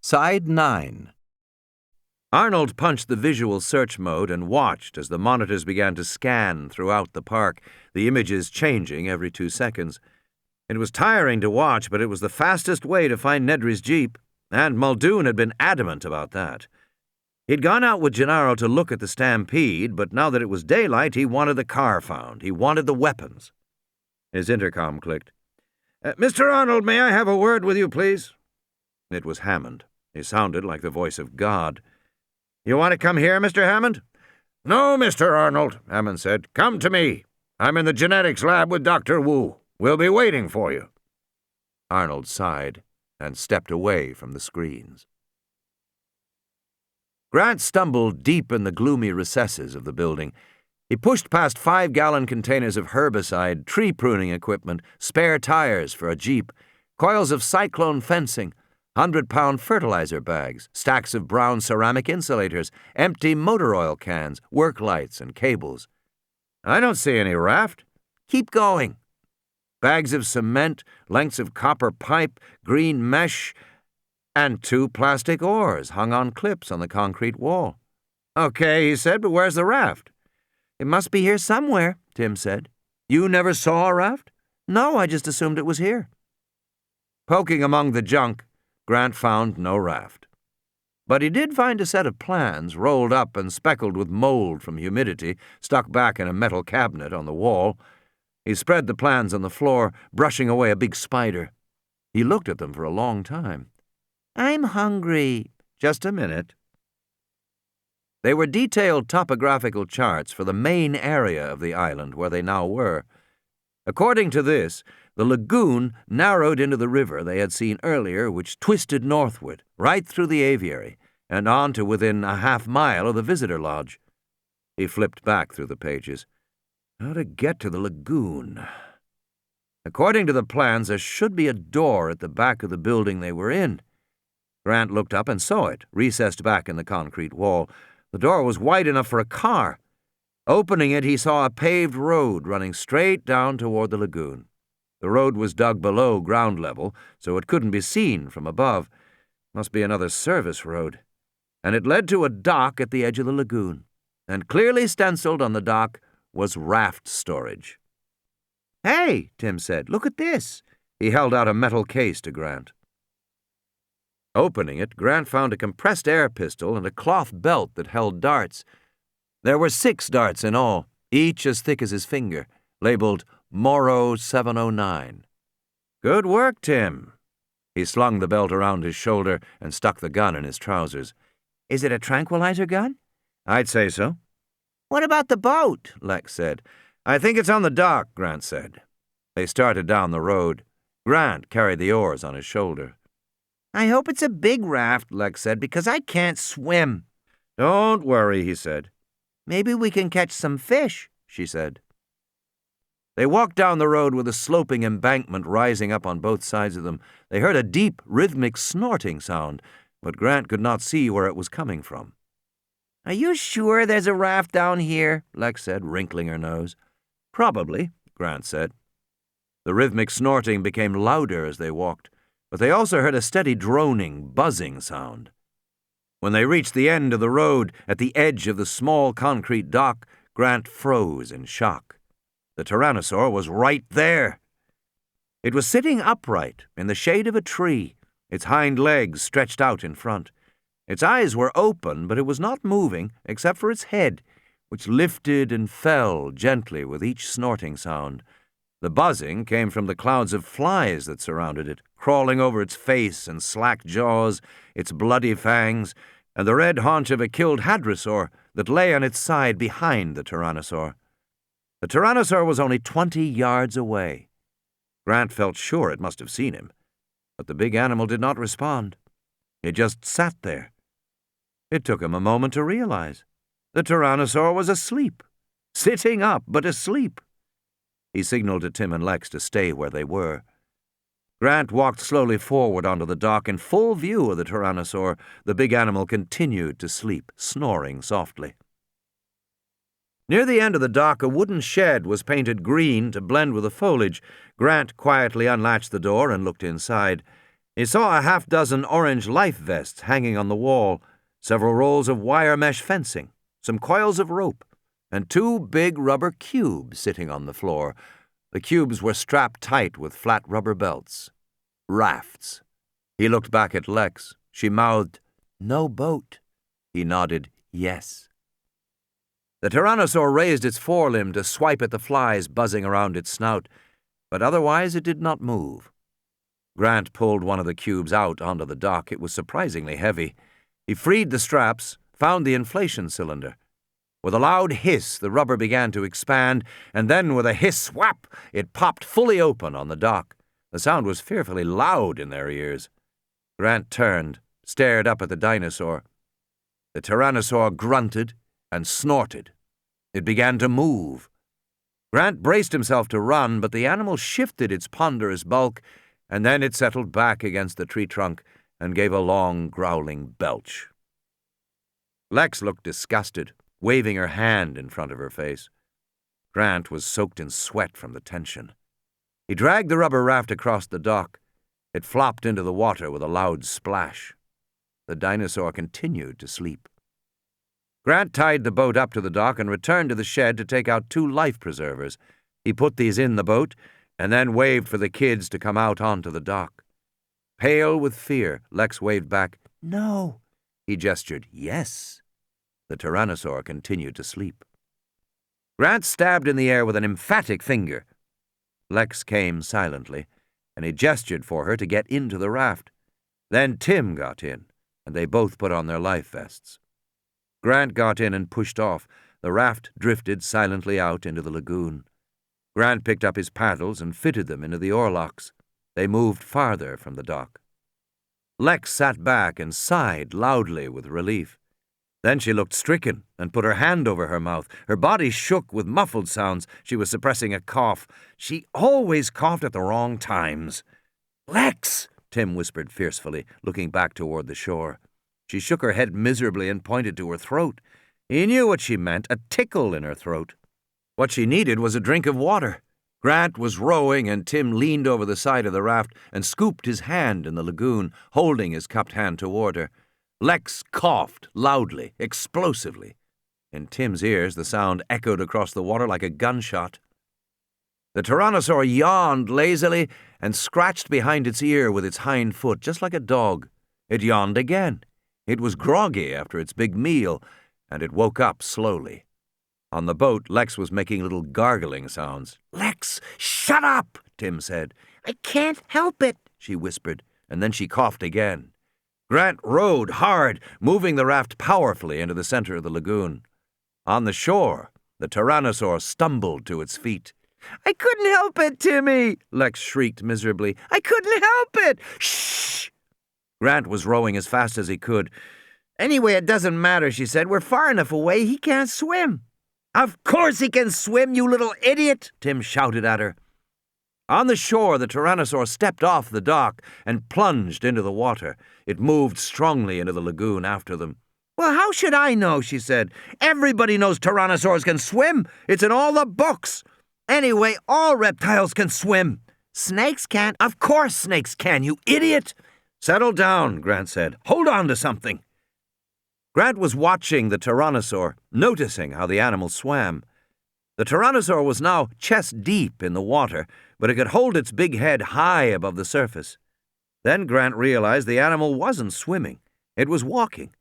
Side 9. Arnold punched the visual search mode and watched as the monitors began to scan throughout the park, the images changing every 2 seconds. It was tiring to watch, but it was the fastest way to find Nedry's jeep, and Muldoon had been adamant about that. He'd gone out with Gennaro to look at the stampede, but now that it was daylight, he wanted the car found. He wanted the weapons. His intercom clicked. "Mr. Arnold, may I have a word with you, please?" It was Hammond. He sounded like the voice of God. "You want to come here, Mr. Hammond?" "No, Mr. Arnold," Hammond said. "Come to me. I'm in the genetics lab with Dr. Wu. We'll be waiting for you." Arnold sighed and stepped away from the screens. Grant stumbled deep in the gloomy recesses of the building. He pushed past 5-gallon containers of herbicide, tree pruning equipment, spare tires for a jeep, coils of cyclone fencing, 100-pound fertilizer bags, stacks of brown ceramic insulators, empty motor oil cans, work lights, and cables. "I don't see any raft." "Keep going." Bags of cement, lengths of copper pipe, green mesh, and 2 plastic oars hung on clips on the concrete wall. "Okay," he said, "but where's the raft?" "It must be here somewhere," Tim said. "You never saw a raft?" "No, I just assumed it was here." Poking among the junk, Grant found no raft. But he did find a set of plans, rolled up and speckled with mold from humidity, stuck back in a metal cabinet on the wall. He spread the plans on the floor, brushing away a big spider. He looked at them for a long time. "I'm hungry." "Just a minute." They were detailed topographical charts for the main area of the island where they now were. According to this, the lagoon narrowed into the river they had seen earlier, which twisted northward, right through the aviary, and on to within a half-mile of the visitor lodge. He flipped back through the pages. How to get to the lagoon? According to the plans, there should be a door at the back of the building they were in. Grant looked up and saw it, recessed back in the concrete wall. The door was wide enough for a car. Opening it, he saw a paved road running straight down toward the lagoon. The road was dug below ground level, so it couldn't be seen from above. Must be another service road. And it led to a dock at the edge of the lagoon. And clearly stenciled on the dock was raft storage. "Hey," Tim said, "look at this." He held out a metal case to Grant. Opening it, Grant found a compressed air pistol and a cloth belt that held darts. There were 6 darts in all, each as thick as his finger, labeled Morrow 709. "Good work, Tim." He slung the belt around his shoulder and stuck the gun in his trousers. "Is it a tranquilizer gun?" "I'd say so." "What about the boat?" Lex said. "I think it's on the dock," Grant said. They started down the road. Grant carried the oars on his shoulder. "I hope it's a big raft," Lex said, "because I can't swim." "Don't worry," he said. "Maybe we can catch some fish," she said. They walked down the road with a sloping embankment rising up on both sides of them. They heard a deep, rhythmic snorting sound, but Grant could not see where it was coming from. "Are you sure there's a raft down here?" Lex said, wrinkling her nose. "Probably," Grant said. The rhythmic snorting became louder as they walked, but they also heard a steady droning, buzzing sound. When they reached the end of the road, at the edge of the small concrete dock, Grant froze in shock. The tyrannosaur was right there. It was sitting upright in the shade of a tree, its hind legs stretched out in front. Its eyes were open, but it was not moving except for its head, which lifted and fell gently with each snorting sound. The buzzing came from the clouds of flies that surrounded it, crawling over its face and slack jaws, its bloody fangs, and the red haunch of a killed hadrosaur that lay on its side behind the tyrannosaur. The tyrannosaur was only 20 yards away. Grant felt sure it must have seen him, but the big animal did not respond. It just sat there. It took him a moment to realize. The tyrannosaur was asleep, sitting up but asleep. He signaled to Tim and Lex to stay where they were. Grant walked slowly forward onto the dock in full view of the tyrannosaur. The big animal continued to sleep, snoring softly. Near the end of the dock, a wooden shed was painted green to blend with the foliage. Grant quietly unlatched the door and looked inside. He saw a half-dozen orange life vests hanging on the wall, several rolls of wire mesh fencing, some coils of rope, and 2 big rubber cubes sitting on the floor. The cubes were strapped tight with flat rubber belts. Rafts. He looked back at Lex. She mouthed, "No boat." He nodded, "Yes." The Tyrannosaur raised its forelimb to swipe at the flies buzzing around its snout, but otherwise it did not move. Grant pulled one of the cubes out onto the dock. It was surprisingly heavy. He freed the straps, found the inflation cylinder. With a loud hiss, the rubber began to expand, and then with a hiss whap, it popped fully open on the dock. The sound was fearfully loud in their ears. Grant turned, stared up at the dinosaur. The Tyrannosaur grunted and snorted. It began to move. Grant braced himself to run, but the animal shifted its ponderous bulk, and then it settled back against the tree trunk and gave a long, growling belch. Lex looked disgusted, waving her hand in front of her face. Grant was soaked in sweat from the tension. He dragged the rubber raft across the dock. It flopped into the water with a loud splash. The dinosaur continued to sleep. Grant tied the boat up to the dock and returned to the shed to take out 2 life preservers. He put these in the boat and then waved for the kids to come out onto the dock. Pale with fear, Lex waved back, "No." He gestured, "Yes." The Tyrannosaur continued to sleep. Grant stabbed in the air with an emphatic finger. Lex came silently, and he gestured for her to get into the raft. Then Tim got in, and they both put on their life vests. Grant got in and pushed off. The raft drifted silently out into the lagoon. Grant picked up his paddles and fitted them into the oarlocks. They moved farther from the dock. Lex sat back and sighed loudly with relief. Then she looked stricken and put her hand over her mouth. Her body shook with muffled sounds. She was suppressing a cough. She always coughed at the wrong times. "Lex!" Tim whispered fiercely, looking back toward the shore. She shook her head miserably and pointed to her throat. He knew what she meant, a tickle in her throat. What she needed was a drink of water. Grant was rowing, and Tim leaned over the side of the raft and scooped his hand in the lagoon, holding his cupped hand toward her. Lex coughed loudly, explosively. In Tim's ears, the sound echoed across the water like a gunshot. The Tyrannosaur yawned lazily and scratched behind its ear with its hind foot, just like a dog. It yawned again. It was groggy after its big meal, and it woke up slowly. On the boat, Lex was making little gargling sounds. "Lex, shut up," Tim said. "I can't help it," she whispered, and then she coughed again. Grant rowed hard, moving the raft powerfully into the center of the lagoon. On the shore, the Tyrannosaur stumbled to its feet. "I couldn't help it, Timmy," Lex shrieked miserably. "I couldn't help it." "Shh!" Grant was rowing as fast as he could. "Anyway, it doesn't matter," she said. "We're far enough away. He can't swim." "Of course he can swim, you little idiot," Tim shouted at her. On the shore, the Tyrannosaur stepped off the dock and plunged into the water. It moved strongly into the lagoon after them. "Well, how should I know?" she said. "Everybody knows Tyrannosaurs can swim. It's in all the books. Anyway, all reptiles can swim. Snakes can't. Of course snakes can, you idiot." "Settle down," Grant said. "Hold on to something." Grant was watching the Tyrannosaur, noticing how the animal swam. The Tyrannosaur was now chest-deep in the water, but it could hold its big head high above the surface. Then Grant realized the animal wasn't swimming. It was walking,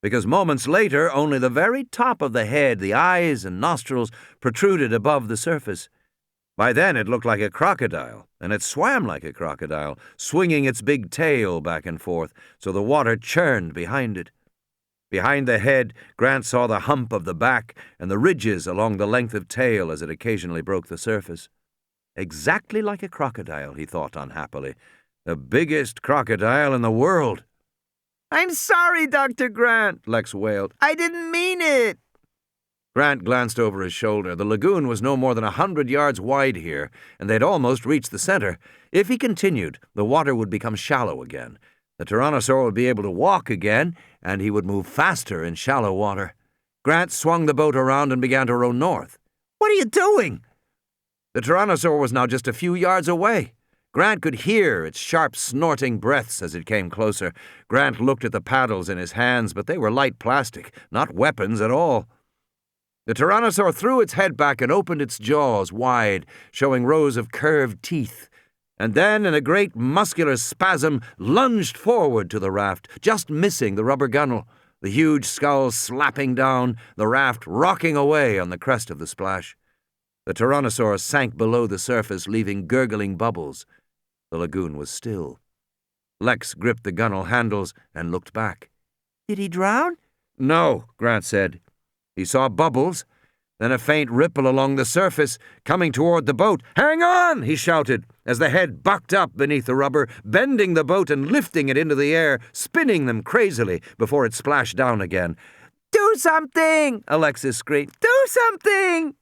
because moments later only the very top of the head, the eyes and nostrils, protruded above the surface. By then it looked like a crocodile, and it swam like a crocodile, swinging its big tail back and forth, so the water churned behind it. Behind the head, Grant saw the hump of the back and the ridges along the length of tail as it occasionally broke the surface. Exactly like a crocodile, he thought unhappily. The biggest crocodile in the world. "I'm sorry, Dr. Grant," Lex wailed. "I didn't mean it." Grant glanced over his shoulder. The lagoon was no more than 100 yards wide here, and they'd almost reached the center. If he continued, the water would become shallow again. The Tyrannosaur would be able to walk again, and he would move faster in shallow water. Grant swung the boat around and began to row north. "What are you doing?" The Tyrannosaur was now just a few yards away. Grant could hear its sharp, snorting breaths as it came closer. Grant looked at the paddles in his hands, but they were light plastic, not weapons at all. The Tyrannosaur threw its head back and opened its jaws wide, showing rows of curved teeth, and then, in a great muscular spasm, lunged forward to the raft, just missing the rubber gunnel, the huge skull slapping down, the raft rocking away on the crest of the splash. The Tyrannosaur sank below the surface, leaving gurgling bubbles. The lagoon was still. Lex gripped the gunnel handles and looked back. "Did he drown?" "No," Grant said. He saw bubbles, then a faint ripple along the surface, coming toward the boat. "Hang on!" he shouted, as the head bucked up beneath the rubber, bending the boat and lifting it into the air, spinning them crazily before it splashed down again. "Do something!" Alexis screamed. "Do something!"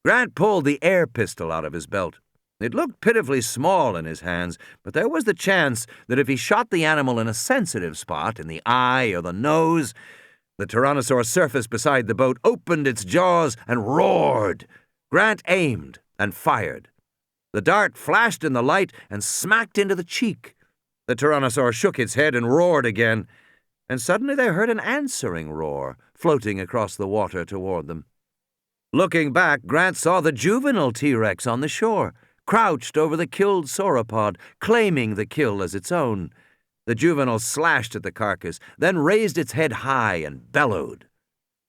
Grant pulled the air pistol out of his belt. It looked pitifully small in his hands, but there was the chance that if he shot the animal in a sensitive spot, in the eye or the nose, the Tyrannosaur surfaced beside the boat, opened its jaws, and roared. Grant aimed and fired. The dart flashed in the light and smacked into the cheek. The Tyrannosaur shook its head and roared again, and suddenly they heard an answering roar floating across the water toward them. Looking back, Grant saw the juvenile T-Rex on the shore, crouched over the killed sauropod, claiming the kill as its own. The juvenile slashed at the carcass, then raised its head high and bellowed.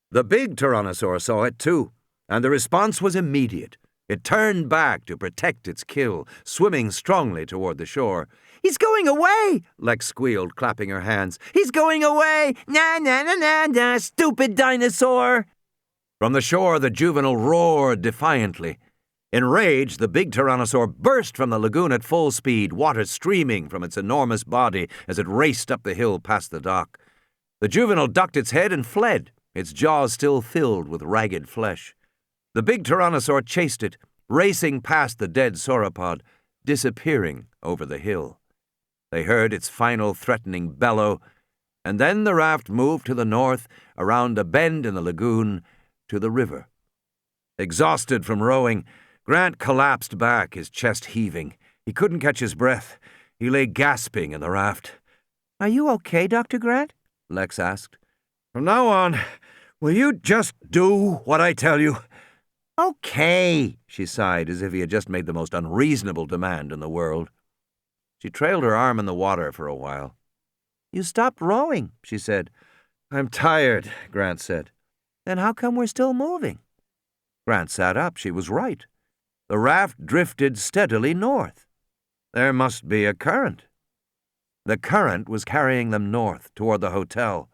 The big Tyrannosaur saw it too, and the response was immediate. It turned back to protect its kill, swimming strongly toward the shore. "He's going away!" Lex squealed, clapping her hands. "He's going away! Na na na na na, stupid dinosaur!" From the shore, the juvenile roared defiantly. Enraged, the big Tyrannosaur burst from the lagoon at full speed, water streaming from its enormous body as it raced up the hill past the dock. The juvenile ducked its head and fled, its jaws still filled with ragged flesh. The big Tyrannosaur chased it, racing past the dead sauropod, disappearing over the hill. They heard its final threatening bellow, and then the raft moved to the north, around a bend in the lagoon, to the river. Exhausted from rowing, Grant collapsed back, his chest heaving. He couldn't catch his breath. He lay gasping in the raft. "Are you okay, Dr. Grant?" Lex asked. "From now on, will you just do what I tell you?" "Okay," she sighed, as if he had just made the most unreasonable demand in the world. She trailed her arm in the water for a while. "You stopped rowing," she said. "I'm tired," Grant said. "Then how come we're still moving?" Grant sat up. She was right. The raft drifted steadily north. There must be a current. The current was carrying them north, toward the hotel.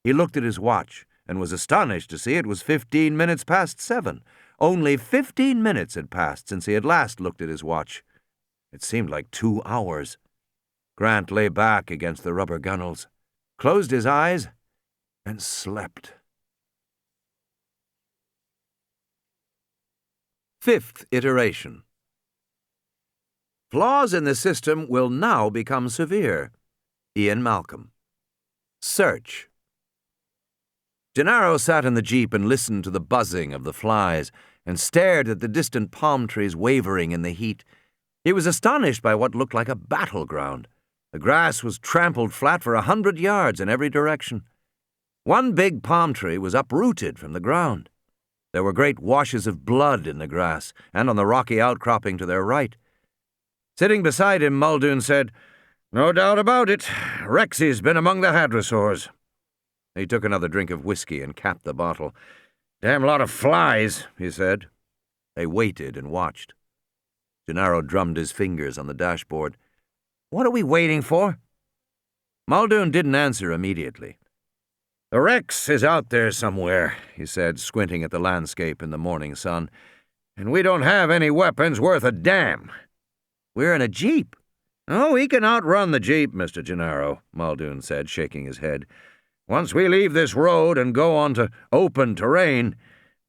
He looked at his watch and was astonished to see it was 15 minutes past 7. Only 15 minutes had passed since he had last looked at his watch. It seemed like 2 hours. Grant lay back against the rubber gunnels, closed his eyes, and slept. Fifth iteration. Flaws in the system will now become severe. Ian Malcolm. Search. Gennaro sat in the jeep and listened to the buzzing of the flies and stared at the distant palm trees wavering in the heat. He was astonished by what looked like a battleground. The grass was trampled flat for 100 yards in every direction. One big palm tree was uprooted from the ground. There were great washes of blood in the grass and on the rocky outcropping to their right. Sitting beside him, Muldoon said, "No doubt about it. Rexy's been among the hadrosaurs." He took another drink of whiskey and capped the bottle. "Damn lot of flies," he said. They waited and watched. Gennaro drummed his fingers on the dashboard. "What are we waiting for?" Muldoon didn't answer immediately. "The Rex is out there somewhere," he said, squinting at the landscape in the morning sun. "And we don't have any weapons worth a damn." "We're in a jeep." "Oh, he can outrun the jeep, Mr. Gennaro," Muldoon said, shaking his head. "Once we leave this road and go onto open terrain,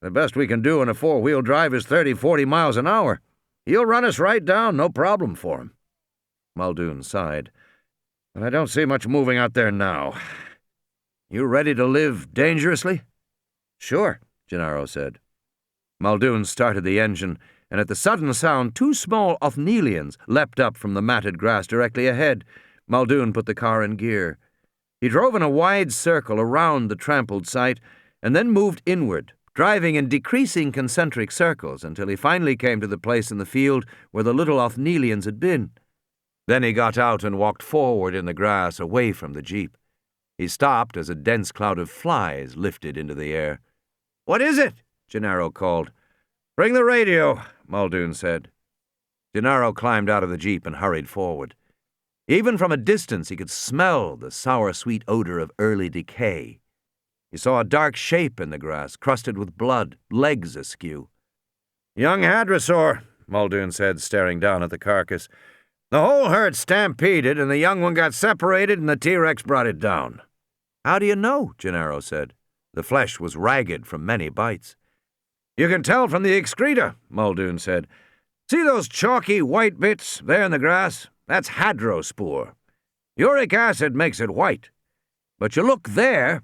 the best we can do in a four-wheel drive is 30-40 miles an hour. He'll run us right down, no problem for him." Muldoon sighed. "But I don't see much moving out there now. You ready to live dangerously?" "Sure," Gennaro said. Muldoon started the engine, and at the sudden sound 2 small Othnielians leapt up from the matted grass directly ahead. Muldoon put the car in gear. He drove in a wide circle around the trampled site and then moved inward, driving in decreasing concentric circles until he finally came to the place in the field where the little Othnielians had been. Then he got out and walked forward in the grass away from the jeep. He stopped as a dense cloud of flies lifted into the air. "What is it?" Gennaro called. "Bring the radio," Muldoon said. Gennaro climbed out of the jeep and hurried forward. Even from a distance he could smell the sour-sweet odor of early decay. He saw a dark shape in the grass, crusted with blood, legs askew. "Young hadrosaur," Muldoon said, staring down at the carcass. "The whole herd stampeded, and the young one got separated, and the T-Rex brought it down." "How do you know?" Gennaro said. The flesh was ragged from many bites. "You can tell from the excreta," Muldoon said. "See those chalky white bits there in the grass? That's hadrospore. Uric acid makes it white. But you look there,"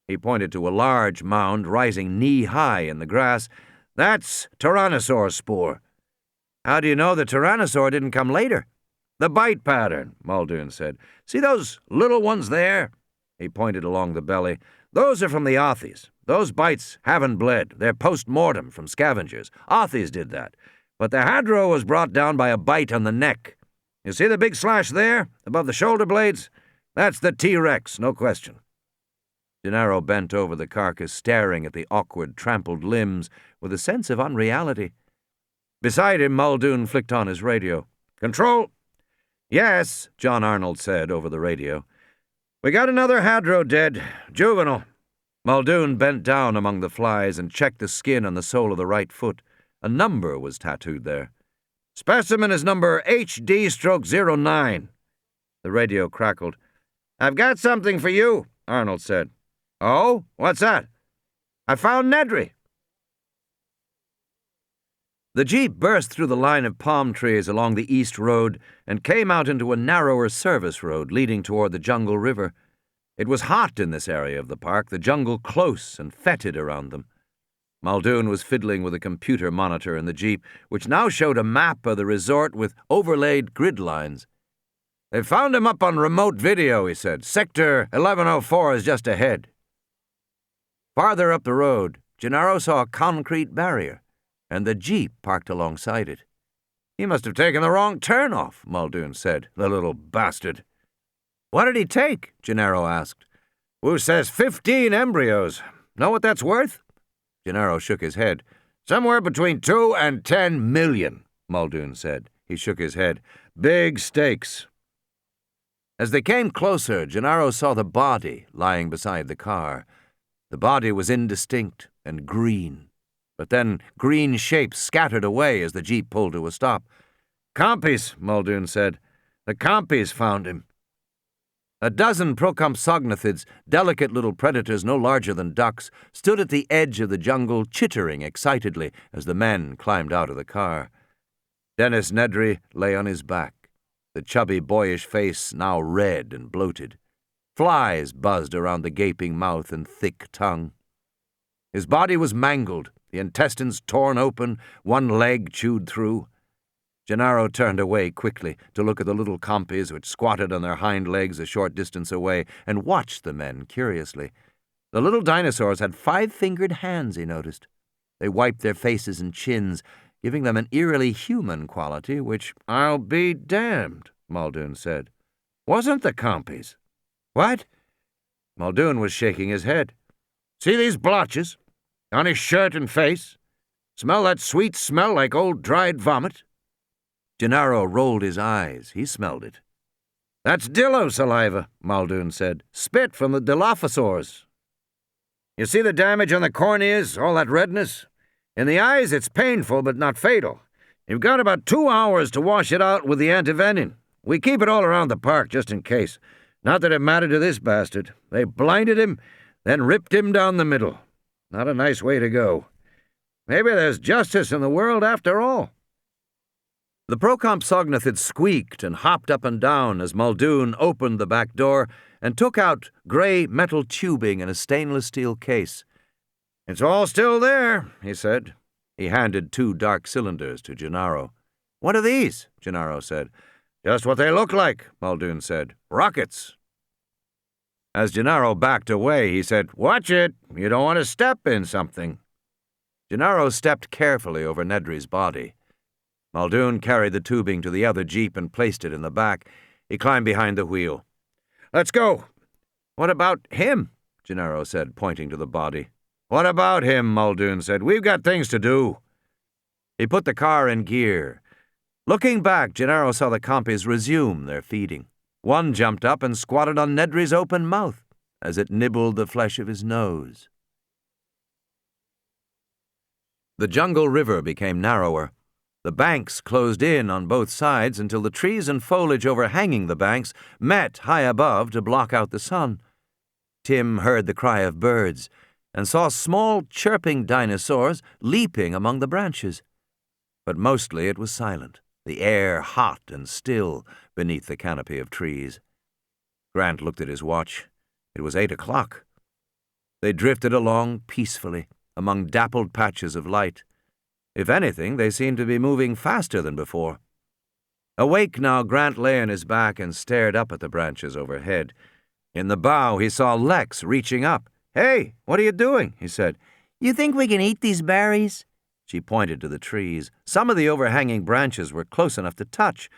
he pointed to a large mound rising knee-high in the grass, "that's tyrannosaur spore." "How do you know the tyrannosaur didn't come later?" "The bite pattern," Muldoon said. "See those little ones there?" He pointed along the belly. "Those are from the Othies. Those bites haven't bled. They're post-mortem from scavengers. Othies did that. But the hadro was brought down by a bite on the neck. You see the big slash there, above the shoulder blades? That's the T-Rex, no question." Gennaro bent over the carcass, staring at the awkward, trampled limbs with a sense of unreality. Beside him, Muldoon flicked on his radio. "Control?" "Yes," John Arnold said over the radio. "We got another hadro dead. Juvenile." Muldoon bent down among the flies and checked the skin on the sole of the right foot. A number was tattooed there. "Specimen is number HD/09. The radio crackled. "I've got something for you," Arnold said. "Oh? What's that?" "I found Nedry." The jeep burst through the line of palm trees along the east road and came out into a narrower service road leading toward the Jungle River. It was hot in this area of the park, the jungle close and fetid around them. Muldoon was fiddling with a computer monitor in the jeep, which now showed a map of the resort with overlaid grid lines. "They found him up on remote video," he said. "Sector 1104 is just ahead." Farther up the road, Gennaro saw a concrete barrier, and the jeep parked alongside it. "He must have taken the wrong turn-off," Muldoon said. "The little bastard." "What did he take?" Gennaro asked. "Who says 15 embryos? Know what that's worth?" Gennaro shook his head. "Somewhere between 2 and 10 million, Muldoon said. He shook his head. "Big stakes." As they came closer, Gennaro saw the body lying beside the car. The body was indistinct and green, but then green shapes scattered away as the jeep pulled to a stop. "Compies," Muldoon said. "The compies found him." A dozen procompsognathids, delicate little predators no larger than ducks, stood at the edge of the jungle, chittering excitedly as the men climbed out of the car. Dennis Nedry lay on his back, the chubby boyish face now red and bloated. Flies buzzed around the gaping mouth and thick tongue. His body was mangled, the intestines torn open, one leg chewed through. Gennaro turned away quickly to look at the little compies which squatted on their hind legs a short distance away and watched the men curiously. The little dinosaurs had 5-fingered hands, he noticed. They wiped their faces and chins, giving them an eerily human quality which, "I'll be damned," Muldoon said. "Wasn't the compies." "What?" Muldoon was shaking his head. "See these blotches? On his shirt and face? Smell that sweet smell like old dried vomit?" Gennaro rolled his eyes. He smelled it. "That's Dillo saliva," Muldoon said. "Spit from the Dilophosaurs. You see the damage on the corneas, all that redness? In the eyes, it's painful but not fatal. You've got about 2 hours to wash it out with the antivenin. We keep it all around the park just in case. Not that it mattered to this bastard. They blinded him, then ripped him down the middle. Not a nice way to go. Maybe there's justice in the world after all." The procompsognathids squeaked and hopped up and down as Muldoon opened the back door and took out gray metal tubing in a stainless steel case. "It's all still there," he said. He handed 2 dark cylinders to Gennaro. "What are these?" Gennaro said. "Just what they look like," Muldoon said. "Rockets." As Gennaro backed away, he said, "Watch it. You don't want to step in something." Gennaro stepped carefully over Nedry's body. Muldoon carried the tubing to the other jeep and placed it in the back. He climbed behind the wheel. "Let's go." "What about him?" Gennaro said, pointing to the body. "What about him?" Muldoon said. "We've got things to do." He put the car in gear. Looking back, Gennaro saw the compies resume their feeding. One jumped up and squatted on Nedry's open mouth as it nibbled the flesh of his nose. The jungle river became narrower. The banks closed in on both sides until the trees and foliage overhanging the banks met high above to block out the sun. Tim heard the cry of birds and saw small chirping dinosaurs leaping among the branches. But mostly it was silent, the air hot and still beneath the canopy of trees. Grant looked at his watch. It was 8 o'clock. They drifted along peacefully among dappled patches of light. If anything, they seemed to be moving faster than before. Awake now, Grant lay on his back and stared up at the branches overhead. In the bow, he saw Lex reaching up. "Hey, what are you doing?" he said. You think we can eat these berries? She pointed to the trees. Some of the overhanging branches were close enough to touch.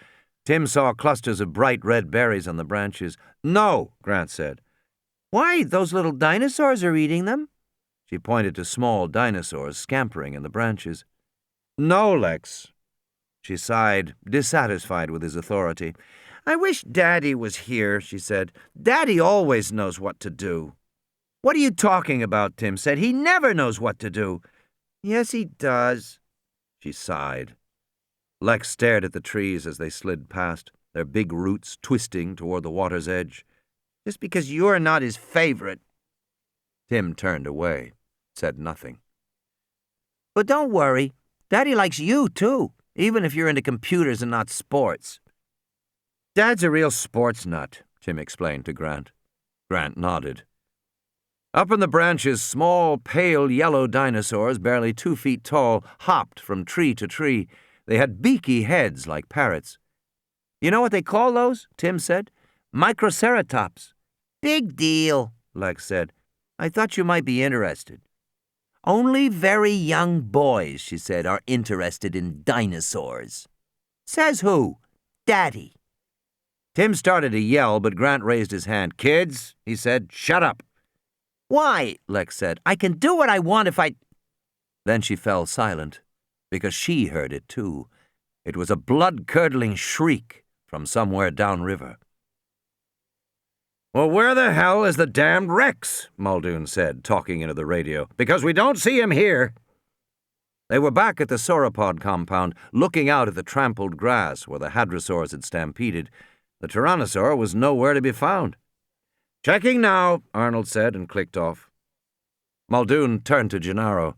Tim saw clusters of bright red berries on the branches. "No," Grant said. Why, those little dinosaurs are eating them. She pointed to small dinosaurs scampering in the branches. "No, Lex." She sighed, dissatisfied with his authority. I wish Daddy was here, she said. Daddy always knows what to do. What are you talking about? Tim said. He never knows what to do. Yes, he does. She sighed. Lex stared at the trees as they slid past, their big roots twisting toward the water's edge. Just because you're not his favorite. Tim turned away, said nothing. But don't worry. Daddy likes you, too, even if you're into computers and not sports. Dad's a real sports nut, Tim explained to Grant. Grant nodded. Up in the branches, small, pale yellow dinosaurs, barely 2 feet tall, hopped from tree to tree. They had beaky heads like parrots. You know what they call those? Tim said. Microceratops. Big deal, Lex said. I thought you might be interested. Only very young boys, she said, are interested in dinosaurs. Says who? Daddy. Tim started to yell, but Grant raised his hand. "Kids," he said, "shut up." "Why?" Lex said. "I can do what I want if I—" Then she fell silent, because she heard it too. It was a blood-curdling shriek from somewhere downriver. "Well, where the hell is the damned Rex?" Muldoon said, talking into the radio. "Because we don't see him here." They were back at the sauropod compound, looking out at the trampled grass where the hadrosaurs had stampeded. The tyrannosaur was nowhere to be found. "Checking now," Arnold said, and clicked off. Muldoon turned to Gennaro.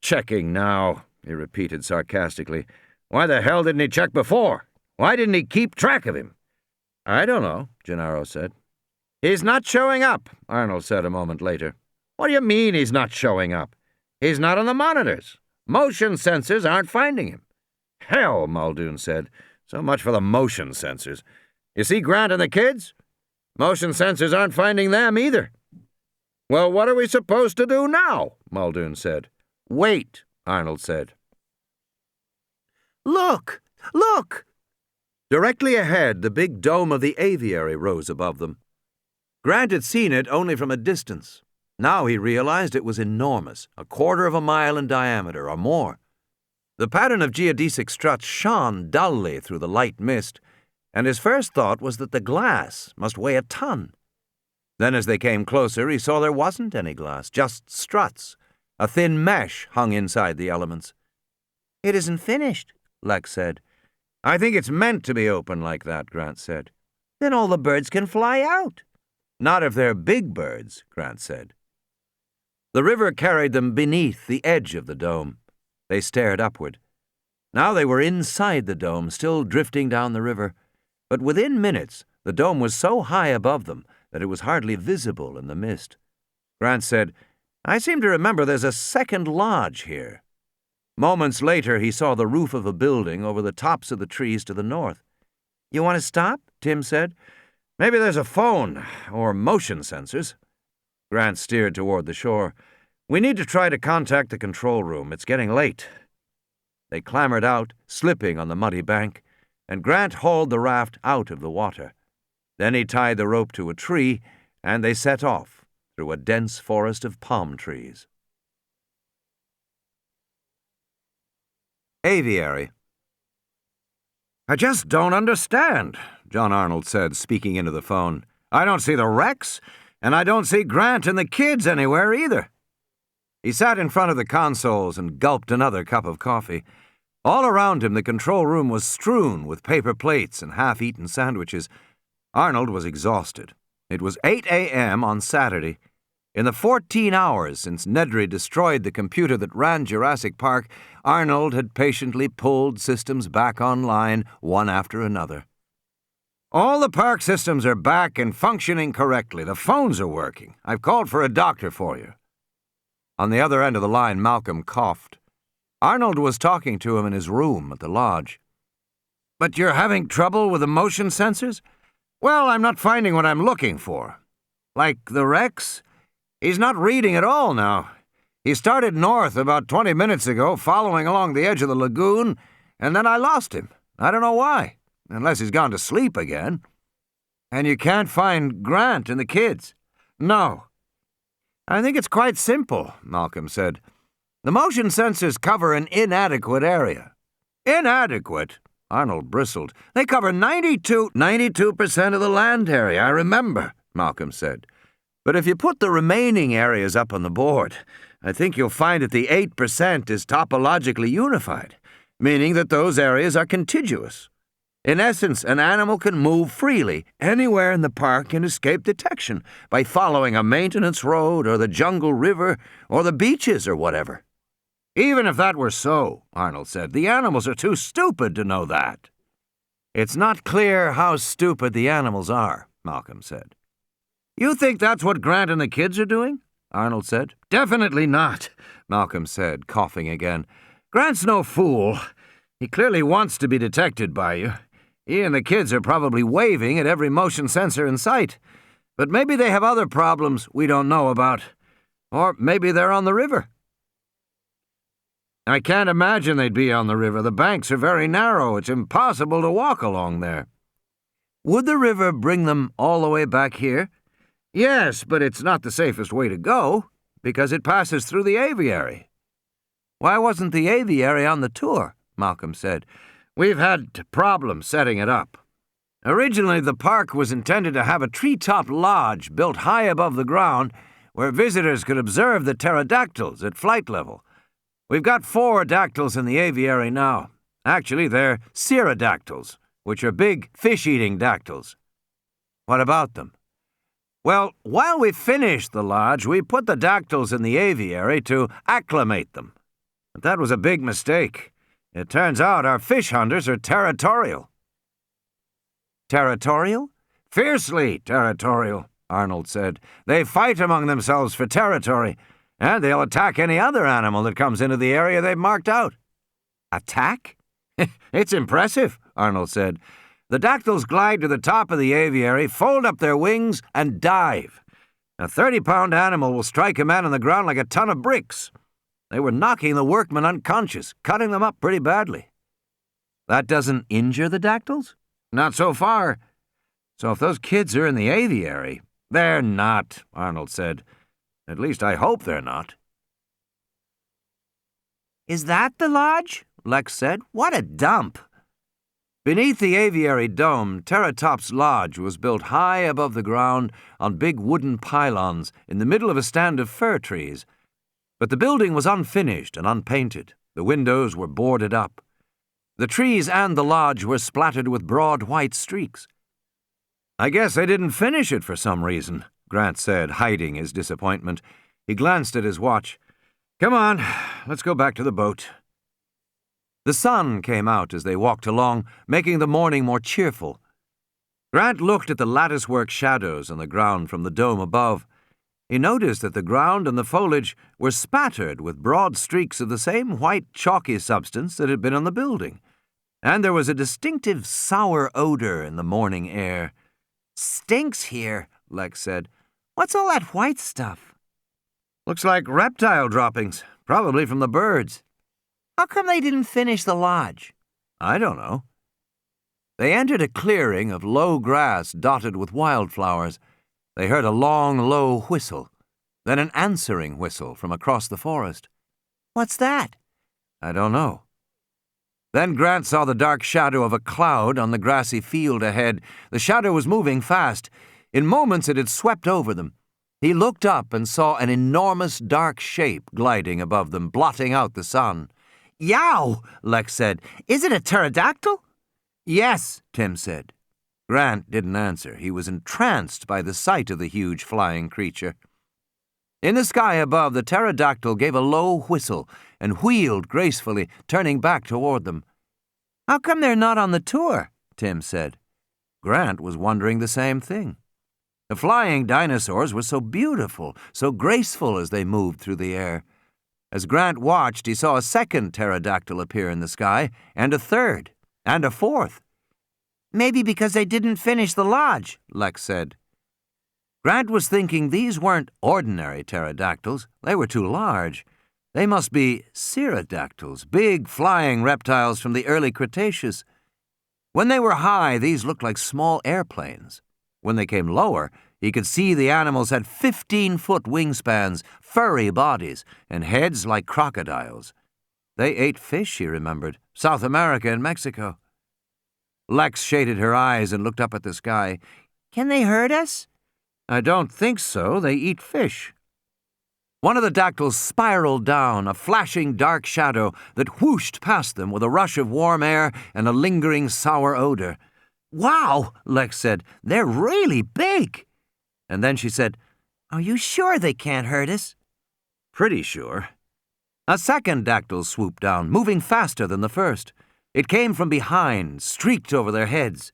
"Checking now," he repeated sarcastically. "Why the hell didn't he check before? Why didn't he keep track of him?" "I don't know," Gennaro said. "He's not showing up," Arnold said a moment later. "What do you mean he's not showing up? He's not on the monitors. Motion sensors aren't finding him." "Hell," Muldoon said. "So much for the motion sensors. You see Grant and the kids? Motion sensors aren't finding them either." "Well, what are we supposed to do now?" Muldoon said. "Wait," Arnold said. "Look! Look!" Directly ahead, the big dome of the aviary rose above them. Grant had seen it only from a distance. Now he realized it was enormous, 1/4 of a mile in diameter or more. The pattern of geodesic struts shone dully through the light mist, and his first thought was that the glass must weigh a ton. Then as they came closer, he saw there wasn't any glass, just struts. A thin mesh hung inside the elements. "It isn't finished," Lex said. "I think it's meant to be open like that," Grant said. "Then all the birds can fly out." "Not if they're big birds," Grant said. The river carried them beneath the edge of the dome. They stared upward. Now they were inside the dome, still drifting down the river. But within minutes, the dome was so high above them that it was hardly visible in the mist. Grant said, "I seem to remember there's a second lodge here." Moments later, he saw the roof of a building over the tops of the trees to the north. "You want to stop?" Tim said. "Maybe there's a phone or motion sensors." Grant steered toward the shore. "We need to try to contact the control room. It's getting late." They clambered out, slipping on the muddy bank, and Grant hauled the raft out of the water. Then he tied the rope to a tree, and they set off through a dense forest of palm trees. Aviary. "I just don't understand," John Arnold said, speaking into the phone. "I don't see the wrecks, and I don't see Grant and the kids anywhere either." He sat in front of the consoles and gulped another cup of coffee. All around him, the control room was strewn with paper plates and half-eaten sandwiches. Arnold was exhausted. It was 8 a.m. on Saturday. In the 14 hours since Nedry destroyed the computer that ran Jurassic Park, Arnold had patiently pulled systems back online, one after another. "All the park systems are back and functioning correctly. The phones are working. I've called for a doctor for you." On the other end of the line, Malcolm coughed. Arnold was talking to him in his room at the lodge. "But you're having trouble with the motion sensors?" "Well, I'm not finding what I'm looking for. Like the wrecks? He's not reading at all now. He started north about 20 minutes ago, following along the edge of the lagoon, and then I lost him. I don't know why, unless he's gone to sleep again." "And you can't find Grant and the kids?" "No." "I think it's quite simple," Malcolm said. "The motion sensors cover an inadequate area." "Inadequate?" Arnold bristled. "They cover 92% of the land area, I remember," Malcolm said. "But if you put the remaining areas up on the board, I think you'll find that the 8% is topologically unified, meaning that those areas are contiguous. In essence, an animal can move freely anywhere in the park and escape detection by following a maintenance road or the jungle river or the beaches or whatever." "Even if that were so," Arnold said, "the animals are too stupid to know that." "It's not clear how stupid the animals are," Malcolm said. "You think that's what Grant and the kids are doing?" Arnold said. "Definitely not," Malcolm said, coughing again. "Grant's no fool. He clearly wants to be detected by you. He and the kids are probably waving at every motion sensor in sight. But maybe they have other problems we don't know about. Or maybe they're on the river." "I can't imagine they'd be on the river. The banks are very narrow. It's impossible to walk along there." "Would the river bring them all the way back here?" "Yes, but it's not the safest way to go, because it passes through the aviary." "Why wasn't the aviary on the tour?" Malcolm said. "We've had problems setting it up. Originally, the park was intended to have a treetop lodge built high above the ground where visitors could observe the pterodactyls at flight level. We've got 4 dactyls in the aviary now. Actually, they're pterodactyls, which are big fish-eating dactyls." "What about them?" "Well, while we finished the lodge, we put the dactyls in the aviary to acclimate them. But that was a big mistake. It turns out our fish hunters are territorial." "Territorial?" "Fiercely territorial," Arnold said. "They fight among themselves for territory, and they'll attack any other animal that comes into the area they've marked out." "Attack?" "It's impressive," Arnold said. "The dactyls glide to the top of the aviary, fold up their wings, and dive. A 30-pound animal will strike a man on the ground like a ton of bricks. They were knocking the workmen unconscious, cutting them up pretty badly." "That doesn't injure the dactyls?" "Not so far." "So if those kids are in the aviary—" "They're not," Arnold said. "At least I hope they're not." "Is that the lodge?" Lex said. "What a dump." Beneath the aviary dome, Terratop's Lodge was built high above the ground on big wooden pylons in the middle of a stand of fir trees. But the building was unfinished and unpainted. The windows were boarded up. The trees and the lodge were splattered with broad white streaks. "I guess they didn't finish it for some reason," Grant said, hiding his disappointment. He glanced at his watch. "Come on, let's go back to the boat." The sun came out as they walked along, making the morning more cheerful. Grant looked at the latticework shadows on the ground from the dome above. He noticed that the ground and the foliage were spattered with broad streaks of the same white chalky substance that had been on the building, and there was a distinctive sour odor in the morning air. "Stinks here," Lex said. "What's all that white stuff?" "Looks like reptile droppings, probably from the birds." "How come they didn't finish the lodge?" "I don't know." They entered a clearing of low grass dotted with wildflowers. They heard a long, low whistle, then an answering whistle from across the forest. "What's that?" "I don't know." Then Grant saw the dark shadow of a cloud on the grassy field ahead. The shadow was moving fast. In moments it had swept over them. He looked up and saw an enormous dark shape gliding above them, blotting out the sun. "Yow!" Lex said. "Is it a pterodactyl?" "Yes," Tim said. Grant didn't answer. He was entranced by the sight of the huge flying creature. In the sky above, the pterodactyl gave a low whistle and wheeled gracefully, turning back toward them. "How come they're not on the tour?" Tim said. Grant was wondering the same thing. The flying dinosaurs were so beautiful, so graceful as they moved through the air. As Grant watched, he saw a second pterodactyl appear in the sky, and a third, and a fourth. "Maybe because they didn't finish the lodge," Lex said. Grant was thinking these weren't ordinary pterodactyls. They were too large. They must be pterodactyls, big flying reptiles from the early Cretaceous. When they were high, these looked like small airplanes. When they came lower, he could see the animals had 15-foot wingspans, furry bodies, and heads like crocodiles. They ate fish, he remembered, South America and Mexico. Lex shaded her eyes and looked up at the sky. "Can they hurt us?" "I don't think so. They eat fish." One of the dactyls spiraled down, a flashing dark shadow that whooshed past them with a rush of warm air and a lingering sour odor. "Wow," Lex said. "They're really big." And then she said, "Are you sure they can't hurt us?" "Pretty sure." A second dactyl swooped down, moving faster than the first. It came from behind, streaked over their heads.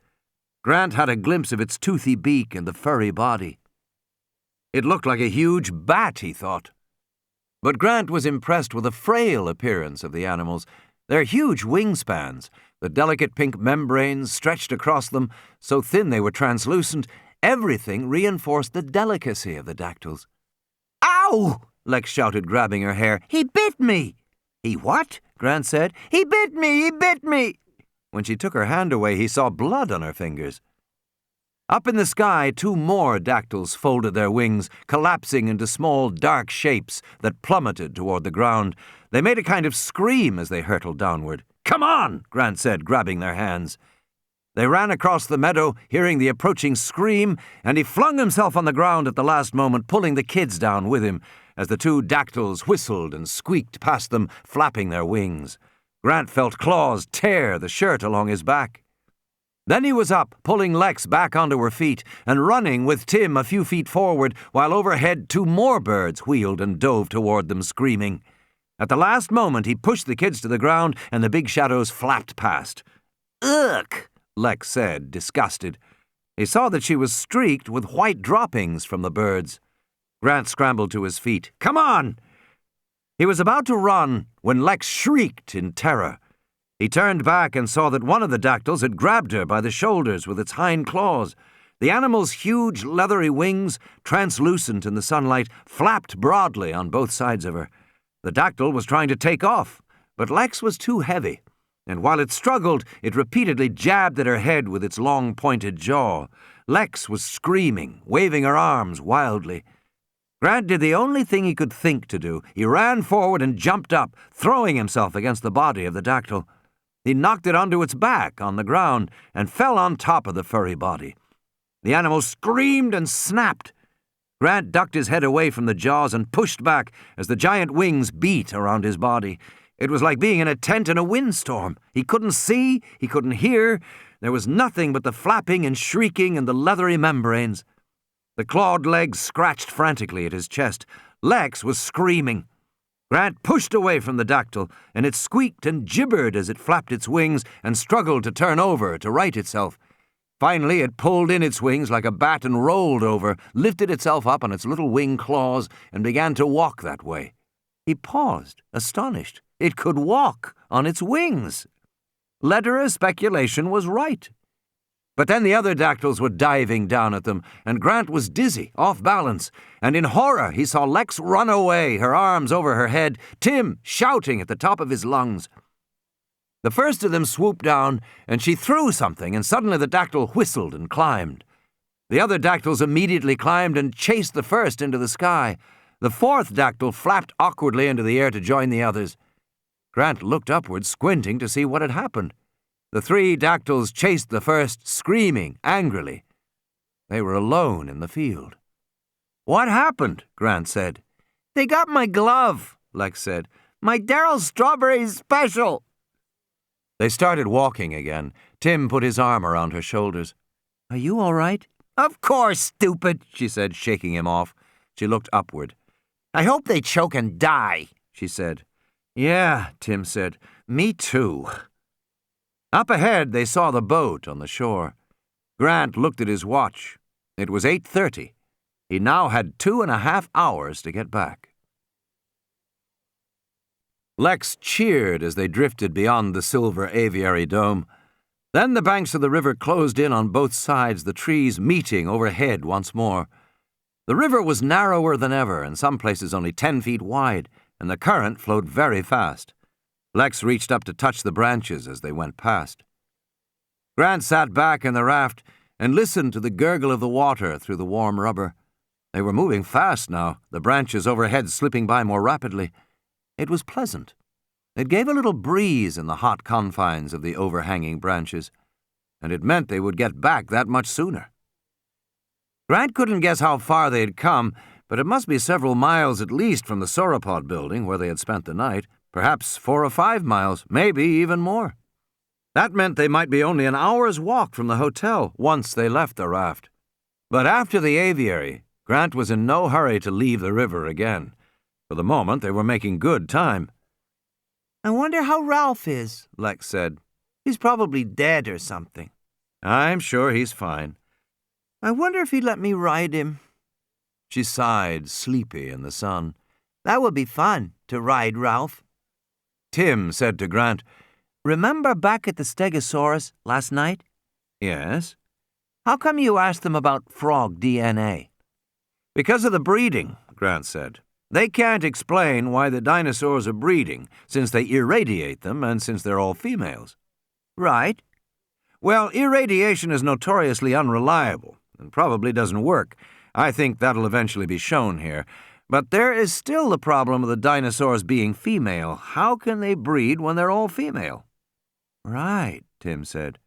Grant had a glimpse of its toothy beak and the furry body. It looked like a huge bat, he thought. But Grant was impressed with the frail appearance of the animals. Their huge wingspans, the delicate pink membranes stretched across them, so thin they were translucent, everything reinforced the delicacy of the dactyls. "Ow!" Lex shouted, grabbing her hair. "He bit me!" "He what?" Grant said. "He bit me! He bit me!" When she took her hand away, he saw blood on her fingers. Up in the sky, 2 more dactyls folded their wings, collapsing into small, dark shapes that plummeted toward the ground. They made a kind of scream as they hurtled downward. "Come on!" Grant said, grabbing their hands. They ran across the meadow, hearing the approaching scream, and he flung himself on the ground at the last moment, pulling the kids down with him, as the 2 dactyls whistled and squeaked past them, flapping their wings. Grant felt claws tear the shirt along his back. Then he was up, pulling Lex back onto her feet, and running with Tim a few feet forward, while overhead 2 more birds wheeled and dove toward them, screaming. At the last moment, he pushed the kids to the ground, and the big shadows flapped past. "Ugh," Lex said, disgusted. He saw that she was streaked with white droppings from the birds. Grant scrambled to his feet. "Come on!" He was about to run when Lex shrieked in terror. He turned back and saw that one of the dactyls had grabbed her by the shoulders with its hind claws. The animal's huge, leathery wings, translucent in the sunlight, flapped broadly on both sides of her. The dactyl was trying to take off, but Lex was too heavy, and while it struggled, it repeatedly jabbed at her head with its long, pointed jaw. Lex was screaming, waving her arms wildly. Grant did the only thing he could think to do. He ran forward and jumped up, throwing himself against the body of the dactyl. He knocked it onto its back on the ground and fell on top of the furry body. The animal screamed and snapped. Grant ducked his head away from the jaws and pushed back as the giant wings beat around his body. It was like being in a tent in a windstorm. He couldn't see, he couldn't hear. There was nothing but the flapping and shrieking and the leathery membranes. The clawed legs scratched frantically at his chest. Lex was screaming. Grant pushed away from the dactyl, and it squeaked and gibbered as it flapped its wings and struggled to turn over to right itself. Finally, it pulled in its wings like a bat and rolled over, lifted itself up on its little wing claws, and began to walk that way. He paused, astonished. It could walk on its wings. Lederer's speculation was right. But then the other dactyls were diving down at them, and Grant was dizzy, off balance, and in horror he saw Lex run away, her arms over her head, Tim shouting at the top of his lungs. The first of them swooped down, and she threw something, and suddenly the dactyl whistled and climbed. The other dactyls immediately climbed and chased the first into the sky. The fourth dactyl flapped awkwardly into the air to join the others. Grant looked upward, squinting to see what had happened. The three dactyls chased the first, screaming angrily. They were alone in the field. "What happened?" Grant said. "They got my glove," Lex said. "My Darryl Strawberry special." They started walking again. Tim put his arm around her shoulders. "Are you all right?" "Of course, stupid," she said, shaking him off. She looked upward. "I hope they choke and die," she said. "Yeah," Tim said. "Me too." Up ahead, they saw the boat on the shore. Grant looked at his watch. It was 8:30. He now had 2.5 hours to get back. Lex cheered as they drifted beyond the silver aviary dome. Then the banks of the river closed in on both sides, the trees meeting overhead once more. The river was narrower than ever, in some places only 10 feet wide, and the current flowed very fast. Lex reached up to touch the branches as they went past. Grant sat back in the raft and listened to the gurgle of the water through the warm rubber. They were moving fast now, the branches overhead slipping by more rapidly. It was pleasant. It gave a little breeze in the hot confines of the overhanging branches, and it meant they would get back that much sooner. Grant couldn't guess how far they had come, but it must be several miles at least from the sauropod building where they had spent the night, perhaps 4 or 5 miles, maybe even more. That meant they might be only an hour's walk from the hotel once they left the raft. But after the aviary, Grant was in no hurry to leave the river again. For the moment, they were making good time. "I wonder how Ralph is," Lex said. "He's probably dead or something." "I'm sure he's fine." "I wonder if he'd let me ride him." She sighed, sleepy in the sun. "That would be fun, to ride Ralph." Tim said to Grant, "Remember back at the Stegosaurus last night?" "Yes." "How come you asked them about frog DNA?" "Because of the breeding," Grant said. "They can't explain why the dinosaurs are breeding, since they irradiate them and since they're all females." "Right." "Well, irradiation is notoriously unreliable and probably doesn't work. I think that'll eventually be shown here. But there is still the problem of the dinosaurs being female. How can they breed when they're all female?" "Right," Tim said.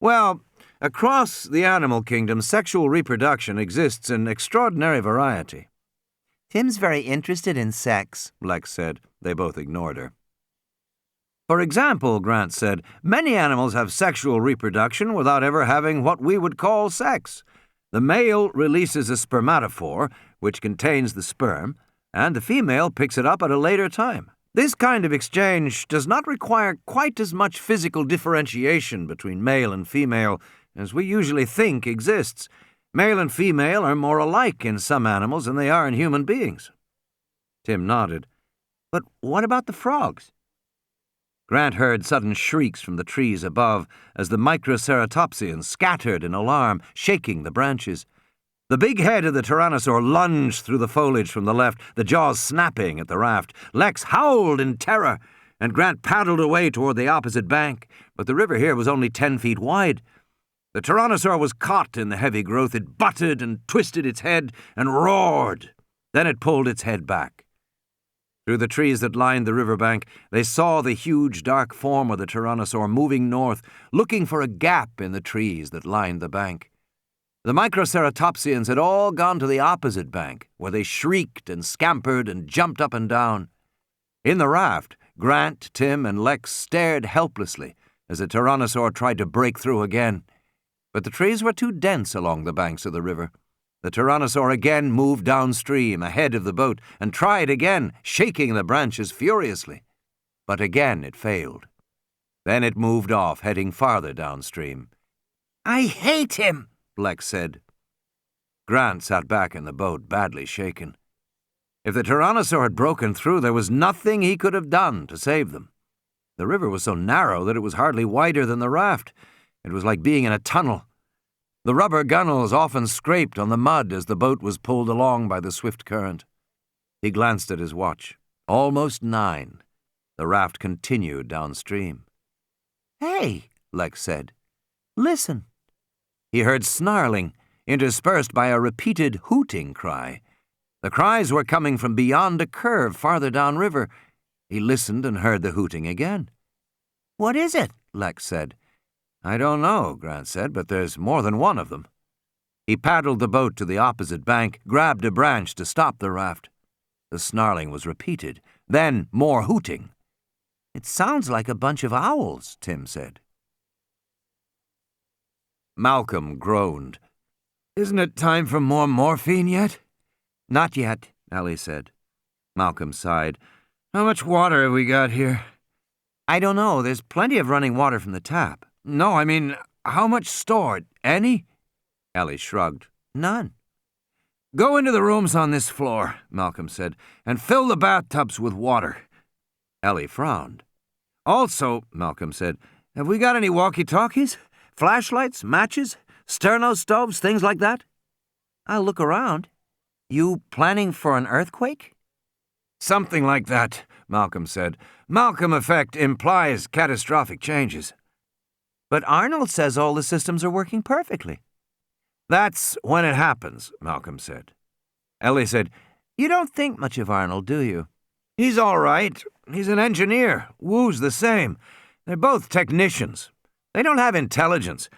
"Well, across the animal kingdom, sexual reproduction exists in extraordinary variety." "Tim's very interested in sex," Lex said. They both ignored her. "For example," Grant said, "many animals have sexual reproduction without ever having what we would call sex. The male releases a spermatophore, which contains the sperm, and the female picks it up at a later time. This kind of exchange does not require quite as much physical differentiation between male and female as we usually think exists. Male and female are more alike in some animals than they are in human beings." Tim nodded. "But what about the frogs?" Grant heard sudden shrieks from the trees above as the microceratopsians scattered in alarm, shaking the branches. The big head of the tyrannosaur lunged through the foliage from the left, the jaws snapping at the raft. Lex howled in terror, and Grant paddled away toward the opposite bank, but the river here was only 10 feet wide. The tyrannosaur was caught in the heavy growth. It butted and twisted its head and roared. Then it pulled its head back. Through the trees that lined the riverbank, they saw the huge dark form of the tyrannosaur moving north, looking for a gap in the trees that lined the bank. The microceratopsians had all gone to the opposite bank, where they shrieked and scampered and jumped up and down. In the raft, Grant, Tim, and Lex stared helplessly as the tyrannosaur tried to break through again. But the trees were too dense along the banks of the river. The tyrannosaur again moved downstream ahead of the boat and tried again, shaking the branches furiously. But again it failed. Then it moved off, heading farther downstream. I hate him, Lex said. Grant sat back in the boat, badly shaken. If the Tyrannosaur had broken through, there was nothing he could have done to save them. The river was so narrow that it was hardly wider than the raft. It was like being in a tunnel. The rubber gunnels often scraped on the mud as the boat was pulled along by the swift current. He glanced at his watch. Almost 9. The raft continued downstream. Hey, Lex said. Listen. He heard snarling, interspersed by a repeated hooting cry. The cries were coming from beyond a curve farther downriver. He listened and heard the hooting again. What is it? Lex said. I don't know, Grant said, but there's more than one of them. He paddled the boat to the opposite bank, grabbed a branch to stop the raft. The snarling was repeated, then more hooting. It sounds like a bunch of owls, Tim said. Malcolm groaned. Isn't it time for more morphine yet? Not yet, Ellie said. Malcolm sighed. How much water have we got here? I don't know. There's plenty of running water from the tap. No, I mean, how much stored? Any? Ellie shrugged. None. Go into the rooms on this floor, Malcolm said, and fill the bathtubs with water. Ellie frowned. Also, Malcolm said, have we got any walkie-talkies? Flashlights? Matches? Sterno stoves? Things like that? I'll look around. You planning for an earthquake? Something like that, Malcolm said. Malcolm effect implies catastrophic changes. But Arnold says all the systems are working perfectly. That's when it happens, Malcolm said. Ellie said, You don't think much of Arnold, do you? He's all right. He's an engineer. Wu's the same. They're both technicians. They don't have intelligence.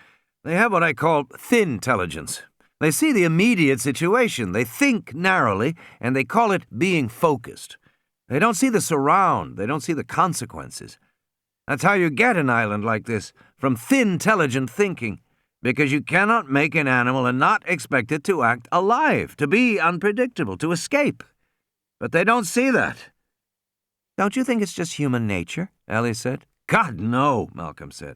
They have what I call thin intelligence. They see the immediate situation. They think narrowly, and they call it being focused. They don't see the surround. They don't see the consequences. That's how you get an island like this, from thin, intelligent thinking, because you cannot make an animal and not expect it to act alive, to be unpredictable, to escape. But they don't see that. Don't you think it's just human nature? Ellie said. God, no, Malcolm said.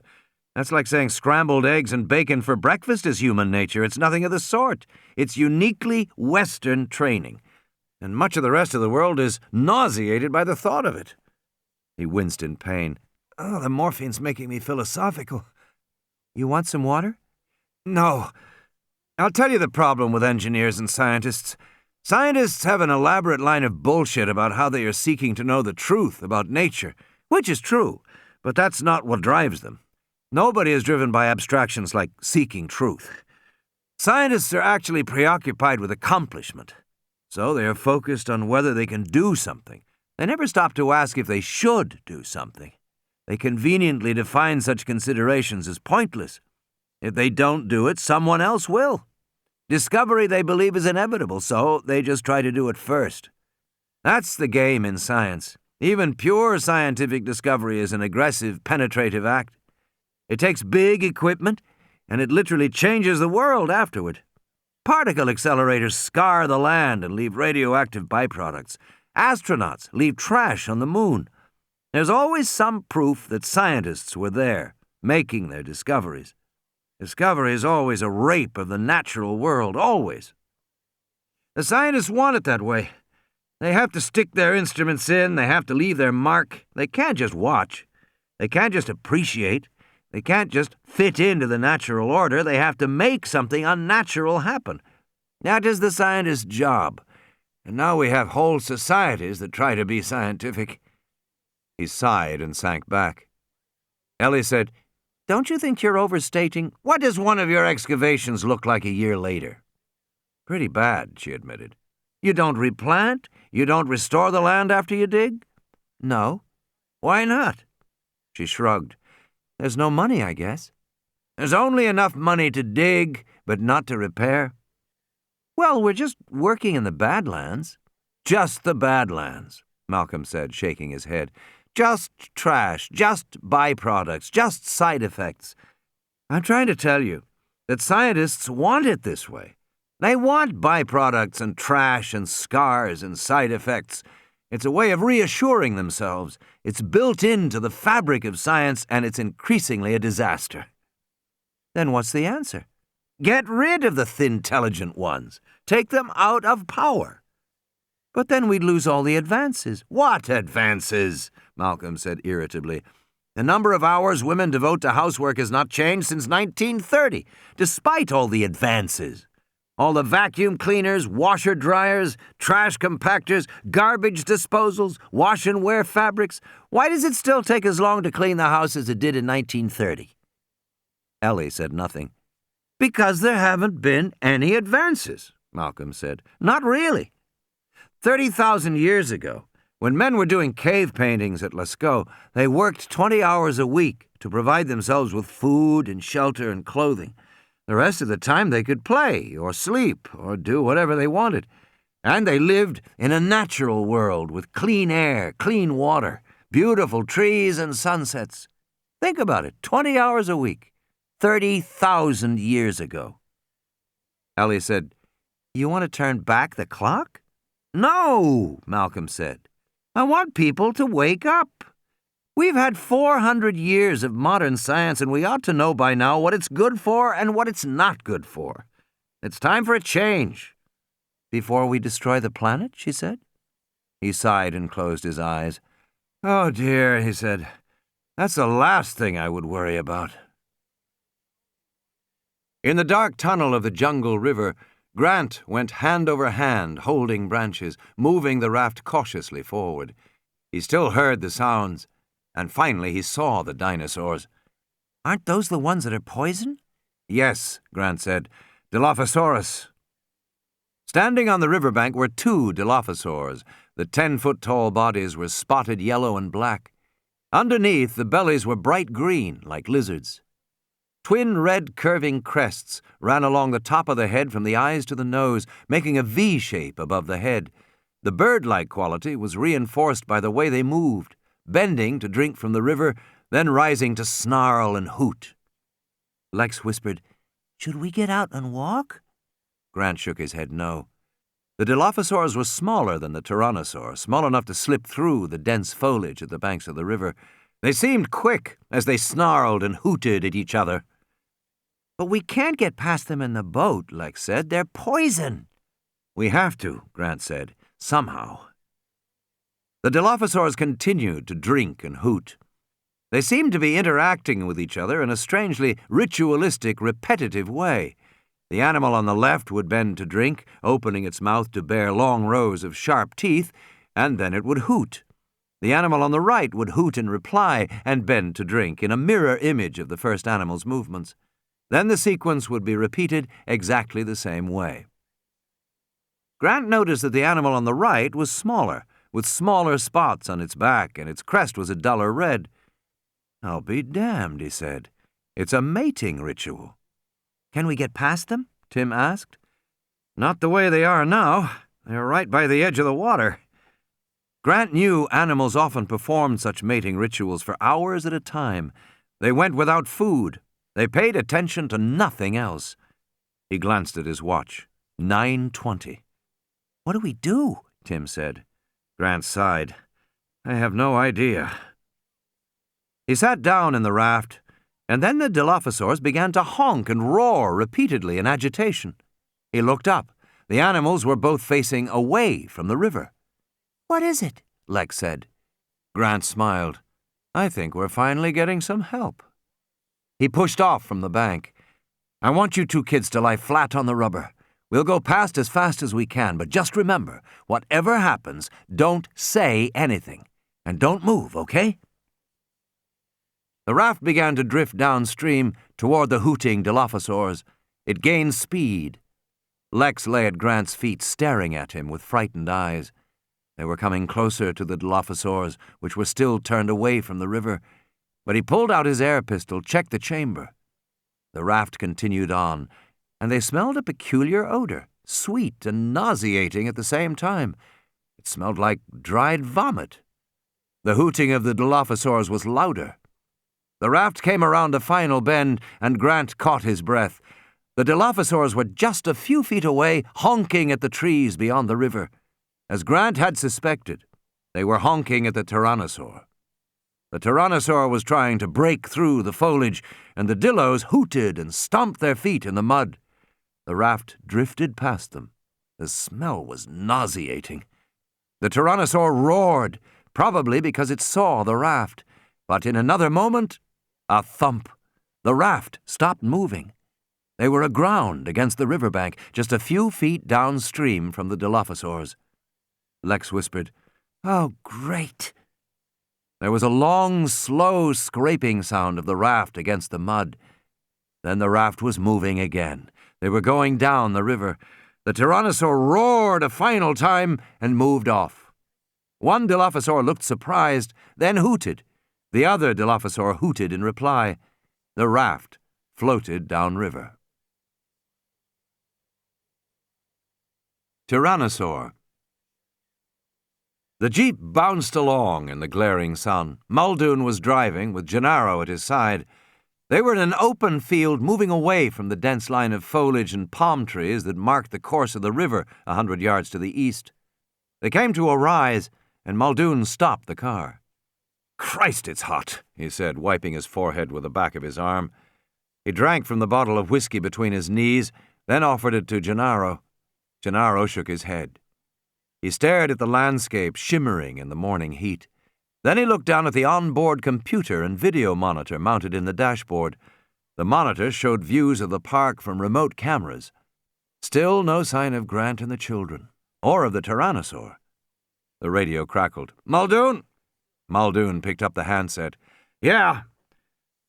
That's like saying scrambled eggs and bacon for breakfast is human nature. It's nothing of the sort. It's uniquely Western training. And much of the rest of the world is nauseated by the thought of it. He winced in pain. Oh, the morphine's making me philosophical. You want some water? No. I'll tell you the problem with engineers and scientists. Scientists have an elaborate line of bullshit about how they are seeking to know the truth about nature, which is true, but that's not what drives them. Nobody is driven by abstractions like seeking truth. Scientists are actually preoccupied with accomplishment, so they are focused on whether they can do something. They never stop to ask if they should do something. They conveniently define such considerations as pointless. If they don't do it, someone else will. Discovery, they believe, is inevitable, so they just try to do it first. That's the game in science. Even pure scientific discovery is an aggressive, penetrative act. It takes big equipment, and it literally changes the world afterward. Particle accelerators scar the land and leave radioactive byproducts. Astronauts leave trash on the moon. There's always some proof that scientists were there, making their discoveries. Discovery is always a rape of the natural world, always. The scientists want it that way. They have to stick their instruments in, they have to leave their mark. They can't just watch. They can't just appreciate. They can't just fit into the natural order. They have to make something unnatural happen. That is the scientist's job. And now we have whole societies that try to be scientific. He sighed and sank back. Ellie said, Don't you think you're overstating? What does one of your excavations look like a year later? Pretty bad, she admitted. You don't replant? You don't restore the land after you dig? No. Why not? She shrugged. There's no money, I guess. There's only enough money to dig, but not to repair. Well, we're just working in the Badlands. Just the Badlands, Malcolm said, shaking his head. Just trash, just byproducts, just side effects. I'm trying to tell you that scientists want it this way. They want byproducts and trash and scars and side effects. It's a way of reassuring themselves. It's built into the fabric of science, and it's increasingly a disaster. Then what's the answer? Get rid of the thin-intelligent ones. Take them out of power. But then we'd lose all the advances. What advances? Malcolm said irritably. The number of hours women devote to housework has not changed since 1930, despite all the advances. All the vacuum cleaners, washer-dryers, trash compactors, garbage disposals, wash-and-wear fabrics. Why does it still take as long to clean the house as it did in 1930? Ellie said nothing. Because there haven't been any advances, Malcolm said. Not really. 30,000 years ago, when men were doing cave paintings at Lascaux, they worked 20 hours a week to provide themselves with food and shelter and clothing. The rest of the time they could play or sleep or do whatever they wanted. And they lived in a natural world with clean air, clean water, beautiful trees and sunsets. Think about it, 20 hours a week, 30,000 years ago. Ellie said, You want to turn back the clock? No, Malcolm said. I want people to wake up. We've had 400 years of modern science, and we ought to know by now what it's good for and what it's not good for. It's time for a change. Before we destroy the planet, she said. He sighed and closed his eyes. Oh, dear, he said. That's the last thing I would worry about. In the dark tunnel of the jungle river, Grant went hand over hand, holding branches, moving the raft cautiously forward. He still heard the sounds, and finally he saw the dinosaurs. Aren't those the ones that are poison? Yes, Grant said. Dilophosaurus. Standing on the riverbank were 2 Dilophosaurs. The 10-foot-tall bodies were spotted yellow and black. Underneath, the bellies were bright green, like lizards. Twin red curving crests ran along the top of the head from the eyes to the nose, making a V shape above the head. The bird-like quality was reinforced by the way they moved, bending to drink from the river, then rising to snarl and hoot. Lex whispered, Should we get out and walk? Grant shook his head no. The Dilophosaurs were smaller than the Tyrannosaur, small enough to slip through the dense foliage at the banks of the river. They seemed quick as they snarled and hooted at each other. But we can't get past them in the boat, Lex said. They're poison. We have to, Grant said, somehow. The Dilophosaurs continued to drink and hoot. They seemed to be interacting with each other in a strangely ritualistic, repetitive way. The animal on the left would bend to drink, opening its mouth to bear long rows of sharp teeth, and then it would hoot. The animal on the right would hoot in reply and bend to drink, in a mirror image of the first animal's movements. Then the sequence would be repeated exactly the same way. Grant noticed that the animal on the right was smaller, with smaller spots on its back, and its crest was a duller red. I'll be damned, he said. It's a mating ritual. Can we get past them? Tim asked. Not the way they are now. They're right by the edge of the water. Grant knew animals often performed such mating rituals for hours at a time. They went without food. They paid attention to nothing else. He glanced at his watch. 9:20. What do we do? Tim said. Grant sighed. I have no idea. He sat down in the raft, and then the Dilophosaurs began to honk and roar repeatedly in agitation. He looked up. The animals were both facing away from the river. What is it? Lex said. Grant smiled. I think we're finally getting some help. He pushed off from the bank. I want you 2 kids to lie flat on the rubber. We'll go past as fast as we can, but just remember, whatever happens, don't say anything. And don't move, okay? The raft began to drift downstream toward the hooting Dilophosaurs. It gained speed. Lex lay at Grant's feet, staring at him with frightened eyes. They were coming closer to the Dilophosaurs, which were still turned away from the river. But he pulled out his air pistol, checked the chamber. The raft continued on, and they smelled a peculiar odor, sweet and nauseating at the same time. It smelled like dried vomit. The hooting of the Dilophosaurs was louder. The raft came around a final bend, and Grant caught his breath. The Dilophosaurs were just a few feet away, honking at the trees beyond the river. As Grant had suspected, they were honking at the Tyrannosaur. The tyrannosaur was trying to break through the foliage, and the dillos hooted and stomped their feet in the mud. The raft drifted past them. The smell was nauseating. The tyrannosaur roared, probably because it saw the raft. But in another moment, a thump. The raft stopped moving. They were aground against the riverbank, just a few feet downstream from the Dilophosaurs. Lex whispered, "Oh, great!" There was a long, slow scraping sound of the raft against the mud. Then the raft was moving again. They were going down the river. The tyrannosaur roared a final time and moved off. One Dilophosaur looked surprised, then hooted. The other Dilophosaur hooted in reply. The raft floated downriver. Tyrannosaur. The jeep bounced along in the glaring sun. Muldoon was driving, with Gennaro at his side. They were in an open field moving away from the dense line of foliage and palm trees that marked the course of the river 100 yards to the east. They came to a rise, and Muldoon stopped the car. "Christ, it's hot," he said, wiping his forehead with the back of his arm. He drank from the bottle of whiskey between his knees, then offered it to Gennaro. Gennaro shook his head. He stared at the landscape shimmering in the morning heat. Then he looked down at the onboard computer and video monitor mounted in the dashboard. The monitor showed views of the park from remote cameras. Still no sign of Grant and the children, or of the tyrannosaur. The radio crackled. "Muldoon?" Muldoon picked up the handset. "Yeah.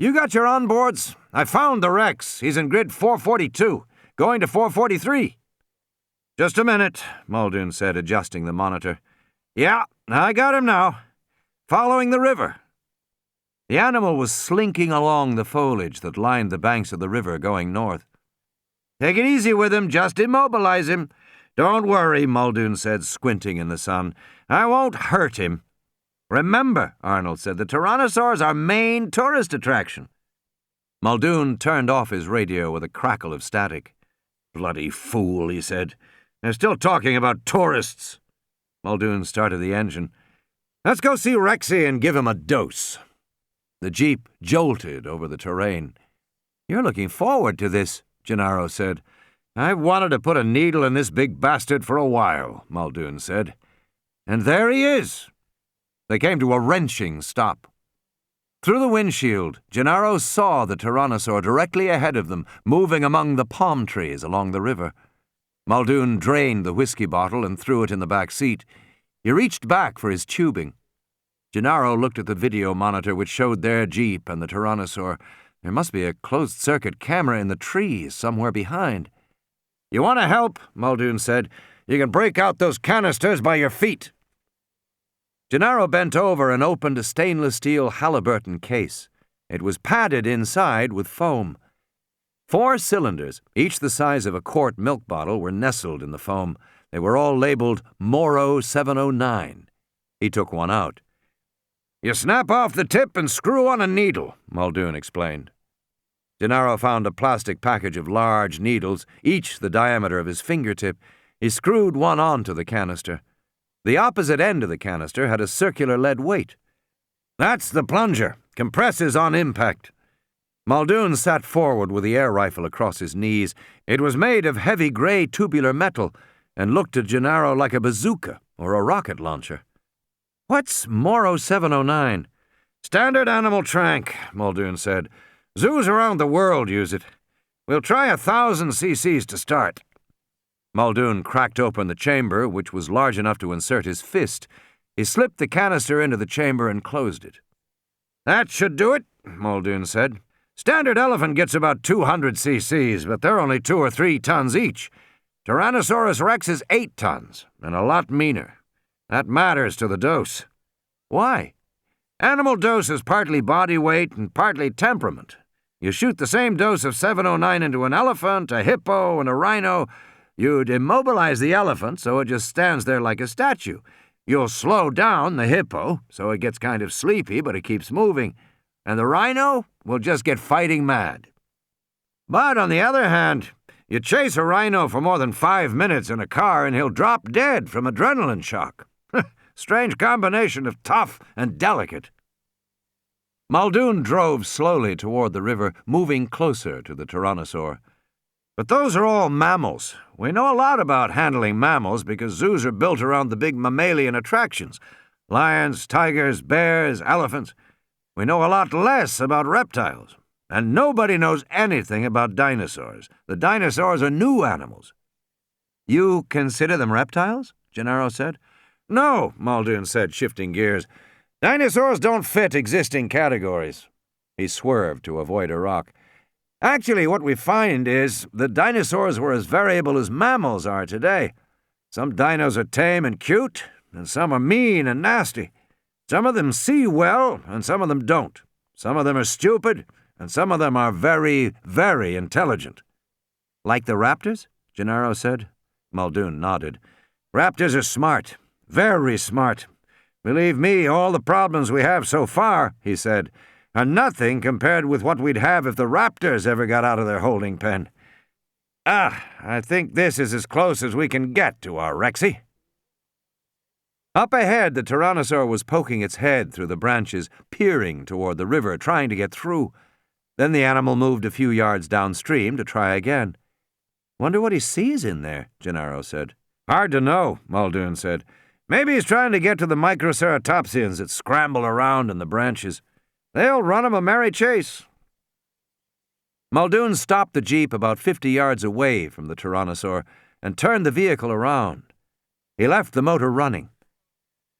You got your onboards? I found the Rex. He's in grid 442, going to 443. "Just a minute," Muldoon said, adjusting the monitor. "Yeah, I got him now. Following the river." The animal was slinking along the foliage that lined the banks of the river going north. "Take it easy with him, just immobilize him." "Don't worry," Muldoon said, squinting in the sun. "I won't hurt him." "Remember," Arnold said, "the tyrannosaur's our main tourist attraction." Muldoon turned off his radio with a crackle of static. "Bloody fool," he said. "They're still talking about tourists." Muldoon started the engine. "Let's go see Rexy and give him a dose." The jeep jolted over the terrain. "You're looking forward to this," Gennaro said. "I've wanted to put a needle in this big bastard for a while," Muldoon said. "And there he is." They came to a wrenching stop. Through the windshield, Gennaro saw the tyrannosaur directly ahead of them, moving among the palm trees along the river. Muldoon drained the whiskey bottle and threw it in the back seat. He reached back for his tubing. Gennaro looked at the video monitor which showed their jeep and the tyrannosaur. There must be a closed-circuit camera in the trees somewhere behind. "You want to help?" Muldoon said. "You can break out those canisters by your feet." Gennaro bent over and opened a stainless steel Halliburton case. It was padded inside with foam. 4 cylinders, each the size of a quart milk bottle, were nestled in the foam. They were all labeled Moro 709. He took one out. "You snap off the tip and screw on a needle," Muldoon explained. Gennaro found a plastic package of large needles, each the diameter of his fingertip. He screwed one onto the canister. The opposite end of the canister had a circular lead weight. "That's the plunger. Compresses on impact." Muldoon sat forward with the air rifle across his knees. It was made of heavy gray tubular metal and looked to Gennaro like a bazooka or a rocket launcher. "What's Moro 709? "Standard animal trank," Muldoon said. "Zoos around the world use it. We'll try 1,000 cc's to start." Muldoon cracked open the chamber, which was large enough to insert his fist. He slipped the canister into the chamber and closed it. "That should do it," Muldoon said. "Standard elephant gets about 200 cc's, but they're only 2 or 3 tons each. Tyrannosaurus Rex is 8 tons, and a lot meaner. That matters to the dose." "Why?" "Animal dose is partly body weight and partly temperament. You shoot the same dose of 709 into an elephant, a hippo, and a rhino. You'd immobilize the elephant so it just stands there like a statue. You'll slow down the hippo so it gets kind of sleepy, but it keeps moving. And the rhino will just get fighting mad. But on the other hand, you chase a rhino for more than 5 minutes in a car and he'll drop dead from adrenaline shock. Strange combination of tough and delicate." Muldoon drove slowly toward the river, moving closer to the tyrannosaur. "But those are all mammals. We know a lot about handling mammals because zoos are built around the big mammalian attractions. Lions, tigers, bears, elephants. We know a lot less about reptiles. And nobody knows anything about dinosaurs. The dinosaurs are new animals." "You consider them reptiles?" Gennaro said. "No," Muldoon said, shifting gears. "Dinosaurs don't fit existing categories." He swerved to avoid a rock. "Actually, what we find is that dinosaurs were as variable as mammals are today. Some dinos are tame and cute, and some are mean and nasty. Some of them see well, and some of them don't. Some of them are stupid, and some of them are very, very intelligent." "Like the raptors?" Gennaro said. Muldoon nodded. "Raptors are smart, very smart. Believe me, all the problems we have so far," he said, "are nothing compared with what we'd have if the raptors ever got out of their holding pen. I think this is as close as we can get to our Rexy." Up ahead, the tyrannosaur was poking its head through the branches, peering toward the river, trying to get through. Then the animal moved a few yards downstream to try again. "Wonder what he sees in there," Gennaro said. "Hard to know," Muldoon said. "Maybe he's trying to get to the microceratopsians that scramble around in the branches. They'll run him a merry chase." Muldoon stopped the jeep about 50 yards away from the tyrannosaur and turned the vehicle around. He left the motor running.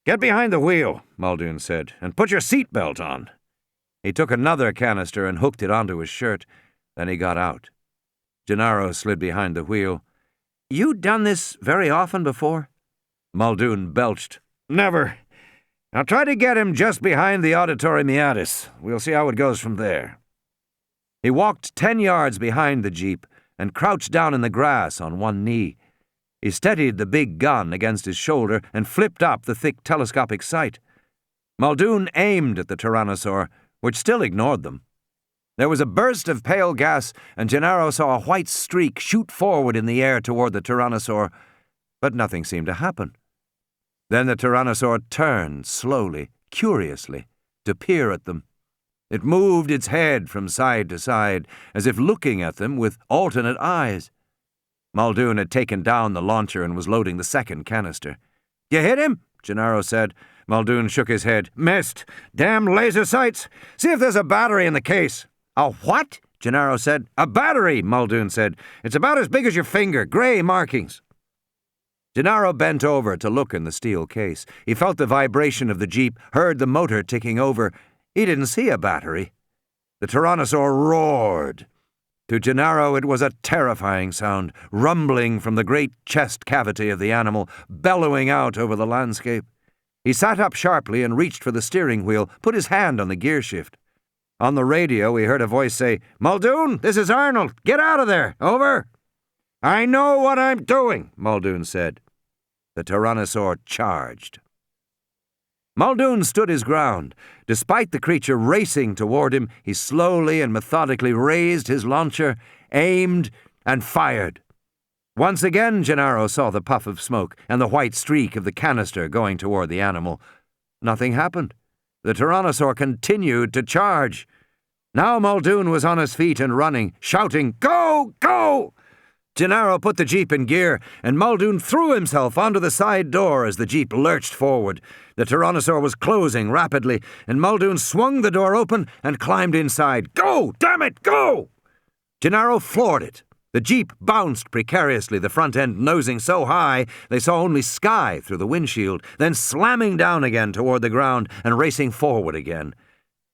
"Get behind the wheel," Muldoon said, "and put your seatbelt on." He took another canister and hooked it onto his shirt. Then he got out. Gennaro slid behind the wheel. "You done this very often before?" Muldoon belched. "Never. I'll try to get him just behind the auditory meatus. We'll see how it goes from there." He walked 10 yards behind the jeep and crouched down in the grass on one knee. He steadied the big gun against his shoulder and flipped up the thick telescopic sight. Muldoon aimed at the tyrannosaur, which still ignored them. There was a burst of pale gas, and Gennaro saw a white streak shoot forward in the air toward the tyrannosaur, but nothing seemed to happen. Then the tyrannosaur turned slowly, curiously, to peer at them. It moved its head from side to side, as if looking at them with alternate eyes. Muldoon had taken down the launcher and was loading the second canister. "You hit him?" Gennaro said. Muldoon shook his head. "Missed. Damn laser sights. See if there's a battery in the case." "A what?" Gennaro said. "A battery," Muldoon said. "It's about as big as your finger, gray markings." Gennaro bent over to look in the steel case. He felt the vibration of the jeep, heard the motor ticking over. He didn't see a battery. The tyrannosaur roared. To Gennaro it was a terrifying sound, rumbling from the great chest cavity of the animal, bellowing out over the landscape. He sat up sharply and reached for the steering wheel, put his hand on the gear shift. On the radio, he heard a voice say, "Muldoon, this is Arnold. Get out of there. Over." "I know what I'm doing," Muldoon said. The tyrannosaur charged. Muldoon stood his ground. Despite the creature racing toward him, he slowly and methodically raised his launcher, aimed, and fired. Once again, Gennaro saw the puff of smoke and the white streak of the canister going toward the animal. Nothing happened. The tyrannosaur continued to charge. Now Muldoon was on his feet and running, shouting, "Go! Go!" Gennaro put the jeep in gear, and Muldoon threw himself onto the side door as the jeep lurched forward. The tyrannosaur was closing rapidly, and Muldoon swung the door open and climbed inside. "Go! Damn it, go!" Gennaro floored it. The jeep bounced precariously, the front end nosing so high they saw only sky through the windshield, then slamming down again toward the ground and racing forward again.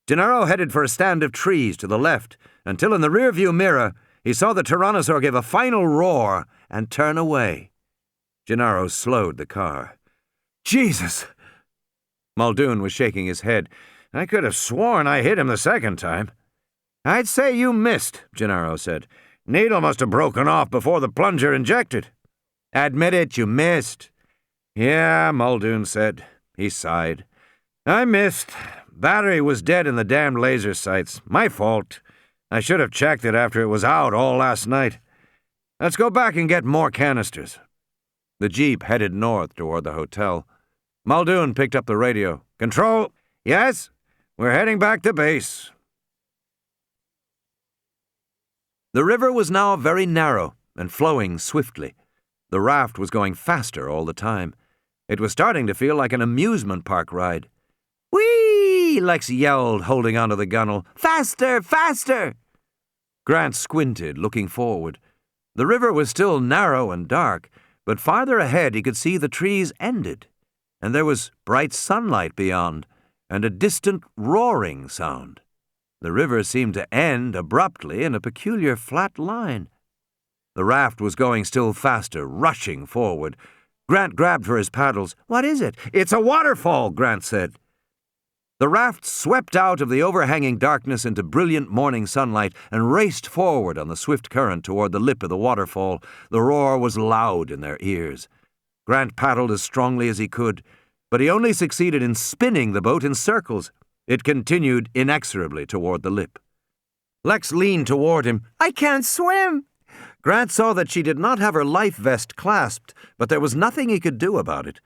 Gennaro headed for a stand of trees to the left, until in the rearview mirror he saw the tyrannosaur give a final roar and turn away. Gennaro slowed the car. "Jesus!" Muldoon was shaking his head. "I could have sworn I hit him the second time." "I'd say you missed," Gennaro said. "Needle must have broken off before the plunger injected." "Admit it, you missed." "Yeah," Muldoon said. He sighed. "I missed. Battery was dead in the damned laser sights. My fault. I should have checked it after it was out all last night. Let's go back and get more canisters." The jeep headed north toward the hotel. Muldoon picked up the radio. "Control?" "Yes?" We're heading back to base." The river was now very narrow and flowing swiftly. The raft was going faster all the time. It was starting to feel like an amusement park ride. "Whee!" Lex yelled, holding onto the gunwale. "Faster! Faster!" Grant squinted, looking forward. The river was still narrow and dark, but farther ahead he could see the trees ended, and there was bright sunlight beyond, and a distant roaring sound. The river seemed to end abruptly in a peculiar flat line. The raft was going still faster, rushing forward. Grant grabbed for his paddles. "What is it?" "It's a waterfall," Grant said. The raft swept out of the overhanging darkness into brilliant morning sunlight and raced forward on the swift current toward the lip of the waterfall. The roar was loud in their ears. Grant paddled as strongly as he could, but he only succeeded in spinning the boat in circles. It continued inexorably toward the lip. Lex leaned toward him. "I can't swim." Grant saw that she did not have her life vest clasped, but there was nothing he could do about it.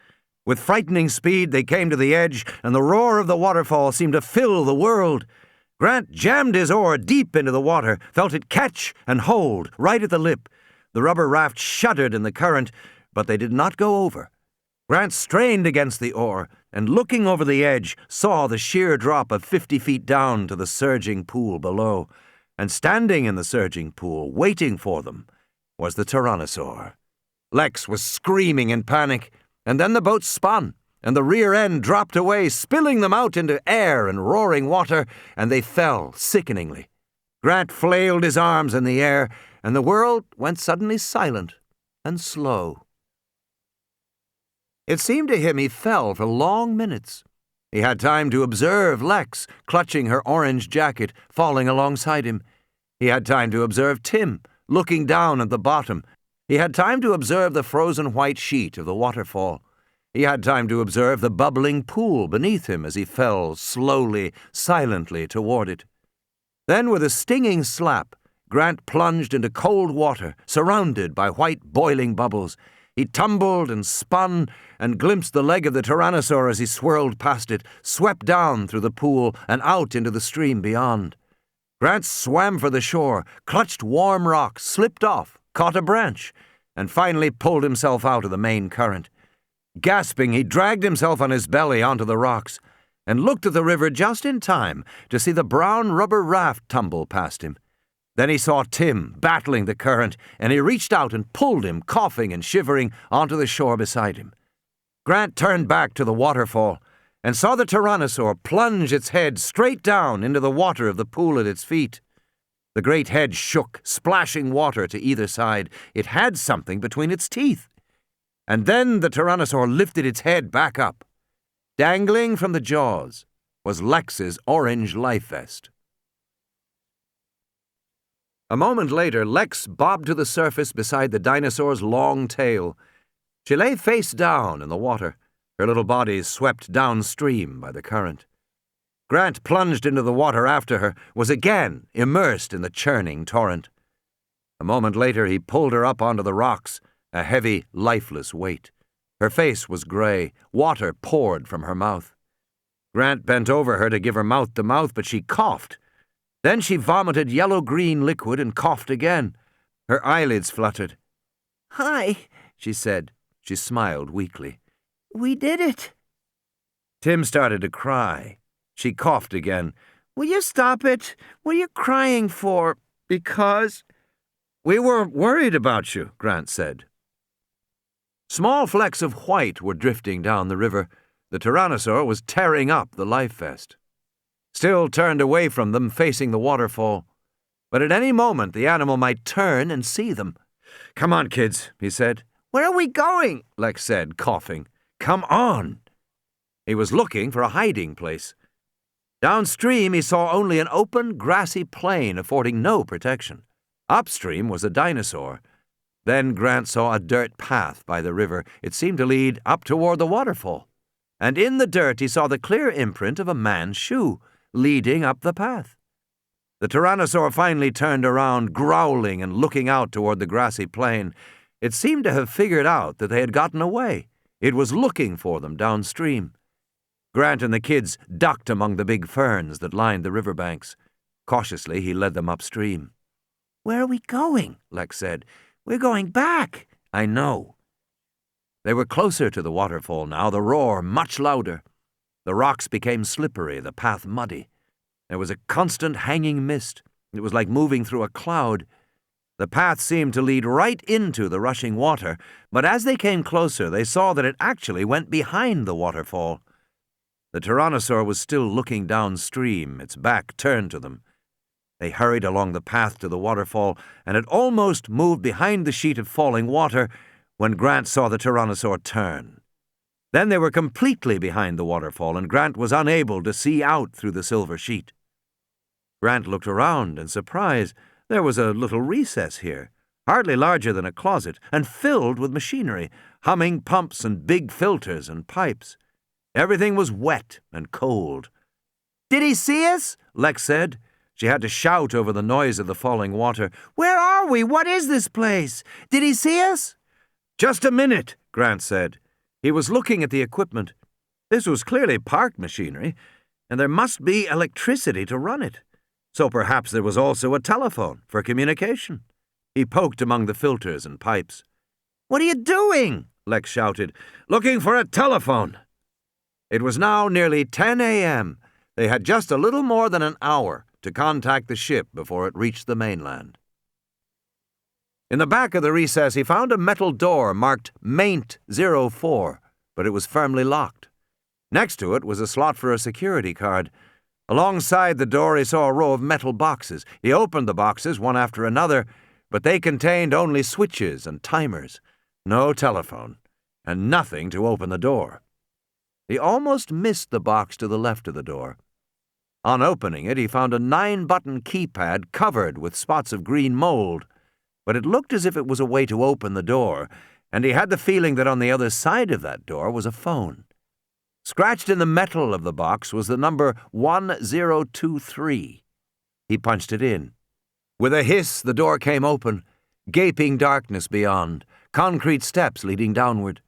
With frightening speed, they came to the edge, and the roar of the waterfall seemed to fill the world. Grant jammed his oar deep into the water, felt it catch and hold right at the lip. The rubber raft shuddered in the current, but they did not go over. Grant strained against the oar, and looking over the edge, saw the sheer drop of 50 feet down to the surging pool below. And standing in the surging pool, waiting for them, was the Tyrannosaur. Lex was screaming in panic, and then the boat spun, and the rear end dropped away, spilling them out into air and roaring water, and they fell sickeningly. Grant flailed his arms in the air, and the world went suddenly silent and slow. It seemed to him he fell for long minutes. He had time to observe Lex, clutching her orange jacket, falling alongside him. He had time to observe Tim, looking down at the bottom. He had time to observe the frozen white sheet of the waterfall. He had time to observe the bubbling pool beneath him as he fell slowly, silently toward it. Then, with a stinging slap, Grant plunged into cold water, surrounded by white boiling bubbles. He tumbled and spun and glimpsed the leg of the Tyrannosaur as he swirled past it, swept down through the pool and out into the stream beyond. Grant swam for the shore, clutched warm rock, slipped off, caught a branch, and finally pulled himself out of the main current. Gasping, he dragged himself on his belly onto the rocks and looked at the river just in time to see the brown rubber raft tumble past him. Then he saw Tim battling the current, and he reached out and pulled him, coughing and shivering, onto the shore beside him. Grant turned back to the waterfall and saw the Tyrannosaur plunge its head straight down into the water of the pool at its feet. The great head shook, splashing water to either side. It had something between its teeth. And then the Tyrannosaur lifted its head back up. Dangling from the jaws was Lex's orange life vest. A moment later, Lex bobbed to the surface beside the dinosaur's long tail. She lay face down in the water, her little body swept downstream by the current. Grant plunged into the water after her, was again immersed in the churning torrent. A moment later, he pulled her up onto the rocks, a heavy, lifeless weight. Her face was gray, water poured from her mouth. Grant bent over her to give her mouth to mouth, but she coughed. Then she vomited yellow-green liquid and coughed again. Her eyelids fluttered. "Hi," she said. She smiled weakly. "We did it." Tim started to cry. She coughed again. "Will you stop it? What are you crying for? Because—" "We were worried about you," Grant said. Small flecks of white were drifting down the river. The Tyrannosaur was tearing up the life vest. Still turned away from them, facing the waterfall. But at any moment the animal might turn and see them. "Come on, kids," he said. "Where are we going?" Lex said, coughing. "Come on." He was looking for a hiding place. Downstream he saw only an open, grassy plain affording no protection. Upstream was a dinosaur. Then Grant saw a dirt path by the river. It seemed to lead up toward the waterfall. And in the dirt he saw the clear imprint of a man's shoe, leading up the path. The Tyrannosaur finally turned around, growling and looking out toward the grassy plain. It seemed to have figured out that they had gotten away. It was looking for them downstream. Grant and the kids ducked among the big ferns that lined the riverbanks. Cautiously, he led them upstream. "Where are we going?" Lex said. "We're going back." "I know." They were closer to the waterfall now, the roar much louder. The rocks became slippery, the path muddy. There was a constant hanging mist. It was like moving through a cloud. The path seemed to lead right into the rushing water, but as they came closer, they saw that it actually went behind the waterfall. The tyrannosaur was still looking downstream, its back turned to them. They hurried along the path to the waterfall, and had almost moved behind the sheet of falling water when Grant saw the tyrannosaur turn. Then they were completely behind the waterfall, and Grant was unable to see out through the silver sheet. Grant looked around in surprise. There was a little recess here, hardly larger than a closet, and filled with machinery, humming pumps and big filters and pipes. Everything was wet and cold. "Did he see us?" Lex said. She had to shout over the noise of the falling water. "Where are we? What is this place? Did he see us?" "Just a minute," Grant said. He was looking at the equipment. This was clearly park machinery, and there must be electricity to run it. So perhaps there was also a telephone for communication. He poked among the filters and pipes. "What are you doing?" Lex shouted. "Looking for a telephone." It was now nearly 10 a.m. They had just a little more than an hour to contact the ship before it reached the mainland. In the back of the recess, he found a metal door marked Maint 04, but it was firmly locked. Next to it was a slot for a security card. Alongside the door, he saw a row of metal boxes. He opened the boxes one after another, but they contained only switches and timers, no telephone, and nothing to open the door. He almost missed the box to the left of the door. On opening it, he found a 9-button keypad covered with spots of green mold, but it looked as if it was a way to open the door, and he had the feeling that on the other side of that door was a phone. Scratched in the metal of the box was the number 1023. He punched it in. With a hiss, the door came open, gaping darkness beyond, concrete steps leading downward.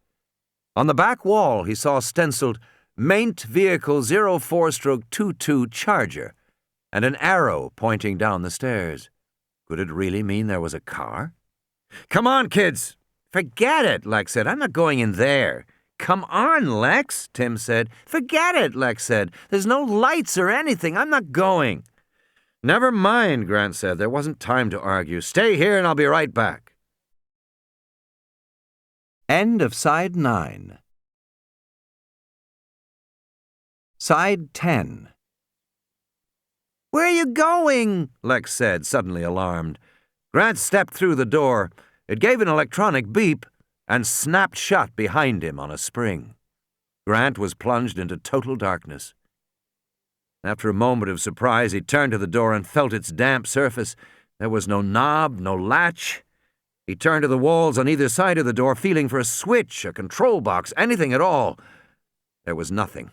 On the back wall, he saw stenciled Maint Vehicle 04-22 Charger, and an arrow pointing down the stairs. Could it really mean there was a car? "Come on, kids!" "Forget it," Lex said. "I'm not going in there." "Come on, Lex," Tim said. "Forget it," Lex said. "There's no lights or anything. I'm not going." "Never mind," Grant said. There wasn't time to argue. "Stay here and I'll be right back." End of Side 9. Side 10. "Where are you going?" Lex said, suddenly alarmed. Grant stepped through the door. It gave an electronic beep and snapped shut behind him on a spring. Grant was plunged into total darkness. After a moment of surprise, he turned to the door and felt its damp surface. There was no knob, no latch. He turned to the walls on either side of the door, feeling for a switch, a control box, anything at all. There was nothing.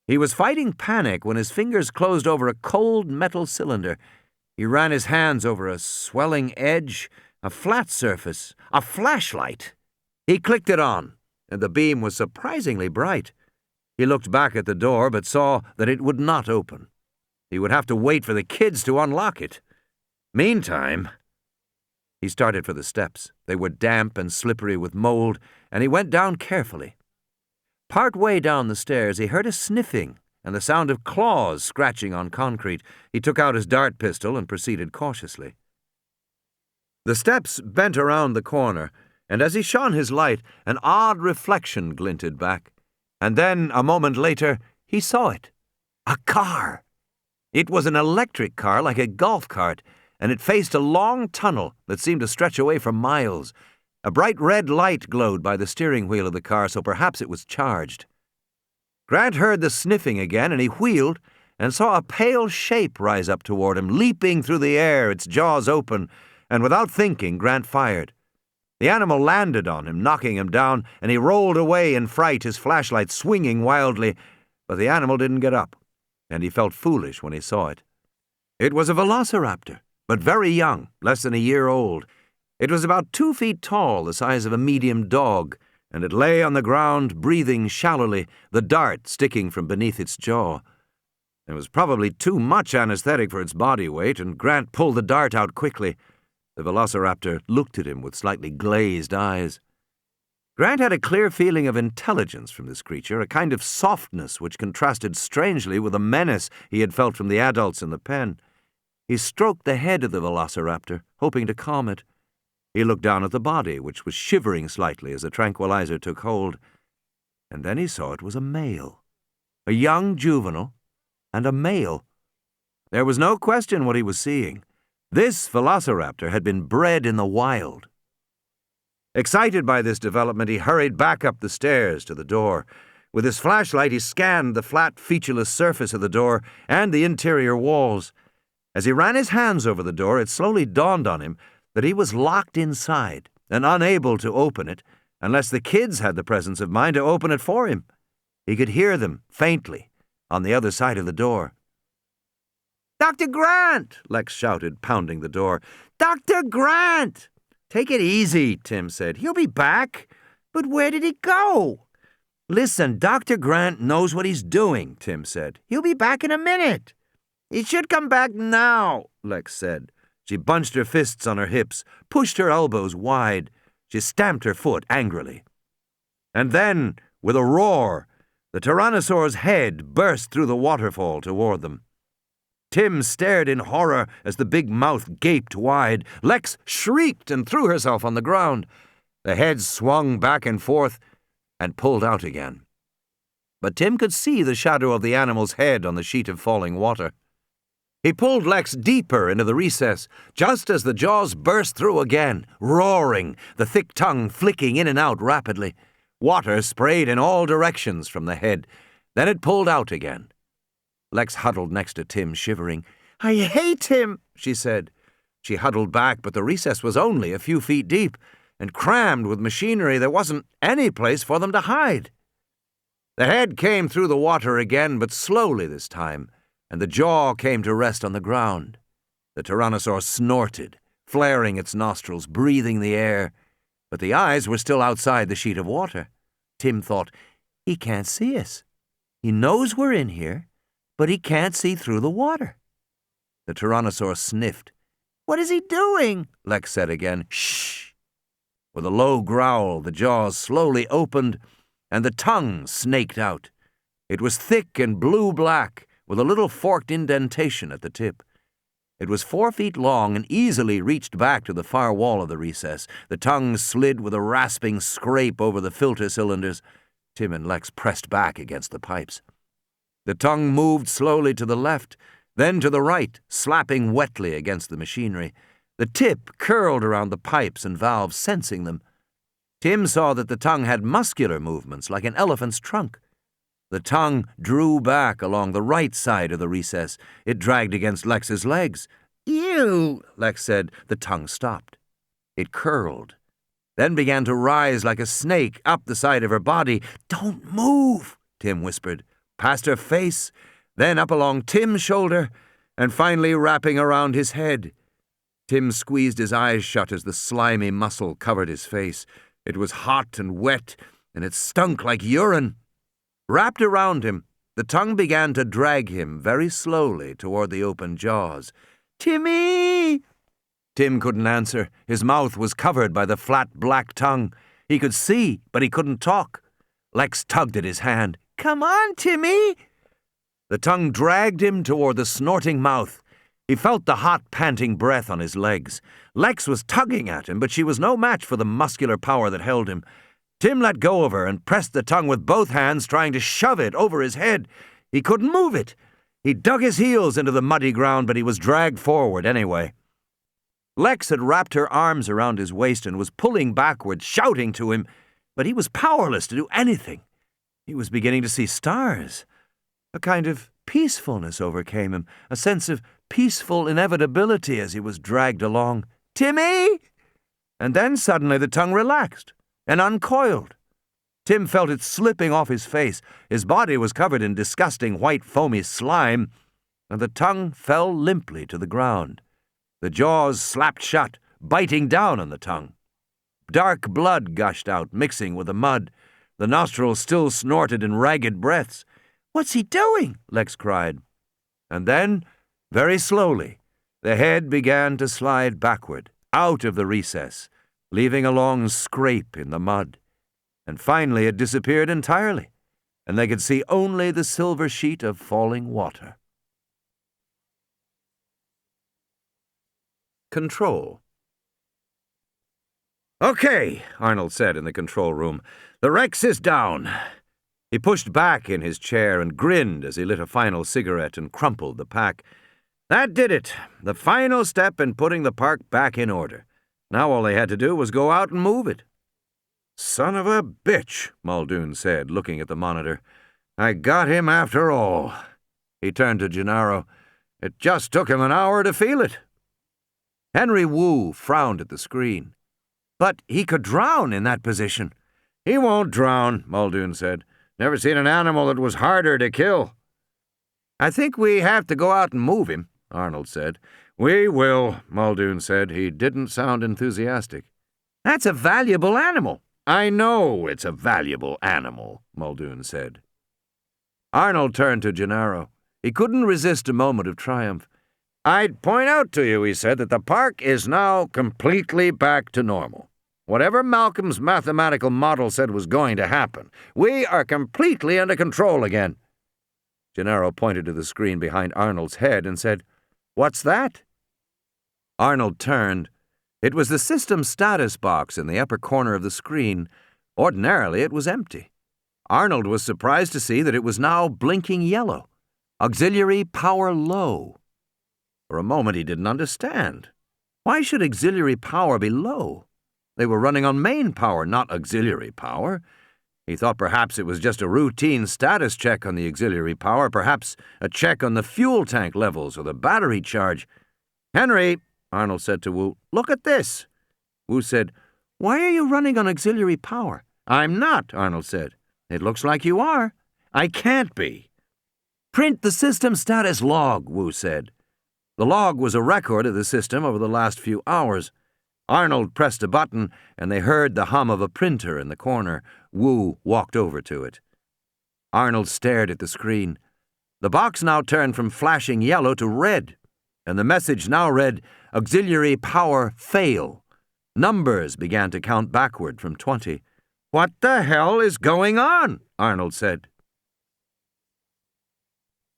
He was fighting panic when his fingers closed over a cold metal cylinder. He ran his hands over a swelling edge, a flat surface, a flashlight. He clicked it on, and the beam was surprisingly bright. He looked back at the door, but saw that it would not open. He would have to wait for the kids to unlock it. Meantime, he started for the steps. They were damp and slippery with mold, and he went down carefully. Part way down the stairs, he heard a sniffing and the sound of claws scratching on concrete. He took out his dart pistol and proceeded cautiously. The steps bent around the corner, and as he shone his light, an odd reflection glinted back. And then, a moment later, he saw it. A car. It was an electric car like a golf cart, and it faced a long tunnel that seemed to stretch away for miles. A bright red light glowed by the steering wheel of the car, so perhaps it was charged. Grant heard the sniffing again, and he wheeled and saw a pale shape rise up toward him, leaping through the air, its jaws open, and without thinking, Grant fired. The animal landed on him, knocking him down, and he rolled away in fright, his flashlight swinging wildly, but the animal didn't get up, and he felt foolish when he saw it. It was a velociraptor, but very young, less than a year old. It was about 2 feet tall, the size of a medium dog, and it lay on the ground, breathing shallowly, the dart sticking from beneath its jaw. There was probably too much anesthetic for its body weight, and Grant pulled the dart out quickly. The velociraptor looked at him with slightly glazed eyes. Grant had a clear feeling of intelligence from this creature, a kind of softness which contrasted strangely with the menace he had felt from the adults in the pen. He stroked the head of the velociraptor, hoping to calm it. He looked down at the body, which was shivering slightly as the tranquilizer took hold. And then he saw it was a male. A young juvenile and a male. There was no question what he was seeing. This velociraptor had been bred in the wild. Excited by this development, he hurried back up the stairs to the door. With his flashlight, he scanned the flat, featureless surface of the door and the interior walls. As he ran his hands over the door, it slowly dawned on him that he was locked inside and unable to open it unless the kids had the presence of mind to open it for him. He could hear them, faintly, on the other side of the door. "Dr. Grant!" Lex shouted, pounding the door. "Dr. Grant!" "Take it easy," Tim said. "He'll be back." "But where did he go?" "Listen, Dr. Grant knows what he's doing," Tim said. "He'll be back in a minute." "He should come back now," Lex said. She bunched her fists on her hips, pushed her elbows wide. She stamped her foot angrily. And then, with a roar, the Tyrannosaur's head burst through the waterfall toward them. Tim stared in horror as the big mouth gaped wide. Lex shrieked and threw herself on the ground. The head swung back and forth and pulled out again. But Tim could see the shadow of the animal's head on the sheet of falling water. He pulled Lex deeper into the recess, just as the jaws burst through again, roaring, the thick tongue flicking in and out rapidly. Water sprayed in all directions from the head. Then it pulled out again. Lex huddled next to Tim, shivering. "I hate him," she said. She huddled back, but the recess was only a few feet deep, and crammed with machinery there wasn't any place for them to hide. The head came through the water again, but slowly this time, and the jaw came to rest on the ground. The Tyrannosaur snorted, flaring its nostrils, breathing the air, but the eyes were still outside the sheet of water. Tim thought, "He can't see us. He knows we're in here, but he can't see through the water." The Tyrannosaur sniffed. "What is he doing?" Lex said again. "Shh!" With a low growl, the jaws slowly opened, and the tongue snaked out. It was thick and blue-black, with a little forked indentation at the tip. It was 4 feet long and easily reached back to the far wall of the recess. The tongue slid with a rasping scrape over the filter cylinders. Tim and Lex pressed back against the pipes. The tongue moved slowly to the left, then to the right, slapping wetly against the machinery. The tip curled around the pipes and valves, sensing them. Tim saw that the tongue had muscular movements like an elephant's trunk. The tongue drew back along the right side of the recess. It dragged against Lex's legs. "Ew," Lex said. The tongue stopped. It curled, then began to rise like a snake up the side of her body. "Don't move," Tim whispered. Past her face, then up along Tim's shoulder, and finally wrapping around his head. Tim squeezed his eyes shut as the slimy muscle covered his face. It was hot and wet, and it stunk like urine. Wrapped around him, the tongue began to drag him very slowly toward the open jaws. "Timmy!" Tim couldn't answer. His mouth was covered by the flat black tongue. He could see, but he couldn't talk. Lex tugged at his hand. "Come on, Timmy!" The tongue dragged him toward the snorting mouth. He felt the hot, panting breath on his legs. Lex was tugging at him, but she was no match for the muscular power that held him. Tim let go of her and pressed the tongue with both hands, trying to shove it over his head. He couldn't move it. He dug his heels into the muddy ground, but he was dragged forward anyway. Lex had wrapped her arms around his waist and was pulling backward, shouting to him, but he was powerless to do anything. He was beginning to see stars. A kind of peacefulness overcame him, a sense of peaceful inevitability as he was dragged along. "Timmy!" And then suddenly the tongue relaxed and uncoiled. Tim felt it slipping off his face. His body was covered in disgusting white foamy slime, and the tongue fell limply to the ground. The jaws slapped shut, biting down on the tongue. Dark blood gushed out, mixing with the mud. The nostrils still snorted in ragged breaths. "What's he doing?" Lex cried. And then, very slowly, the head began to slide backward, out of the recess, leaving a long scrape in the mud. And finally it disappeared entirely, and they could see only the silver sheet of falling water. Control. "Okay," Arnold said in the control room. "The Rex is down." He pushed back in his chair and grinned as he lit a final cigarette and crumpled the pack. That did it. The final step in putting the park back in order. Now all they had to do was go out and move it. "Son of a bitch," Muldoon said, looking at the monitor. "I got him after all." He turned to Gennaro. "It just took him an hour to feel it." Henry Wu frowned at the screen. "But he could drown in that position." "He won't drown," Muldoon said. "Never seen an animal that was harder to kill." "I think we have to go out and move him," Arnold said. "We will," Muldoon said. He didn't sound enthusiastic. "That's a valuable animal." "I know it's a valuable animal," Muldoon said. Arnold turned to Gennaro. He couldn't resist a moment of triumph. "I'd point out to you," he said, "that the park is now completely back to normal. Whatever Malcolm's mathematical model said was going to happen, we are completely under control again." Gennaro pointed to the screen behind Arnold's head and said, "What's that?" Arnold turned. It was the system status box in the upper corner of the screen. Ordinarily, it was empty. Arnold was surprised to see that it was now blinking yellow. Auxiliary power low. For a moment, he didn't understand. Why should auxiliary power be low? They were running on main power, not auxiliary power. He thought perhaps it was just a routine status check on the auxiliary power, perhaps a check on the fuel tank levels or the battery charge. "Henry," Arnold said to Wu, "look at this." Wu said, "Why are you running on auxiliary power?" "I'm not," Arnold said. "It looks like you are." "I can't be." "Print the system status log," Wu said. The log was a record of the system over the last few hours. Arnold pressed a button, and they heard the hum of a printer in the corner. Wu walked over to it. Arnold stared at the screen. The box now turned from flashing yellow to red, and the message now read, "Auxiliary power fail." Numbers began to count backward from 20. "What the hell is going on?" Arnold said.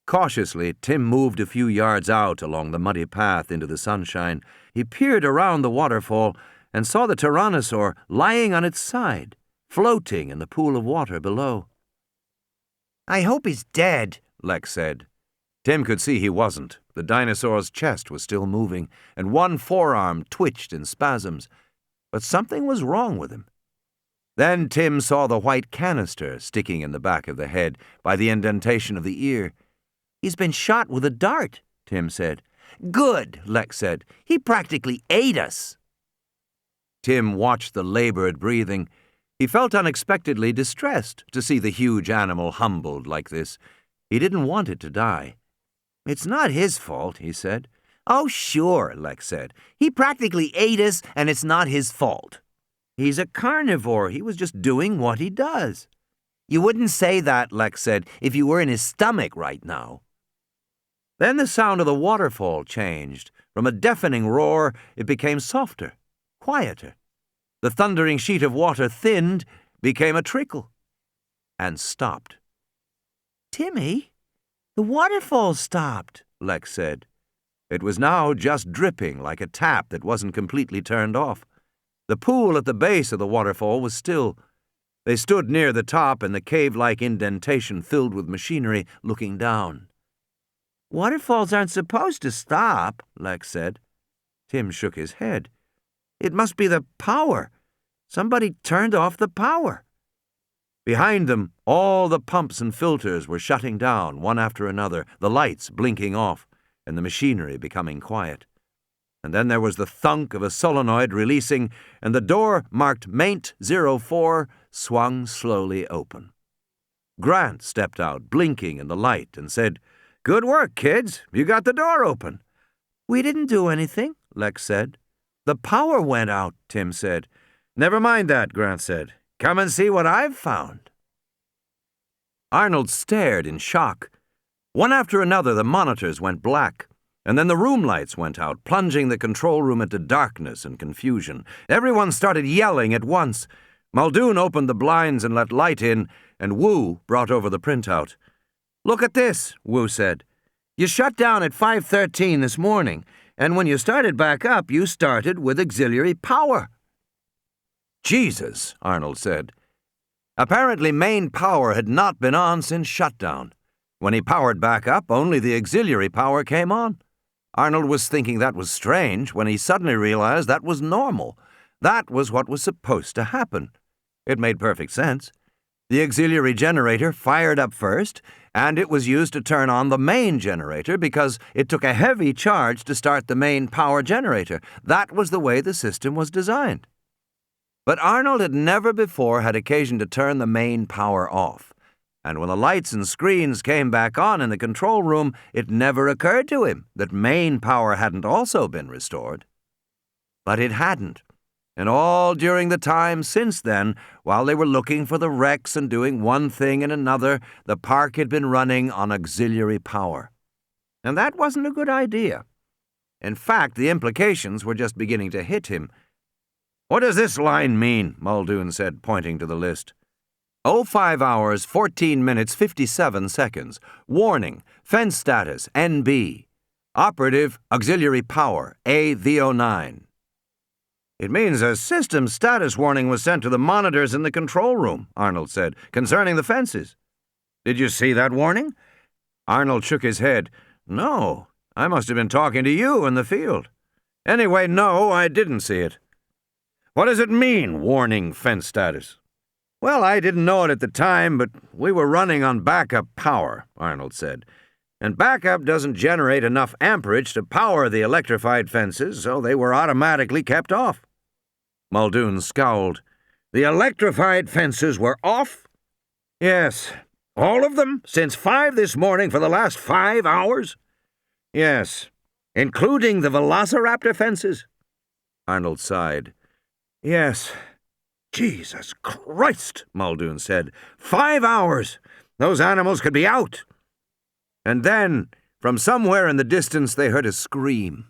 Cautiously, Tim moved a few yards out along the muddy path into the sunshine. He peered around the waterfall and saw the tyrannosaur lying on its side, floating in the pool of water below. "I hope he's dead," Lex said. Tim could see he wasn't. The dinosaur's chest was still moving, and one forearm twitched in spasms. But something was wrong with him. Then Tim saw the white canister sticking in the back of the head by the indentation of the ear. "He's been shot with a dart," Tim said. "Good," Lex said. "He practically ate us." Tim watched the labored breathing. He felt unexpectedly distressed to see the huge animal humbled like this. He didn't want it to die. "It's not his fault," he said. "Oh, sure," Lex said. "He practically ate us, and it's not his fault. He's a carnivore. He was just doing what he does." "You wouldn't say that," Lex said, "if you were in his stomach right now." Then the sound of the waterfall changed. From a deafening roar, it became softer, quieter. The thundering sheet of water thinned, became a trickle, and stopped. "Timmy, the waterfall stopped," Lex said. It was now just dripping like a tap that wasn't completely turned off. The pool at the base of the waterfall was still. They stood near the top in the cave-like indentation filled with machinery, looking down. "Waterfalls aren't supposed to stop," Lex said. Tim shook his head. "It must be the power. Somebody turned off the power." Behind them, all the pumps and filters were shutting down, one after another, the lights blinking off, and the machinery becoming quiet. And then there was the thunk of a solenoid releasing, and the door marked Maint 04 swung slowly open. Grant stepped out, blinking in the light, and said, "Good work, kids. You got the door open." "We didn't do anything," Lex said. "The power went out," Tim said. Never mind that, Grant said. Come and see what I've found. Arnold stared in shock. One after another, the monitors went black, and then the room lights went out, plunging the control room into darkness and confusion. Everyone started yelling at once. Muldoon opened the blinds and let light in, and Wu brought over the printout. "Look at this," Wu said. "You shut down at 5:13 this morning, and when you started back up, you started with auxiliary power." "Jesus," Arnold said. Apparently main power had not been on since shutdown. When he powered back up, only the auxiliary power came on. Arnold was thinking that was strange when he suddenly realized that was normal. That was what was supposed to happen. It made perfect sense. The auxiliary generator fired up first, and it was used to turn on the main generator because it took a heavy charge to start the main power generator. That was the way the system was designed. But Arnold had never before had occasion to turn the main power off. And when the lights and screens came back on in the control room, it never occurred to him that main power hadn't also been restored. But it hadn't. And all during the time since then, while they were looking for the wrecks and doing one thing and another, the park had been running on auxiliary power. And that wasn't a good idea. In fact, the implications were just beginning to hit him. "What does this line mean?" Muldoon said, pointing to the list. 05 hours, 14 minutes, 57 seconds. Warning, fence status, NB. Operative, auxiliary power, AV09. "It means a system status warning was sent to the monitors in the control room," Arnold said, "concerning the fences." "Did you see that warning?" Arnold shook his head. "No, I must have been talking to you in the field. Anyway, no, I didn't see it." "What does it mean, warning fence status?" "Well, I didn't know it at the time, but we were running on backup power," Arnold said. "And backup doesn't generate enough amperage to power the electrified fences, so they were automatically kept off." Muldoon scowled. "The electrified fences were off?" "Yes. All of them? Since 5 this morning for the last 5 hours?" "Yes. Including the velociraptor fences?" Arnold sighed. "Yes." "Jesus Christ," Muldoon said. 5 hours! Those animals could be out!" And then, from somewhere in the distance, they heard a scream.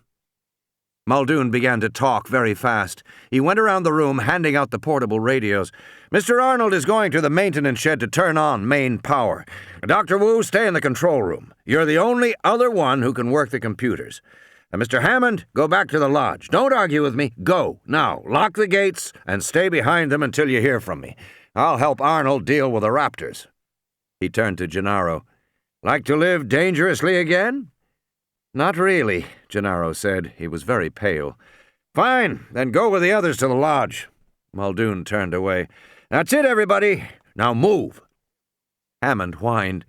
Muldoon began to talk very fast. He went around the room, handing out the portable radios. "Mr. Arnold is going to the maintenance shed to turn on main power. Dr. Wu, stay in the control room. You're the only other one who can work the computers. And Mr. Hammond, go back to the lodge. Don't argue with me. Go, now. Lock the gates and stay behind them until you hear from me. I'll help Arnold deal with the raptors." He turned to Gennaro. "Like to live dangerously again?" "Not really," Gennaro said. He was very pale. "Fine, then go with the others to the lodge." Muldoon turned away. "That's it, everybody. Now move." Hammond whined.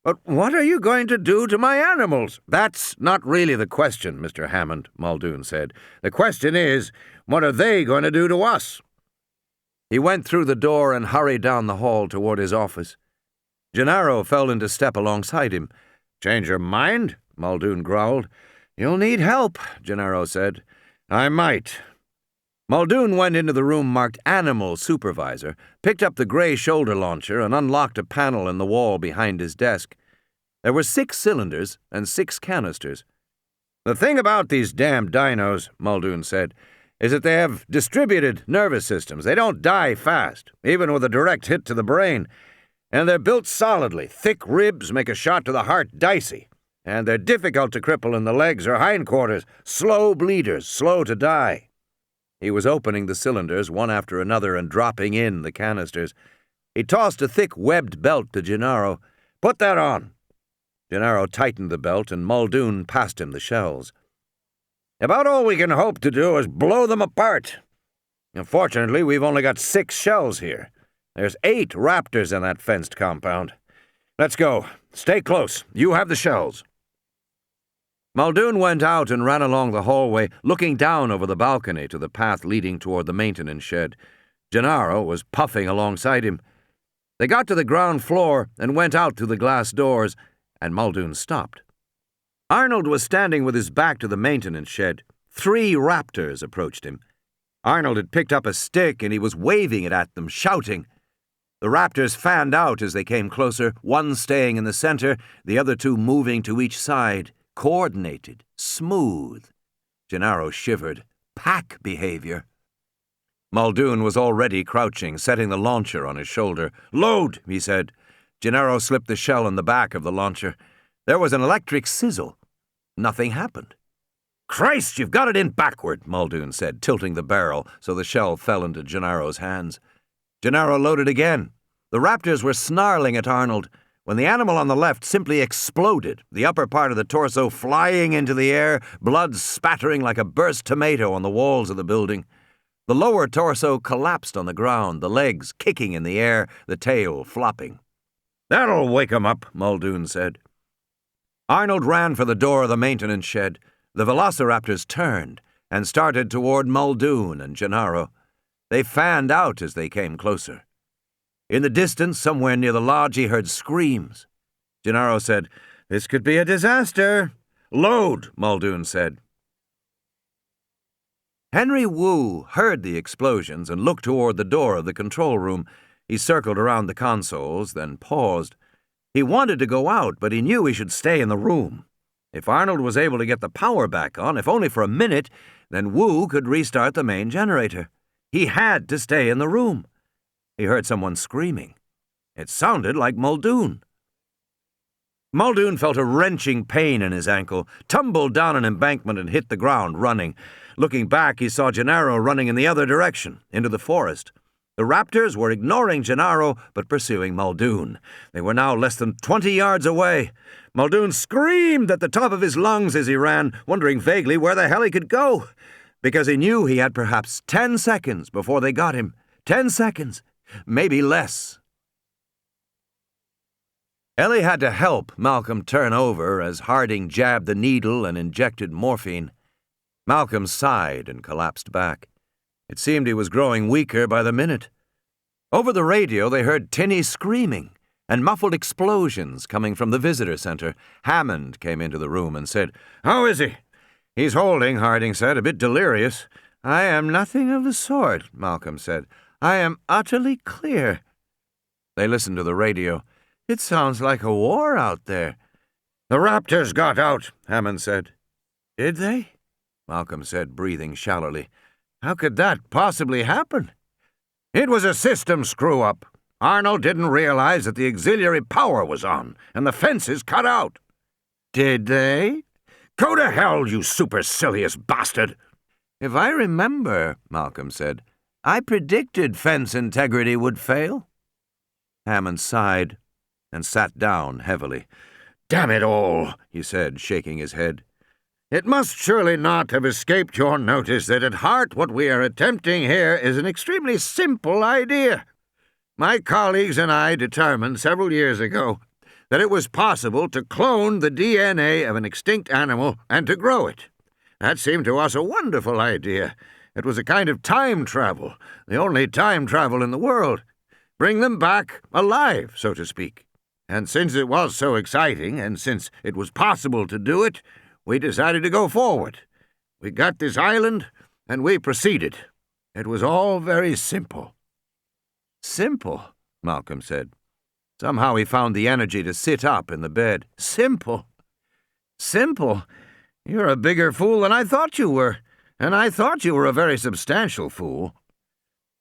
"But what are you going to do to my animals?" "That's not really the question, Mr. Hammond," Muldoon said. "The question is, what are they going to do to us?" He went through the door and hurried down the hall toward his office. Gennaro fell into step alongside him. "Change your mind?" Muldoon growled. "You'll need help," Gennaro said. "I might." Muldoon went into the room marked Animal Supervisor, picked up the gray shoulder launcher, and unlocked a panel in the wall behind his desk. There were 6 cylinders and 6 canisters. "The thing about these damn dinos," Muldoon said, "is that they have distributed nervous systems. They don't die fast, even with a direct hit to the brain. And they're built solidly. Thick ribs make a shot to the heart dicey. And they're difficult to cripple in the legs or hindquarters. Slow bleeders, slow to die." He was opening the cylinders one after another and dropping in the canisters. He tossed a thick webbed belt to Gennaro. "Put that on." Gennaro tightened the belt, and Muldoon passed him the shells. "About all we can hope to do is blow them apart. Unfortunately, we've only got 6 shells here. There's 8 raptors in that fenced compound. Let's go. Stay close. You have the shells." Muldoon went out and ran along the hallway, looking down over the balcony to the path leading toward the maintenance shed. Gennaro was puffing alongside him. They got to the ground floor and went out through the glass doors, and Muldoon stopped. Arnold was standing with his back to the maintenance shed. 3 raptors approached him. Arnold had picked up a stick and he was waving it at them, shouting. The raptors fanned out as they came closer, one staying in the center, the other two moving to each side, coordinated, smooth. Gennaro shivered. Pack behavior. Muldoon was already crouching, setting the launcher on his shoulder. "Load," he said. Gennaro slipped the shell in the back of the launcher. There was an electric sizzle. Nothing happened. "Christ, you've got it in backward," Muldoon said, tilting the barrel so the shell fell into Gennaro's hands. Gennaro loaded again. The raptors were snarling at Arnold when the animal on the left simply exploded, the upper part of the torso flying into the air, blood spattering like a burst tomato on the walls of the building. The lower torso collapsed on the ground, the legs kicking in the air, the tail flopping. "That'll wake 'em up," Muldoon said. Arnold ran for the door of the maintenance shed. The velociraptors turned and started toward Muldoon and Gennaro. They fanned out as they came closer. In the distance, somewhere near the lodge, he heard screams. Gennaro said, "This could be a disaster." "Load," Muldoon said. Henry Wu heard the explosions and looked toward the door of the control room. He circled around the consoles, then paused. He wanted to go out, but he knew he should stay in the room. If Arnold was able to get the power back on, if only for a minute, then Wu could restart the main generator. He had to stay in the room. He heard someone screaming. It sounded like Muldoon. Muldoon felt a wrenching pain in his ankle, tumbled down an embankment and hit the ground, running. Looking back, he saw Gennaro running in the other direction, into the forest. The raptors were ignoring Gennaro, but pursuing Muldoon. They were now less than 20 yards away. Muldoon screamed at the top of his lungs as he ran, wondering vaguely where the hell he could go, because he knew he had perhaps 10 seconds before they got him. 10 seconds, maybe less. Ellie had to help Malcolm turn over as Harding jabbed the needle and injected morphine. Malcolm sighed and collapsed back. It seemed he was growing weaker by the minute. Over the radio, they heard tinny screaming and muffled explosions coming from the visitor center. Hammond came into the room and said, "How is he?" "He's holding," Harding said, "a bit delirious." "I am nothing of the sort," Malcolm said. "I am utterly clear." They listened to the radio. "It sounds like a war out there." "The raptors got out," Hammond said. "Did they?" Malcolm said, breathing shallowly. "How could that possibly happen?" "It was a system screw-up. Arnold didn't realize that the auxiliary power was on, and the fences cut out." "Did they?" "Go to hell, you supercilious bastard!" "If I remember," Malcolm said, "I predicted fence integrity would fail." Hammond sighed and sat down heavily. "Damn it all," he said, shaking his head. "It must surely not have escaped your notice that at heart what we are attempting here is an extremely simple idea. My colleagues and I determined several years ago that it was possible to clone the DNA of an extinct animal and to grow it. That seemed to us a wonderful idea. It was a kind of time travel, the only time travel in the world. Bring them back alive, so to speak. And since it was so exciting, and since it was possible to do it, we decided to go forward. We got this island, and we proceeded. It was all very simple." "Simple," Malcolm said. Somehow he found the energy to sit up in the bed. "Simple? Simple? You're a bigger fool than I thought you were, and I thought you were a very substantial fool."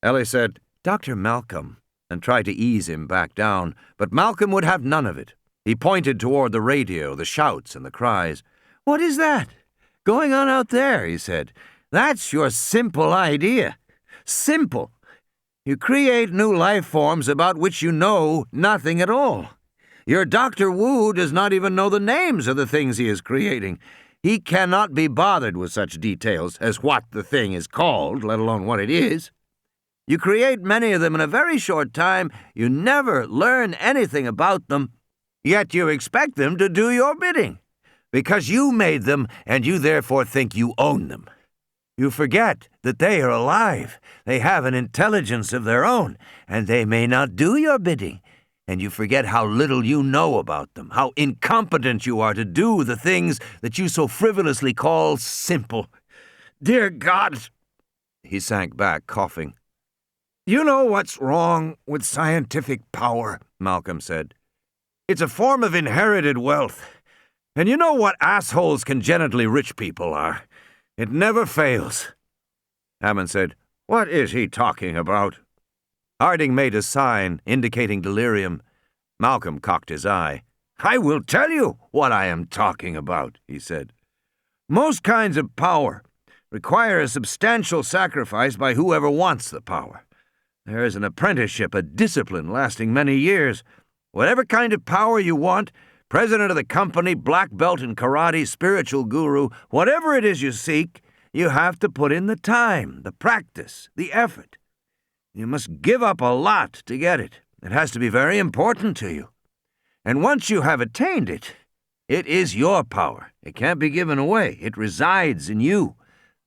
Ellie said, "Dr. Malcolm," and tried to ease him back down, but Malcolm would have none of it. He pointed toward the radio, the shouts and the cries. "What is that going on out there?" he said. "That's your simple idea. Simple. You create new life forms about which you know nothing at all. Your Dr. Wu does not even know the names of the things he is creating. He cannot be bothered with such details as what the thing is called, let alone what it is. You create many of them in a very short time. You never learn anything about them, yet you expect them to do your bidding, because you made them and you therefore think you own them. You forget that they are alive. They have an intelligence of their own, and they may not do your bidding. And you forget how little you know about them, how incompetent you are to do the things that you so frivolously call simple. Dear God, He sank back, coughing. You know what's wrong with scientific power, Malcolm said. It's a form of inherited wealth. And you know what assholes congenitally rich people are. It never fails. Hammond said, What is he talking about? Harding made a sign indicating delirium. Malcolm cocked his eye. I will tell you what I am talking about, he said. Most kinds of power require a substantial sacrifice by whoever wants the power. There is an apprenticeship, a discipline lasting many years. Whatever kind of power you want, president of the company, black belt in karate, spiritual guru, whatever it is you seek, you have to put in the time, the practice, the effort. You must give up a lot to get it. It has to be very important to you. And once you have attained it, it is your power. It can't be given away. It resides in you.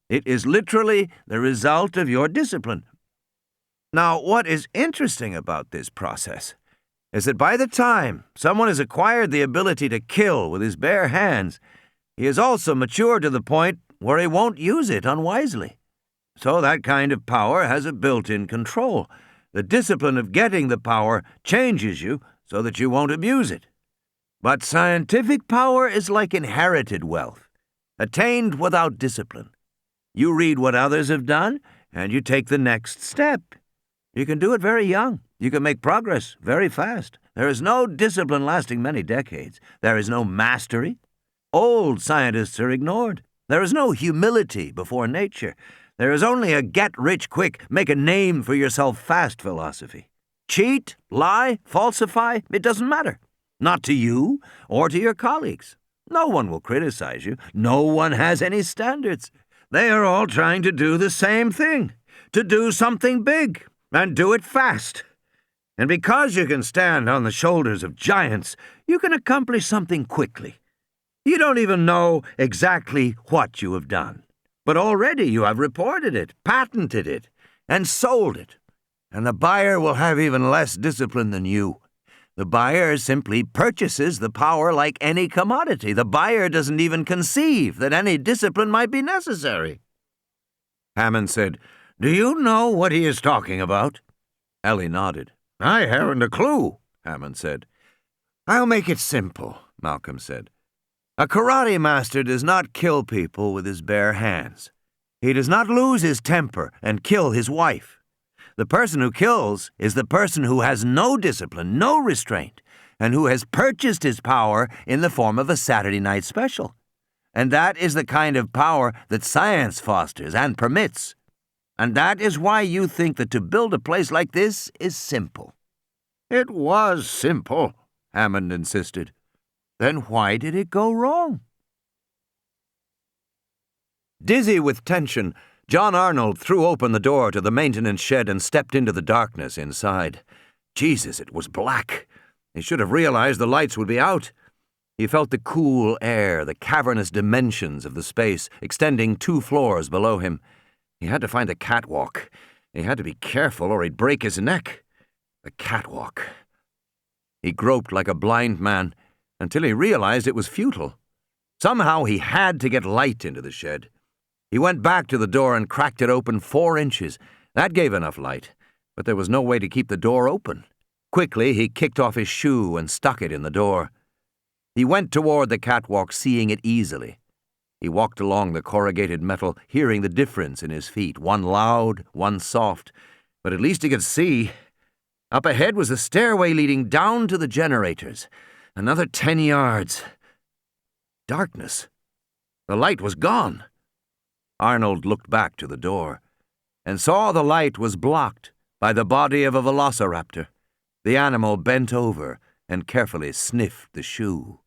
It is literally the result of your discipline. Now, what is interesting about this process is that by the time someone has acquired the ability to kill with his bare hands, he is also matured to the point where he won't use it unwisely. So that kind of power has a built-in control. The discipline of getting the power changes you so that you won't abuse it. But scientific power is like inherited wealth, attained without discipline. You read what others have done, and you take the next step. You can do it very young. You can make progress very fast. There is no discipline lasting many decades. There is no mastery. Old scientists are ignored. There is no humility before nature. There is only a get-rich-quick, make-a-name-for-yourself-fast philosophy. Cheat, lie, falsify, it doesn't matter. Not to you or to your colleagues. No one will criticize you. No one has any standards. They are all trying to do the same thing, to do something big, and do it fast. And because you can stand on the shoulders of giants, you can accomplish something quickly. You don't even know exactly what you have done, but already you have reported it, patented it, and sold it. And the buyer will have even less discipline than you. The buyer simply purchases the power like any commodity. The buyer doesn't even conceive that any discipline might be necessary. Hammond said, Do you know what he is talking about? Ellie nodded. I haven't a clue, Hammond said. I'll make it simple, Malcolm said. A karate master does not kill people with his bare hands. He does not lose his temper and kill his wife. The person who kills is the person who has no discipline, no restraint, and who has purchased his power in the form of a Saturday night special. And that is the kind of power that science fosters and permits. And that is why you think that to build a place like this is simple. It was simple, Hammond insisted. Then why did it go wrong? Dizzy with tension, John Arnold threw open the door to the maintenance shed and stepped into the darkness inside. Jesus, it was black. He should have realized the lights would be out. He felt the cool air, the cavernous dimensions of the space, extending 2 floors below him. He had to find a catwalk. He had to be careful or he'd break his neck. The catwalk. He groped like a blind man until he realized it was futile. Somehow he had to get light into the shed. He went back to the door and cracked it open 4 inches. That gave enough light, but there was no way to keep the door open. Quickly, he kicked off his shoe and stuck it in the door. He went toward the catwalk, seeing it easily. He walked along the corrugated metal, hearing the difference in his feet, one loud, one soft, but at least he could see. Up ahead was the stairway leading down to the generators. Another 10 yards. Darkness. The light was gone. Arnold looked back to the door and saw the light was blocked by the body of a velociraptor. The animal bent over and carefully sniffed the shoe.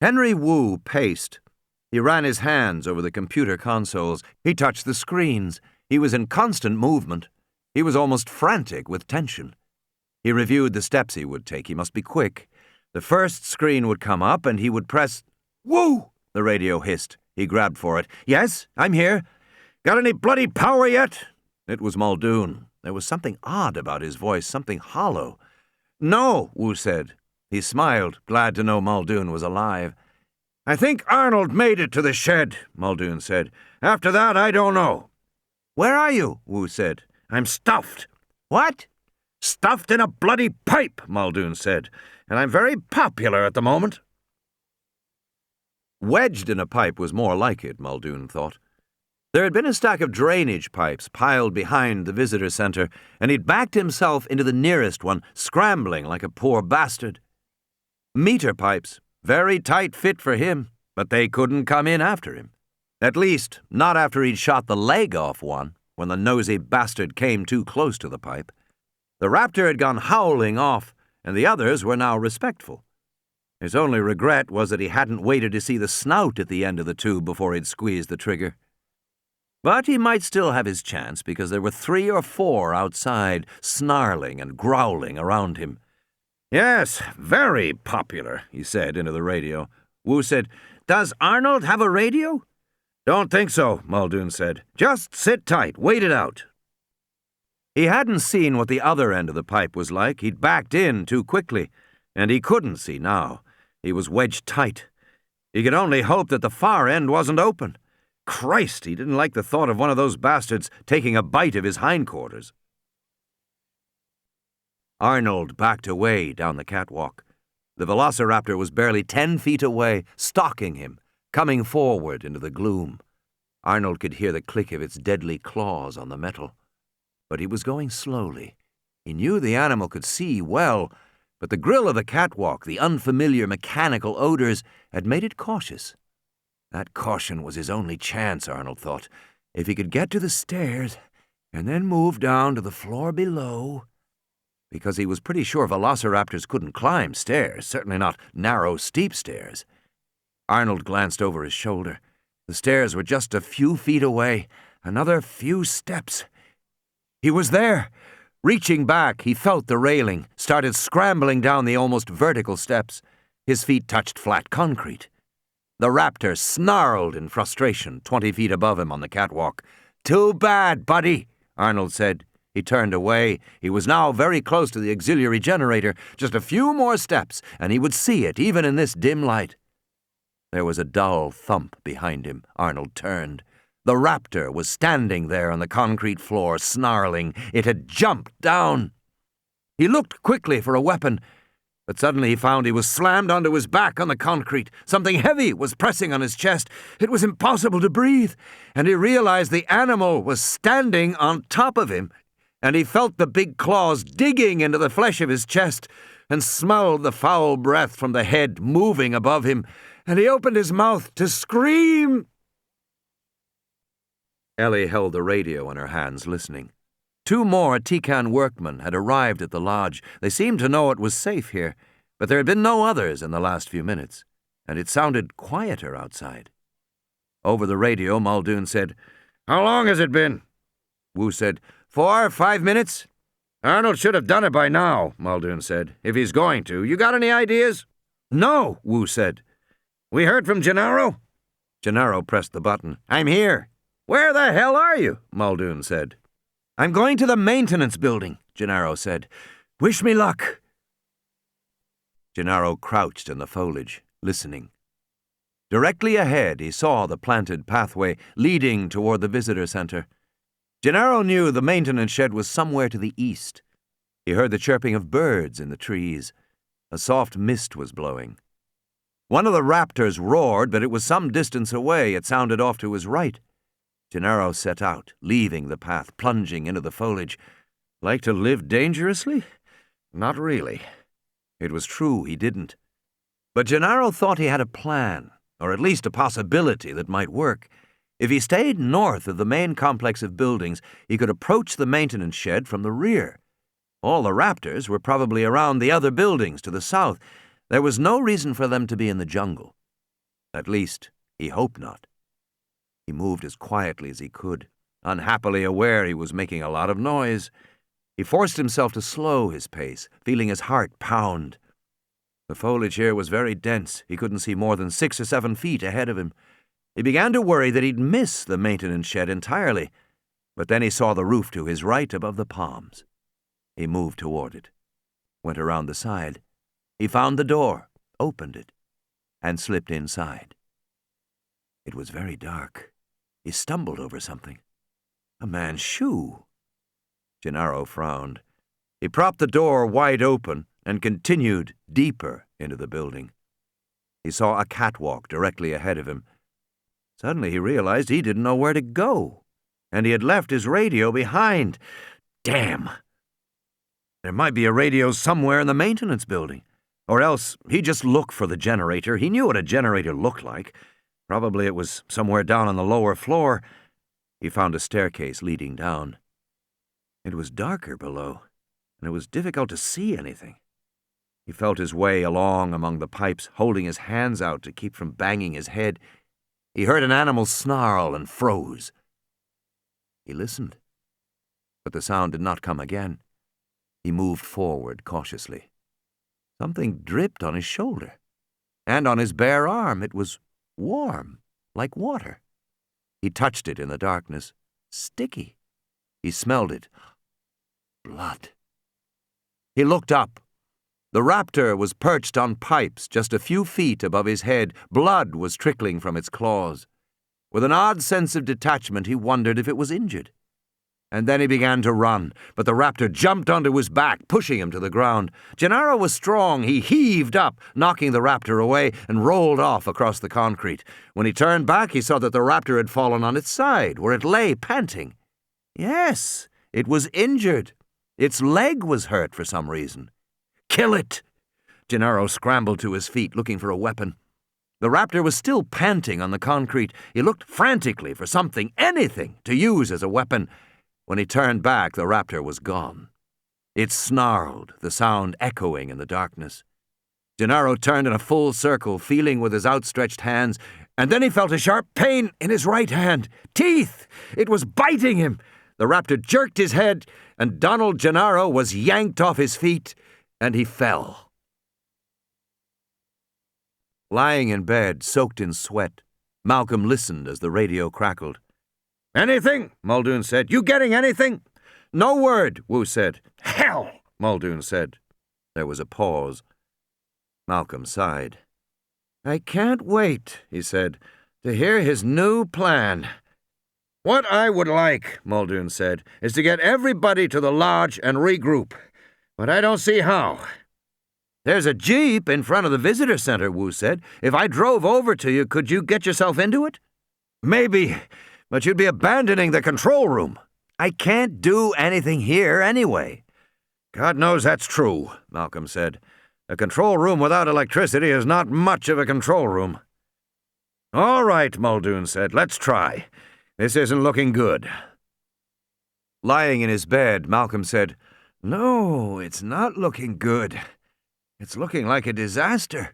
Henry Wu paced. He ran his hands over the computer consoles. He touched the screens. He was in constant movement. He was almost frantic with tension. He reviewed the steps he would take. He must be quick. The first screen would come up and he would press... Woo! The radio hissed. He grabbed for it. Yes, I'm here. Got any bloody power yet? It was Muldoon. There was something odd about his voice, something hollow. No, Wu said. He smiled, glad to know Muldoon was alive. I think Arnold made it to the shed, Muldoon said. After that, I don't know. Where are you? Wu said. I'm stuffed. What? Stuffed in a bloody pipe, Muldoon said, and I'm very popular at the moment. Wedged in a pipe was more like it, Muldoon thought. There had been a stack of drainage pipes piled behind the visitor center, and he'd backed himself into the nearest one, scrambling like a poor bastard. Meter pipes, very tight fit for him, but they couldn't come in after him. At least, not after he'd shot the leg off one, when the nosy bastard came too close to the pipe. The raptor had gone howling off, and the others were now respectful. His only regret was that he hadn't waited to see the snout at the end of the tube before he'd squeezed the trigger. But he might still have his chance, because there were 3 or 4 outside, snarling and growling around him. Yes, very popular, he said into the radio. Wu said, Does Arnold have a radio? Don't think so, Muldoon said. Just sit tight, wait it out. He hadn't seen what the other end of the pipe was like. He'd backed in too quickly, and he couldn't see now. He was wedged tight. He could only hope that the far end wasn't open. Christ, he didn't like the thought of one of those bastards taking a bite of his hindquarters. Arnold backed away down the catwalk. The velociraptor was barely 10 feet away, stalking him, coming forward into the gloom. Arnold could hear the click of its deadly claws on the metal. But he was going slowly. He knew the animal could see well, but the grill of the catwalk, the unfamiliar mechanical odors, had made it cautious. That caution was his only chance, Arnold thought. If he could get to the stairs and then move down to the floor below, because he was pretty sure velociraptors couldn't climb stairs, certainly not narrow, steep stairs. Arnold glanced over his shoulder. The stairs were just a few feet away, another few steps. He was there. Reaching back, he felt the railing, started scrambling down the almost vertical steps. His feet touched flat concrete. The raptor snarled in frustration 20 feet above him on the catwalk. "Too bad, buddy," Arnold said. He turned away. He was now very close to the auxiliary generator. Just a few more steps, and he would see it, even in this dim light. There was a dull thump behind him. Arnold turned. The raptor was standing there on the concrete floor, snarling. It had jumped down. He looked quickly for a weapon, but suddenly he found he was slammed onto his back on the concrete. Something heavy was pressing on his chest. It was impossible to breathe, and he realized the animal was standing on top of him, and he felt the big claws digging into the flesh of his chest and smelled the foul breath from the head moving above him, and he opened his mouth to scream. Ellie held the radio in her hands, listening. 2 more Tican workmen had arrived at the lodge. They seemed to know it was safe here, but there had been no others in the last few minutes, and it sounded quieter outside. Over the radio, Muldoon said, "How long has it been?" Wu said, 4 or 5 minutes. "Arnold should have done it by now," Muldoon said, "if he's going to. You got any ideas?" "No," Wu said. "We heard from Gennaro?" Gennaro pressed the button. "I'm here." "Where the hell are you?" Muldoon said. "I'm going to the maintenance building," Gennaro said. "Wish me luck." Gennaro crouched in the foliage, listening. Directly ahead, he saw the planted pathway leading toward the visitor center. Gennaro knew the maintenance shed was somewhere to the east. He heard the chirping of birds in the trees. A soft mist was blowing. One of the raptors roared, but it was some distance away. It sounded off to his right. Gennaro set out, leaving the path, plunging into the foliage. Like to live dangerously? Not really. It was true he didn't. But Gennaro thought he had a plan, or at least a possibility that might work. If he stayed north of the main complex of buildings, he could approach the maintenance shed from the rear. All the raptors were probably around the other buildings to the south. There was no reason for them to be in the jungle. At least, he hoped not. He moved as quietly as he could, unhappily aware he was making a lot of noise. He forced himself to slow his pace, feeling his heart pound. The foliage here was very dense. He couldn't see more than 6 or 7 feet ahead of him. He began to worry that he'd miss the maintenance shed entirely, but then he saw the roof to his right above the palms. He moved toward it, went around the side. He found the door, opened it, and slipped inside. It was very dark. He stumbled over something. A man's shoe. Gennaro frowned. He propped the door wide open and continued deeper into the building. He saw a catwalk directly ahead of him. Suddenly he realized he didn't know where to go, and he had left his radio behind. Damn! There might be a radio somewhere in the maintenance building. Or else he just looked for the generator. He knew what a generator looked like. Probably it was somewhere down on the lower floor. He found a staircase leading down. It was darker below, and it was difficult to see anything. He felt his way along among the pipes, holding his hands out to keep from banging his head. He heard an animal snarl and froze. He listened, but the sound did not come again. He moved forward cautiously. Something dripped on his shoulder, and on his bare arm. It was warm, like water. He touched it in the darkness. Sticky. He smelled it. Blood. He looked up. The raptor was perched on pipes just a few feet above his head. Blood was trickling from its claws. With an odd sense of detachment, he wondered if it was injured. And then he began to run, but the raptor jumped onto his back, pushing him to the ground. Gennaro was strong. He heaved up, knocking the raptor away, and rolled off across the concrete. When he turned back, he saw that the raptor had fallen on its side, where it lay panting. Yes, it was injured. Its leg was hurt for some reason. Kill it! Gennaro scrambled to his feet, looking for a weapon. The raptor was still panting on the concrete. He looked frantically for something, anything, to use as a weapon. When he turned back, the raptor was gone. It snarled, the sound echoing in the darkness. Gennaro turned in a full circle, feeling with his outstretched hands, and then he felt a sharp pain in his right hand. Teeth! It was biting him! The raptor jerked his head, and Donald Gennaro was yanked off his feet, and he fell. Lying in bed, soaked in sweat, Malcolm listened as the radio crackled. "Anything?" Muldoon said. "You getting anything?" "No word," Wu said. "Hell," Muldoon said. There was a pause. Malcolm sighed. "I can't wait," he said, "to hear his new plan." "What I would like," Muldoon said, "is to get everybody to the lodge and regroup. But I don't see how." "There's a jeep in front of the visitor center," Wu said. "If I drove over to you, could you get yourself into it?" "Maybe, but you'd be abandoning the control room." "I can't do anything here anyway." "God knows that's true," Malcolm said. "A control room without electricity is not much of a control room." "All right," Muldoon said. "Let's try. This isn't looking good." Lying in his bed, Malcolm said, "No, it's not looking good. It's looking like a disaster."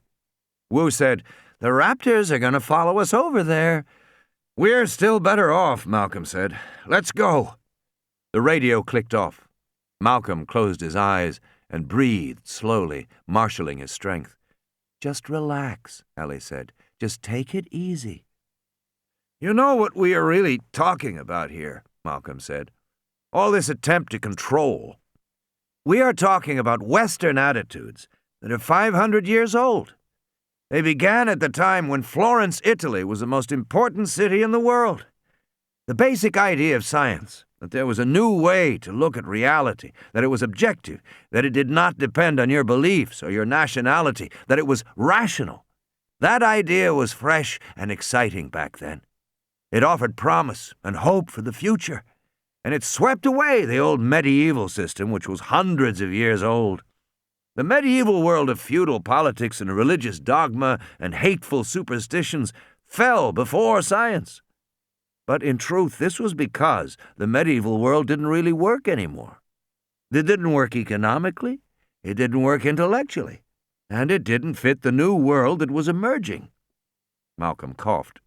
Wu said, "The raptors are going to follow us over there." "We're still better off," Malcolm said. "Let's go." The radio clicked off. Malcolm closed his eyes and breathed slowly, marshalling his strength. "Just relax," Ellie said. "Just take it easy." "You know what we are really talking about here," Malcolm said. "All this attempt to control. We are talking about Western attitudes that are 500 years old. They began at the time when Florence, Italy, was the most important city in the world. The basic idea of science, that there was a new way to look at reality, that it was objective, that it did not depend on your beliefs or your nationality, that it was rational. That idea was fresh and exciting back then. It offered promise and hope for the future, and it swept away the old medieval system, which was hundreds of years old. The medieval world of feudal politics and religious dogma and hateful superstitions fell before science. But in truth, this was because the medieval world didn't really work anymore. It didn't work economically, it didn't work intellectually, and it didn't fit the new world that was emerging. Malcolm coughed.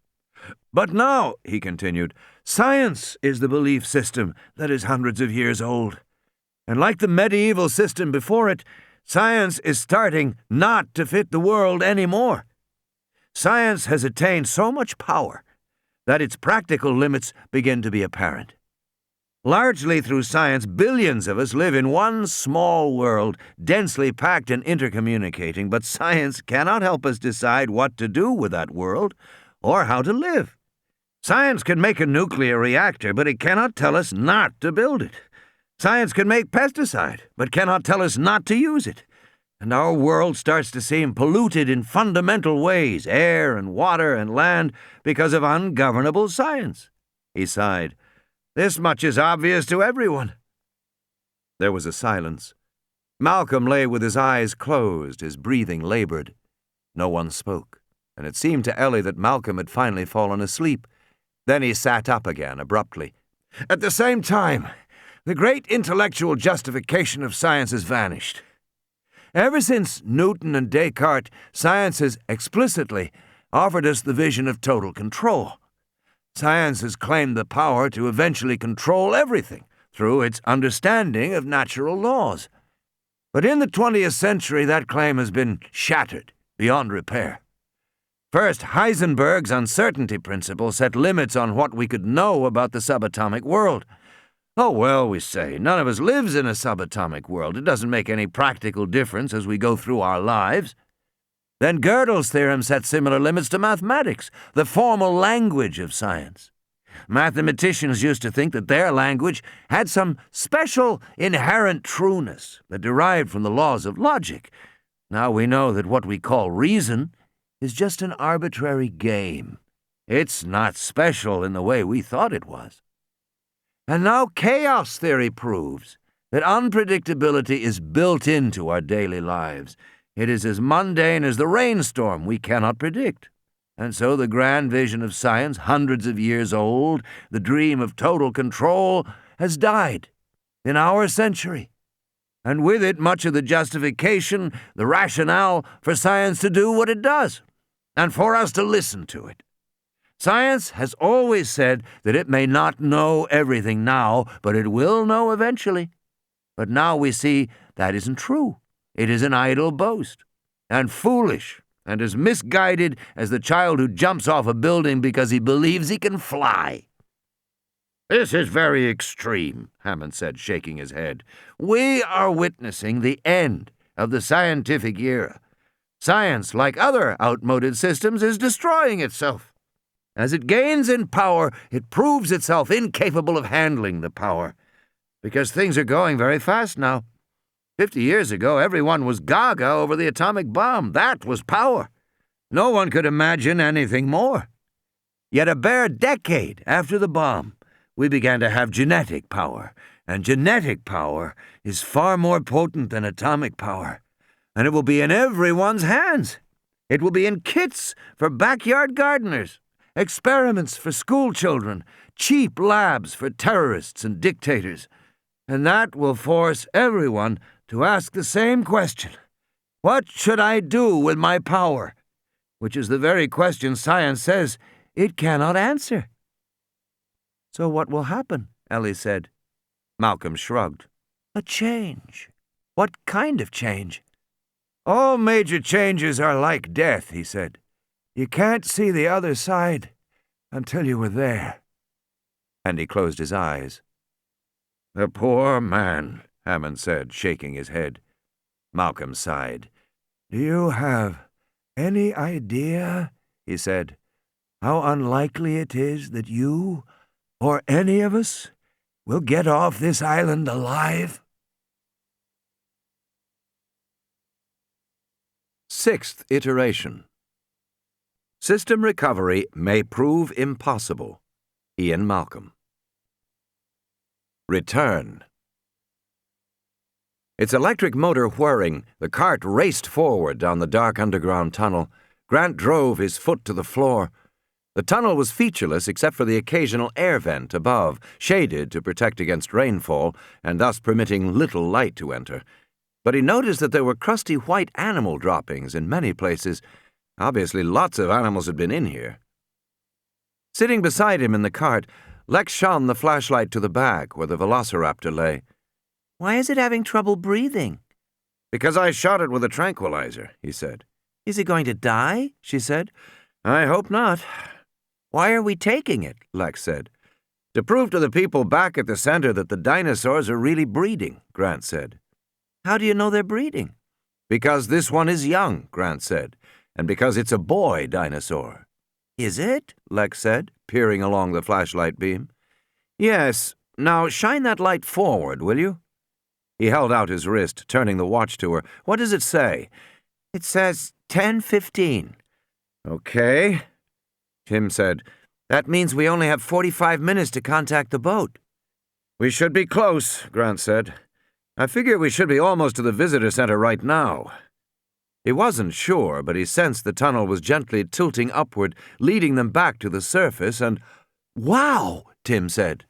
"But now," he continued, "science is the belief system that is hundreds of years old. And like the medieval system before it, science is starting not to fit the world anymore. Science has attained so much power that its practical limits begin to be apparent. Largely through science, billions of us live in one small world, densely packed and intercommunicating, but science cannot help us decide what to do with that world or how to live. Science can make a nuclear reactor, but it cannot tell us not to build it. Science can make pesticide, but cannot tell us not to use it. And our world starts to seem polluted in fundamental ways, air and water and land, because of ungovernable science. He sighed. This much is obvious to everyone. There was a silence. Malcolm lay with his eyes closed, his breathing labored. No one spoke, and it seemed to Ellie that Malcolm had finally fallen asleep. Then he sat up again abruptly. At the same time, the great intellectual justification of science has vanished. Ever since Newton and Descartes, science has explicitly offered us the vision of total control. Science has claimed the power to eventually control everything through its understanding of natural laws. But in the 20th century, that claim has been shattered beyond repair. First, Heisenberg's uncertainty principle set limits on what we could know about the subatomic world. Oh, well, we say, none of us lives in a subatomic world. It doesn't make any practical difference as we go through our lives. Then Gödel's theorem set similar limits to mathematics, the formal language of science. Mathematicians used to think that their language had some special inherent trueness that derived from the laws of logic. Now we know that what we call reason is just an arbitrary game. It's not special in the way we thought it was. And now chaos theory proves that unpredictability is built into our daily lives. It is as mundane as the rainstorm we cannot predict. And so the grand vision of science, hundreds of years old, the dream of total control, has died in our century. And with it, much of the justification, the rationale for science to do what it does, and for us to listen to it. Science has always said that it may not know everything now, but it will know eventually. But now we see that isn't true. It is an idle boast, and foolish, and as misguided as the child who jumps off a building because he believes he can fly. This is very extreme, Hammond said, shaking his head. We are witnessing the end of the scientific era. Science, like other outmoded systems, is destroying itself. As it gains in power, it proves itself incapable of handling the power. Because things are going very fast now. 50 years ago, everyone was gaga over the atomic bomb. That was power. No one could imagine anything more. Yet a bare decade after the bomb, we began to have genetic power. And genetic power is far more potent than atomic power. And it will be in everyone's hands. It will be in kits for backyard gardeners, experiments for school children, cheap labs for terrorists and dictators. And that will force everyone to ask the same question. What should I do with my power? Which is the very question science says it cannot answer. So what will happen? Ellie said. Malcolm shrugged. A change. What kind of change? All major changes are like death, he said. You can't see the other side until you were there. And he closed his eyes. The poor man, Hammond said, shaking his head. Malcolm sighed. Do you have any idea, he said, how unlikely it is that you, or any of us, will get off this island alive? Sixth iteration. System recovery may prove impossible. Ian Malcolm. Return. Its electric motor whirring, the cart raced forward down the dark underground tunnel. Grant drove his foot to the floor. The tunnel was featureless except for the occasional air vent above, shaded to protect against rainfall, and thus permitting little light to enter. But he noticed that there were crusty white animal droppings in many places. Obviously, lots of animals had been in here. Sitting beside him in the cart, Lex shone the flashlight to the back where the velociraptor lay. Why is it having trouble breathing? Because I shot it with a tranquilizer, he said. Is it going to die? She said. I hope not. Why are we taking it? Lex said. To prove to the people back at the center that the dinosaurs are really breeding, Grant said. How do you know they're breeding? Because this one is young, Grant said, and because it's a boy dinosaur. Is it? Lex said, peering along the flashlight beam. Yes. Now shine that light forward, will you? He held out his wrist, turning the watch to her. What does it say? It says 10:15. Okay. Tim said, That means we only have 45 minutes to contact the boat. We should be close, Grant said. I figure we should be almost to the visitor center right now. He wasn't sure, but he sensed the tunnel was gently tilting upward, leading them back to the surface, and "Wow!" Tim said.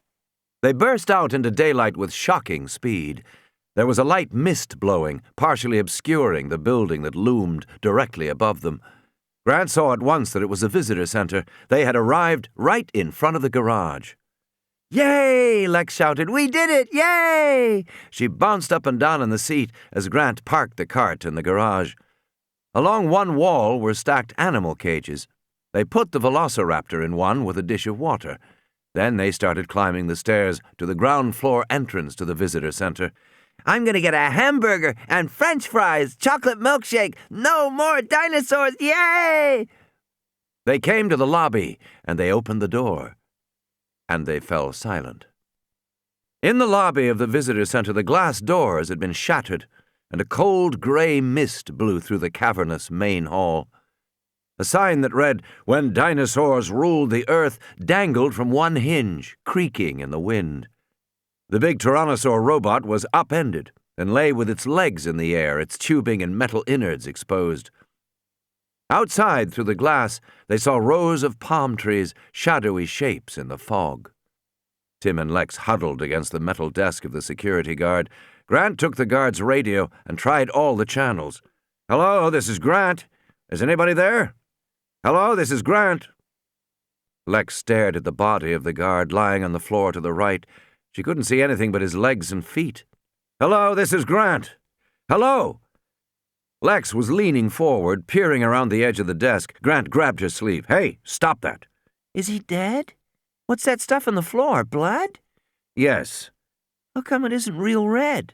They burst out into daylight with shocking speed. There was a light mist blowing, partially obscuring the building that loomed directly above them. Grant saw at once that it was a visitor center. They had arrived right in front of the garage. Yay! Lex shouted. We did it! Yay! She bounced up and down in the seat as Grant parked the cart in the garage. Along one wall were stacked animal cages. They put the velociraptor in one with a dish of water. Then they started climbing the stairs to the ground floor entrance to the visitor center. I'm going to get a hamburger and French fries, chocolate milkshake, no more dinosaurs, yay! They came to the lobby, and they opened the door. And they fell silent. In the lobby of the visitor center, the glass doors had been shattered, and a cold gray mist blew through the cavernous main hall. A sign that read, "When dinosaurs ruled the earth," dangled from one hinge, creaking in the wind. The big Tyrannosaur robot was upended and lay with its legs in the air, its tubing and metal innards exposed. Outside, through the glass, they saw rows of palm trees, shadowy shapes in the fog. Tim and Lex huddled against the metal desk of the security guard. Grant took the guard's radio and tried all the channels. "Hello, this is Grant. Is anybody there? Hello, this is Grant." Lex stared at the body of the guard lying on the floor to the right. She couldn't see anything but his legs and feet. "Hello, this is Grant. Hello." Lex was leaning forward, peering around the edge of the desk. Grant grabbed her sleeve. "Hey, stop that." Is he dead? What's that stuff on the floor, blood? "Yes." How come it isn't real red?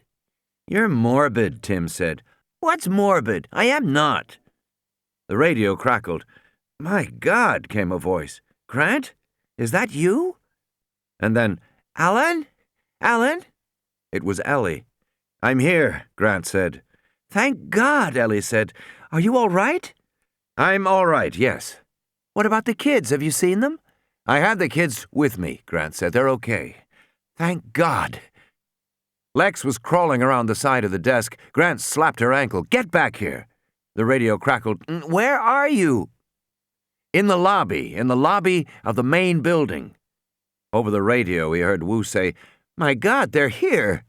"You're morbid," Tim said. What's morbid? I am not. The radio crackled. "My God," came a voice. "Grant? Is that you?" And then, Alan? Alan? it was Ellie. "I'm here," Grant said. Thank God, Ellie said. Are you all right? "I'm all right, yes." What about the kids? Have you seen them? "I had the kids with me," Grant said. "They're okay." Thank God. Lex was crawling around the side of the desk. Grant slapped her ankle. "Get back here." The radio crackled. Where are you? In the lobby of the main building." Over the radio, he heard Wu say, My God, they're here.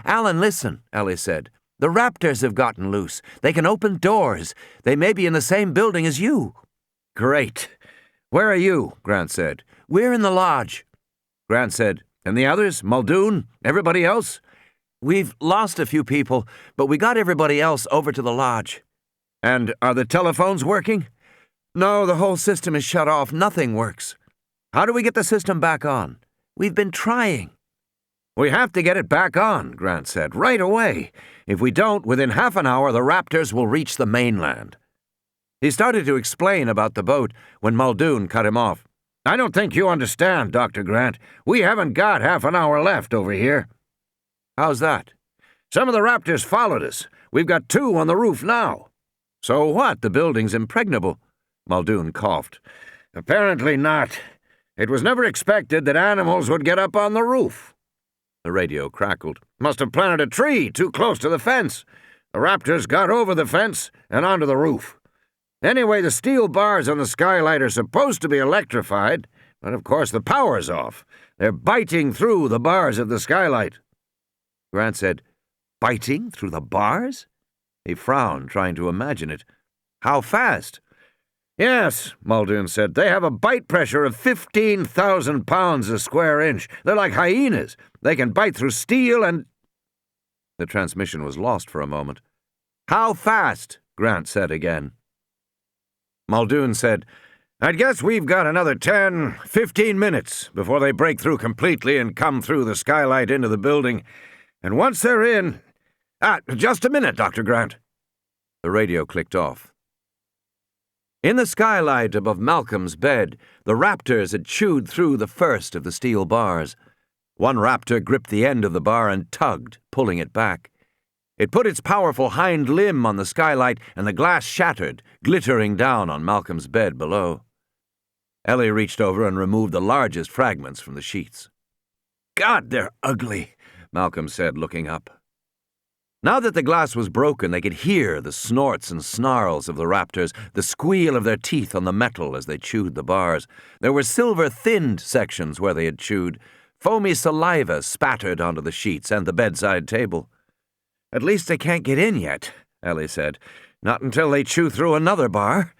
"Alan, listen," Ellie said. "The raptors have gotten loose. They can open doors. They may be in the same building as you." "Great. Where are you?" Grant said. We're in the lodge. Grant said, "And the others? Muldoon? Everybody else?" We've lost a few people, but we got everybody else over to the lodge. "And are the telephones working?" No, the whole system is shut off. Nothing works. "How do we get the system back on?" We've been trying. "We have to get it back on," Grant said, "right away. If we don't, within half an hour, the raptors will reach the mainland." He started to explain about the boat when Muldoon cut him off. "I don't think you understand, Dr. Grant. We haven't got half an hour left over here." How's that? "Some of the raptors followed us. We've got 2 on the roof now." So what? The building's impregnable. Muldoon coughed. "Apparently not. It was never expected that animals would get up on the roof." The radio crackled. "Must have planted a tree too close to the fence. The raptors got over the fence and onto the roof. Anyway, the steel bars on the skylight are supposed to be electrified, but of course the power's off. They're biting through the bars of the skylight." Grant said, "Biting through the bars?" He frowned, trying to imagine it. "How fast?" "Yes," Muldoon said. "They have a bite pressure of 15,000 pounds a square inch. They're like hyenas. They can bite through steel and—" The transmission was lost for a moment. "How fast?" Grant said again. Muldoon said, "I'd guess we've got another 10, 15 minutes before they break through completely and come through the skylight into the building. And once they're in— just a minute, Dr. Grant." The radio clicked off. In the skylight above Malcolm's bed, the raptors had chewed through the first of the steel bars. One raptor gripped the end of the bar and tugged, pulling it back. It put its powerful hind limb on the skylight, and the glass shattered, glittering down on Malcolm's bed below. Ellie reached over and removed the largest fragments from the sheets. God, they're ugly, Malcolm said, looking up. Now that the glass was broken, they could hear the snorts and snarls of the raptors, the squeal of their teeth on the metal as they chewed the bars. There were silver-thinned sections where they had chewed. Foamy saliva spattered onto the sheets and the bedside table. At least they can't get in yet, Ellie said. Not until they chew through another bar.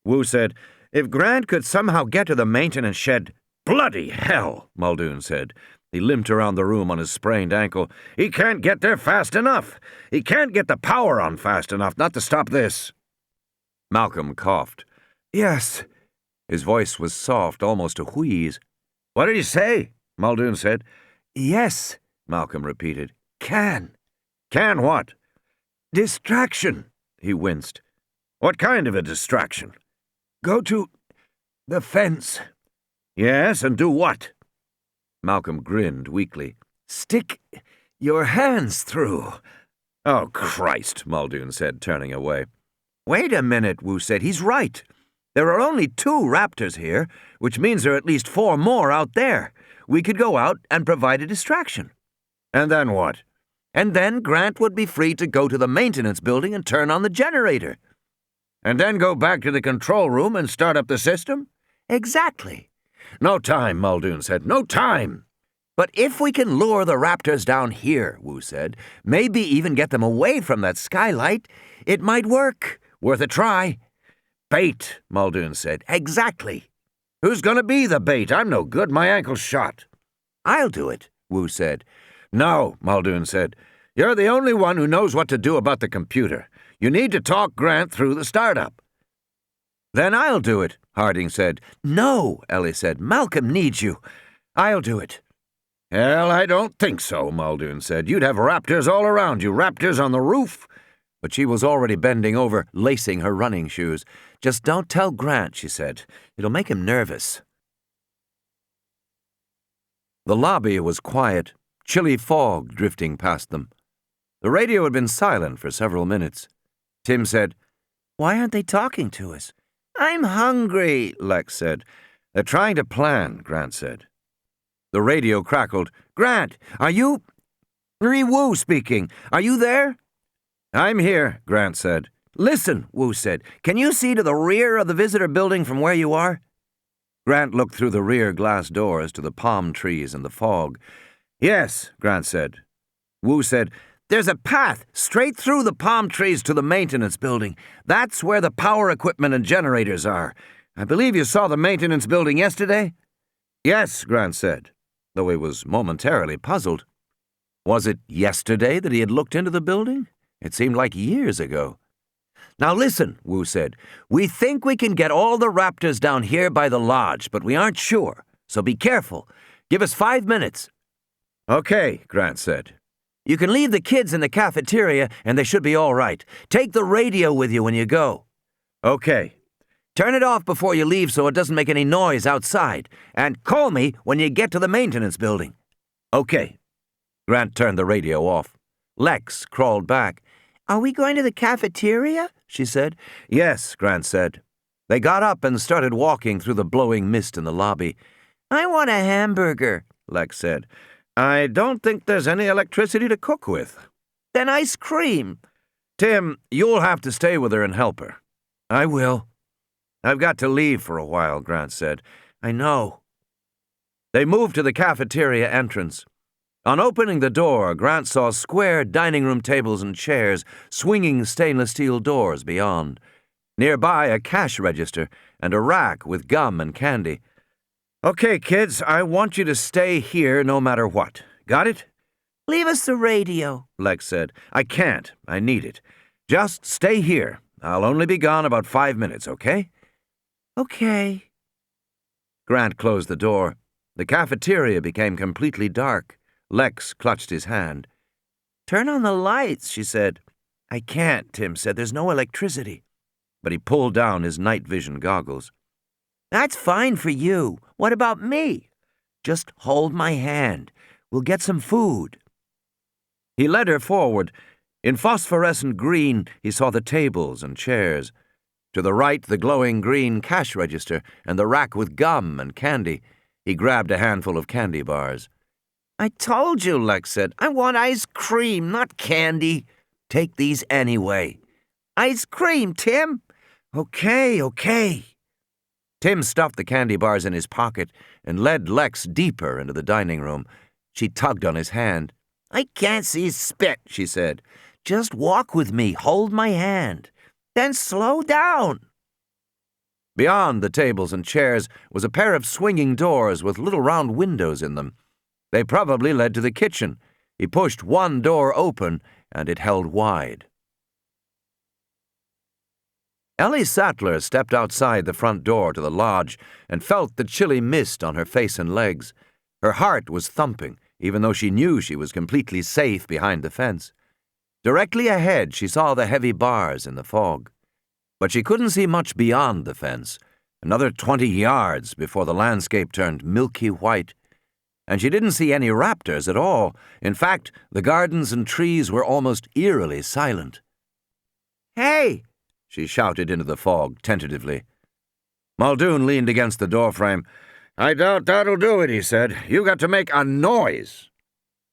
Wu said, if Grant could somehow get to the maintenance shed... Bloody hell, Muldoon said. He limped around the room on his sprained ankle. He can't get there fast enough. He can't get the power on fast enough not to stop this. Malcolm coughed. Yes. His voice was soft, almost a wheeze. What did he say? Muldoon said. Yes, Malcolm repeated. Can. Can what? Distraction. He winced. What kind of a distraction? Go to the fence. Yes, and do what? Malcolm grinned weakly. Stick your hands through. Oh, Christ, Muldoon said, turning away. Wait a minute, Wu said. He's right. There are only 2 raptors here, which means there are at least 4 more out there. We could go out and provide a distraction. And then what? And then Grant would be free to go to the maintenance building and turn on the generator. And then go back to the control room and start up the system? Exactly. No time, Muldoon said. No time. But if we can lure the raptors down here, Wu said, maybe even get them away from that skylight, it might work. Worth a try. Bait, Muldoon said. Exactly. Who's going to be the bait? I'm no good. My ankle's shot. I'll do it, Wu said. No, Muldoon said. You're the only one who knows what to do about the computer. You need to talk Grant through the startup. Then I'll do it, Harding said. No, Ellie said. Malcolm needs you. I'll do it. Hell, I don't think so, Muldoon said. You'd have raptors all around you, raptors on the roof. But she was already bending over, lacing her running shoes. Just don't tell Grant, she said. It'll make him nervous. The lobby was quiet, chilly fog drifting past them. The radio had been silent for several minutes. Tim said, Why aren't they talking to us? I'm hungry, Lex said. They're trying to plan, Grant said. The radio crackled. Grant, are you... Wu speaking. Are you there? I'm here, Grant said. Listen, Wu said. Can you see to the rear of the visitor building from where you are? Grant looked through the rear glass doors to the palm trees and the fog. Yes, Grant said. Wu said, There's a path straight through the palm trees to the maintenance building. That's where the power equipment and generators are. I believe you saw the maintenance building yesterday? Yes, Grant said, though he was momentarily puzzled. Was it yesterday that he had looked into the building? It seemed like years ago. Now listen, Wu said. We think we can get all the raptors down here by the lodge, but we aren't sure. So be careful. Give us 5 minutes. Okay, Grant said. You can leave the kids in the cafeteria and they should be all right. Take the radio with you when you go. Okay. Turn it off before you leave so it doesn't make any noise outside. And call me when you get to the maintenance building. Okay. Grant turned the radio off. Lex crawled back. Are we going to the cafeteria? She said. Yes, Grant said. They got up and started walking through the blowing mist in the lobby. I want a hamburger, Lex said. I don't think there's any electricity to cook with. Then ice cream. Tim, you'll have to stay with her and help her. I will. I've got to leave for a while, Grant said. I know. They moved to the cafeteria entrance. On opening the door, Grant saw square dining room tables and chairs, swinging stainless steel doors beyond. Nearby, a cash register and a rack with gum and candy. Okay, kids, I want you to stay here no matter what. Got it? Leave us the radio, Lex said. I can't. I need it. Just stay here. I'll only be gone about 5 minutes, okay? Okay. Grant closed the door. The cafeteria became completely dark. Lex clutched his hand. Turn on the lights, she said. I can't, Tim said. There's no electricity. but he pulled down his night vision goggles. That's fine for you. What about me? Just hold my hand. We'll get some food. He led her forward. In phosphorescent green, he saw the tables and chairs. To the right, the glowing green cash register and the rack with gum and candy. He grabbed a handful of candy bars. I told you, Lex said. I want ice cream, not candy. Take these anyway. Ice cream, Tim. Okay. Tim stuffed the candy bars in his pocket and led Lex deeper into the dining room. She tugged on his hand. I can't see spit, she said. Just walk with me. Hold my hand. Then slow down. Beyond the tables and chairs was a pair of swinging doors with little round windows in them. They probably led to the kitchen. He pushed one door open, and it held wide. Ellie Sattler stepped outside the front door to the lodge and felt the chilly mist on her face and legs. Her heart was thumping, even though she knew she was completely safe behind the fence. Directly ahead, she saw the heavy bars in the fog. But she couldn't see much beyond the fence, another 20 yards before the landscape turned milky white. And she didn't see any raptors at all. In fact, the gardens and trees were almost eerily silent. Hey! She shouted into the fog tentatively. Muldoon leaned against the doorframe. I doubt that'll do it, he said. You got to make a noise.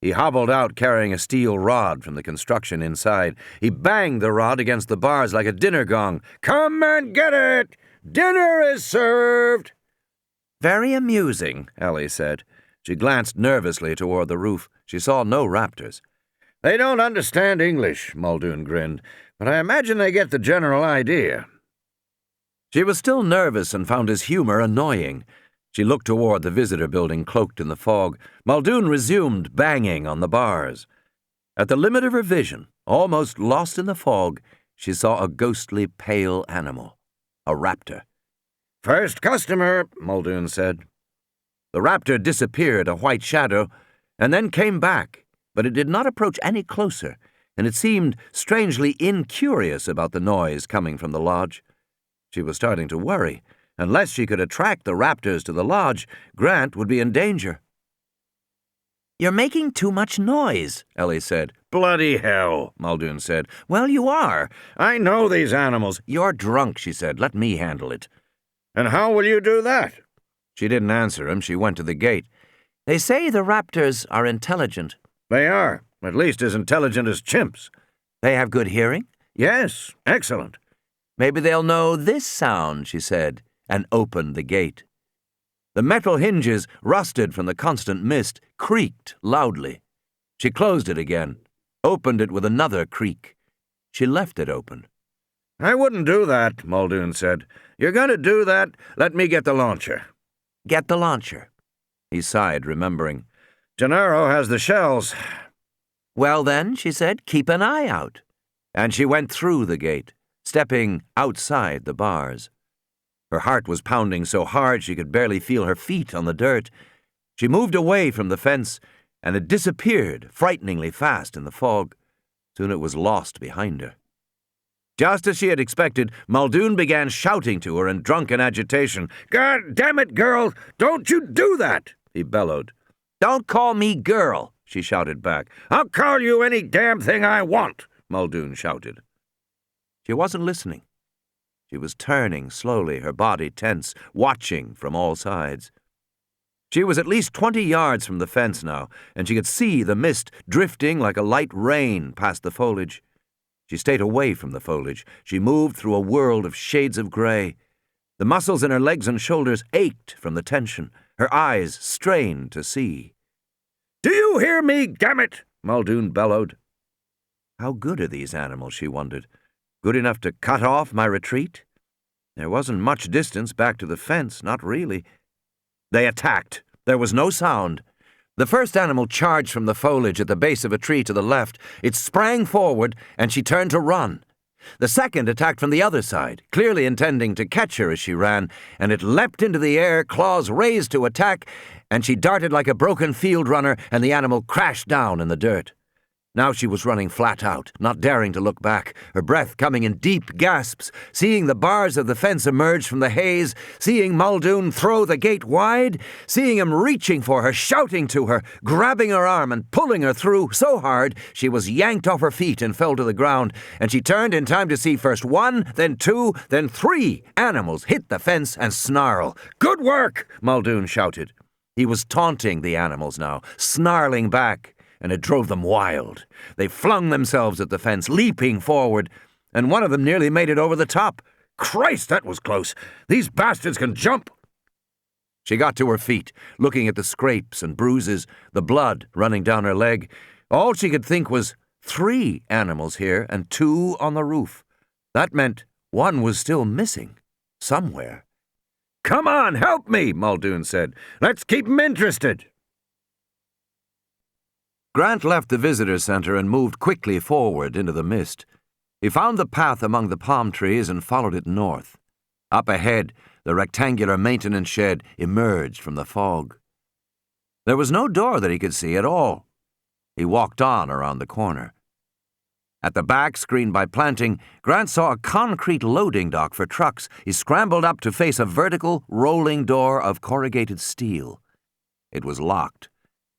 He hobbled out carrying a steel rod from the construction inside. He banged the rod against the bars like a dinner gong. Come and get it! Dinner is served! Very amusing, Ellie said. She glanced nervously toward the roof. She saw no raptors. They don't understand English, Muldoon grinned, but I imagine they get the general idea. She was still nervous and found his humor annoying. She looked toward the visitor building cloaked in the fog. Muldoon resumed banging on the bars. At the limit of her vision, almost lost in the fog, she saw a ghostly pale animal, a raptor. First customer, Muldoon said. The raptor disappeared, a white shadow, and then came back, but it did not approach any closer, and it seemed strangely incurious about the noise coming from the lodge. She was starting to worry. Unless she could attract the raptors to the lodge, Grant would be in danger. You're making too much noise, Ellie said. Bloody hell, Muldoon said. Well, you are. I know these animals. You're drunk, she said. Let me handle it. And how will you do that? She didn't answer him. She went to the gate. They say the raptors are intelligent. They are, at least as intelligent as chimps. They have good hearing? Yes, excellent. Maybe they'll know this sound, she said, and opened the gate. The metal hinges, rusted from the constant mist, creaked loudly. She closed it again, opened it with another creak. She left it open. I wouldn't do that, Muldoon said. You're going to do that? Let me get the launcher. Get the launcher. He sighed, remembering. Gennaro has the shells. Well then, she said, keep an eye out. And she went through the gate, stepping outside the bars. Her heart was pounding so hard she could barely feel her feet on the dirt. She moved away from the fence, and it disappeared frighteningly fast in the fog. Soon it was lost behind her. Just as she had expected, Muldoon began shouting to her in drunken agitation. God damn it, girl! Don't you do that! He bellowed. Don't call me girl, she shouted back. I'll call you any damn thing I want, Muldoon shouted. She wasn't listening. She was turning slowly, her body tense, watching from all sides. She was at least 20 yards from the fence now, and she could see the mist drifting like a light rain past the foliage. She stayed away from the foliage. She moved through a world of shades of gray. The muscles in her legs and shoulders ached from the tension. Her eyes strained to see. Do you hear me, damn it? Muldoon bellowed. How good are these animals, she wondered. Good enough to cut off my retreat? There wasn't much distance back to the fence, not really. They attacked. There was no sound. The first animal charged from the foliage at the base of a tree to the left. It sprang forward, and she turned to run. The second attacked from the other side, clearly intending to catch her as she ran, and it leapt into the air, claws raised to attack, and she darted like a broken field runner, and the animal crashed down in the dirt. Now she was running flat out, not daring to look back, her breath coming in deep gasps, seeing the bars of the fence emerge from the haze, seeing Muldoon throw the gate wide, seeing him reaching for her, shouting to her, grabbing her arm and pulling her through so hard she was yanked off her feet and fell to the ground, and she turned in time to see first one, then two, then three animals hit the fence and snarl. "Good work!" Muldoon shouted. He was taunting the animals now, snarling back, and it drove them wild. They flung themselves at the fence, leaping forward, and one of them nearly made it over the top. "Christ, that was close! These bastards can jump!" She got to her feet, looking at the scrapes and bruises, the blood running down her leg. All she could think was 3 animals here and 2 on the roof. That meant one was still missing, somewhere. "Come on, help me," Muldoon said. "Let's keep 'em interested." Grant left the visitor center and moved quickly forward into the mist. He found the path among the palm trees and followed it north. Up ahead, the rectangular maintenance shed emerged from the fog. There was no door that he could see at all. He walked on around the corner. At the back, screened by planting, Grant saw a concrete loading dock for trucks. He scrambled up to face a vertical, rolling door of corrugated steel. It was locked.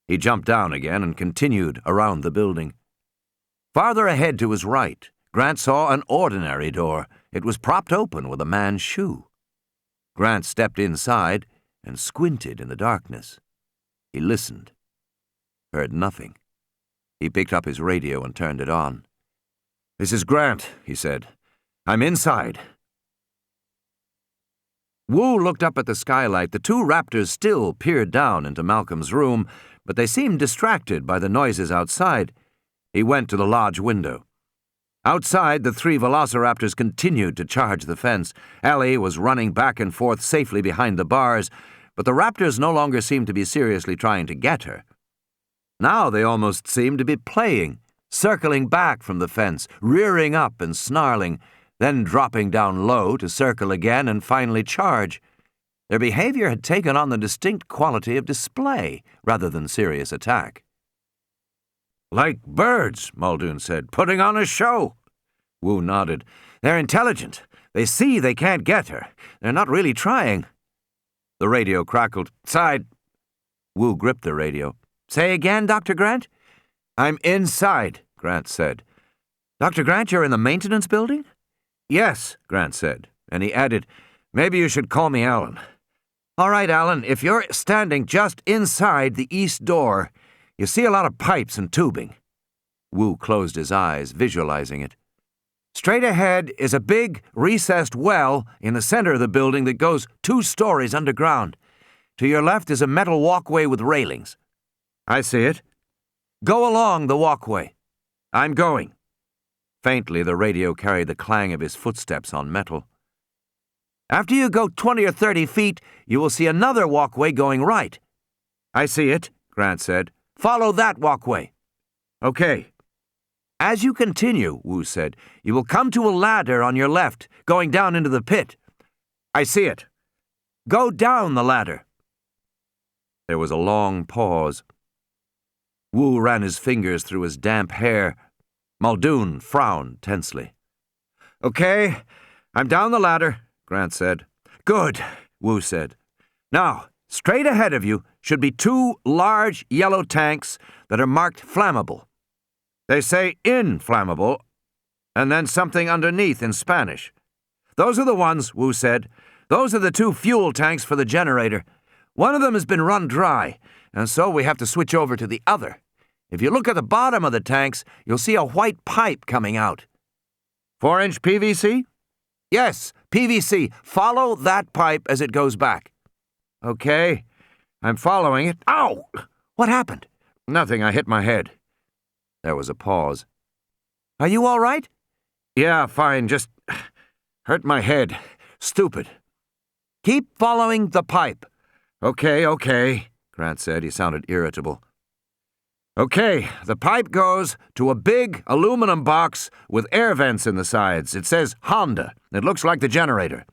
He jumped down again and continued around the building. Farther ahead to his right, Grant saw an ordinary door. It was propped open with a man's shoe. Grant stepped inside and squinted in the darkness. He listened. Heard nothing. He picked up his radio and turned it on. "This is Grant," he said. "I'm inside." Wu looked up at the skylight. The 2 raptors still peered down into Malcolm's room, but they seemed distracted by the noises outside. He went to the lodge window. Outside, the 3 velociraptors continued to charge the fence. Ellie was running back and forth safely behind the bars, but the raptors no longer seemed to be seriously trying to get her. Now they almost seemed to be playing, circling back from the fence, rearing up and snarling, then dropping down low to circle again and finally charge. Their behavior had taken on the distinct quality of display rather than serious attack. "Like birds," Muldoon said, "putting on a show." Wu nodded. "They're intelligent. They see they can't get her. They're not really trying." The radio crackled. "Side." Wu gripped the radio. "Say again, Dr. Grant?" "I'm inside," Grant said. "Dr. Grant, you're in the maintenance building?" "Yes," Grant said, and he added, "Maybe you should call me Alan." "All right, Alan, if you're standing just inside the east door, you see a lot of pipes and tubing." Wu closed his eyes, visualizing it. "Straight ahead is a big, recessed well in the center of the building that goes 2 stories underground. To your left is a metal walkway with railings." "I see it." "Go along the walkway." "I'm going." Faintly, the radio carried the clang of his footsteps on metal. "After you go 20 or 30 feet, you will see another walkway going right." "I see it," Grant said. "Follow that walkway." "Okay." "As you continue," Wu said, "you will come to a ladder on your left, going down into the pit." "I see it." "Go down the ladder." There was a long pause. Wu ran his fingers through his damp hair. Muldoon frowned tensely. "Okay, I'm down the ladder," Grant said. "Good," Wu said. "Now, straight ahead of you should be 2 large yellow tanks that are marked flammable. They say inflammable, and then something underneath in Spanish. Those are the ones," Wu said. "Those are the 2 fuel tanks for the generator. One of them has been run dry, and so we have to switch over to the other. If you look at the bottom of the tanks, you'll see a white pipe coming out." 4-inch PVC? "Yes, PVC. Follow that pipe as it goes back." "Okay, I'm following it." "Ow! What happened?" "Nothing, I hit my head." There was a pause. "Are you all right?" "Yeah, fine, just hurt my head. Stupid." "Keep following the pipe." Okay, Grant said. He sounded irritable. "Okay, the pipe goes to a big aluminum box with air vents in the sides. It says Honda. It looks like the generator."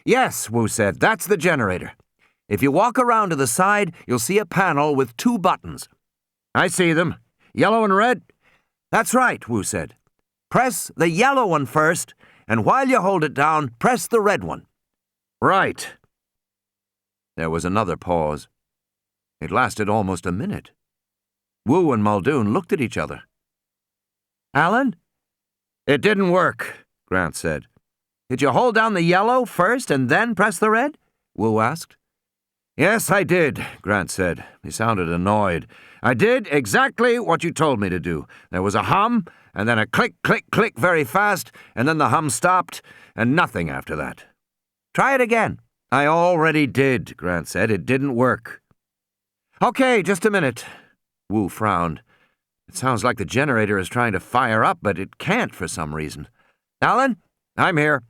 "Yes," Wu said, "that's the generator. If you walk around to the side, you'll see a panel with 2 buttons." "I see them. Yellow and red?" That's right, Wu said. Press the yellow one first, and while you hold it down, press the red one. Right. There was another pause. It lasted almost a minute. Wu and Muldoon looked at each other. Alan? It didn't work, Grant said. Did you hold down the yellow first and then press the red? Wu asked. Yes, I did, Grant said. He sounded annoyed. I did exactly what you told me to do. There was a hum, and then a click, click, click very fast, and then the hum stopped, and nothing after that. Try it again. I already did, Grant said. It didn't work. Okay, just a minute. Wu frowned. It sounds like the generator is trying to fire up, but it can't for some reason. Alan? I'm here.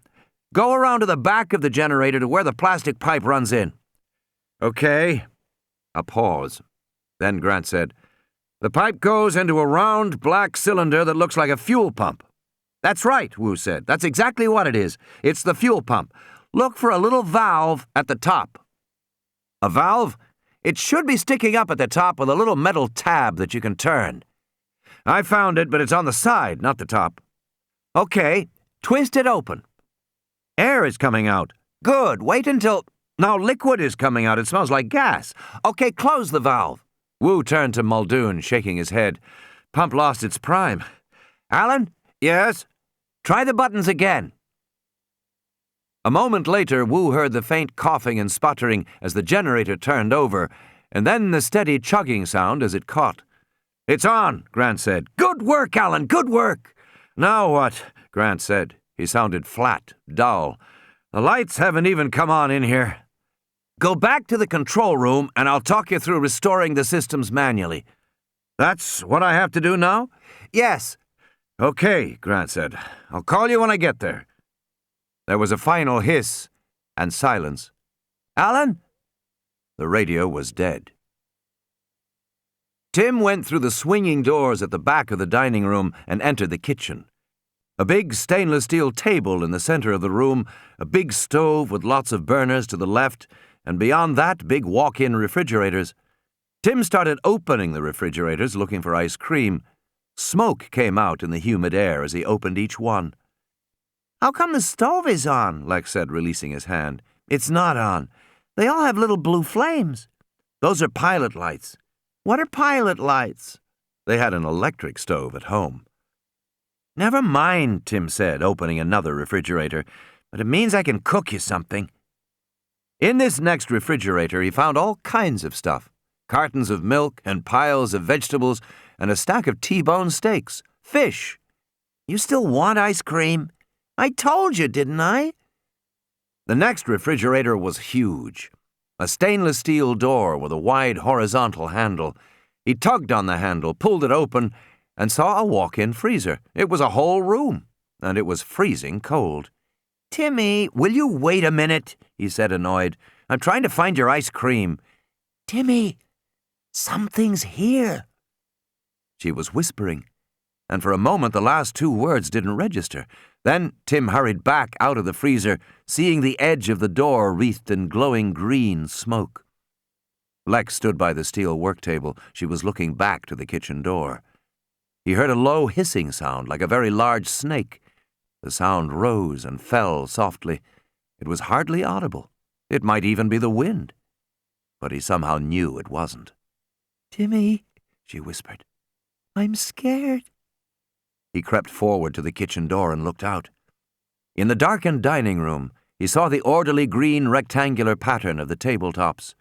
Go around to the back of the generator to where the plastic pipe runs in. Okay. A pause. Then Grant said, The pipe goes into a round black cylinder that looks like a fuel pump. That's right, Wu said. That's exactly what it is. It's the fuel pump. Look for a little valve at the top. A valve? It should be sticking up at the top with a little metal tab that you can turn. I found it, but it's on the side, not the top. Okay, twist it open. Air is coming out. Good, wait until... Now liquid is coming out. It smells like gas. Okay, close the valve. Wu turned to Muldoon, shaking his head. Pump lost its prime. Alan? Yes? Try the buttons again. A moment later, Wu heard the faint coughing and sputtering as the generator turned over, and then the steady chugging sound as it caught. It's on, Grant said. Good work, Alan, good work. Now what? Grant said. He sounded flat, dull. The lights haven't even come on in here. Go back to the control room, and I'll talk you through restoring the systems manually. That's what I have to do now? Yes. Okay, Grant said. I'll call you when I get there. There was a final hiss and silence. Alan? The radio was dead. Tim went through the swinging doors at the back of the dining room and entered the kitchen. A big stainless steel table in the center of the room, a big stove with lots of burners to the left, and beyond that, big walk-in refrigerators. Tim started opening the refrigerators looking for ice cream. Smoke came out in the humid air as he opened each one. How come the stove is on? Lex said, releasing his hand. It's not on. They all have little blue flames. Those are pilot lights. What are pilot lights? They had an electric stove at home. Never mind, Tim said, opening another refrigerator, but it means I can cook you something. In this next refrigerator, he found all kinds of stuff. Cartons of milk and piles of vegetables and a stack of T-bone steaks. Fish. You still want ice cream? I told you, didn't I? The next refrigerator was huge. A stainless steel door with a wide horizontal handle. He tugged on the handle, pulled it open, and saw a walk-in freezer. It was a whole room, and it was freezing cold. Timmy, will you wait a minute? He said, annoyed. I'm trying to find your ice cream. Timmy, something's here. She was whispering, and for a moment the last two words didn't register. Then Tim hurried back out of the freezer, seeing the edge of the door wreathed in glowing green smoke. Lex stood by the steel work table. She was looking back to the kitchen door. He heard a low hissing sound like a very large snake. The sound rose and fell softly. It was hardly audible. It might even be the wind. But he somehow knew it wasn't. Timmy, she whispered. I'm scared. He crept forward to the kitchen door and looked out. In the darkened dining room, he saw the orderly green rectangular pattern of the tabletops,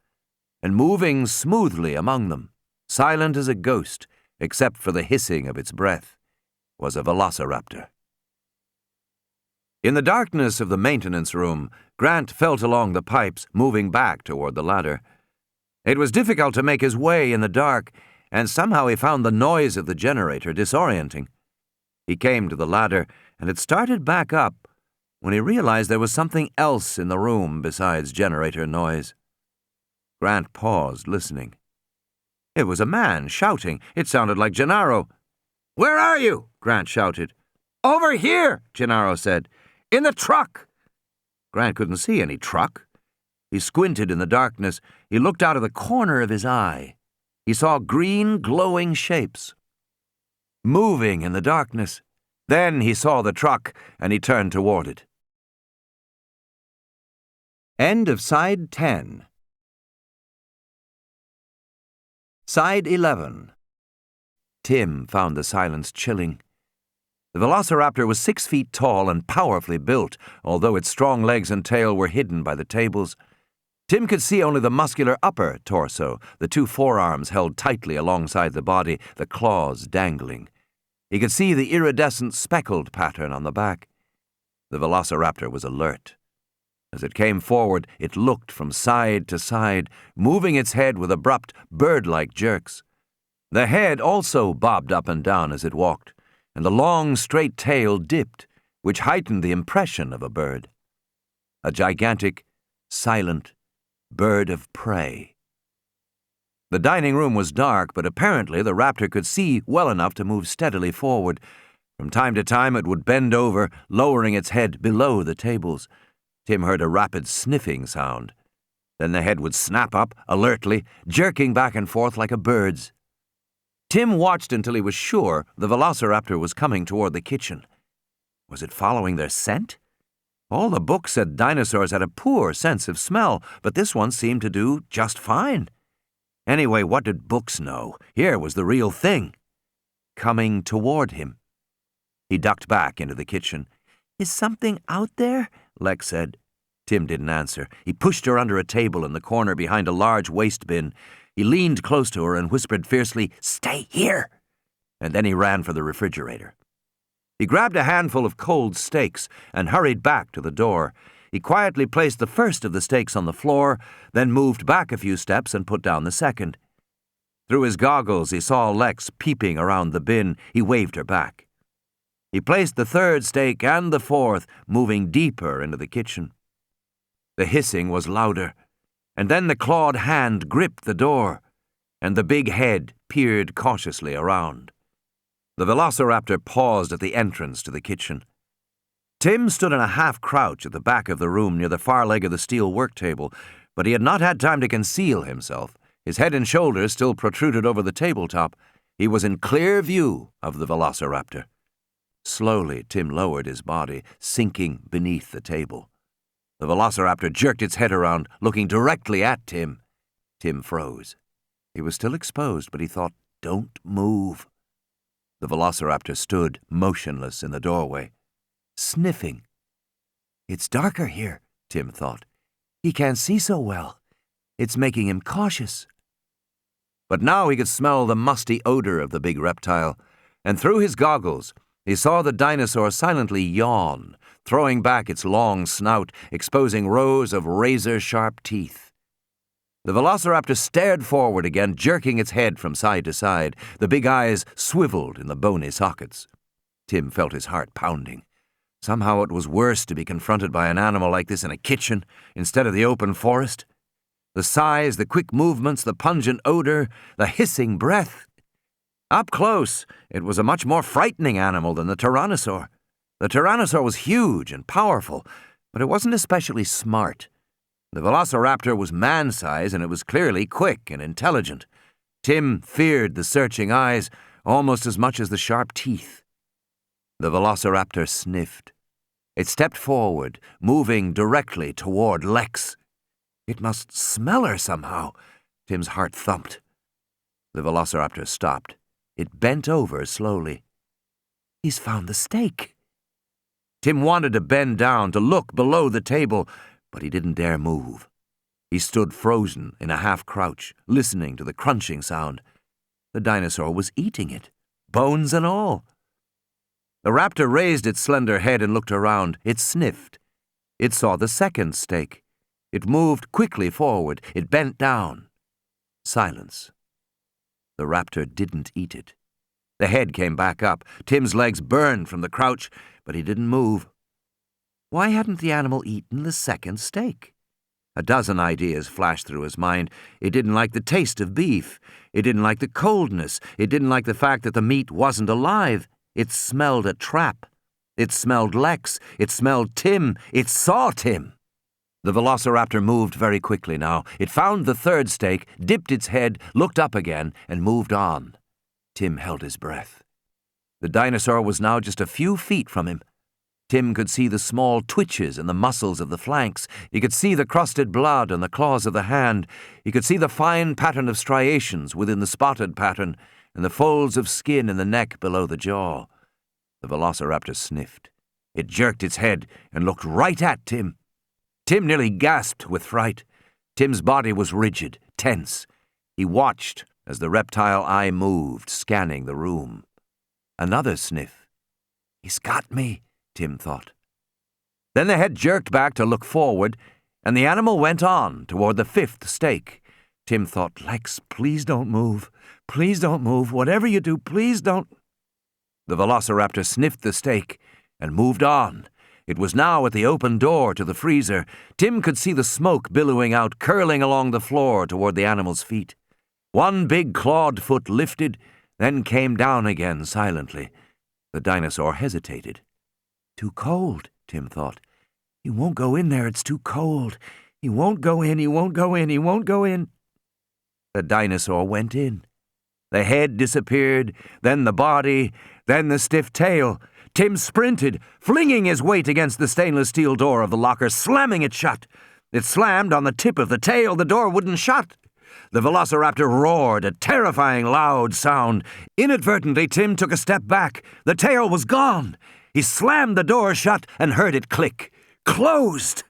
and moving smoothly among them, silent as a ghost, except for the hissing of its breath, was a velociraptor. In the darkness of the maintenance room, Grant felt along the pipes, moving back toward the ladder. It was difficult to make his way in the dark, and somehow he found the noise of the generator disorienting. He came to the ladder, and it started back up when he realized there was something else in the room besides generator noise. Grant paused, listening. It was a man shouting. It sounded like Gennaro. "Where are you?" Grant shouted. "Over here," Gennaro said. "In the truck." Grant couldn't see any truck. He squinted in the darkness. He looked out of the corner of his eye. He saw green, glowing shapes. moving in the darkness. Then he saw the truck, and he turned toward it. End of Side 10. Side 11. Tim found the silence chilling. The velociraptor was 6 feet tall and powerfully built, although its strong legs and tail were hidden by the tables. Tim could see only the muscular upper torso, the 2 forearms held tightly alongside the body, the claws dangling. He could see the iridescent speckled pattern on the back. The velociraptor was alert. As it came forward, it looked from side to side, moving its head with abrupt, bird-like jerks. The head also bobbed up and down as it walked, and the long, straight tail dipped, which heightened the impression of a bird. A gigantic, silent bird of prey. The dining room was dark, but apparently the raptor could see well enough to move steadily forward. From time to time it would bend over, lowering its head below the tables. Tim heard a rapid sniffing sound. Then the head would snap up, alertly, jerking back and forth like a bird's. Tim watched until he was sure the velociraptor was coming toward the kitchen. Was it following their scent? All the books said dinosaurs had a poor sense of smell, but this one seemed to do just fine. Anyway, what did books know? Here was the real thing. Coming toward him. He ducked back into the kitchen. "Is something out there?" Lex said. Tim didn't answer. He pushed her under a table in the corner behind a large waste bin. He leaned close to her and whispered fiercely, "Stay here!" And then he ran for the refrigerator. He grabbed a handful of cold steaks and hurried back to the door. He quietly placed the first of the steaks on the floor, then moved back a few steps and put down the second. Through his goggles, he saw Lex peeping around the bin. He waved her back. He placed the third steak and the fourth, moving deeper into the kitchen. The hissing was louder, and then the clawed hand gripped the door, and the big head peered cautiously around. The velociraptor paused at the entrance to the kitchen. Tim stood in a half-crouch at the back of the room near the far leg of the steel work table, but he had not had time to conceal himself. His head and shoulders still protruded over the tabletop. He was in clear view of the velociraptor. Slowly, Tim lowered his body, sinking beneath the table. The velociraptor jerked its head around, looking directly at Tim. Tim froze. He was still exposed, but he thought, "Don't move." The velociraptor stood motionless in the doorway, sniffing. "It's darker here," Tim thought. "He can't see so well. It's making him cautious." But now he could smell the musty odor of the big reptile, and through his goggles he saw the dinosaur silently yawn, throwing back its long snout, exposing rows of razor-sharp teeth. The velociraptor stared forward again, jerking its head from side to side. The big eyes swiveled in the bony sockets. Tim felt his heart pounding. Somehow it was worse to be confronted by an animal like this in a kitchen instead of the open forest. The size, the quick movements, the pungent odor, the hissing breath. Up close, it was a much more frightening animal than the tyrannosaur. The tyrannosaur was huge and powerful, but it wasn't especially smart. The velociraptor was man-size, and it was clearly quick and intelligent. Tim feared the searching eyes almost as much as the sharp teeth. The velociraptor sniffed. It stepped forward, moving directly toward Lex. It must smell her somehow. Tim's heart thumped. The velociraptor stopped. It bent over slowly. "He's found the steak." Tim wanted to bend down, to look below the table, but he didn't dare move. He stood frozen in a half-crouch, listening to the crunching sound. The dinosaur was eating it, bones and all. The raptor raised its slender head and looked around. It sniffed. It saw the second steak. It moved quickly forward. It bent down. Silence. The raptor didn't eat it. The head came back up. Tim's legs burned from the crouch, but he didn't move. Why hadn't the animal eaten the second steak? A dozen ideas flashed through his mind. It didn't like the taste of beef. It didn't like the coldness. It didn't like the fact that the meat wasn't alive. It smelled a trap. It smelled Lex. It smelled Tim. It saw Tim. The velociraptor moved very quickly now. It found the third steak, dipped its head, looked up again, and moved on. Tim held his breath. The dinosaur was now just a few feet from him. Tim could see the small twitches in the muscles of the flanks. He could see the crusted blood on the claws of the hand. He could see the fine pattern of striations within the spotted pattern and the folds of skin in the neck below the jaw. The velociraptor sniffed. It jerked its head and looked right at Tim. Tim nearly gasped with fright. Tim's body was rigid, tense. He watched as the reptile eye moved, scanning the room. Another sniff. "He's got me," Tim thought. Then the head jerked back to look forward, and the animal went on toward the fifth stake. Tim thought, "Lex, please don't move. Please don't move. Whatever you do, please don't." The velociraptor sniffed the stake and moved on. It was now at the open door to the freezer. Tim could see the smoke billowing out, curling along the floor toward the animal's feet. One big clawed foot lifted, then came down again silently. The dinosaur hesitated. "Too cold," Tim thought. "He won't go in there, it's too cold. He won't go in, he won't go in, he won't go in." The dinosaur went in. The head disappeared, then the body, then the stiff tail. Tim sprinted, flinging his weight against the stainless steel door of the locker, slamming it shut. It slammed on the tip of the tail. The door wouldn't shut. The velociraptor roared, a terrifying loud sound. Inadvertently, Tim took a step back. The tail was gone. He slammed the door shut and heard it click. Closed!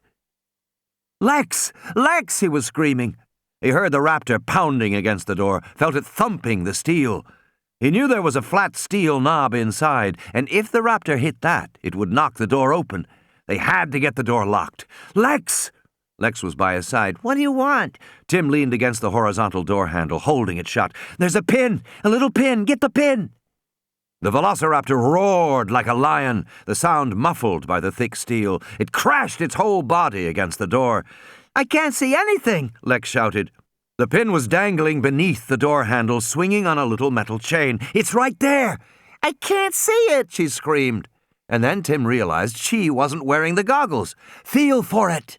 "Lex! Lex!" he was screaming. He heard the raptor pounding against the door, felt it thumping the steel. He knew there was a flat steel knob inside, and if the raptor hit that, it would knock the door open. They had to get the door locked. "Lex!" Lex was by his side. "What do you want?" Tim leaned against the horizontal door handle, holding it shut. "There's a pin! A little pin! Get the pin!" The velociraptor roared like a lion, the sound muffled by the thick steel. It crashed its whole body against the door. "I can't see anything!" Lex shouted. The pin was dangling beneath the door handle, swinging on a little metal chain. "It's right there!" "I can't see it!" she screamed. And then Tim realized she wasn't wearing the goggles. "Feel for it!"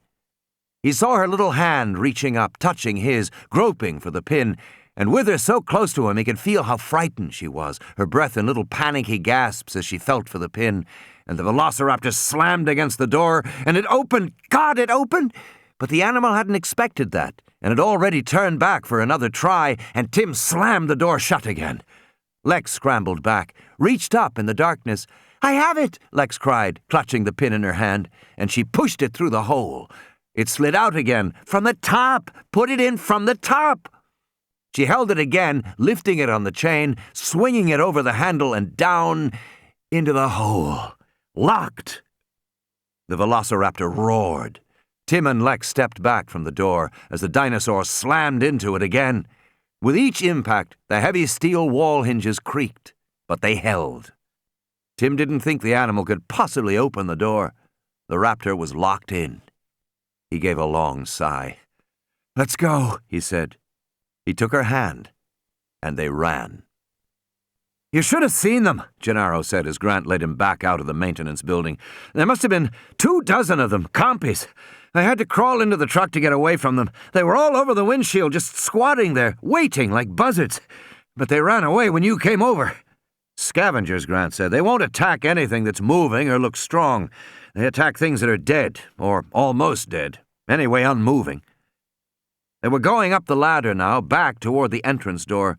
He saw her little hand reaching up, touching his, groping for the pin, and with her so close to him he could feel how frightened she was, her breath in little panicky gasps as she felt for the pin. And the velociraptor slammed against the door, and it opened. God, it opened! But the animal hadn't expected that, and had already turned back for another try, and Tim slammed the door shut again. Lex scrambled back, reached up in the darkness. "I have it!" Lex cried, clutching the pin in her hand, and she pushed it through the hole. It slid out again. "From the top! Put it in from the top!" She held it again, lifting it on the chain, swinging it over the handle and down into the hole. Locked! The velociraptor roared. Tim and Lex stepped back from the door as the dinosaur slammed into it again. With each impact, the heavy steel wall hinges creaked, but they held. Tim didn't think the animal could possibly open the door. The raptor was locked in. He gave a long sigh. "Let's go," he said. He took her hand, and they ran. "You should have seen them," Gennaro said as Grant led him back out of the maintenance building. "There must have been 24 of them, compies. I had to crawl into the truck to get away from them. They were all over the windshield, just squatting there, waiting like buzzards. But they ran away when you came over." "Scavengers," Grant said. "They won't attack anything that's moving or looks strong. They attack things that are dead, or almost dead. Anyway, unmoving." They were going up the ladder now, back toward the entrance door.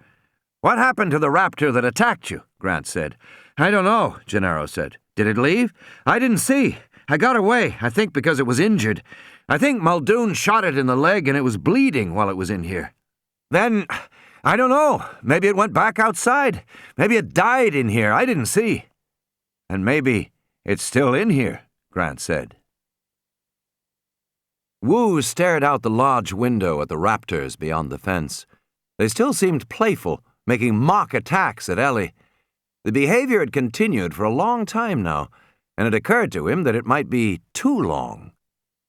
"What happened to the raptor that attacked you?" Grant said. "I don't know," Gennaro said. "Did it leave?" "I didn't see. I got away, I think because it was injured. I think Muldoon shot it in the leg and it was bleeding while it was in here. Then, I don't know. Maybe it went back outside. Maybe it died in here. I didn't see." "And maybe it's still in here," Grant said. Wu stared out the lodge window at the raptors beyond the fence. They still seemed playful, making mock attacks at Ellie. The behavior had continued for a long time now, and it occurred to him that it might be too long.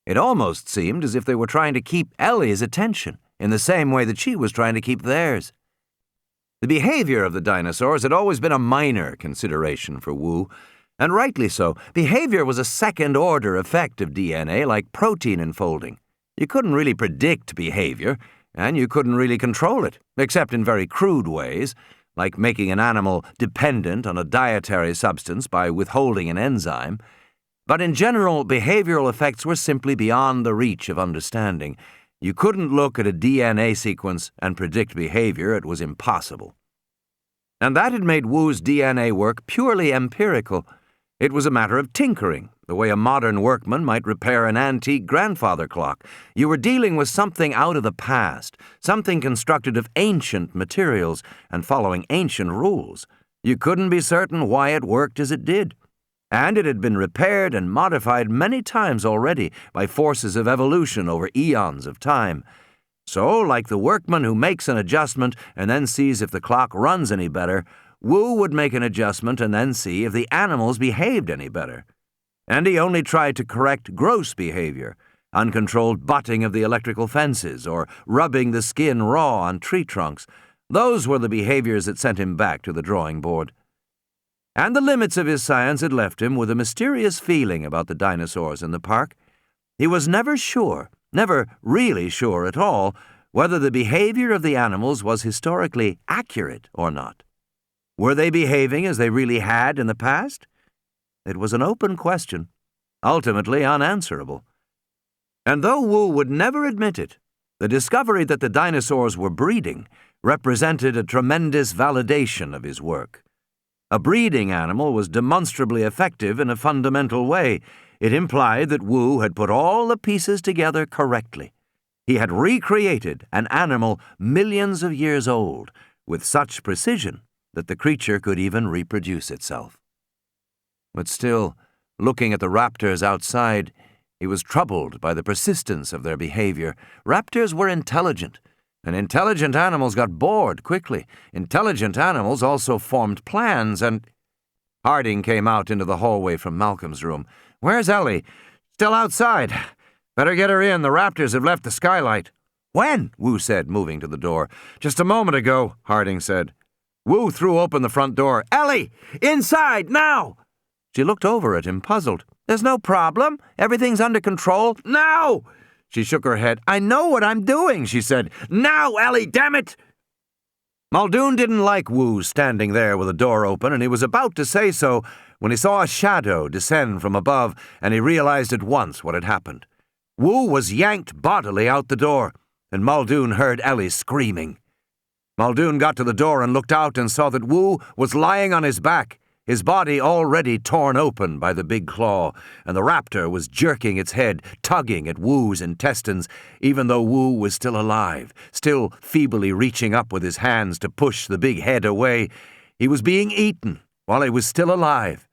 It almost seemed as if they were trying to keep Ellie's attention, in the same way that she was trying to keep theirs. The behavior of the dinosaurs had always been a minor consideration for Wu, and rightly so. Behavior was a second-order effect of DNA, like protein enfolding. You couldn't really predict behavior, and you couldn't really control it, except in very crude ways, like making an animal dependent on a dietary substance by withholding an enzyme. But in general, behavioral effects were simply beyond the reach of understanding. You couldn't look at a DNA sequence and predict behavior. It was impossible. And that had made Wu's DNA work purely empirical. It was a matter of tinkering, the way a modern workman might repair an antique grandfather clock. You were dealing with something out of the past, something constructed of ancient materials and following ancient rules. You couldn't be certain why it worked as it did. And it had been repaired and modified many times already by forces of evolution over eons of time. So, like the workman who makes an adjustment and then sees if the clock runs any better, Wu would make an adjustment and then see if the animals behaved any better. And he only tried to correct gross behavior, uncontrolled butting of the electrical fences or rubbing the skin raw on tree trunks. Those were the behaviors that sent him back to the drawing board. And the limits of his science had left him with a mysterious feeling about the dinosaurs in the park. He was never sure, never really sure at all, whether the behavior of the animals was historically accurate or not. Were they behaving as they really had in the past? It was an open question, ultimately unanswerable. And though Wu would never admit it, the discovery that the dinosaurs were breeding represented a tremendous validation of his work. A breeding animal was demonstrably effective in a fundamental way. It implied that Wu had put all the pieces together correctly. He had recreated an animal millions of years old with such precision that the creature could even reproduce itself. But still, looking at the raptors outside, he was troubled by the persistence of their behavior. Raptors were intelligent, and intelligent animals got bored quickly. Intelligent animals also formed plans, and Harding came out into the hallway from Malcolm's room. "Where's Ellie?" "Still outside. Better get her in. The raptors have left the skylight." "When?" Wu said, moving to the door. "Just a moment ago," Harding said. Wu threw open the front door. "Ellie! Inside, now!" She looked over at him, puzzled. "There's no problem. Everything's under control. Now!" She shook her head. "I know what I'm doing," she said. "Now, Ellie, damn it!" Muldoon didn't like Wu standing there with the door open, and he was about to say so when he saw a shadow descend from above, and he realized at once what had happened. Wu was yanked bodily out the door, and Muldoon heard Ellie screaming. Muldoon got to the door and looked out and saw that Wu was lying on his back, his body already torn open by the big claw, and the raptor was jerking its head, tugging at Wu's intestines, even though Wu was still alive, still feebly reaching up with his hands to push the big head away. He was being eaten while he was still alive.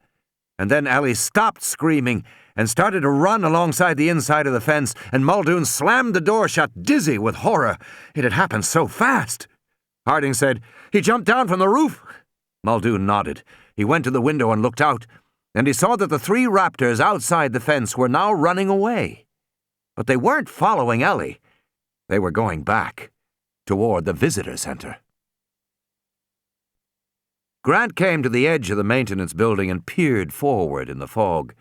And then Ellie stopped screaming and started to run alongside the inside of the fence, and Muldoon slammed the door shut, dizzy with horror. It had happened so fast. Harding said, "He jumped down from the roof." Muldoon nodded. He went to the window and looked out, and he saw that the three raptors outside the fence were now running away. But they weren't following Ellie. They were going back, toward the visitor center. Grant came to the edge of the maintenance building and peered forward in the fog.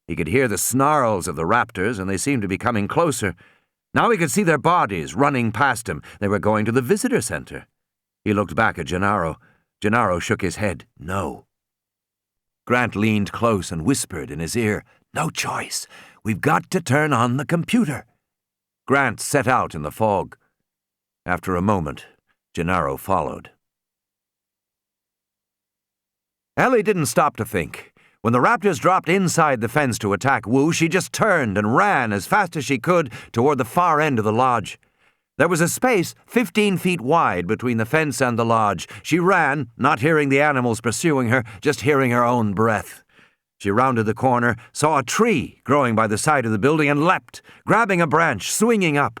He could hear the snarls of the raptors, and they seemed to be coming closer. Now he could see their bodies running past him. They were going to the visitor center. He looked back at Gennaro. Gennaro shook his head. No. Grant leaned close and whispered in his ear, "No choice. We've got to turn on the computer." Grant set out in the fog. After a moment, Gennaro followed. Ellie didn't stop to think. When the raptors dropped inside the fence to attack Wu, she just turned and ran as fast as she could toward the far end of the lodge. There was a space 15 feet wide between the fence and the lodge. She ran, not hearing the animals pursuing her, just hearing her own breath. She rounded the corner, saw a tree growing by the side of the building, and leapt, grabbing a branch, swinging up.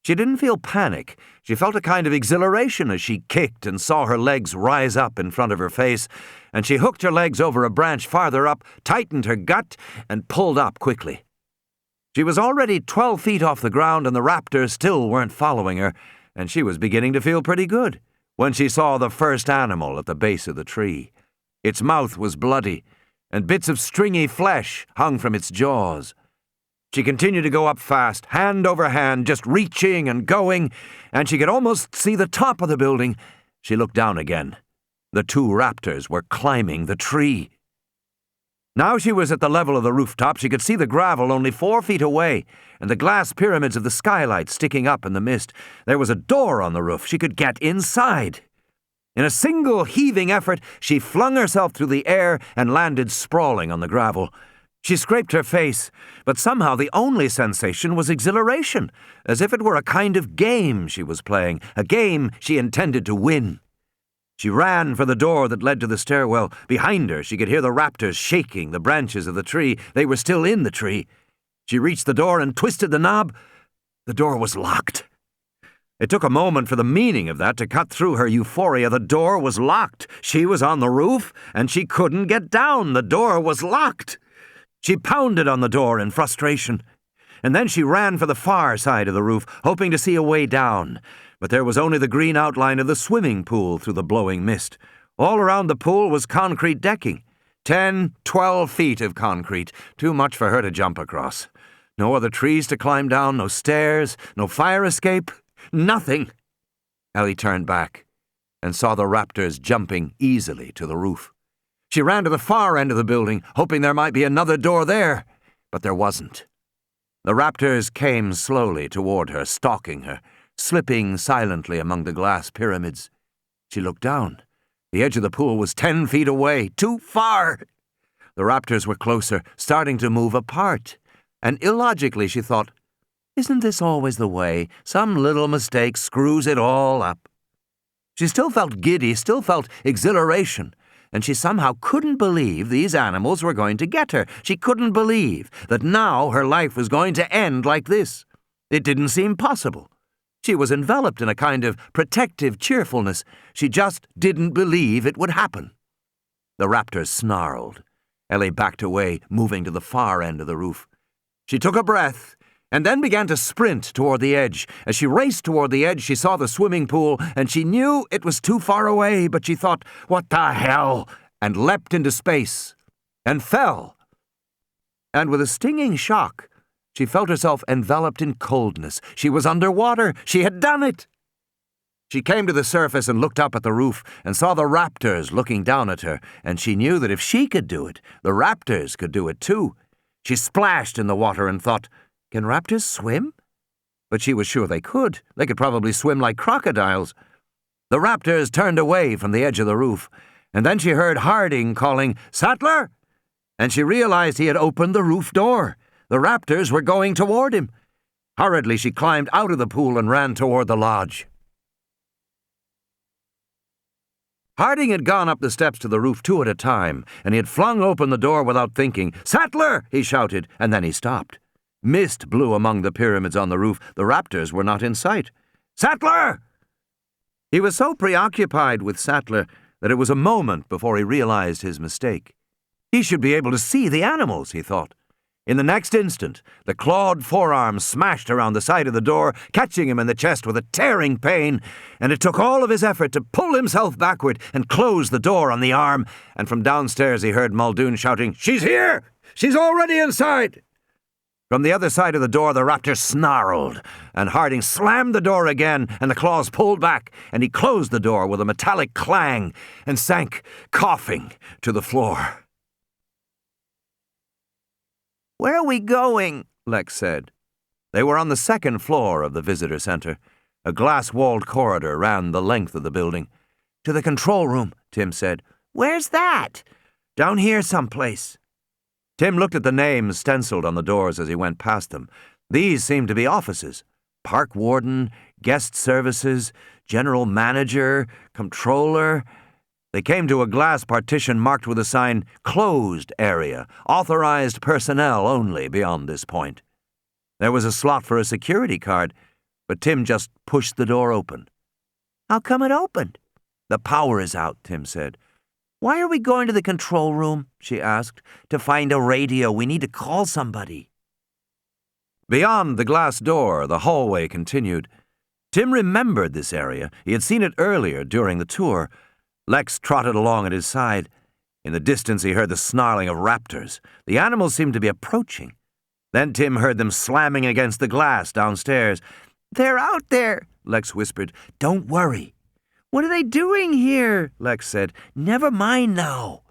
She didn't feel panic. She felt a kind of exhilaration as she kicked and saw her legs rise up in front of her face, and she hooked her legs over a branch farther up, tightened her gut, and pulled up quickly. She was already 12 feet off the ground, and the raptors still weren't following her, and she was beginning to feel pretty good when she saw the first animal at the base of the tree. Its mouth was bloody, and bits of stringy flesh hung from its jaws. She continued to go up fast, hand over hand, just reaching and going, and she could almost see the top of the building. She looked down again. The two raptors were climbing the tree. Now she was at the level of the rooftop. She could see the gravel only 4 feet away, and the glass pyramids of the skylight sticking up in the mist. There was a door on the roof. She could get inside. In a single heaving effort, she flung herself through the air and landed sprawling on the gravel. She scraped her face, but somehow the only sensation was exhilaration, as if it were a kind of game she was playing, a game she intended to win. She ran for the door that led to the stairwell. Behind her, she could hear the raptors shaking the branches of the tree. They were still in the tree. She reached the door and twisted the knob. The door was locked. It took a moment for the meaning of that to cut through her euphoria. The door was locked. She was on the roof, and she couldn't get down. The door was locked. She pounded on the door in frustration, and then she ran for the far side of the roof, hoping to see a way down. But there was only the green outline of the swimming pool through the blowing mist. All around the pool was concrete decking. 10, 12 feet of concrete, too much for her to jump across. No other trees to climb down, no stairs, no fire escape, nothing. Ellie turned back and saw the raptors jumping easily to the roof. She ran to the far end of the building, hoping there might be another door there, but there wasn't. The raptors came slowly toward her, stalking her, slipping silently among the glass pyramids. She looked down. The edge of the pool was 10 feet away, too far. The raptors were closer, starting to move apart, and illogically she thought, isn't this always the way? Some little mistake screws it all up. She still felt giddy, still felt exhilaration, and she somehow couldn't believe these animals were going to get her. She couldn't believe that now her life was going to end like this. It didn't seem possible. She was enveloped in a kind of protective cheerfulness. She just didn't believe it would happen. The raptors snarled. Ellie backed away, moving to the far end of the roof. She took a breath and then began to sprint toward the edge. As she raced toward the edge, she saw the swimming pool, and she knew it was too far away, but she thought, what the hell? And leapt into space and fell. And with a stinging shock, she felt herself enveloped in coldness. She was underwater. She had done it. She came to the surface and looked up at the roof and saw the raptors looking down at her, and she knew that if she could do it, the raptors could do it too. She splashed in the water and thought, can raptors swim? But she was sure they could. They could probably swim like crocodiles. The raptors turned away from the edge of the roof, and then she heard Harding calling, Sattler! And she realized he had opened the roof door. The raptors were going toward him. Hurriedly, she climbed out of the pool and ran toward the lodge. Harding had gone up the steps to the roof 2 at a time, and he had flung open the door without thinking. Sattler! He shouted, and then he stopped. Mist blew among the pyramids on the roof. The raptors were not in sight. Sattler! He was so preoccupied with Sattler that it was a moment before he realized his mistake. He should be able to see the animals, he thought. In the next instant, the clawed forearm smashed around the side of the door, catching him in the chest with a tearing pain, and it took all of his effort to pull himself backward and close the door on the arm, and from downstairs he heard Muldoon shouting, She's here! She's already inside! From the other side of the door, the raptor snarled, and Harding slammed the door again, and the claws pulled back, and he closed the door with a metallic clang and sank, coughing, to the floor. Where are we going? Lex said. They were on the 2nd floor of the visitor center. A glass-walled corridor ran the length of the building. To the control room, Tim said. Where's that? Down here someplace. Tim looked at the names stenciled on the doors as he went past them. These seemed to be offices. Park warden, guest services, general manager, comptroller. They came to a glass partition marked with a sign, Closed Area, authorized personnel only beyond this point. There was a slot for a security card, but Tim just pushed the door open. How come it opened? The power is out, Tim said. Why are we going to the control room? She asked. To find a radio. We need to call somebody. Beyond the glass door, the hallway continued. Tim remembered this area. He had seen it earlier during the tour. Lex trotted along at his side. In the distance, he heard the snarling of raptors. The animals seemed to be approaching. Then Tim heard them slamming against the glass downstairs. They're out there, Lex whispered. Don't worry. What are they doing here? Lex said. Never mind now.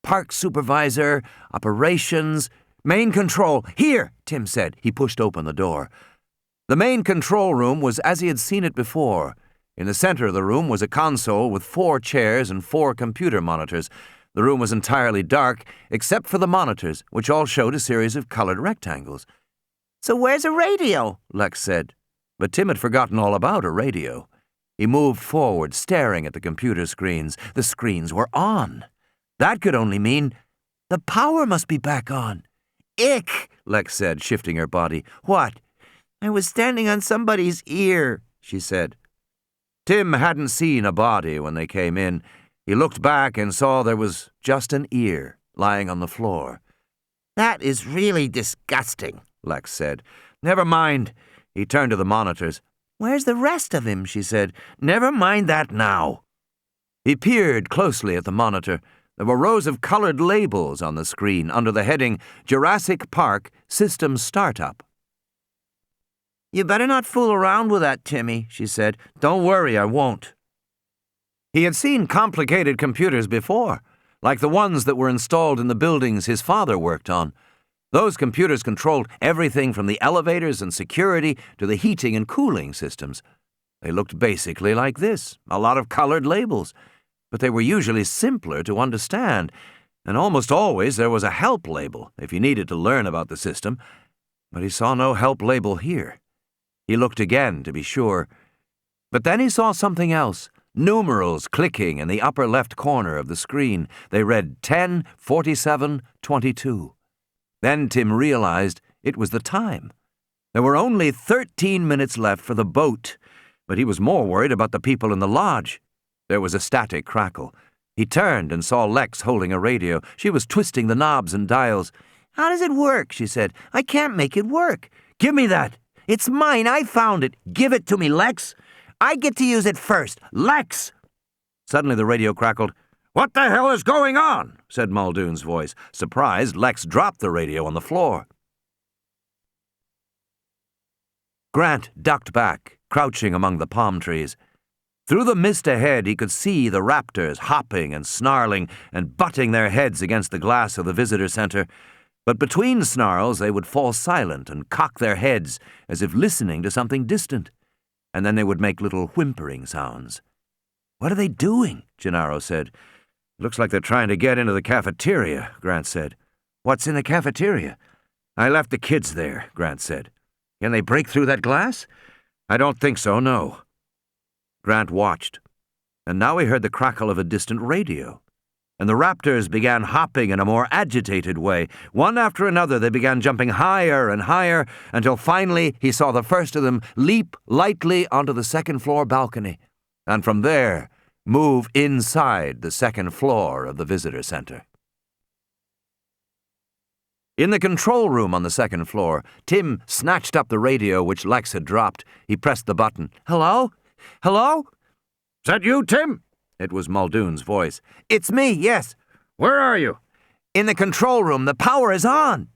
Park supervisor, operations, main control. Here, Tim said. He pushed open the door. The main control room was as he had seen it before. In the center of the room was a console with 4 chairs and 4 computer monitors. The room was entirely dark, except for the monitors, which all showed a series of colored rectangles. So where's a radio? Lex said. But Tim had forgotten all about a radio. He moved forward, staring at the computer screens. The screens were on. That could only mean the power must be back on. Ick, Lex said, shifting her body. What? I was standing on somebody's ear, she said. Tim hadn't seen a body when they came in. He looked back and saw there was just an ear lying on the floor. That is really disgusting, Lex said. Never mind. He turned to the monitors. Where's the rest of him? She said. Never mind that now. He peered closely at the monitor. There were rows of colored labels on the screen under the heading Jurassic Park System Startup. You better not fool around with that, Timmy, she said. Don't worry, I won't. He had seen complicated computers before, like the ones that were installed in the buildings his father worked on. Those computers controlled everything from the elevators and security to the heating and cooling systems. They looked basically like this, a lot of colored labels, but they were usually simpler to understand, and almost always there was a help label if you needed to learn about the system, but he saw no help label here. He looked again to be sure, but then he saw something else. Numerals clicking in the upper left corner of the screen. They read 10, 47, 22. Then Tim realized it was the time. There were only 13 minutes left for the boat, but he was more worried about the people in the lodge. There was a static crackle. He turned and saw Lex holding a radio. She was twisting the knobs and dials. How does it work? She said. I can't make it work. Give me that. It's mine. I found it. Give it to me, Lex. I get to use it first. Lex! Suddenly the radio crackled. What the hell is going on? Said Muldoon's voice. Surprised, Lex dropped the radio on the floor. Grant ducked back, crouching among the palm trees. Through the mist ahead, he could see the raptors hopping and snarling and butting their heads against the glass of the visitor center. But between snarls, they would fall silent and cock their heads as if listening to something distant. And then they would make little whimpering sounds. What are they doing? Gennaro said. Looks like they're trying to get into the cafeteria, Grant said. What's in the cafeteria? I left the kids there, Grant said. Can they break through that glass? I don't think so, no. Grant watched, and now he heard the crackle of a distant radio. And the raptors began hopping in a more agitated way. One after another, they began jumping higher and higher, until finally he saw the first of them leap lightly onto the second-floor balcony, and from there move inside the second floor of the visitor center. In the control room on the second floor, Tim snatched up the radio which Lex had dropped. He pressed the button. Hello? Hello? Is that you, Tim? It was Muldoon's voice. It's me, yes. Where are you? In the control room. The power is on.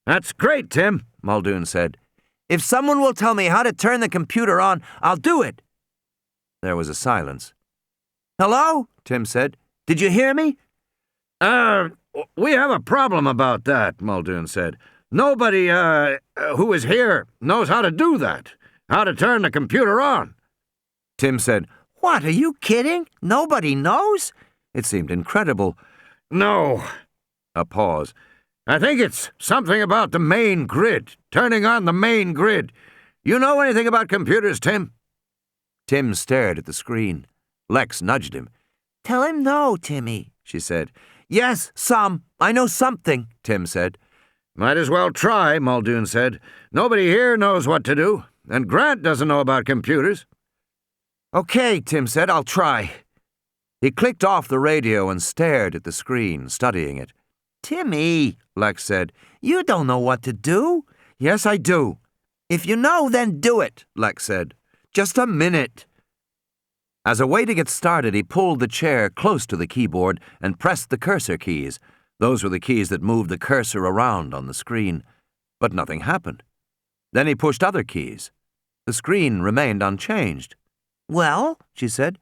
That's great, Tim, Muldoon said. If someone will tell me how to turn the computer on, I'll do it. There was a silence. Hello? Tim said. Did you hear me? We have a problem about that, Muldoon said. Nobody, who is here knows how to do that. How to turn the computer on. Tim said, What, are you kidding? Nobody knows? It seemed incredible. No. A pause. I think it's something about the main grid, turning on the main grid. You know anything about computers, Tim? Tim stared at the screen. Lex nudged him. Tell him no, Timmy, she said. Yes, some. I know something, Tim said. Might as well try, Muldoon said. Nobody here knows what to do, and Grant doesn't know about computers. Okay, Tim said, I'll try. He clicked off the radio and stared at the screen, studying it. Timmy, Lex said, you don't know what to do. Yes, I do. If you know, then do it, Lex said. Just a minute. As a way to get started, he pulled the chair close to the keyboard and pressed the cursor keys. Those were the keys that moved the cursor around on the screen. But nothing happened. Then he pushed other keys. The screen remained unchanged. Well, she said,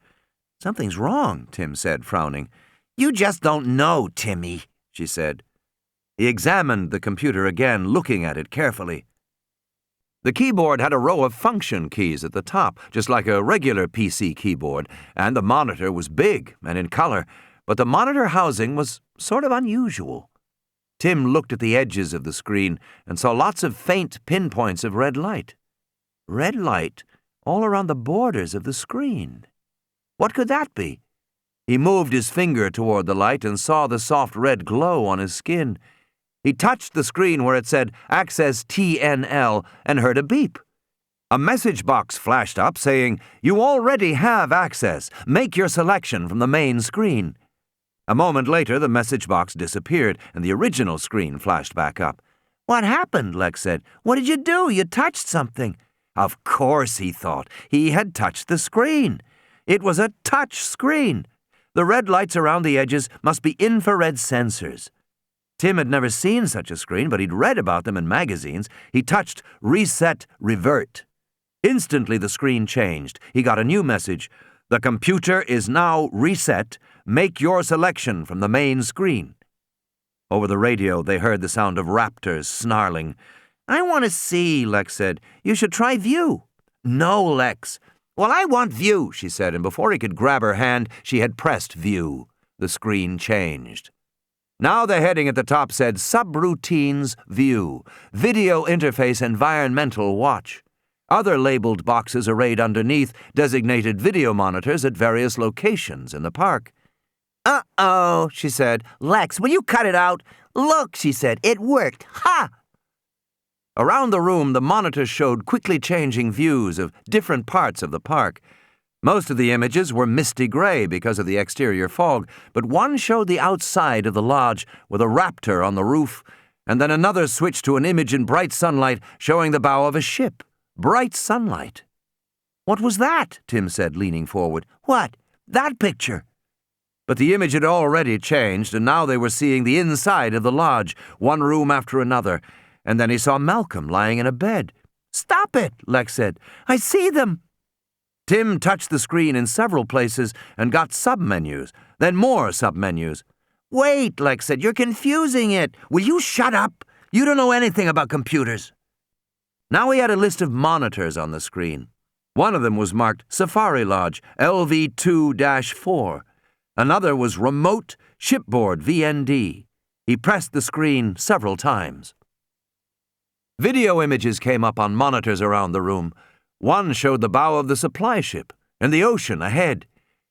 Something's wrong, Tim said, frowning. You just don't know, Timmy, she said. He examined the computer again, looking at it carefully. The keyboard had a row of function keys at the top, just like a regular PC keyboard, and the monitor was big and in color, but the monitor housing was sort of unusual. Tim looked at the edges of the screen and saw lots of faint pinpoints of red light. Red light all around the borders of the screen. What could that be? He moved his finger toward the light and saw the soft red glow on his skin. He touched the screen where it said Access TNL and heard a beep. A message box flashed up saying, "You already have access. Make your selection from the main screen." A moment later, the message box disappeared and the original screen flashed back up. What happened? Lex said. What did you do? You touched something. Of course, he thought. He had touched the screen. It was a touch screen. The red lights around the edges must be infrared sensors. Tim had never seen such a screen, but he'd read about them in magazines. He touched Reset Revert. Instantly, the screen changed. He got a new message. "The computer is now reset. Make your selection from the main screen." Over the radio, they heard the sound of raptors snarling. I want to see, Lex said. You should try View. No, Lex. Well, I want View, she said, and before he could grab her hand, she had pressed View. The screen changed. Now the heading at the top said Subroutines View, Video Interface Environmental Watch. Other labeled boxes arrayed underneath designated video monitors at various locations in the park. Uh-oh, she said. Lex, will you cut it out? Look, she said, it worked. Ha! Around the room, the monitors showed quickly changing views of different parts of the park. Most of the images were misty gray because of the exterior fog, but one showed the outside of the lodge with a raptor on the roof, and then another switched to an image in bright sunlight showing the bow of a ship. Bright sunlight. What was that? Tim said, leaning forward. What? That picture. But the image had already changed, and now they were seeing the inside of the lodge, one room after another, and then he saw Malcolm lying in a bed. Stop it, Lex said. I see them. Tim touched the screen in several places and got submenus, then more submenus. Wait, Lex said, you're confusing it. Will you shut up? You don't know anything about computers. Now he had a list of monitors on the screen. One of them was marked Safari Lodge, LV2-4. Another was Remote Shipboard, VND. He pressed the screen several times. Video images came up on monitors around the room. One showed the bow of the supply ship and the ocean ahead.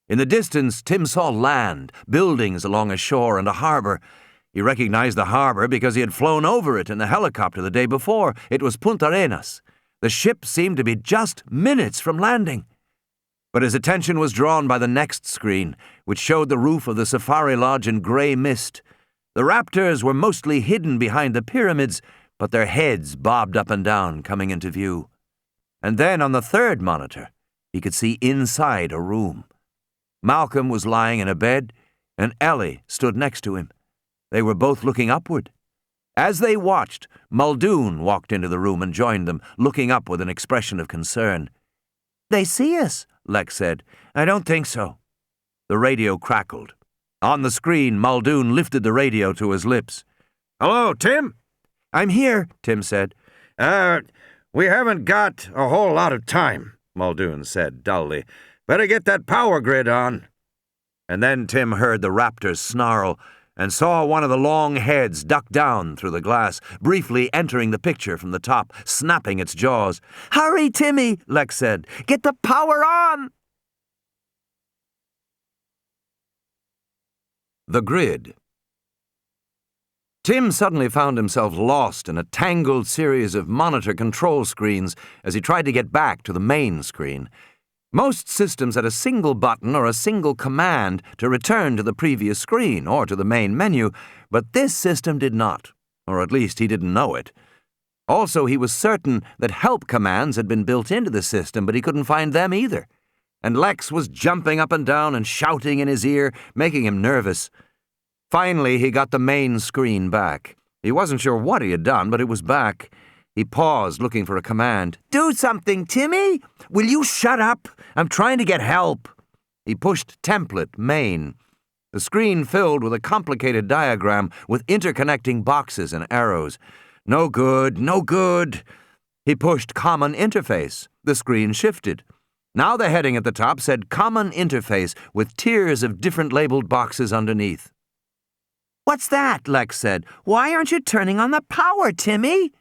In the distance, Tim saw land, buildings along a shore and a harbor. He recognized the harbor because he had flown over it in a helicopter the day before. It was Punta Arenas. The ship seemed to be just minutes from landing. But his attention was drawn by the next screen, which showed the roof of the Safari Lodge in gray mist. The raptors were mostly hidden behind the pyramids, but their heads bobbed up and down, coming into view. And then on the third monitor, he could see inside a room. Malcolm was lying in a bed, and Ellie stood next to him. They were both looking upward. As they watched, Muldoon walked into the room and joined them, looking up with an expression of concern. They see us, Lex said. I don't think so. The radio crackled. On the screen, Muldoon lifted the radio to his lips. Hello, Tim? I'm here, Tim said. We haven't got a whole lot of time, Muldoon said dully. Better get that power grid on. And then Tim heard the raptors snarl and saw one of the long heads duck down through the glass, briefly entering the picture from the top, snapping its jaws. Hurry, Timmy, Lex said. Get the power on! The grid. Tim suddenly found himself lost in a tangled series of monitor control screens as he tried to get back to the main screen. Most systems had a single button or a single command to return to the previous screen or to the main menu, but this system did not, or at least he didn't know it. Also, he was certain that help commands had been built into the system, but he couldn't find them either. And Lex was jumping up and down and shouting in his ear, making him nervous. Finally, he got the main screen back. He wasn't sure what he had done, but it was back. He paused, looking for a command. Do something, Timmy! Will you shut up? I'm trying to get help. He pushed Template, Main. The screen filled with a complicated diagram with interconnecting boxes and arrows. No good, no good. He pushed Common Interface. The screen shifted. Now the heading at the top said Common Interface with tiers of different labeled boxes underneath. "What's that?" Lex said. "Why aren't you turning on the power, Timmy?"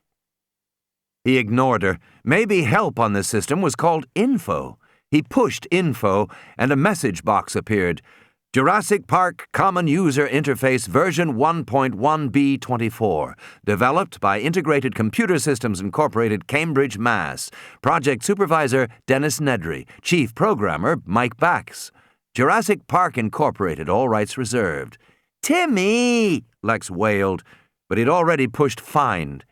He ignored her. Maybe help on this system was called Info. He pushed Info, and a message box appeared. Jurassic Park Common User Interface version 1.1b24, developed by Integrated Computer Systems Incorporated, Cambridge, Mass. Project Supervisor Dennis Nedry, Chief Programmer Mike Bax. Jurassic Park Incorporated, all rights reserved. "Timmy!" Lex wailed, but he'd already pushed Find.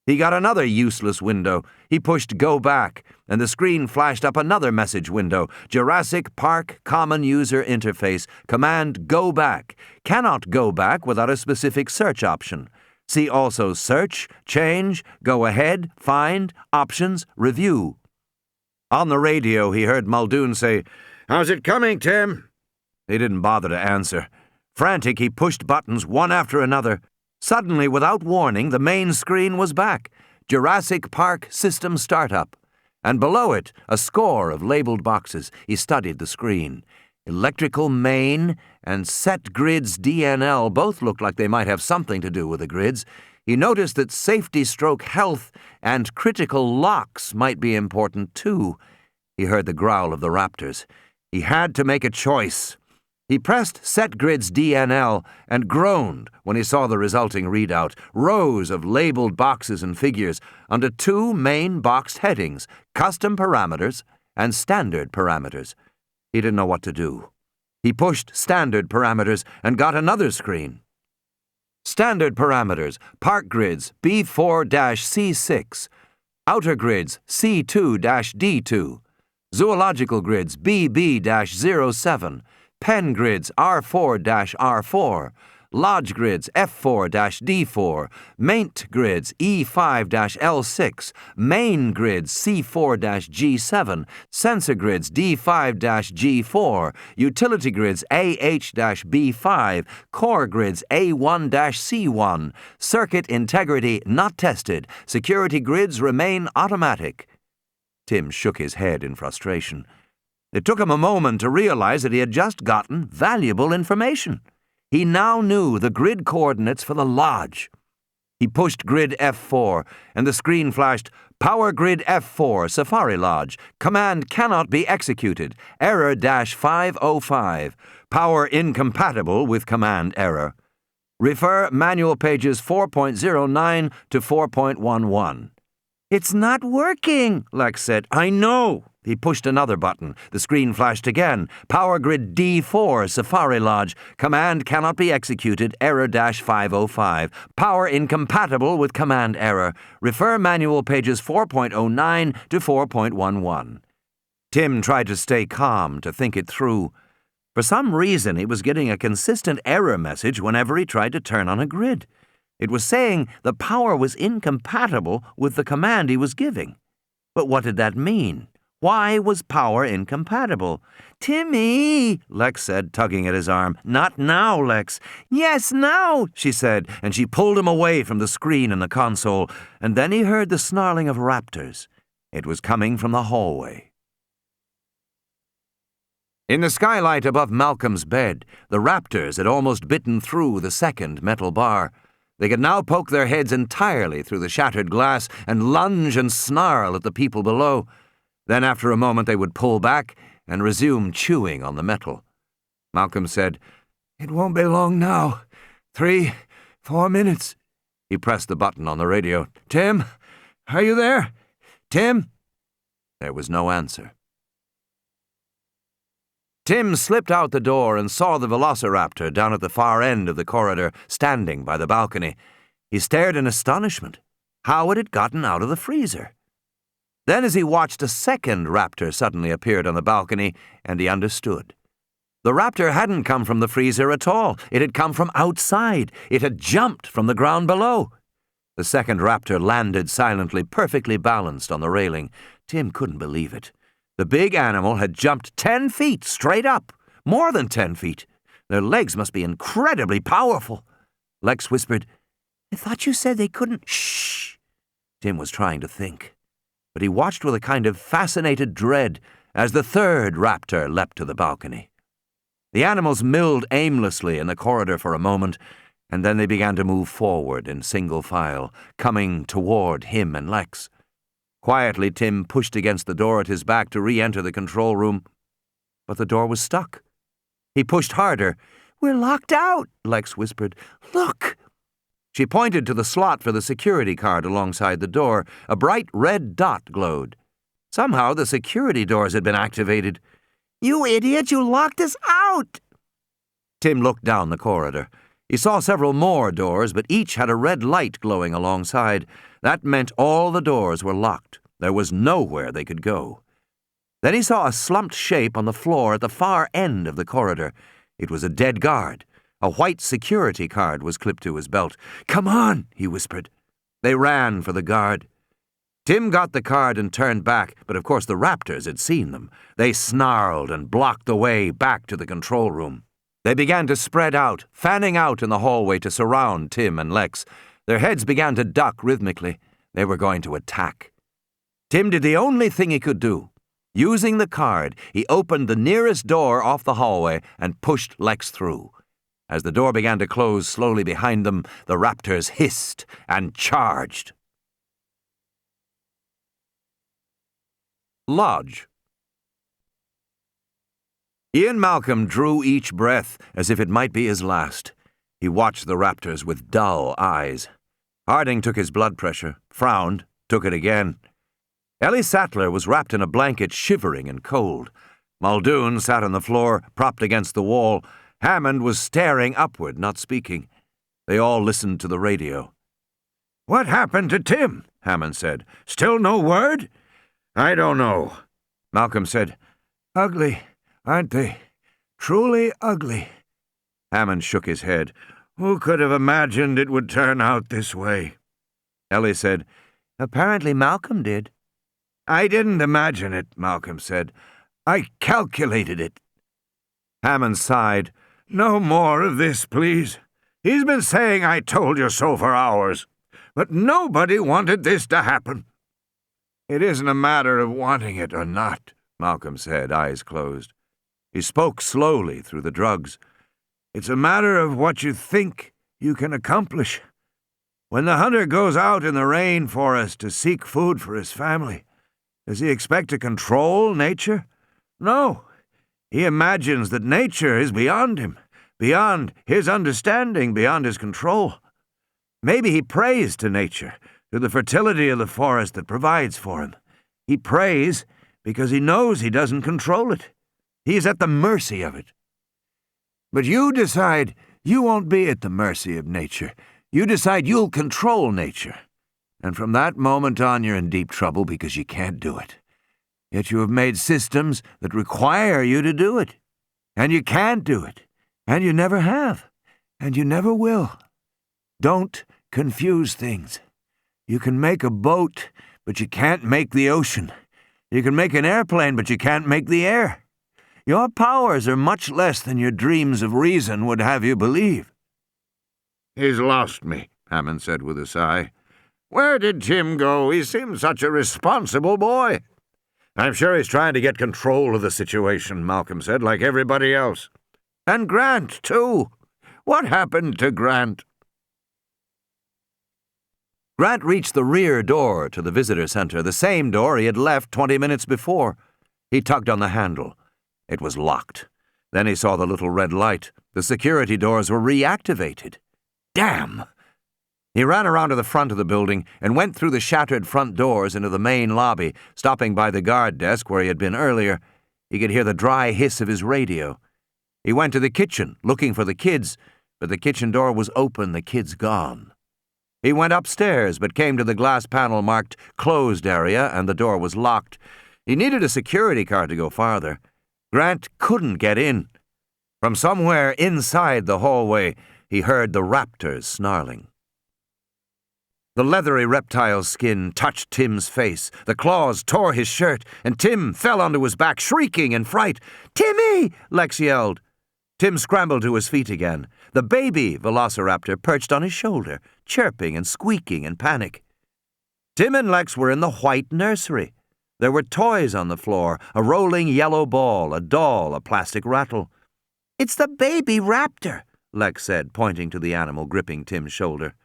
He got another useless window. He pushed Go Back, and the screen flashed up another message window. Jurassic Park Common User Interface. Command Go Back. Cannot go back without a specific search option. See also Search, Change, Go Ahead, Find, Options, Review. On the radio, he heard Muldoon say, "How's it coming, Tim?" He didn't bother to answer. Frantic, he pushed buttons one after another. Suddenly, without warning, the main screen was back. Jurassic Park System Startup. And below it, a score of labeled boxes. He studied the screen. Electrical Main and Set Grids DNL both looked like they might have something to do with the grids. He noticed that Safety Stroke Health and Critical Locks might be important too. He heard the growl of the raptors. He had to make a choice. He pressed Set Grids DNL and groaned when he saw the resulting readout, rows of labeled boxes and figures under two main boxed headings, Custom Parameters and Standard Parameters. He didn't know what to do. He pushed Standard Parameters and got another screen. Standard Parameters, Park Grids B4-C6, Outer Grids C2-D2, Zoological Grids BB-07, Pen Grids R4-R4, Lodge Grids F4-D4, Maint Grids E5-L6, Main Grids C4-G7, Sensor Grids D5-G4, Utility Grids AH-B5, Core Grids A1-C1, Circuit Integrity Not Tested, Security Grids Remain Automatic. Tim shook his head in frustration. It took him a moment to realize that he had just gotten valuable information. He now knew the grid coordinates for the lodge. He pushed grid F4, and the screen flashed, Power Grid F4, Safari Lodge. Command cannot be executed. Error -505. Power incompatible with command error. Refer manual pages 4.09 to 4.11. "It's not working," Lex said. "I know." He pushed another button. The screen flashed again. Power Grid D4, Safari Lodge. Command cannot be executed. Error -505. Power incompatible with command error. Refer manual pages 4.09 to 4.11. Tim tried to stay calm, to think it through. For some reason, he was getting a consistent error message whenever he tried to turn on a grid. It was saying the power was incompatible with the command he was giving. But what did that mean? Why was power incompatible? "Timmy," Lex said, tugging at his arm. "Not now, Lex." "Yes, now," she said, and she pulled him away from the screen in the console, and then he heard the snarling of raptors. It was coming from the hallway. In the skylight above Malcolm's bed, the raptors had almost bitten through the second metal bar. They could now poke their heads entirely through the shattered glass and lunge and snarl at the people below. Then after a moment they would pull back and resume chewing on the metal. Malcolm said, "It won't be long now. 3, 4 minutes." He pressed the button on the radio. "Tim, are you there? Tim?" There was no answer. Tim slipped out the door and saw the velociraptor down at the far end of the corridor, standing by the balcony. He stared in astonishment. How had it gotten out of the freezer? Then as he watched, a second raptor suddenly appeared on the balcony, and he understood. The raptor hadn't come from the freezer at all. It had come from outside. It had jumped from the ground below. The second raptor landed silently, perfectly balanced on the railing. Tim couldn't believe it. The big animal had jumped 10 feet straight up. More than 10 feet. Their legs must be incredibly powerful. Lex whispered, I thought you said they couldn't. Shh! Tim was trying to think, but he watched with a kind of fascinated dread as the third raptor leapt to the balcony. The animals milled aimlessly in the corridor for a moment, and then they began to move forward in single file, coming toward him and Lex. Quietly, Tim pushed against the door at his back to re-enter the control room, but the door was stuck. He pushed harder. We're locked out, Lex whispered. Look! She pointed to the slot for the security card alongside the door. A bright red dot glowed. Somehow the security doors had been activated. You idiot, you locked us out! Tim looked down the corridor. He saw several more doors, but each had a red light glowing alongside. That meant all the doors were locked. There was nowhere they could go. Then he saw a slumped shape on the floor at the far end of the corridor. It was a dead guard. A white security card was clipped to his belt. Come on, he whispered. They ran for the guard. Tim got the card and turned back, but of course the raptors had seen them. They snarled and blocked the way back to the control room. They began to spread out, fanning out in the hallway to surround Tim and Lex. Their heads began to duck rhythmically. They were going to attack. Tim did the only thing he could do. Using the card, he opened the nearest door off the hallway and pushed Lex through. As the door began to close slowly behind them, the raptors hissed and charged. Lodge. Ian Malcolm drew each breath as if it might be his last. He watched the raptors with dull eyes. Harding took his blood pressure, frowned, took it again. Ellie Sattler was wrapped in a blanket, shivering and cold. Muldoon sat on the floor, propped against the wall. Hammond was staring upward, not speaking. They all listened to the radio. What happened to Tim? Hammond said. Still no word? I don't know. Malcolm said, Ugly, aren't they? Truly ugly. Hammond shook his head. Who could have imagined it would turn out this way? Ellie said, Apparently Malcolm did. I didn't imagine it, Malcolm said. I calculated it. Hammond sighed. No more of this, please. He's been saying I told you so for hours, but nobody wanted this to happen. It isn't a matter of wanting it or not, Malcolm said, eyes closed. He spoke slowly through the drugs. It's a matter of what you think you can accomplish. When the hunter goes out in the rainforest to seek food for his family, does he expect to control nature? No. He imagines that nature is beyond him, beyond his understanding, beyond his control. Maybe he prays to nature, to the fertility of the forest that provides for him. He prays because he knows he doesn't control it. He is at the mercy of it. But you decide you won't be at the mercy of nature. You decide you'll control nature. And from that moment on, you're in deep trouble because you can't do it. Yet you have made systems that require you to do it. And you can't do it. And you never have. And you never will. Don't confuse things. You can make a boat, but you can't make the ocean. You can make an airplane, but you can't make the air. Your powers are much less than your dreams of reason would have you believe. He's lost me, Hammond said with a sigh. Where did Tim go? He seems such a responsible boy. I'm sure he's trying to get control of the situation, Malcolm said, like everybody else. And Grant, too. What happened to Grant? Grant reached the rear door to the visitor center, the same door he had left 20 minutes before. He tugged on the handle. It was locked. Then he saw the little red light. The security doors were reactivated. Damn! He ran around to the front of the building and went through the shattered front doors into the main lobby, stopping by the guard desk where he had been earlier. He could hear the dry hiss of his radio. He went to the kitchen, looking for the kids, but the kitchen door was open, the kids gone. He went upstairs, but came to the glass panel marked closed area, and the door was locked. He needed a security card to go farther. Grant couldn't get in. From somewhere inside the hallway, he heard the raptors snarling. The leathery reptile skin touched Tim's face. The claws tore his shirt, and Tim fell onto his back, shrieking in fright. "Timmy!" Lex yelled. Tim scrambled to his feet again. The baby velociraptor perched on his shoulder, chirping and squeaking in panic. Tim and Lex were in the white nursery. There were toys on the floor, a rolling yellow ball, a doll, a plastic rattle. "It's the baby raptor," Lex said, pointing to the animal gripping Tim's shoulder.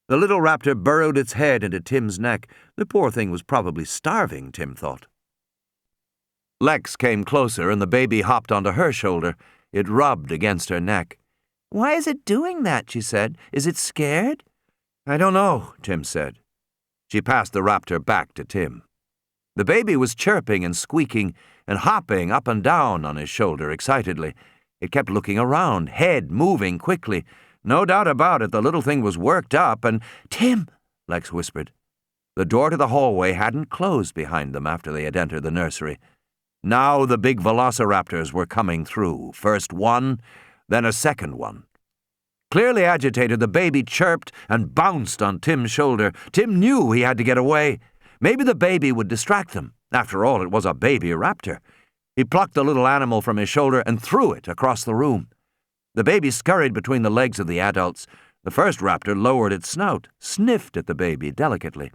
The little raptor burrowed its head into Tim's neck. The poor thing was probably starving, Tim thought. Lex came closer, and the baby hopped onto her shoulder. It rubbed against her neck. "Why is it doing that?" she said. "Is it scared?" "I don't know," Tim said. She passed the raptor back to Tim. The baby was chirping and squeaking and hopping up and down on his shoulder excitedly. It kept looking around, head moving quickly. No doubt about it, the little thing was worked up and— "Tim," Lex whispered. The door to the hallway hadn't closed behind them after they had entered the nursery. Now the big velociraptors were coming through, first one, then a second one. Clearly agitated, the baby chirped and bounced on Tim's shoulder. Tim knew he had to get away. Maybe the baby would distract them. After all, it was a baby raptor. He plucked the little animal from his shoulder and threw it across the room. The baby scurried between the legs of the adults. The first raptor lowered its snout, sniffed at the baby delicately.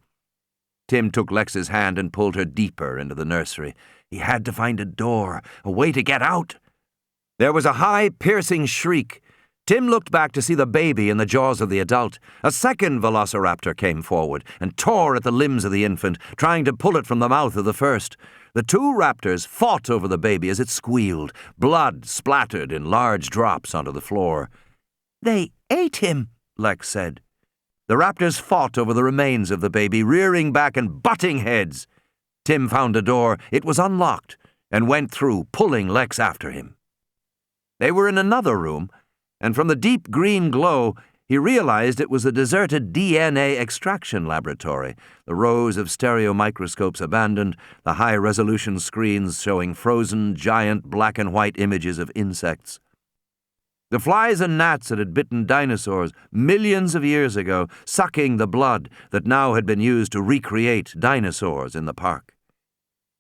Tim took Lex's hand and pulled her deeper into the nursery. He had to find a door, a way to get out. There was a high, piercing shriek. Tim looked back to see the baby in the jaws of the adult. A second velociraptor came forward and tore at the limbs of the infant, trying to pull it from the mouth of the first. The two raptors fought over the baby as it squealed. Blood splattered in large drops onto the floor. "They ate him," Lex said. The raptors fought over the remains of the baby, rearing back and butting heads. Tim found a door. It was unlocked, and went through, pulling Lex after him. They were in another room, and from the deep green glow, he realized it was a deserted DNA extraction laboratory, the rows of stereo microscopes abandoned, the high-resolution screens showing frozen, giant black and white images of insects. The flies and gnats that had bitten dinosaurs millions of years ago, sucking the blood that now had been used to recreate dinosaurs in the park.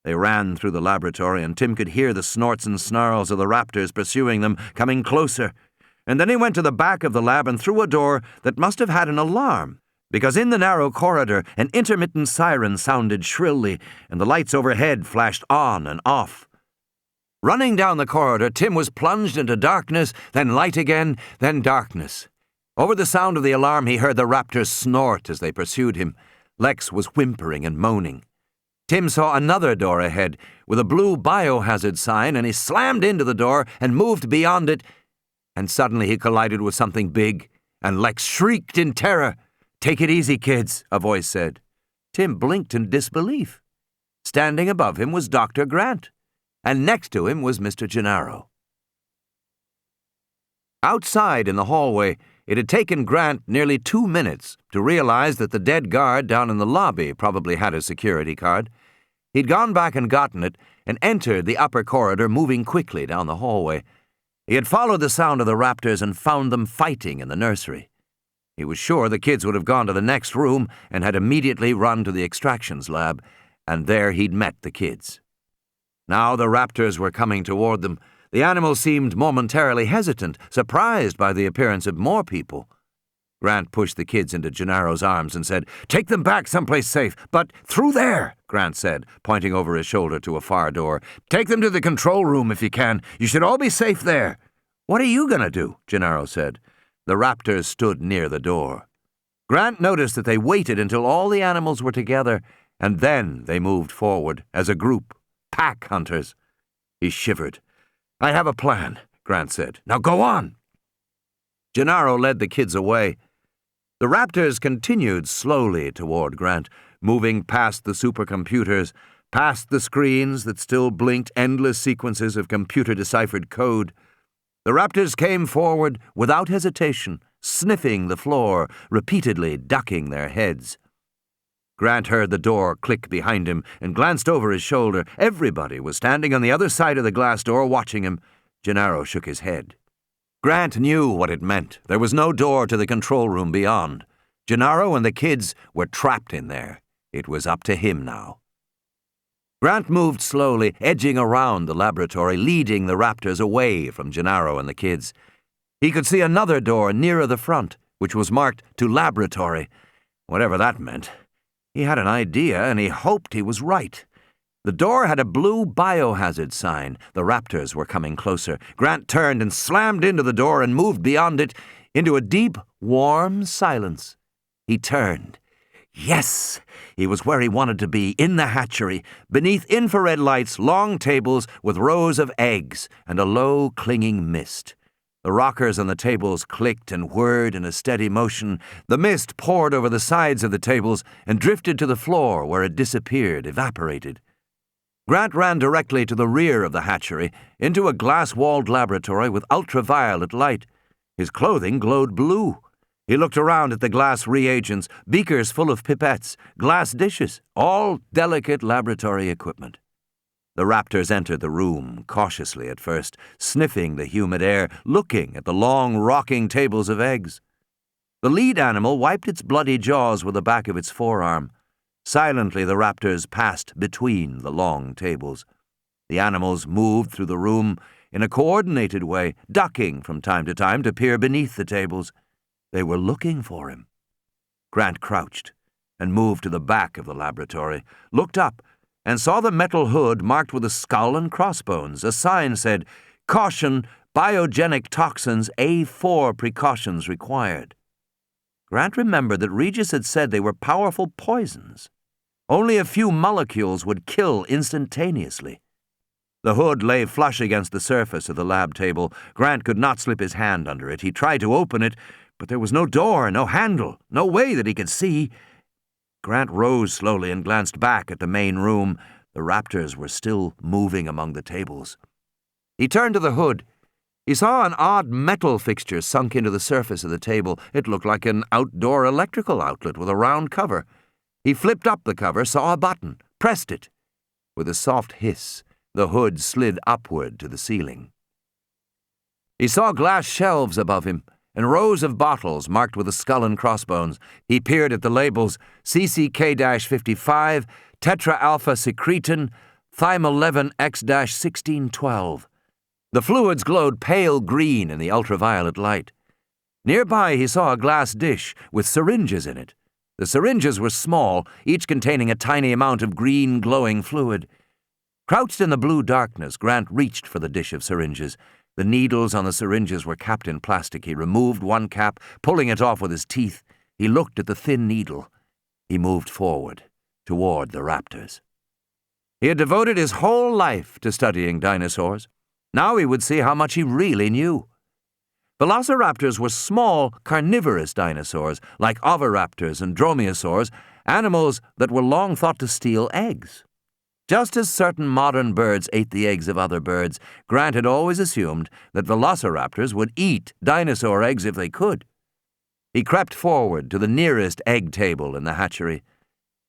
They ran through the laboratory, and Tim could hear the snorts and snarls of the raptors pursuing them, coming closer. And then he went to the back of the lab and through a door that must have had an alarm, because in the narrow corridor an intermittent siren sounded shrilly, and the lights overhead flashed on and off. Running down the corridor, Tim was plunged into darkness, then light again, then darkness. Over the sound of the alarm, he heard the raptors snort as they pursued him. Lex was whimpering and moaning. Tim saw another door ahead, with a blue biohazard sign, and he slammed into the door and moved beyond it, and suddenly he collided with something big, and Lex shrieked in terror. "Take it easy, kids," a voice said. Tim blinked in disbelief. Standing above him was Dr. Grant, and next to him was Mr. Gennaro. Outside in the hallway, it had taken Grant nearly 2 minutes to realize that the dead guard down in the lobby probably had a security card. He'd gone back and gotten it, and entered the upper corridor, moving quickly down the hallway. He had followed the sound of the raptors and found them fighting in the nursery. He was sure the kids would have gone to the next room and had immediately run to the extractions lab, and there he'd met the kids. Now the raptors were coming toward them. The animals seemed momentarily hesitant, surprised by the appearance of more people. Grant pushed the kids into Gennaro's arms and said, "Take them back someplace safe, but through there," Grant said, pointing over his shoulder to a far door. "Take them to the control room if you can. You should all be safe there." "What are you going to do?" Gennaro said. The raptors stood near the door. Grant noticed that they waited until all the animals were together, and then they moved forward as a group, pack hunters. He shivered. "I have a plan," Grant said. "Now go on." Gennaro led the kids away. The raptors continued slowly toward Grant, moving past the supercomputers, past the screens that still blinked endless sequences of computer-deciphered code. The raptors came forward without hesitation, sniffing the floor, repeatedly ducking their heads. Grant heard the door click behind him and glanced over his shoulder. Everybody was standing on the other side of the glass door watching him. Gennaro shook his head. Grant knew what it meant. There was no door to the control room beyond. Gennaro and the kids were trapped in there. It was up to him now. Grant moved slowly, edging around the laboratory, leading the raptors away from Gennaro and the kids. He could see another door nearer the front, which was marked to laboratory, whatever that meant. He had an idea, and he hoped he was right. The door had a blue biohazard sign. The raptors were coming closer. Grant turned and slammed into the door and moved beyond it into a deep, warm silence. He turned. Yes! He was where he wanted to be, in the hatchery, beneath infrared lights, long tables with rows of eggs, and a low, clinging mist. The rockers on the tables clicked and whirred in a steady motion. The mist poured over the sides of the tables and drifted to the floor, where it disappeared, evaporated. Grant ran directly to the rear of the hatchery, into a glass-walled laboratory with ultraviolet light. His clothing glowed blue. He looked around at the glass reagents, beakers full of pipettes, glass dishes, all delicate laboratory equipment. The raptors entered the room, cautiously at first, sniffing the humid air, looking at the long, rocking tables of eggs. The lead animal wiped its bloody jaws with the back of its forearm. Silently, the raptors passed between the long tables. The animals moved through the room in a coordinated way, ducking from time to time to peer beneath the tables. They were looking for him. Grant crouched and moved to the back of the laboratory, looked up, and saw the metal hood marked with a skull and crossbones. A sign said, "Caution, biogenic toxins, A4 precautions required." Grant remembered that Regis had said they were powerful poisons. Only a few molecules would kill instantaneously. The hood lay flush against the surface of the lab table. Grant could not slip his hand under it. He tried to open it, but there was no door, no handle, no way that he could see. Grant rose slowly and glanced back at the main room. The raptors were still moving among the tables. He turned to the hood. He saw an odd metal fixture sunk into the surface of the table. It looked like an outdoor electrical outlet with a round cover. He flipped up the cover, saw a button, pressed it. With a soft hiss, the hood slid upward to the ceiling. He saw glass shelves above him and rows of bottles marked with a skull and crossbones. He peered at the labels: CCK-55, tetra-alpha-secretin, thym11X-1612. The fluids glowed pale green in the ultraviolet light. Nearby he saw a glass dish with syringes in it. The syringes were small, each containing a tiny amount of green glowing fluid. Crouched in the blue darkness, Grant reached for the dish of syringes. The needles on the syringes were capped in plastic. He removed one cap, pulling it off with his teeth. He looked at the thin needle. He moved forward, toward the raptors. He had devoted his whole life to studying dinosaurs. Now he would see how much he really knew. Velociraptors were small, carnivorous dinosaurs, like oviraptors and dromaeosaurs, animals that were long thought to steal eggs. Just as certain modern birds ate the eggs of other birds, Grant had always assumed that velociraptors would eat dinosaur eggs if they could. He crept forward to the nearest egg table in the hatchery.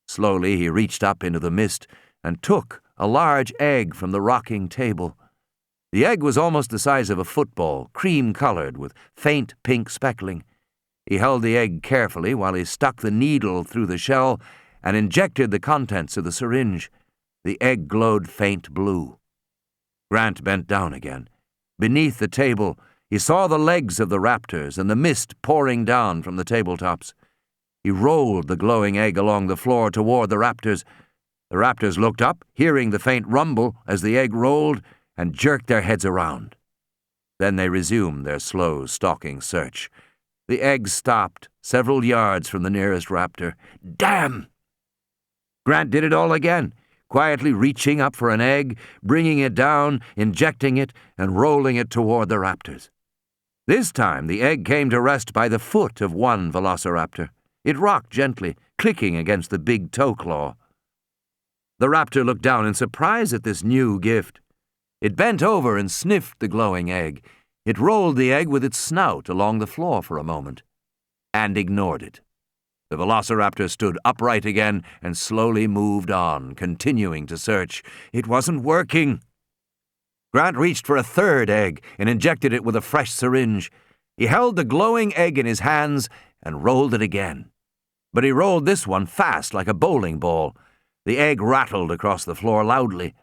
Slowly he reached up into the mist and took a large egg from the rocking table. The egg was almost the size of a football, cream-colored with faint pink speckling. He held the egg carefully while he stuck the needle through the shell and injected the contents of the syringe. The egg glowed faint blue. Grant bent down again. Beneath the table, he saw the legs of the raptors and the mist pouring down from the tabletops. He rolled the glowing egg along the floor toward the raptors. The raptors looked up, hearing the faint rumble as the egg rolled, and jerked their heads around. Then they resumed their slow, stalking search. The egg stopped several yards from the nearest raptor. Damn! Grant did it all again, quietly reaching up for an egg, bringing it down, injecting it, and rolling it toward the raptors. This time the egg came to rest by the foot of one velociraptor. It rocked gently, clicking against the big toe claw. The raptor looked down in surprise at this new gift. It bent over and sniffed the glowing egg. It rolled the egg with its snout along the floor for a moment, and ignored it. The velociraptor stood upright again and slowly moved on, continuing to search. It wasn't working. Grant reached for a third egg and injected it with a fresh syringe. He held the glowing egg in his hands and rolled it again. but he rolled this one fast like a bowling ball. The egg rattled across the floor loudly.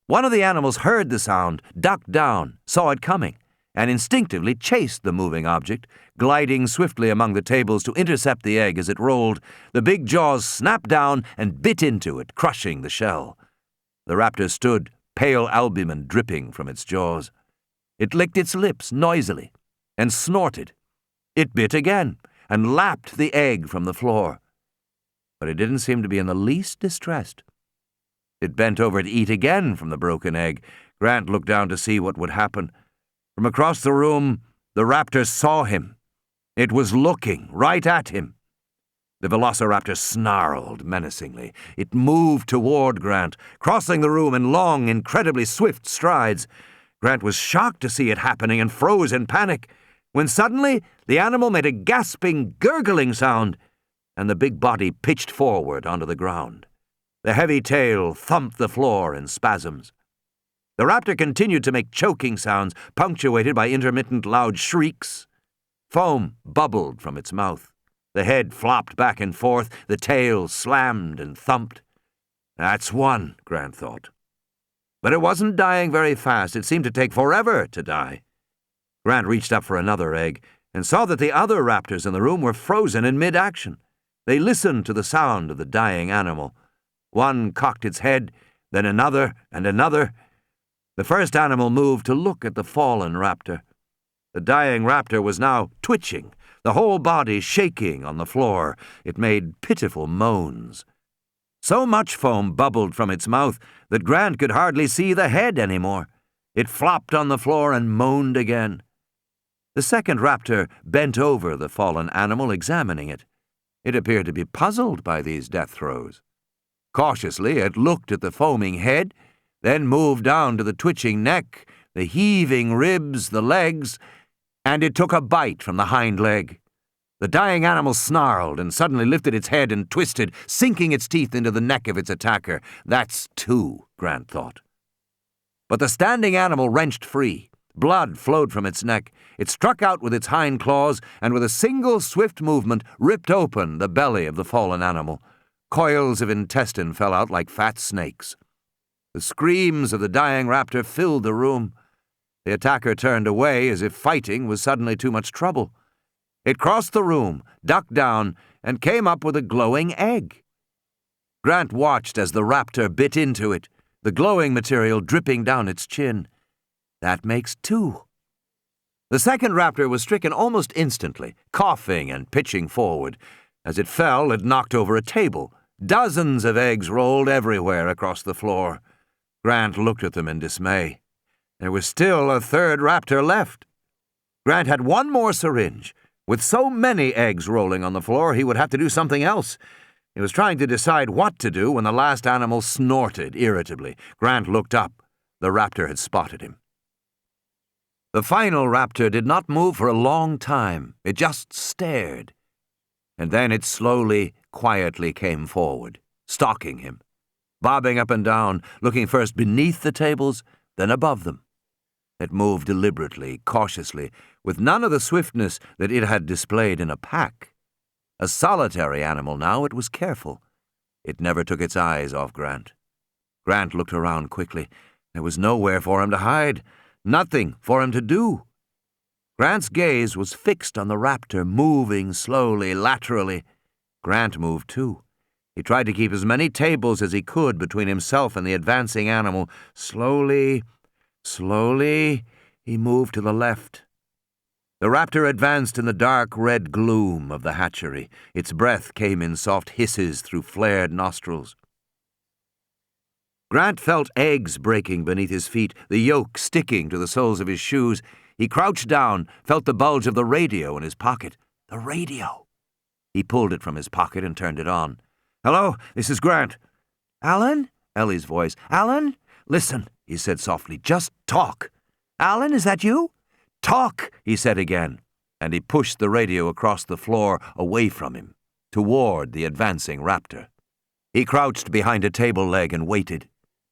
One of the animals heard the sound, ducked down, saw it coming, and instinctively chased the moving object, gliding swiftly among the tables to intercept the egg as it rolled. The big jaws snapped down and bit into it, crushing the shell. The raptor stood, pale albumin dripping from its jaws. It licked its lips noisily and snorted. It bit again and lapped the egg from the floor. But it didn't seem to be in the least distressed. It bent over to eat again from the broken egg. Grant looked down to see what would happen. From across the room, the raptor saw him. It was looking right at him. The velociraptor snarled menacingly. It moved toward Grant, crossing the room in long, incredibly swift strides. Grant was shocked to see it happening and froze in panic, when suddenly the animal made a gasping, gurgling sound, and the big body pitched forward onto the ground. The heavy tail thumped the floor in spasms. The raptor continued to make choking sounds, punctuated by intermittent loud shrieks. Foam bubbled from its mouth. The head flopped back and forth. The tail slammed and thumped. That's one, Grant thought. But it wasn't dying very fast. It seemed to take forever to die. Grant reached up for another egg and saw that the other raptors in the room were frozen in mid-action. They listened to the sound of the dying animal. One cocked its head, then another and another. The first animal moved to look at the fallen raptor. The dying raptor was now twitching, the whole body shaking on the floor. It made pitiful moans. So much foam bubbled from its mouth that Grant could hardly see the head anymore. It flopped on the floor and moaned again. The second raptor bent over the fallen animal, examining it. It appeared to be puzzled by these death throes. Cautiously, it looked at the foaming head, then moved down to the twitching neck, the heaving ribs, the legs, and it took a bite from the hind leg. The dying animal snarled and suddenly lifted its head and twisted, sinking its teeth into the neck of its attacker. That's two, Grant thought. But the standing animal wrenched free. Blood flowed from its neck. It struck out with its hind claws and with a single swift movement ripped open the belly of the fallen animal. Coils of intestine fell out like fat snakes. The screams of the dying raptor filled the room. The attacker turned away as if fighting was suddenly too much trouble. It crossed the room, ducked down, and came up with a glowing egg. Grant watched as the raptor bit into it, the glowing material dripping down its chin. That makes two. The second raptor was stricken almost instantly, coughing and pitching forward. As it fell, it knocked over a table. Dozens of eggs rolled everywhere across the floor. Grant looked at them in dismay. There was still a third raptor left. Grant had one more syringe. With so many eggs rolling on the floor, he would have to do something else. He was trying to decide what to do when the last animal snorted irritably. Grant looked up. The raptor had spotted him. The final raptor did not move for a long time. It just stared. And then it slowly, quietly came forward, stalking him, bobbing up and down, looking first beneath the tables, then above them. It moved deliberately, cautiously, with none of the swiftness that it had displayed in a pack. A solitary animal now, it was careful. It never took its eyes off Grant. Grant looked around quickly. There was nowhere for him to hide, nothing for him to do. Grant's gaze was fixed on the raptor, moving slowly, laterally. Grant moved too. He tried to keep as many tables as he could between himself and the advancing animal. Slowly, he moved to the left. The raptor advanced in the dark red gloom of the hatchery. Its breath came in soft hisses through flared nostrils. Grant felt eggs breaking beneath his feet, the yolk sticking to the soles of his shoes. He crouched down, felt the bulge of the radio in his pocket. The radio. He pulled it from his pocket and turned it on. "Hello, this is Grant." "Alan?" Ellie's voice. "Alan?" "Listen," he said softly. "Just talk." "Alan, is that you?" "Talk," he said again, and he pushed the radio across the floor away from him, toward the advancing raptor. He crouched behind a table leg and waited.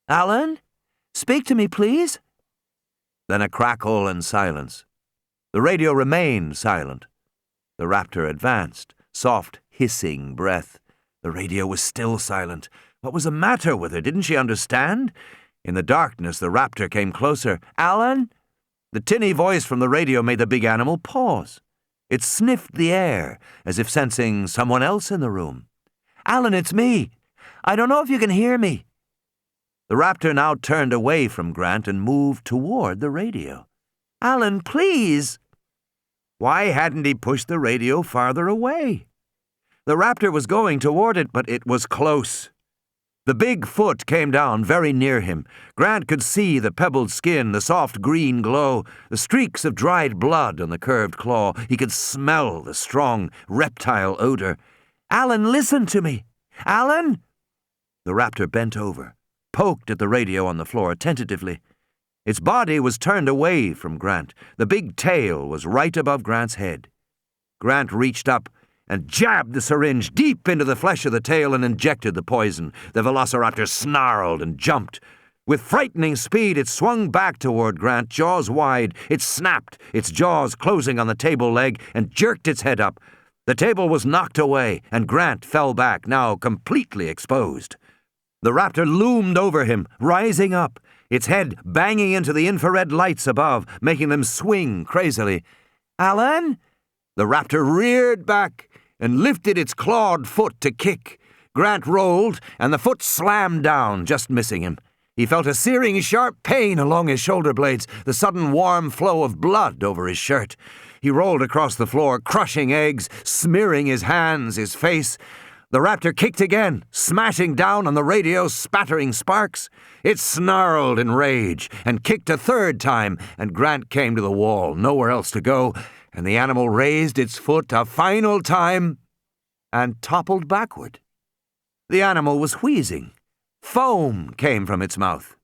"Alan? Speak to me, please." Then a crackle and silence. The radio remained silent. The raptor advanced, soft hissing breath. The radio was still silent. What was the matter with her? Didn't she understand? In the darkness, the raptor came closer. "Alan?" The tinny voice from the radio made the big animal pause. It sniffed the air, as if sensing someone else in the room. "Alan, it's me. I don't know if you can hear me." The raptor now turned away from Grant and moved toward the radio. "Alan, please." Why hadn't he pushed the radio farther away? The raptor was going toward it, but it was close. The big foot came down very near him. Grant could see the pebbled skin, the soft green glow, the streaks of dried blood on the curved claw. He could smell the strong reptile odor. "Alan, listen to me. Alan?" The raptor bent over, poked at the radio on the floor tentatively. Its body was turned away from Grant. The big tail was right above Grant's head. Grant reached up and jabbed the syringe deep into the flesh of the tail and injected the poison. The velociraptor snarled and jumped. With frightening speed, it swung back toward Grant, jaws wide. It snapped, its jaws closing on the table leg, and jerked its head up. The table was knocked away, and Grant fell back, now completely exposed. The raptor loomed over him, rising up, its head banging into the infrared lights above, making them swing crazily. "Alan?" The raptor reared back and lifted its clawed foot to kick. Grant rolled, and the foot slammed down, just missing him. He felt a searing, sharp pain along his shoulder blades, the sudden warm flow of blood over his shirt. He rolled across the floor, crushing eggs, smearing his hands, his face. The raptor kicked again, smashing down on the radio, spattering sparks. It snarled in rage and kicked a third time, and Grant came to the wall, nowhere else to go, and the animal raised its foot a final time and toppled backward. The animal was wheezing. Foam came from its mouth.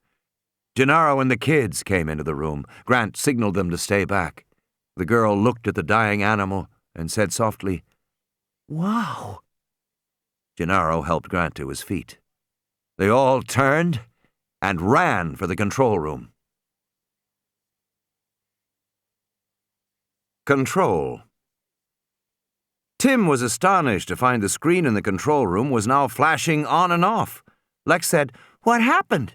Gennaro and the kids came into the room. Grant signaled them to stay back. The girl looked at the dying animal and said softly, "Wow." Gennaro helped Grant to his feet. They all turned and ran for the control room. Control. Tim was astonished to find the screen in the control room was now flashing on and off. Lex said, "What happened?"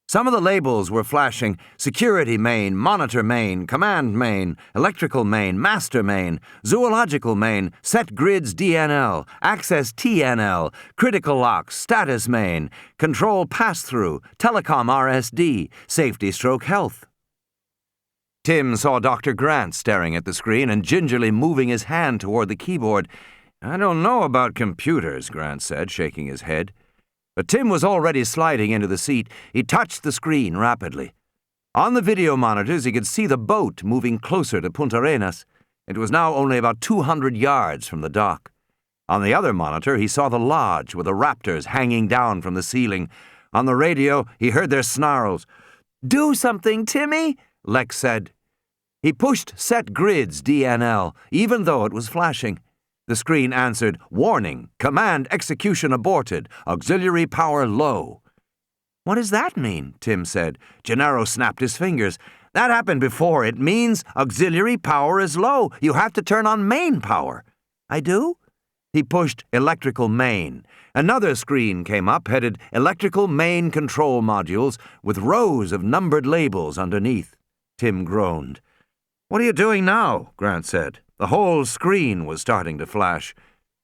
Some of the labels were flashing: security main, monitor main, command main, electrical main, master main, zoological main, set grids DNL, access TNL, critical locks, status main, control pass-through, telecom RSD, safety/health. Tim saw Dr. Grant staring at the screen and gingerly moving his hand toward the keyboard. "I don't know about computers," Grant said, shaking his head. But Tim was already sliding into the seat. He touched the screen rapidly. On the video monitors, he could see the boat moving closer to Punta Arenas. It was now only about 200 yards from the dock. On the other monitor, he saw the lodge with the raptors hanging down from the ceiling. On the radio, he heard their snarls. "Do something, Timmy," Lex said. He pushed Set Grids DNL, even though it was flashing. The screen answered, "Warning, command execution aborted, auxiliary power low." "What does that mean?" Tim said. Gennaro snapped his fingers. "That happened before. It means auxiliary power is low. You have to turn on main power." "I do?" He pushed electrical main. Another screen came up, headed electrical main control modules, with rows of numbered labels underneath. Tim groaned. "What are you doing now?" Grant said. The whole screen was starting to flash.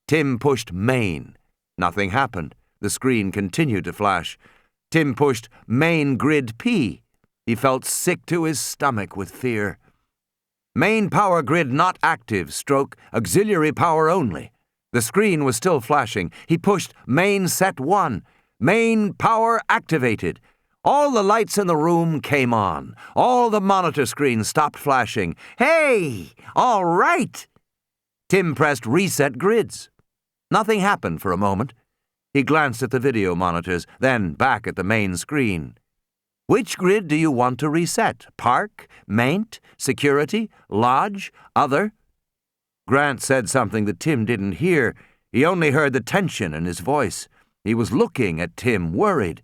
Tim pushed main. Nothing happened. The screen continued to flash. Tim pushed main grid P. He felt sick to his stomach with fear. Main power grid not active, auxiliary power only. The screen was still flashing. He pushed main set 1. Main power activated. All the lights in the room came on. All the monitor screens stopped flashing. "Hey! All right!" Tim pressed reset grids. Nothing happened for a moment. He glanced at the video monitors, then back at the main screen. "Which grid do you want to reset? Park? Maint? Security? Lodge? Other?" Grant said something that Tim didn't hear. He only heard the tension in his voice. He was looking at Tim, worried.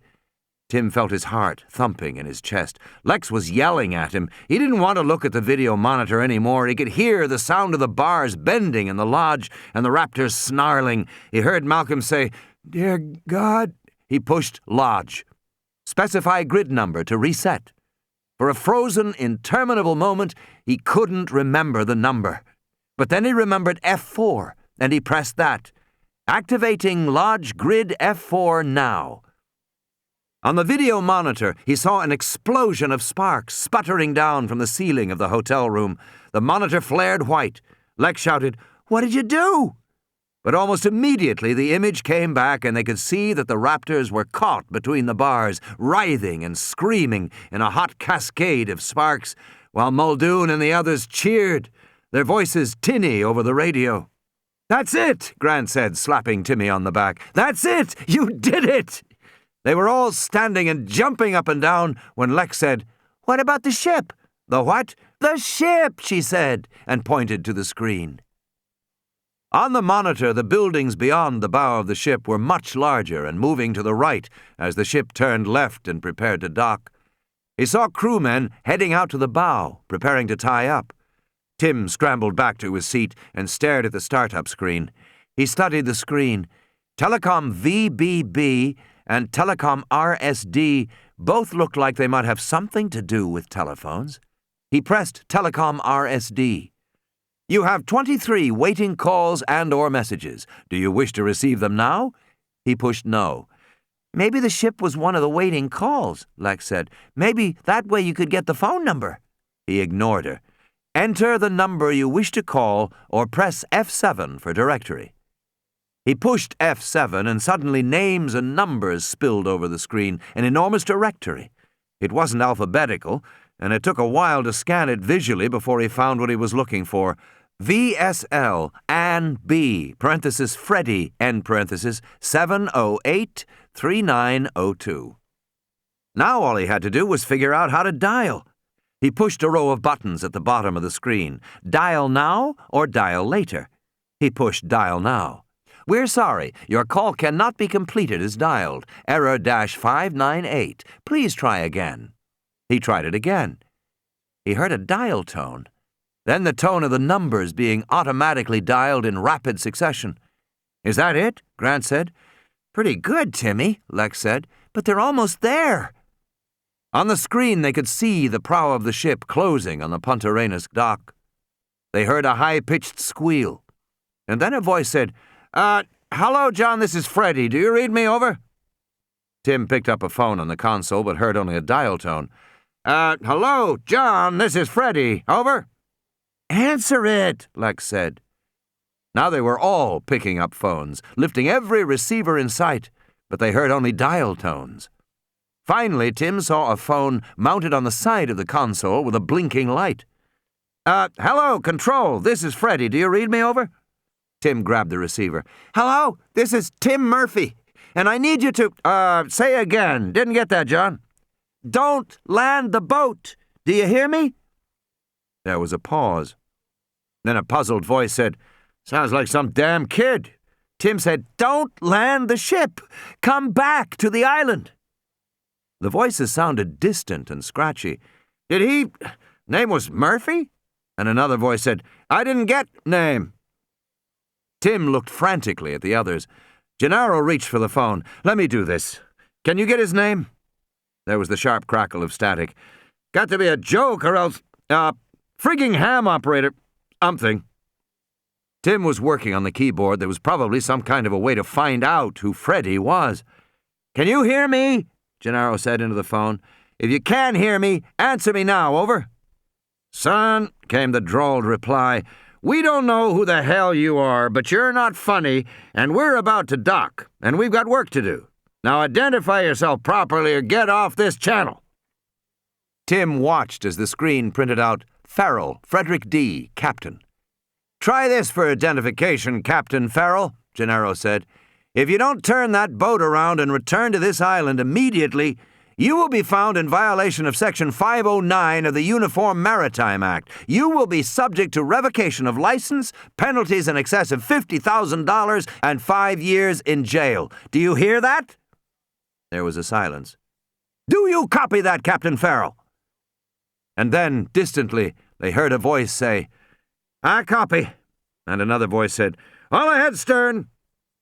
Tim felt his heart thumping in his chest. Lex was yelling at him. He didn't want to look at the video monitor anymore. He could hear the sound of the bars bending in the lodge and the raptors snarling. He heard Malcolm say, "Dear God." He pushed lodge. Specify grid number to reset. For a frozen, interminable moment, he couldn't remember the number. But then he remembered F4, and he pressed that. Activating lodge grid F4 now. On the video monitor, he saw an explosion of sparks sputtering down from the ceiling of the hotel room. The monitor flared white. Lex shouted, "What did you do?" But almost immediately the image came back and they could see that the raptors were caught between the bars, writhing and screaming in a hot cascade of sparks, while Muldoon and the others cheered, their voices tinny over the radio. "That's it," Grant said, slapping Timmy on the back. "That's it! You did it!" They were all standing and jumping up and down when Lex said, "What about the ship?" "The what?" "The ship," she said, and pointed to the screen. On the monitor, the buildings beyond the bow of the ship were much larger and moving to the right as the ship turned left and prepared to dock. He saw crewmen heading out to the bow, preparing to tie up. Tim scrambled back to his seat and stared at the startup screen. He studied the screen. Telecom VBB and Telecom RSD both looked like they might have something to do with telephones. He pressed Telecom RSD. "You have 23 waiting calls and/or messages. Do you wish to receive them now?" He pushed no. "Maybe the ship was one of the waiting calls," Lex said. "Maybe that way you could get the phone number." He ignored her. "Enter the number you wish to call or press F7 for directory." He pushed F7 and suddenly names and numbers spilled over the screen, an enormous directory. It wasn't alphabetical, and it took a while to scan it visually before he found what he was looking for. VSL Ann B, parenthesis Freddy, end parenthesis, 708-3902. Now all he had to do was figure out how to dial. He pushed a row of buttons at the bottom of the screen. Dial now or dial later. He pushed dial now. "We're sorry, your call cannot be completed as dialed. Error -598. Please try again." He tried it again. He heard a dial tone. Then the tone of the numbers being automatically dialed in rapid succession. "Is that it?" Grant said. "Pretty good, Timmy," Lex said, "but they're almost there." On the screen they could see the prow of the ship closing on the Punta Arenas dock. They heard a high-pitched squeal. And then a voice said, "Hello, John, this is Freddy. Do you read me, over?" Tim picked up a phone on the console but heard only a dial tone. "Hello, John, this is Freddy. Over?" "Answer it," Lex said. Now they were all picking up phones, lifting every receiver in sight, but they heard only dial tones. Finally, Tim saw a phone mounted on the side of the console with a blinking light. "Hello, Control, this is Freddy. Do you read me, over?" Tim grabbed the receiver. "Hello, this is Tim Murphy, and I need you to, say again. Didn't get that, John." "Don't land the boat. Do you hear me?" There was a pause. Then a puzzled voice said, "Sounds like some damn kid." Tim said, "Don't land the ship. Come back to the island." The voices sounded distant and scratchy. "Did he... name was Murphy?" And another voice said, "I didn't get name." Tim looked frantically at the others. Gennaro reached for the phone. "Let me do this. Can you get his name?" There was the sharp crackle of static. "Got to be a joke or else... frigging ham operator... something." Tim was working on the keyboard. There was probably some kind of a way to find out who Freddy was. "Can you hear me?" Gennaro said into the phone. "If you can hear me, answer me now, over." "Son," came the drawled reply, "we don't know who the hell you are, but you're not funny, and we're about to dock, and we've got work to do. Now identify yourself properly or get off this channel." Tim watched as the screen printed out, "Farrell, Frederick D., Captain." "Try this for identification, Captain Farrell," Gennaro said. "If you don't turn that boat around and return to this island immediately, you will be found in violation of Section 509 of the Uniform Maritime Act. You will be subject to revocation of license, penalties in excess of $50,000, and 5 years in jail. Do you hear that?" There was a silence. Do you copy that, Captain Farrell?" And then, distantly, they heard a voice say, "I copy." And another voice said, "All ahead, stern."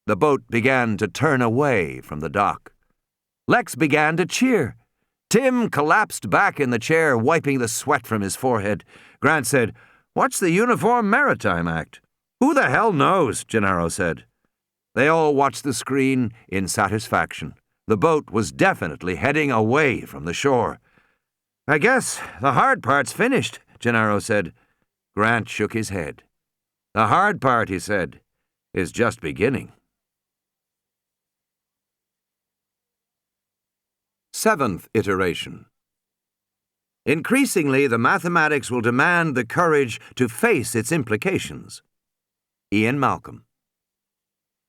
The boat began to turn away from the dock. Lex began to cheer. Tim collapsed back in the chair, wiping the sweat from his forehead. Grant said, "What's the Uniform Maritime Act?" "Who the hell knows?" Gennaro said. They all watched the screen in satisfaction. The boat was definitely heading away from the shore. "I guess the hard part's finished," Gennaro said. Grant shook his head. "The hard part," he said, "is just beginning." 7th iteration. Increasingly, the mathematics will demand the courage to face its implications. Ian Malcolm.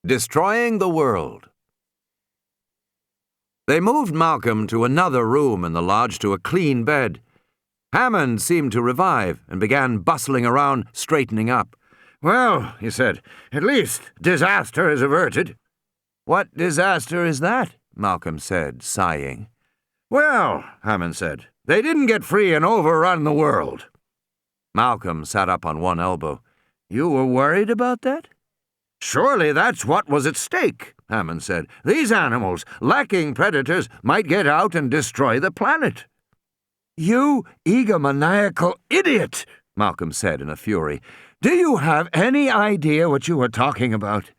Destroying the World. They moved Malcolm to another room in the lodge to a clean bed. Hammond seemed to revive and began bustling around, straightening up. "Well," he said, "at least disaster is averted." "What disaster is that?" Malcolm said, sighing. "Well," Hammond said, "they didn't get free and overrun the world." Malcolm sat up on one elbow. "You were worried about that?" "Surely that's what was at stake," Hammond said. "These animals, lacking predators, might get out and destroy the planet." "You egomaniacal idiot," Malcolm said in a fury. "Do you have any idea what you are talking about?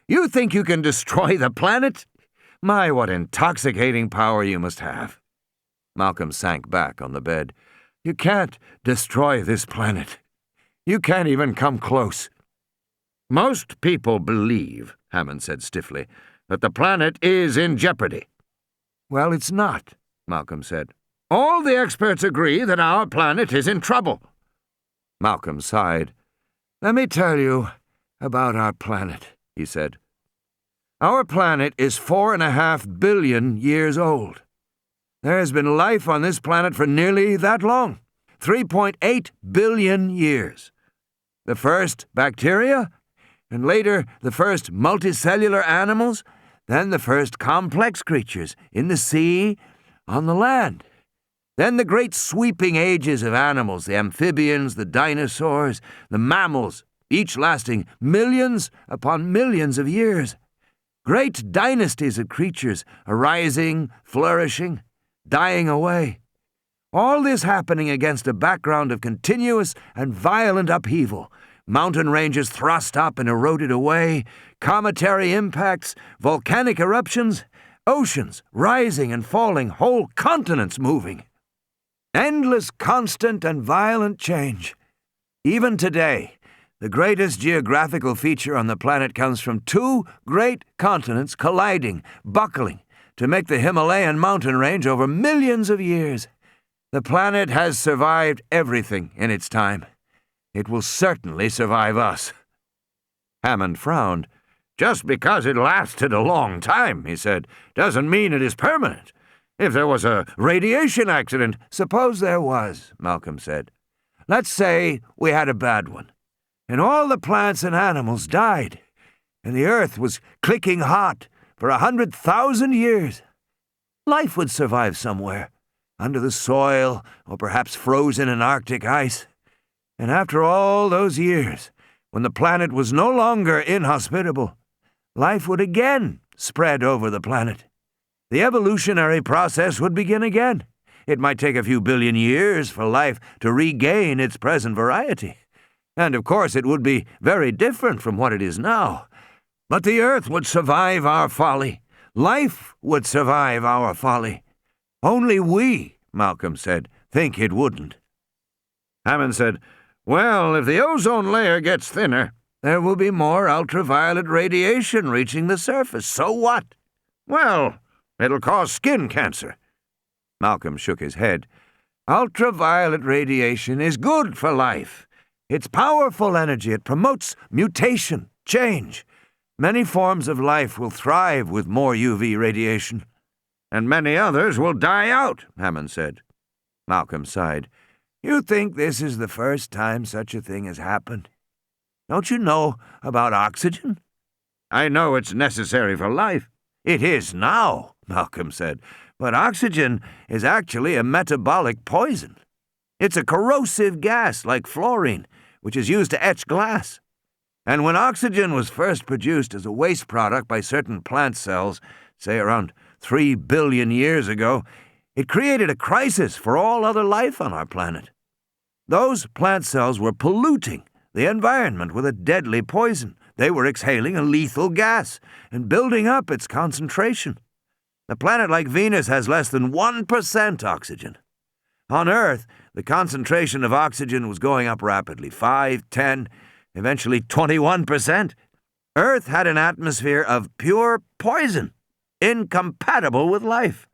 You think you can destroy the planet? My, what intoxicating power you must have." Malcolm sank back on the bed. "You can't destroy this planet. You can't even come close." "Most people believe," Hammond said stiffly, "that the planet is in jeopardy." "Well, it's not," Malcolm said. "All the experts agree that our planet is in trouble." Malcolm sighed. "Let me tell you about our planet," he said. "Our planet is 4.5 billion years old. There has been life on this planet for nearly that long, 3.8 billion years. The first bacteria, and later the first multicellular animals, then the first complex creatures in the sea, on the land. Then the great sweeping ages of animals, the amphibians, the dinosaurs, the mammals, each lasting millions upon millions of years. Great dynasties of creatures arising, flourishing, dying away. All this happening against a background of continuous and violent upheaval. Mountain ranges thrust up and eroded away, cometary impacts, volcanic eruptions, oceans rising and falling, whole continents moving. Endless, constant, and violent change. Even today, the greatest geographical feature on the planet comes from two great continents colliding, buckling, to make the Himalayan mountain range over millions of years. The planet has survived everything in its time. It will certainly survive us." Hammond frowned. "Just because it lasted a long time," he said, "doesn't mean it is permanent. If there was a radiation accident—" "Suppose there was," Malcolm said. "Let's say we had a bad one, and all the plants and animals died, and the earth was clicking hot for 100,000 years. Life would survive somewhere, under the soil or perhaps frozen in Arctic ice. And after all those years, when the planet was no longer inhospitable, life would again spread over the planet. The evolutionary process would begin again. It might take a few billion years for life to regain its present variety. And of course it would be very different from what it is now. But the earth would survive our folly. Life would survive our folly. Only we," Malcolm said, "think it wouldn't." Hammond said, "Well, if the ozone layer gets thinner—" "There will be more ultraviolet radiation reaching the surface. So what?" "Well, it'll cause skin cancer." Malcolm shook his head. "Ultraviolet radiation is good for life. It's powerful energy. It promotes mutation, change. Many forms of life will thrive with more UV radiation." "And many others will die out," Hammond said. Malcolm sighed. "You think this is the first time such a thing has happened? Don't you know about oxygen?" "I know it's necessary for life." "It is now," Malcolm said. But oxygen is actually a metabolic poison. It's a corrosive gas like fluorine, which is used to etch glass. And when oxygen was first produced as a waste product by certain plant cells, say around 3 billion years ago, it created a crisis for all other life on our planet. Those plant cells were polluting the environment with a deadly poison. They were exhaling a lethal gas and building up its concentration. A planet like Venus has less than 1% oxygen. On Earth, the concentration of oxygen was going up rapidly, 5, 10, eventually 21%. Earth had an atmosphere of pure poison, incompatible with life.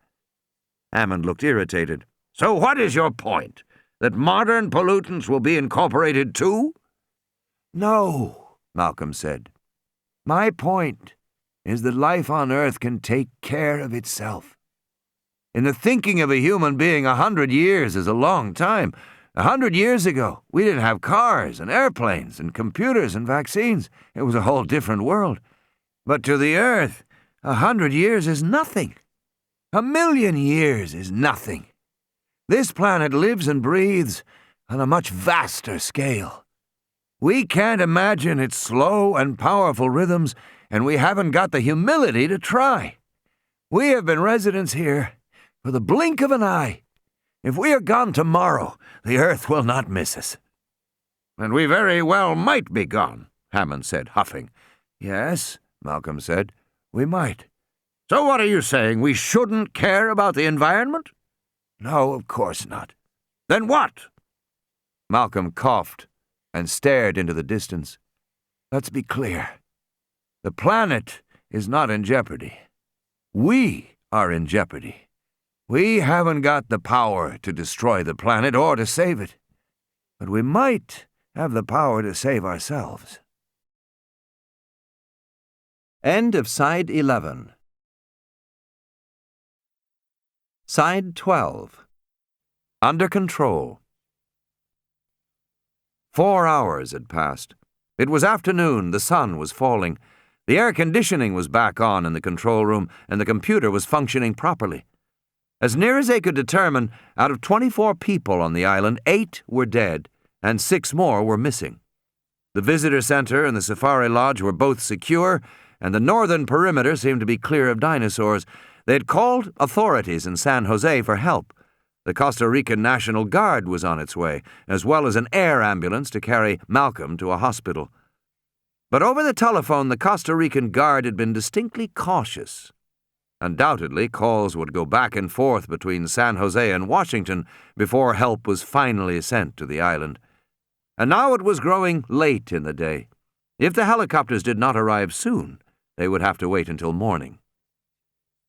Hammond looked irritated. So what is your point? That modern pollutants will be incorporated too? No, Malcolm said. My point is that life on Earth can take care of itself. In the thinking of a human being, 100 years is a long time. 100 years ago, we didn't have cars and airplanes and computers and vaccines. It was a whole different world. But to the Earth, 100 years is nothing. 1,000,000 years is nothing. This planet lives and breathes on a much vaster scale. We can't imagine its slow and powerful rhythms, and we haven't got the humility to try. We have been residents here for the blink of an eye. If we are gone tomorrow, the Earth will not miss us. And we very well might be gone, Hammond said, huffing. Yes, Malcolm said, we might. So what are you saying, we shouldn't care about the environment? No, of course not. Then what? Malcolm coughed and stared into the distance. Let's be clear. The planet is not in jeopardy. We are in jeopardy. We haven't got the power to destroy the planet or to save it. But we might have the power to save ourselves. End of Side 11. Side 12. Under Control. 4 hours had passed. It was afternoon, the sun was falling. The air conditioning was back on in the control room, and the computer was functioning properly. As near as they could determine, out of 24 people on the island, 8 were dead, and 6 more were missing. The visitor center and the safari lodge were both secure, and the northern perimeter seemed to be clear of dinosaurs. They had called authorities in San Jose for help. The Costa Rican National Guard was on its way, as well as an air ambulance to carry Malcolm to a hospital. But over the telephone, the Costa Rican Guard had been distinctly cautious. Undoubtedly, calls would go back and forth between San Jose and Washington before help was finally sent to the island. And now it was growing late in the day. If the helicopters did not arrive soon, they would have to wait until morning.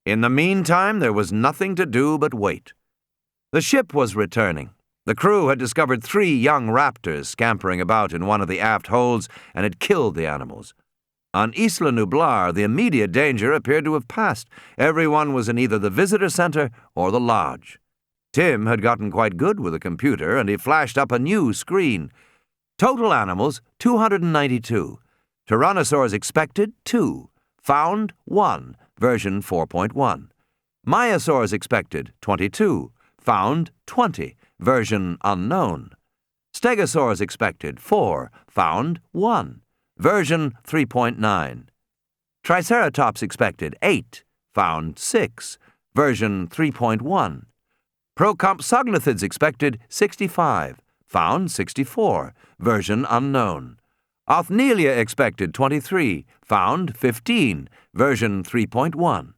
In the meantime, there was nothing to do but wait. The ship was returning. The crew had discovered 3 young raptors scampering about in one of the aft holds and had killed the animals. On Isla Nublar, the immediate danger appeared to have passed. Everyone was in either the visitor center or the lodge. Tim had gotten quite good with a computer, and he flashed up a new screen. Total animals, 292. Tyrannosaurs expected, 2. Found, 1, version 4.1. Myosaurs expected, 22. Found, 20, version unknown. Stegosaurs expected, 4. Found, 1, version 3.9. Triceratops expected, 8. Found, 6, version 3.1. Procompsognathids expected, 65. Found, 64, version unknown. Othnielia expected, 23. Found, 15, version 3.1.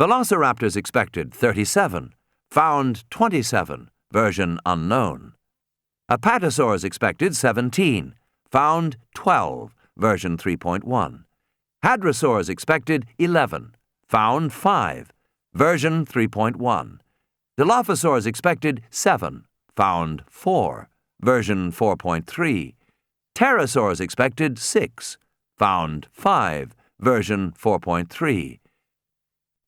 Velociraptors expected, 37. Found, 27, version unknown. Apatosaurs expected, 17. Found, 12, version 3.1. Hadrosaurs expected, 11. Found, 5, version 3.1. Dilophosaurs expected, 7. Found, 4, version 4.3. Pterosaurs expected, 6. Found, 5, version 4.3.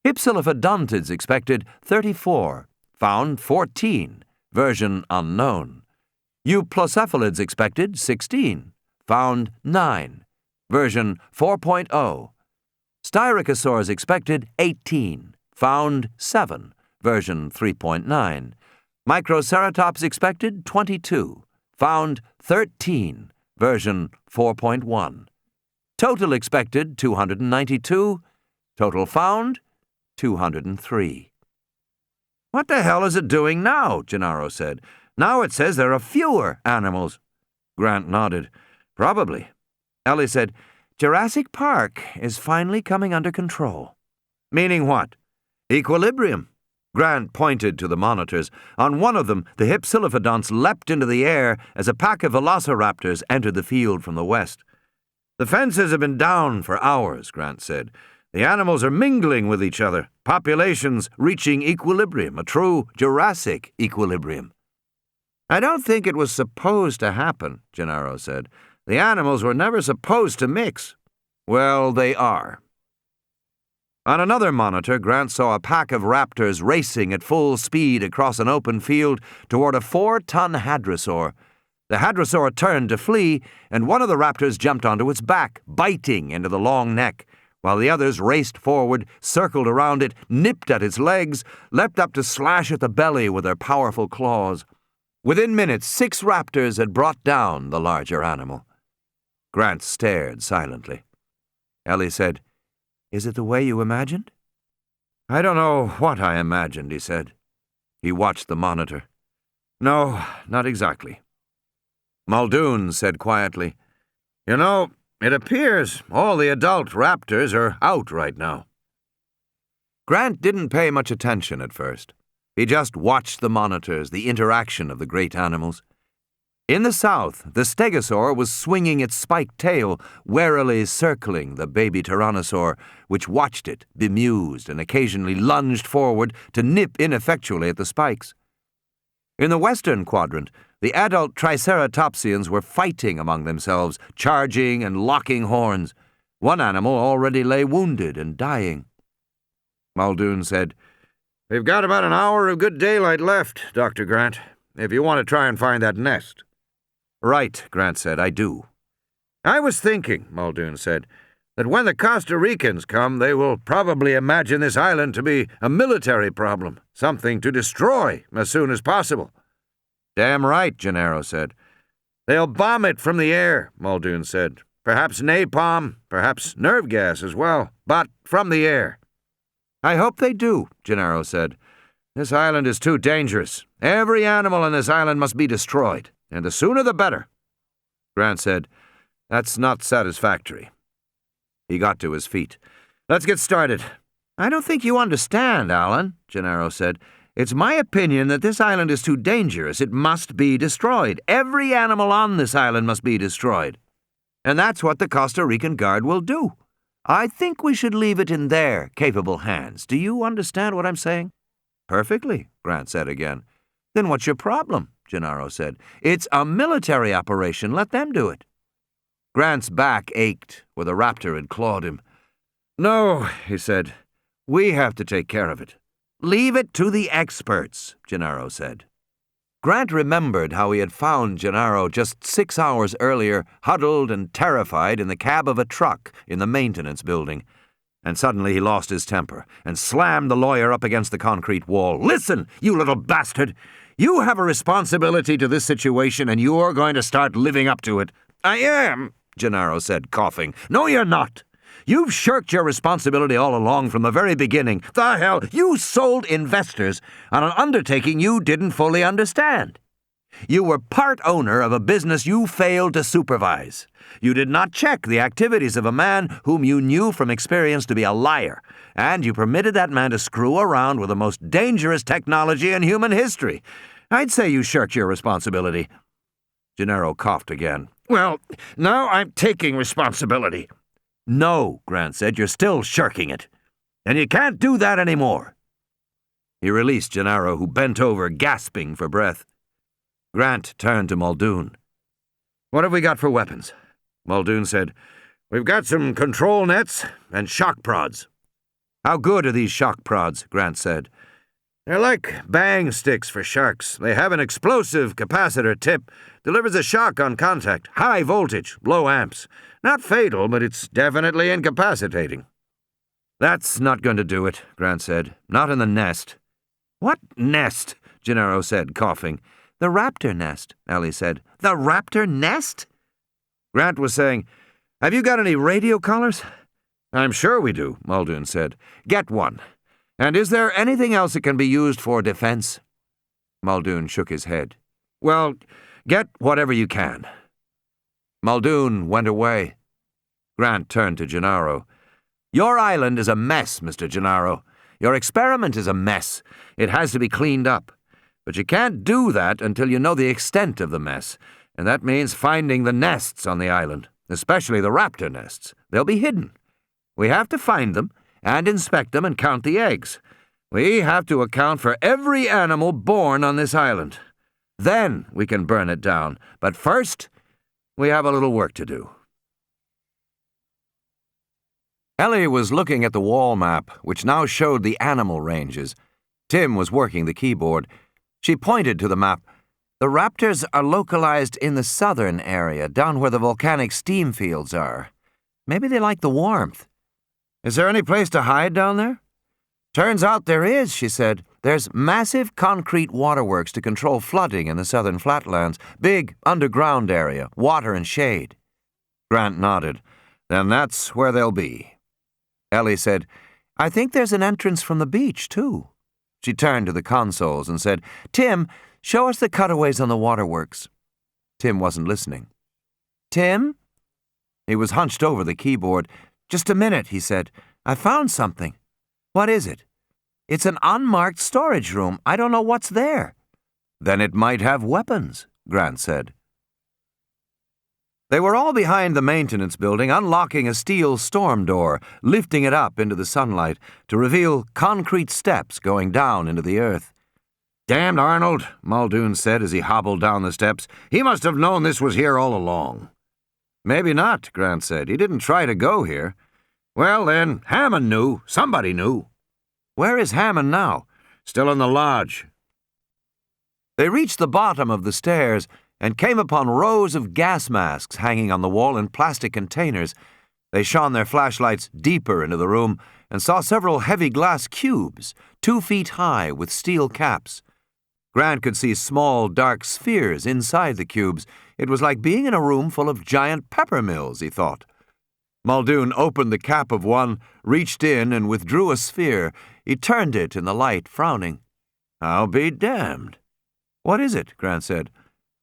Hypsilophodontids expected, 34. Found, 14, version unknown. Euplocephalids expected, 16. Found, 9, version 4.0. Styracosaurs expected, 18. Found, 7, version 3.9. Microceratops expected, 22. Found, 13, version 4.1. Total expected, 292. Total found, 203. What the hell is it doing now? Gennaro said. Now it says there are fewer animals. Grant nodded. Probably. Ellie said, Jurassic Park is finally coming under control. Meaning what? Equilibrium. Grant pointed to the monitors. On one of them, the hypsilophodonts leapt into the air as a pack of velociraptors entered the field from the west. The fences have been down for hours, Grant said. The animals are mingling with each other, populations reaching equilibrium, a true Jurassic equilibrium. I don't think it was supposed to happen, Gennaro said. The animals were never supposed to mix. Well, they are. On another monitor, Grant saw a pack of raptors racing at full speed across an open field toward a 4-ton hadrosaur. The hadrosaur turned to flee, and one of the raptors jumped onto its back, biting into the long neck, while the others raced forward, circled around it, nipped at its legs, leapt up to slash at the belly with their powerful claws. Within minutes, 6 raptors had brought down the larger animal. Grant stared silently. Ellie said, Is it the way you imagined? I don't know what I imagined, he said. He watched the monitor. No, not exactly. Muldoon said quietly, You know, it appears all the adult raptors are out right now. Grant didn't pay much attention at first. He just watched the monitors, the interaction of the great animals. In the south, the stegosaur was swinging its spiked tail, warily circling the baby tyrannosaur, which watched it, bemused, and occasionally lunged forward to nip ineffectually at the spikes. In the western quadrant, the adult triceratopsians were fighting among themselves, charging and locking horns. One animal already lay wounded and dying. Muldoon said, We've got about an hour of good daylight left, Dr. Grant, if you want to try and find that nest. Right, Grant said, I do. I was thinking, Muldoon said, that when the Costa Ricans come, they will probably imagine this island to be a military problem, something to destroy as soon as possible. Damn right, Gennaro said. They'll bomb it from the air, Muldoon said. Perhaps napalm, perhaps nerve gas as well, but from the air. I hope they do, Gennaro said. This island is too dangerous. Every animal on this island must be destroyed, and the sooner the better. Grant said, That's not satisfactory. He got to his feet. Let's get started. I don't think you understand, Alan, Gennaro said. It's my opinion that this island is too dangerous. It must be destroyed. Every animal on this island must be destroyed. And that's what the Costa Rican Guard will do. I think we should leave it in their capable hands. Do you understand what I'm saying? Perfectly, Grant said again. Then what's your problem? Gennaro said. It's a military operation. Let them do it. Grant's back ached where the raptor had clawed him. No, he said. We have to take care of it. Leave it to the experts, Gennaro said. Grant remembered how he had found Gennaro just 6 hours earlier, huddled and terrified in the cab of a truck in the maintenance building. And suddenly he lost his temper and slammed the lawyer up against the concrete wall. Listen, you little bastard! You have a responsibility to this situation, and you're going to start living up to it. I am, Gennaro said, coughing. No, you're not. You've shirked your responsibility all along from the very beginning. The hell? You sold investors on an undertaking you didn't fully understand. You were part owner of a business you failed to supervise. You did not check the activities of a man whom you knew from experience to be a liar, and you permitted that man to screw around with the most dangerous technology in human history. I'd say you shirked your responsibility. Gennaro coughed again. Well, now I'm taking responsibility. No, Grant said, you're still shirking it. And you can't do that anymore. He released Gennaro, who bent over, gasping for breath. Grant turned to Muldoon. What have we got for weapons? Muldoon said, We've got some control nets and shock prods. How good are these shock prods? Grant said. They're like bang sticks for sharks. They have an explosive capacitor tip, delivers a shock on contact, high voltage, low amps. Not fatal, but it's definitely incapacitating. That's not going to do it, Grant said. Not in the nest. What nest? Gennaro said, coughing. The raptor nest, Ellie said. The raptor nest? Grant was saying, Have you got any radio collars? I'm sure we do, Muldoon said. Get one. And is there anything else that can be used for defense? Muldoon shook his head. Well, get whatever you can. Muldoon went away. Grant turned to Gennaro. Your island is a mess, Mr. Gennaro. Your experiment is a mess. It has to be cleaned up. But you can't do that until you know the extent of the mess, and that means finding the nests on the island, especially the raptor nests. They'll be hidden. We have to find them and inspect them and count the eggs. We have to account for every animal born on this island. Then we can burn it down. But first, we have a little work to do. Ellie was looking at the wall map, which now showed the animal ranges. Tim was working the keyboard. She pointed to the map. The raptors are localized in the southern area, down where the volcanic steam fields are. Maybe they like the warmth. Is there any place to hide down there? Turns out there is, she said. There's massive concrete waterworks to control flooding in the southern flatlands. Big underground area, water and shade. Grant nodded. Then that's where they'll be. Ellie said, I think there's an entrance from the beach, too. She turned to the consoles and said, Tim, show us the cutaways on the waterworks. Tim wasn't listening. Tim? He was hunched over the keyboard. Just a minute, he said. I found something. What is it? It's an unmarked storage room. I don't know what's there. Then it might have weapons, Grant said. They were all behind the maintenance building, unlocking a steel storm door, lifting it up into the sunlight to reveal concrete steps going down into the earth. Damned Arnold, Muldoon said as he hobbled down the steps. He must have known this was here all along. Maybe not, Grant said. He didn't try to go here. Well, then, Hammond knew. Somebody knew. Where is Hammond now? Still in the lodge. They reached the bottom of the stairs and came upon rows of gas masks hanging on the wall in plastic containers. They shone their flashlights deeper into the room and saw several heavy glass cubes, 2 feet high with steel caps. Grant could see small, dark spheres inside the cubes. It was like being in a room full of giant pepper mills, he thought. Muldoon opened the cap of one, reached in and withdrew a sphere. He turned it in the light, frowning. I'll be damned. What is it? Grant said.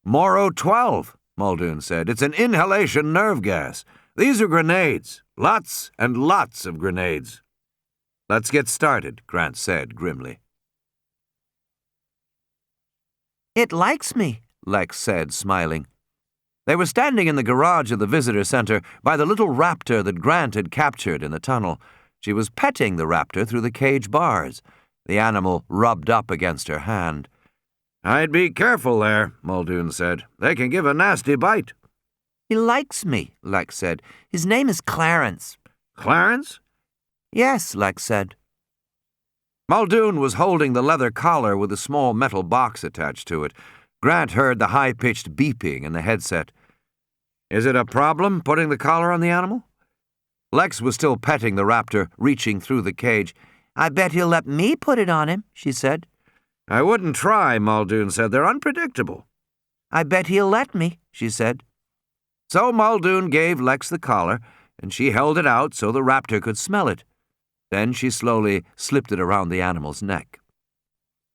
Moro 12, Muldoon said. It's an inhalation nerve gas. These are grenades. Lots and lots of grenades. Let's get started, Grant said grimly. It likes me, Lex said, smiling. They were standing in the garage of the visitor center by the little raptor that Grant had captured in the tunnel. She was petting the raptor through the cage bars. The animal rubbed up against her hand. I'd be careful there, Muldoon said. They can give a nasty bite. He likes me, Lex said. His name is Clarence. Clarence? Yes, Lex said. Muldoon was holding the leather collar with a small metal box attached to it. Grant heard the high-pitched beeping in the headset. Is it a problem putting the collar on the animal? Lex was still petting the raptor, reaching through the cage. I bet he'll let me put it on him, she said. I wouldn't try, Muldoon said. They're unpredictable. I bet he'll let me, she said. So Muldoon gave Lex the collar, and she held it out so the raptor could smell it. Then she slowly slipped it around the animal's neck.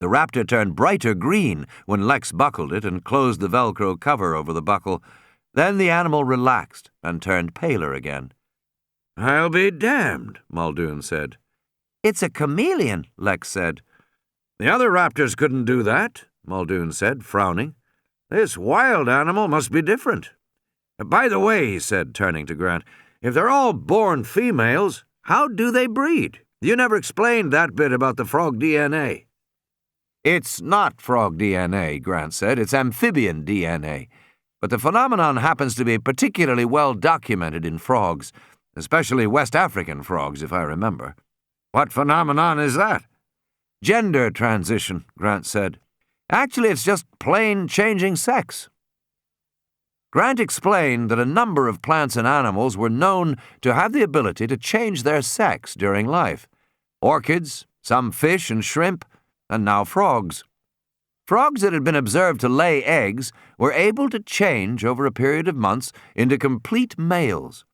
The raptor turned brighter green when Lex buckled it and closed the Velcro cover over the buckle. Then the animal relaxed and turned paler again. I'll be damned, Muldoon said. It's a chameleon, Lex said. The other raptors couldn't do that, Muldoon said, frowning. This wild animal must be different. By the way, he said, turning to Grant, if they're all born females, how do they breed? You never explained that bit about the frog DNA. It's not frog DNA, Grant said. It's amphibian DNA. But the phenomenon happens to be particularly well documented in frogs, especially West African frogs, if I remember. What phenomenon is that? Gender transition, Grant said. Actually, it's just plain changing sex. Grant explained that a number of plants and animals were known to have the ability to change their sex during life. Orchids, some fish and shrimp, and now frogs. Frogs that had been observed to lay eggs were able to change over a period of months into complete males.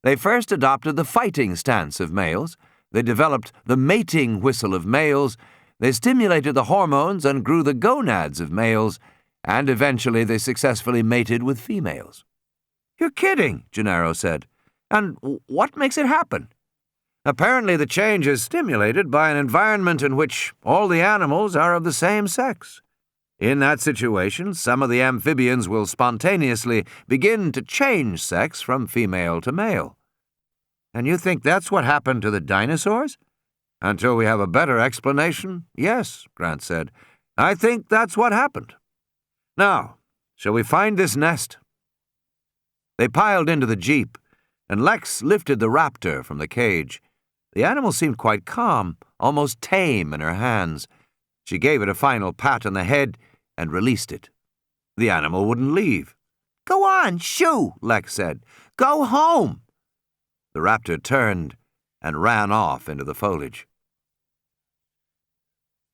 They first adopted the fighting stance of males, they developed the mating whistle of males, they stimulated the hormones and grew the gonads of males, and eventually they successfully mated with females. "You're kidding," Gennaro said. "And what makes it happen?" "Apparently the change is stimulated by an environment in which all the animals are of the same sex. In that situation, some of the amphibians will spontaneously begin to change sex from female to male." "And you think that's what happened to the dinosaurs?" "Until we have a better explanation, yes," Grant said. "I think that's what happened. Now, shall we find this nest?" They piled into the jeep, and Lex lifted the raptor from the cage. The animal seemed quite calm, almost tame in her hands. She gave it a final pat on the head and released it. The animal wouldn't leave. "Go on, shoo," Lex said. "Go home." The raptor turned and ran off into the foliage.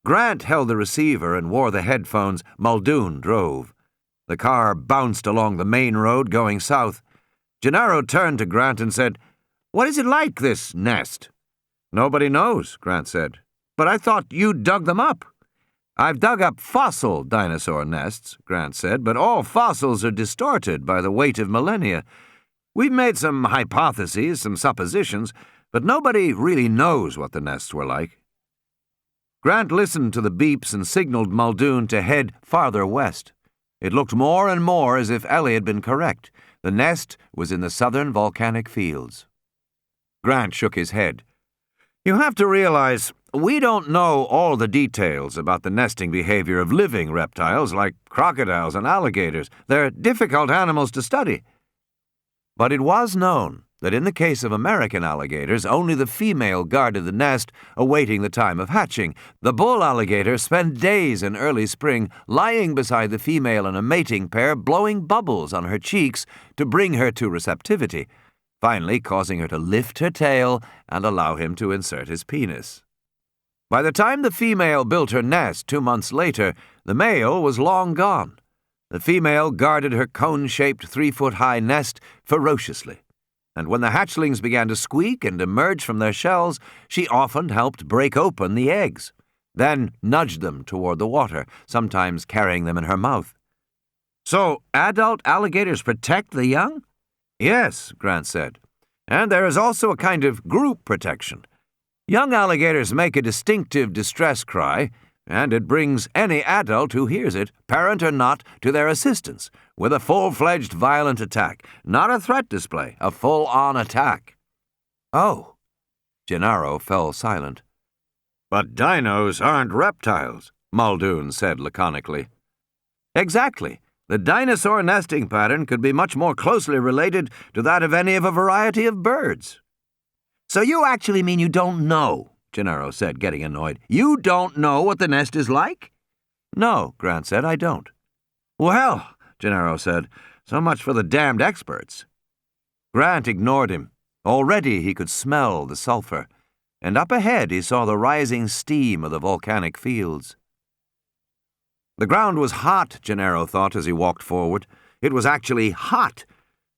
Grant held the receiver and wore the headphones. Muldoon drove. The car bounced along the main road going south. Gennaro turned to Grant and said, "What is it like, this nest?" "Nobody knows," Grant said. "But I thought you dug them up." "I've dug up fossil dinosaur nests," Grant said, "but all fossils are distorted by the weight of millennia. We've made some hypotheses, some suppositions, but nobody really knows what the nests were like." Grant listened to the beeps and signaled Muldoon to head farther west. It looked more and more as if Ellie had been correct. The nest was in the southern volcanic fields. Grant shook his head. "You have to realize, we don't know all the details about the nesting behavior of living reptiles like crocodiles and alligators. They're difficult animals to study." But it was known that in the case of American alligators, only the female guarded the nest, awaiting the time of hatching. The bull alligators spent days in early spring lying beside the female in a mating pair, blowing bubbles on her cheeks to bring her to receptivity, finally causing her to lift her tail and allow him to insert his penis. By the time the female built her nest 2 months later, the male was long gone. The female guarded her cone-shaped 3-foot-high nest ferociously, and when the hatchlings began to squeak and emerge from their shells, she often helped break open the eggs, then nudged them toward the water, sometimes carrying them in her mouth. "So adult alligators protect the young?" "Yes," Grant said. "And there is also a kind of group protection. Young alligators make a distinctive distress cry, and it brings any adult who hears it, parent or not, to their assistance, with a full-fledged violent attack. Not a threat display, a full-on attack." "Oh." Gennaro fell silent. "But dinos aren't reptiles," Muldoon said laconically. "Exactly. The dinosaur nesting pattern could be much more closely related to that of any of a variety of birds." "So you actually mean you don't know?" Gennaro said, getting annoyed. "You don't know what the nest is like?" "No," Grant said, "I don't." "Well," Gennaro said, "so much for the damned experts." Grant ignored him. Already he could smell the sulfur, and up ahead he saw the rising steam of the volcanic fields. The ground was hot, Gennaro thought as he walked forward. It was actually hot,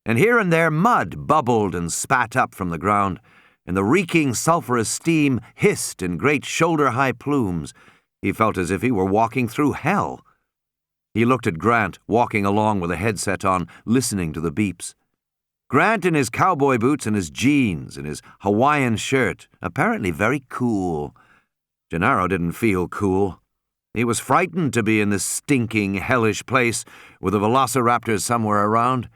and here and there mud bubbled and spat up from the ground, and the reeking sulphurous steam hissed in great shoulder-high plumes. He felt as if he were walking through hell. He looked at Grant, walking along with a headset on, listening to the beeps. Grant in his cowboy boots and his jeans and his Hawaiian shirt, apparently very cool. Gennaro didn't feel cool. He was frightened to be in this stinking, hellish place with the velociraptors somewhere around.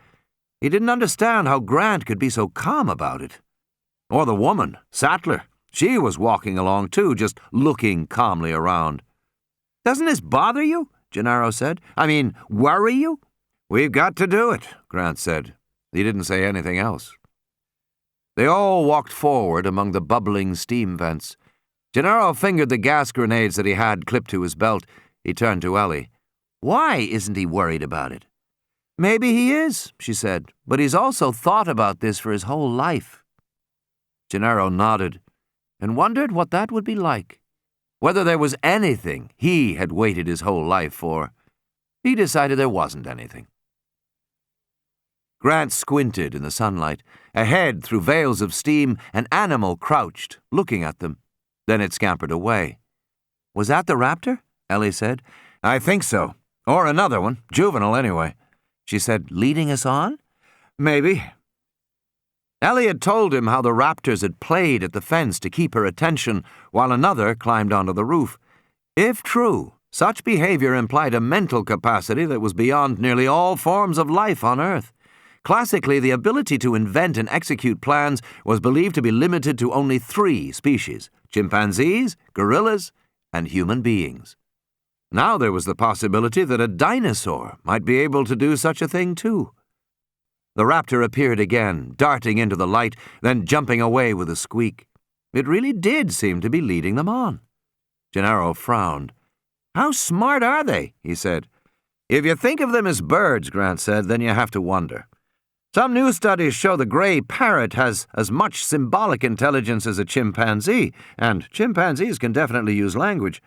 He didn't understand how Grant could be so calm about it. Or the woman, Sattler. She was walking along too, just looking calmly around. "Doesn't this bother you?" Gennaro said. "I mean, worry you?" "We've got to do it," Grant said. He didn't say anything else. They all walked forward among the bubbling steam vents. Gennaro fingered the gas grenades that he had clipped to his belt. He turned to Ellie. "Why isn't he worried about it?" "Maybe he is," she said, "but he's also thought about this for his whole life." Gennaro nodded and wondered what that would be like. Whether there was anything he had waited his whole life for. He decided there wasn't anything. Grant squinted in the sunlight. Ahead, through veils of steam, an animal crouched, looking at them. Then it scampered away. "Was that the raptor?" Ellie said. "I think so. Or another one. Juvenile, anyway." She said, "Leading us on?" "Maybe." Ellie had told him how the raptors had played at the fence to keep her attention while another climbed onto the roof. If true, such behavior implied a mental capacity that was beyond nearly all forms of life on Earth. Classically, the ability to invent and execute plans was believed to be limited to only 3 species: chimpanzees, gorillas, and human beings. Now there was the possibility that a dinosaur might be able to do such a thing too. The raptor appeared again, darting into the light, then jumping away with a squeak. It really did seem to be leading them on. Gennaro frowned. "How smart are they?" he said. "If you think of them as birds," Grant said, "then you have to wonder. Some new studies show the gray parrot has as much symbolic intelligence as a chimpanzee, and chimpanzees can definitely use language.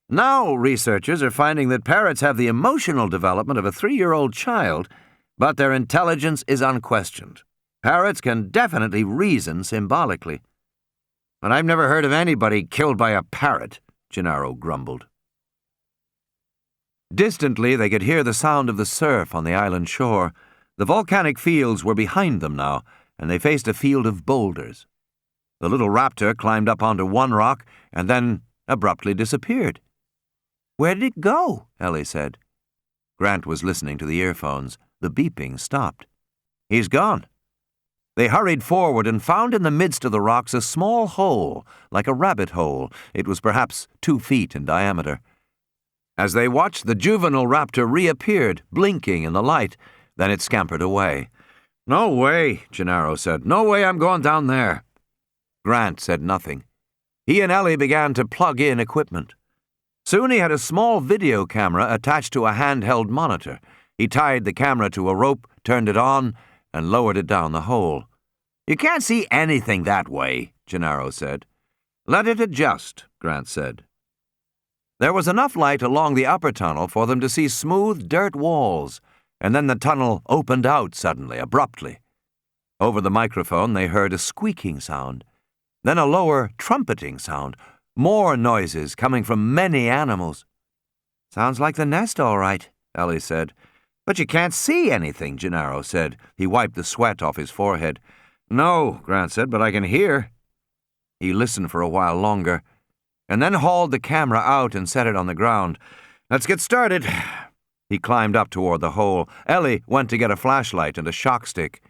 Now researchers are finding that parrots have the emotional development of a 3-year-old child, but their intelligence is unquestioned. Parrots can definitely reason symbolically." "But I've never heard of anybody killed by a parrot," Gennaro grumbled. Distantly, they could hear the sound of the surf on the island shore. The volcanic fields were behind them now, and they faced a field of boulders. The little raptor climbed up onto one rock and then abruptly disappeared. "Where did it go?" Ellie said. Grant was listening to the earphones. The beeping stopped. "He's gone." They hurried forward and found in the midst of the rocks a small hole, like a rabbit hole. It was perhaps 2 feet in diameter. As they watched, the juvenile raptor reappeared, blinking in the light. Then it scampered away. "No way," Gennaro said. "No way I'm going down there." Grant said nothing. He and Ellie began to plug in equipment. Soon he had a small video camera attached to a handheld monitor. He tied the camera to a rope, turned it on, and lowered it down the hole. "You can't see anything that way," Gennaro said. "Let it adjust," Grant said. There was enough light along the upper tunnel for them to see smooth dirt walls, and then the tunnel opened out suddenly, abruptly. Over the microphone they heard a squeaking sound, then a lower trumpeting sound, more noises coming from many animals. "Sounds like the nest, all right," Ellie said. "But you can't see anything," Gennaro said. He wiped the sweat off his forehead. "No," Grant said, "but I can hear." He listened for a while longer, and then hauled the camera out and set it on the ground. "Let's get started." He climbed up toward the hole. Ellie went to get a flashlight and a shock stick.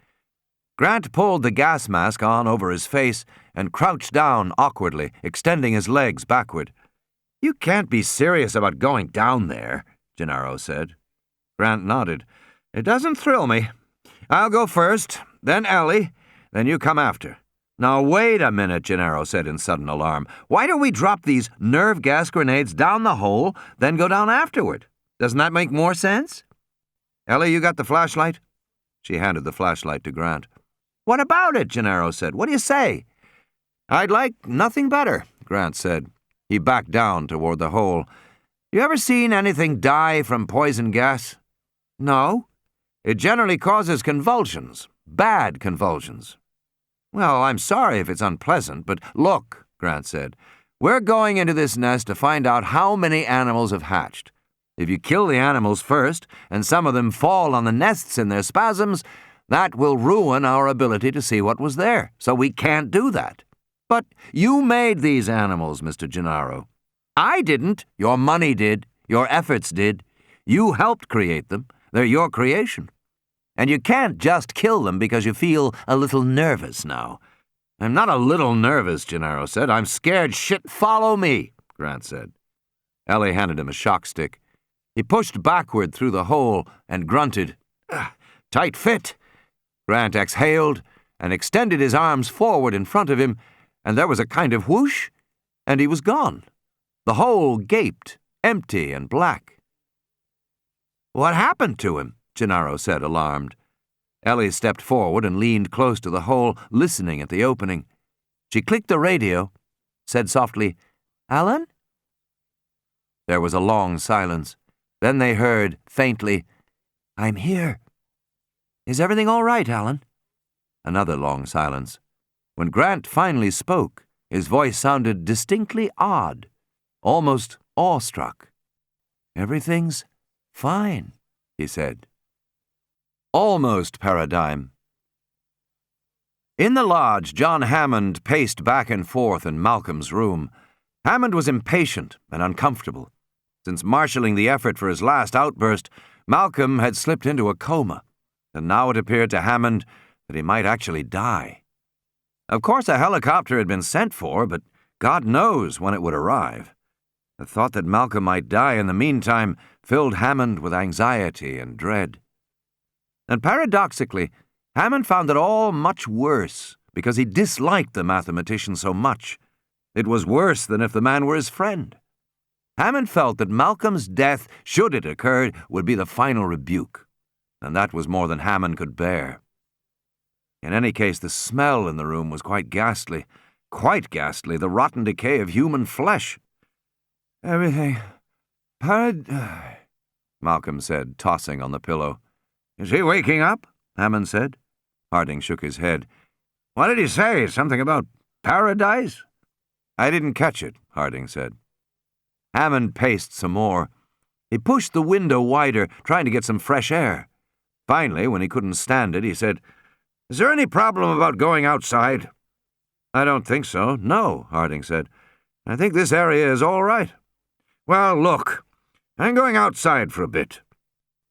Grant pulled the gas mask on over his face and crouched down awkwardly, extending his legs backward. "You can't be serious about going down there," Gennaro said. Grant nodded. "It doesn't thrill me. I'll go first, then Ellie, then you come after." "Now, wait a minute," Gennaro said in sudden alarm. "Why don't we drop these nerve gas grenades down the hole, then go down afterward? Doesn't that make more sense?" "Ellie, you got the flashlight?" She handed the flashlight to Grant. "What about it?" Gennaro said. "What do you say?" "I'd like nothing better," Grant said. He backed down toward the hole. "You ever seen anything die from poison gas?" "No." "It generally causes convulsions, bad convulsions." "Well, I'm sorry if it's unpleasant, but look," Grant said. "We're going into this nest to find out how many animals have hatched. If you kill the animals first, and some of them fall on the nests in their spasms, that will ruin our ability to see what was there, so we can't do that. But you made these animals, Mr. Gennaro. I didn't. Your money did. Your efforts did. You helped create them. They're your creation. And you can't just kill them because you feel a little nervous now." "I'm not a little nervous," Gennaro said. "I'm scared shit. Follow me," Grant said. Ellie handed him a shock stick. He pushed backward through the hole and grunted. "Tight fit." Grant exhaled and extended his arms forward in front of him, and there was a kind of whoosh, and he was gone. The hole gaped, empty and black. "What happened to him?" Gennaro said, alarmed. Ellie stepped forward and leaned close to the hole, listening at the opening. She clicked the radio, said softly, "Alan?" There was a long silence. Then they heard, faintly, "I'm here." "Is everything all right, Alan?" Another long silence. When Grant finally spoke, his voice sounded distinctly odd, almost awestruck. "Everything's fine," he said. Almost paradigm. In the lodge, John Hammond paced back and forth in Malcolm's room. Hammond was impatient and uncomfortable. Since marshalling the effort for his last outburst, Malcolm had slipped into a coma, and now it appeared to Hammond that he might actually die. Of course, a helicopter had been sent for, but God knows when it would arrive. The thought that Malcolm might die in the meantime filled Hammond with anxiety and dread. And paradoxically, Hammond found it all much worse because he disliked the mathematician so much. It was worse than if the man were his friend. Hammond felt that Malcolm's death, should it occur, would be the final rebuke, and that was more than Hammond could bear. In any case, the smell in the room was quite ghastly, the rotten decay of human flesh. "Everything, Malcolm said, tossing on the pillow. "Is he waking up?" Hammond said. Harding shook his head. "What did he say? Something about paradise?" "I didn't catch it," Harding said. Hammond paced some more. He pushed the window wider, trying to get some fresh air. Finally, when he couldn't stand it, he said, "Is there any problem about going outside?" "I don't think so, no," Harding said. "I think this area is all right." "Well, look, I'm going outside for a bit."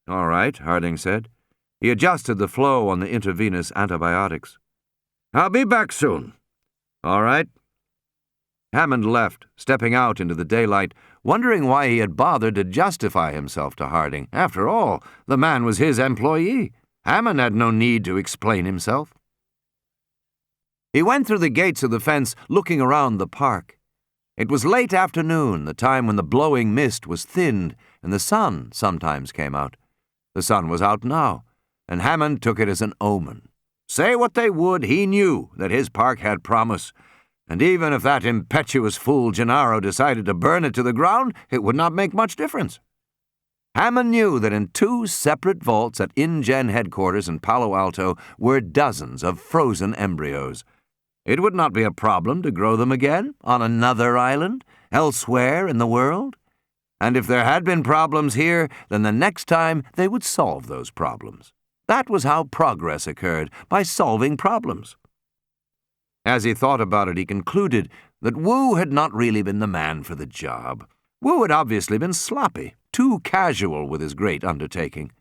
"All right," Harding said. He adjusted the flow on the intravenous antibiotics. "I'll be back soon." "All right." Hammond left, stepping out into the daylight, wondering why he had bothered to justify himself to Harding. After all, the man was his employee. Hammond had no need to explain himself. He went through the gates of the fence, looking around the park. It was late afternoon, the time when the blowing mist was thinned and the sun sometimes came out. The sun was out now, and Hammond took it as an omen. Say what they would, he knew that his park had promise, and even if that impetuous fool Gennaro decided to burn it to the ground, it would not make much difference. Hammond knew that in 2 separate vaults at InGen headquarters in Palo Alto were dozens of frozen embryos. It would not be a problem to grow them again on another island, elsewhere in the world. And if there had been problems here, then the next time they would solve those problems. That was how progress occurred, by solving problems. As he thought about it, he concluded that Wu had not really been the man for the job. Wu had obviously been sloppy, too casual with his great undertaking.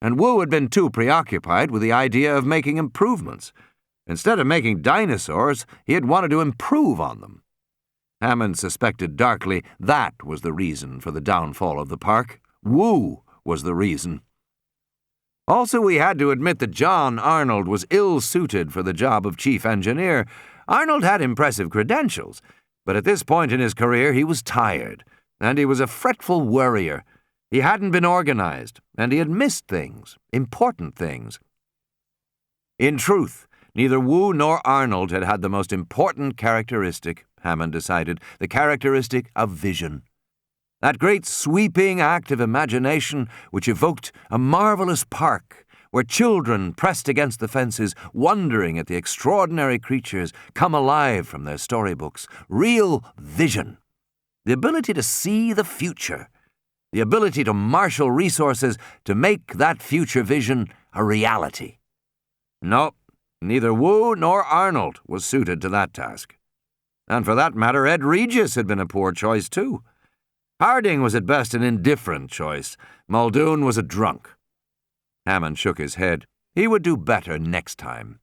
And Wu had been too preoccupied with the idea of making improvements. Instead of making dinosaurs, he had wanted to improve on them. Hammond suspected darkly that was the reason for the downfall of the park. Wu was the reason. Also, we had to admit that John Arnold was ill-suited for the job of chief engineer. Arnold had impressive credentials, but at this point in his career he was tired, and he was a fretful worrier. He hadn't been organized, and he had missed things, important things. In truth, neither Wu nor Arnold had had the most important characteristic, Hammond decided, the characteristic of vision. That great sweeping act of imagination which evoked a marvelous park where children pressed against the fences, wondering at the extraordinary creatures come alive from their storybooks. Real vision. The ability to see the future. The ability to marshal resources to make that future vision a reality. No, neither Wu nor Arnold was suited to that task. And for that matter, Ed Regis had been a poor choice too. Harding was at best an indifferent choice. Muldoon was a drunk. Hammond shook his head. He would do better next time.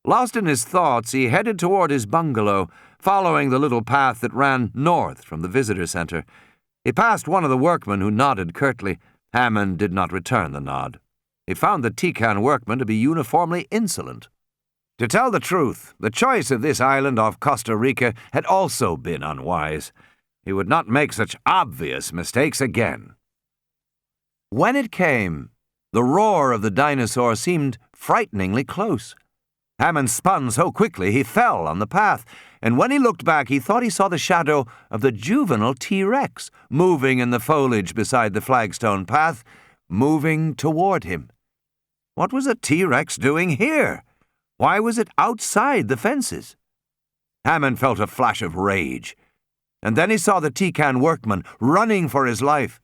Lost in his thoughts, he headed toward his bungalow, following the little path that ran north from the visitor center. He passed one of the workmen who nodded curtly. Hammond did not return the nod. He found the Tican workman to be uniformly insolent. To tell the truth, the choice of this island off Costa Rica had also been unwise. He would not make such obvious mistakes again. When it came, the roar of the dinosaur seemed frighteningly close. Hammond spun so quickly he fell on the path. and when he looked back, he thought he saw the shadow of the juvenile T-Rex moving in the foliage beside the flagstone path, moving toward him. What was a T-Rex doing here? Why was it outside the fences? Hammond felt a flash of rage, and then he saw the T-Can workman running for his life,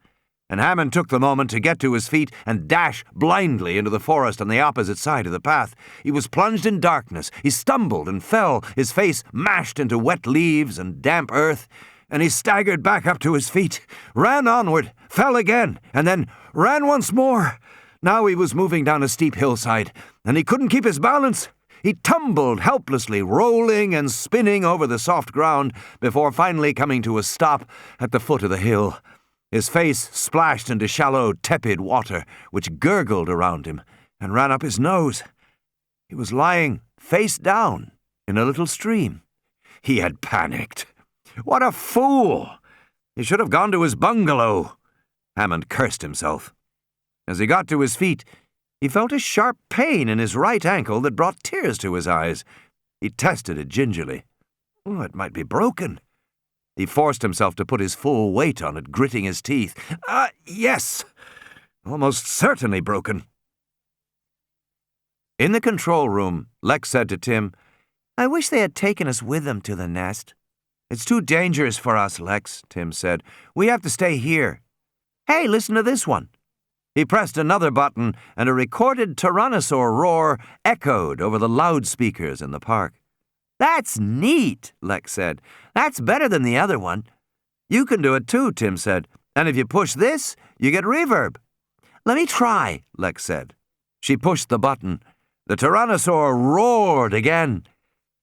and Hammond took the moment to get to his feet and dash blindly into the forest on the opposite side of the path. He was plunged in darkness. He stumbled and fell, his face mashed into wet leaves and damp earth, and he staggered back up to his feet, ran onward, fell again, and then ran once more. Now he was moving down a steep hillside, and he couldn't keep his balance. He tumbled helplessly, rolling and spinning over the soft ground before finally coming to a stop at the foot of the hill. His face splashed into shallow, tepid water, which gurgled around him and ran up his nose. He was lying face down in a little stream. He had panicked. What a fool! He should have gone to his bungalow. Hammond cursed himself. As he got to his feet, he felt a sharp pain in his right ankle that brought tears to his eyes. He tested it gingerly. Oh, it might be broken. He forced himself to put his full weight on it, gritting his teeth. Yes! Almost certainly broken. In the control room, Lex said to Tim, "I wish they had taken us with them to the nest." "It's too dangerous for us, Lex," Tim said. "We have to stay here." "Hey, listen to this one." He pressed another button, and a recorded tyrannosaur roar echoed over the loudspeakers in the park. "That's neat," Lex said. "That's better than the other one." "You can do it too," Tim said. "And if you push this, you get reverb." "Let me try," Lex said. She pushed the button. The tyrannosaur roared again.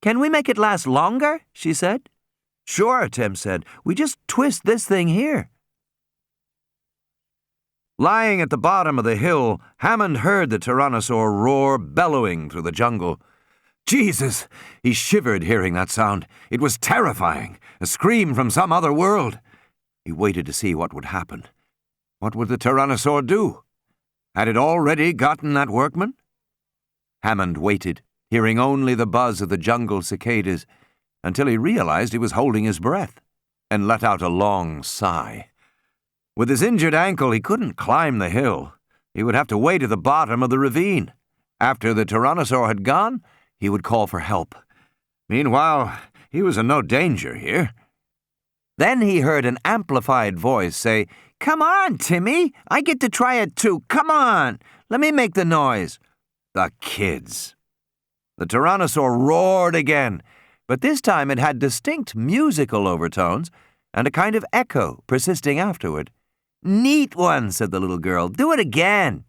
"Can we make it last longer?" she said. "Sure," Tim said. "We just twist this thing here." Lying at the bottom of the hill, Hammond heard the tyrannosaur roar bellowing through the jungle. Jesus! He shivered hearing that sound. It was terrifying, a scream from some other world. He waited to see what would happen. What would the tyrannosaur do? Had it already gotten that workman? Hammond waited, hearing only the buzz of the jungle cicadas, until he realized he was holding his breath, and let out a long sigh. With his injured ankle, he couldn't climb the hill. He would have to wait at the bottom of the ravine. After the tyrannosaur had gone, he would call for help. Meanwhile, he was in no danger here. Then he heard an amplified voice say, "Come on, Timmy! I get to try it too! Come on! Let me make the noise!" The kids. The tyrannosaur roared again, but this time it had distinct musical overtones and a kind of echo persisting afterward. "Neat one," said the little girl. "Do it again."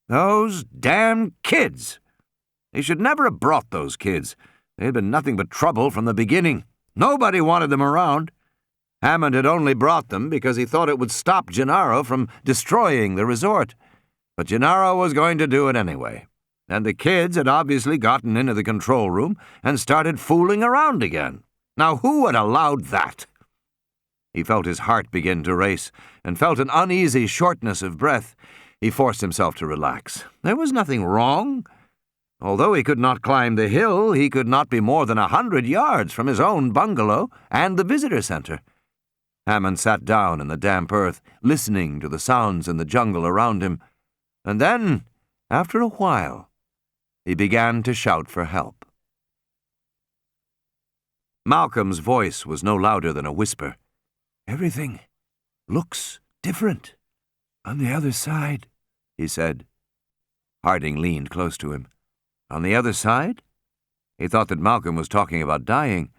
"Those damn kids!" They should never have brought those kids. They had been nothing but trouble from the beginning. Nobody wanted them around. Hammond had only brought them because he thought it would stop Gennaro from destroying the resort. But Gennaro was going to do it anyway. And the kids had obviously gotten into the control room and started fooling around again. Now who had allowed that? He felt his heart begin to race and felt an uneasy shortness of breath. He forced himself to relax. There was nothing wrong. Although he could not climb the hill, he could not be more than 100 yards from his own bungalow and the visitor center. Hammond sat down in the damp earth, listening to the sounds in the jungle around him, and then, after a while, he began to shout for help. Malcolm's voice was no louder than a whisper. "Everything looks different on the other side," he said. Harding leaned close to him. "On the other side?" He thought that Malcolm was talking about dying.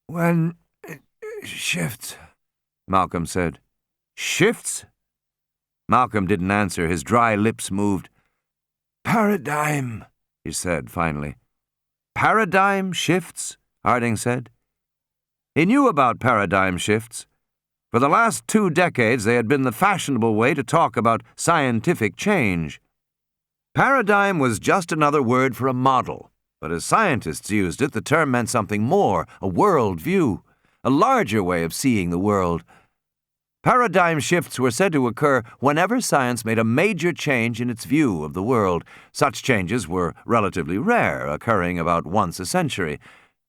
"When it shifts," Malcolm said. "Shifts?" Malcolm didn't answer. His dry lips moved. "Paradigm," he said finally. "Paradigm shifts?" Harding said. He knew about paradigm shifts. For the last 2 decades, they had been the fashionable way to talk about scientific change. Paradigm was just another word for a model, but as scientists used it, the term meant something more, a world view, a larger way of seeing the world. Paradigm shifts were said to occur whenever science made a major change in its view of the world. Such changes were relatively rare, occurring about once a century.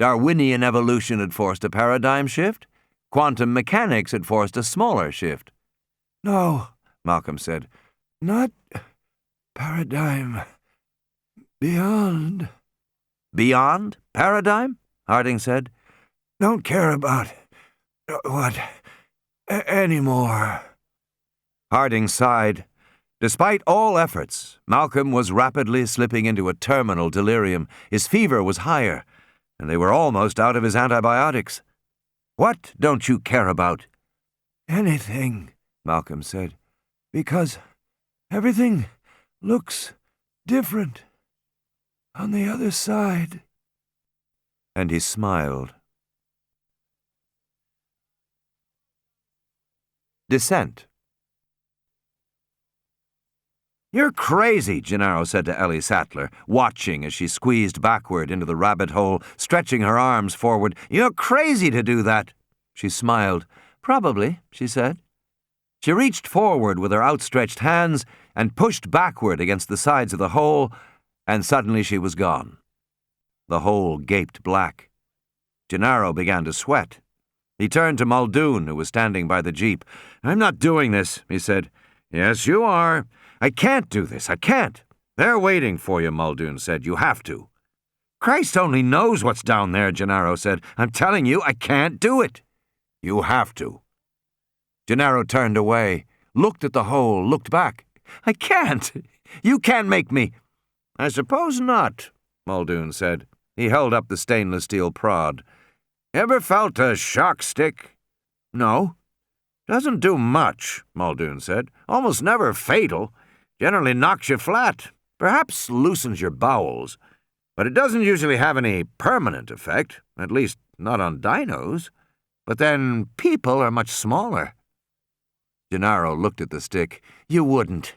Darwinian evolution had forced a paradigm shift. Quantum mechanics had forced a smaller shift. No, Malcolm said. Not paradigm. Beyond. Beyond paradigm? Harding said. Don't care about what anymore. Harding sighed. Despite all efforts, Malcolm was rapidly slipping into a terminal delirium. His fever was higher, and they were almost out of his antibiotics. What don't you care about? Anything, Malcolm said, because everything looks different on the other side. And he smiled. Descent. You're crazy, Gennaro said to Ellie Sattler, watching as she squeezed backward into the rabbit hole, stretching her arms forward. You're crazy to do that. She smiled. Probably, she said. She reached forward with her outstretched hands and pushed backward against the sides of the hole, and suddenly she was gone. The hole gaped black. Gennaro began to sweat. He turned to Muldoon, who was standing by the jeep. I'm not doing this, he said. Yes, you are. I can't do this. I can't. They're waiting for you, Muldoon said. You have to. Christ only knows what's down there, Gennaro said. I'm telling you, I can't do it. You have to. Gennaro turned away, looked at the hole, looked back. I can't. You can't make me. I suppose not, Muldoon said. He held up the stainless steel prod. Ever felt a shock stick? No. Doesn't do much, Muldoon said. Almost never fatal. Generally knocks you flat. Perhaps loosens your bowels. But it doesn't usually have any permanent effect, at least not on dinos. But then people are much smaller. Gennaro looked at the stick. You wouldn't.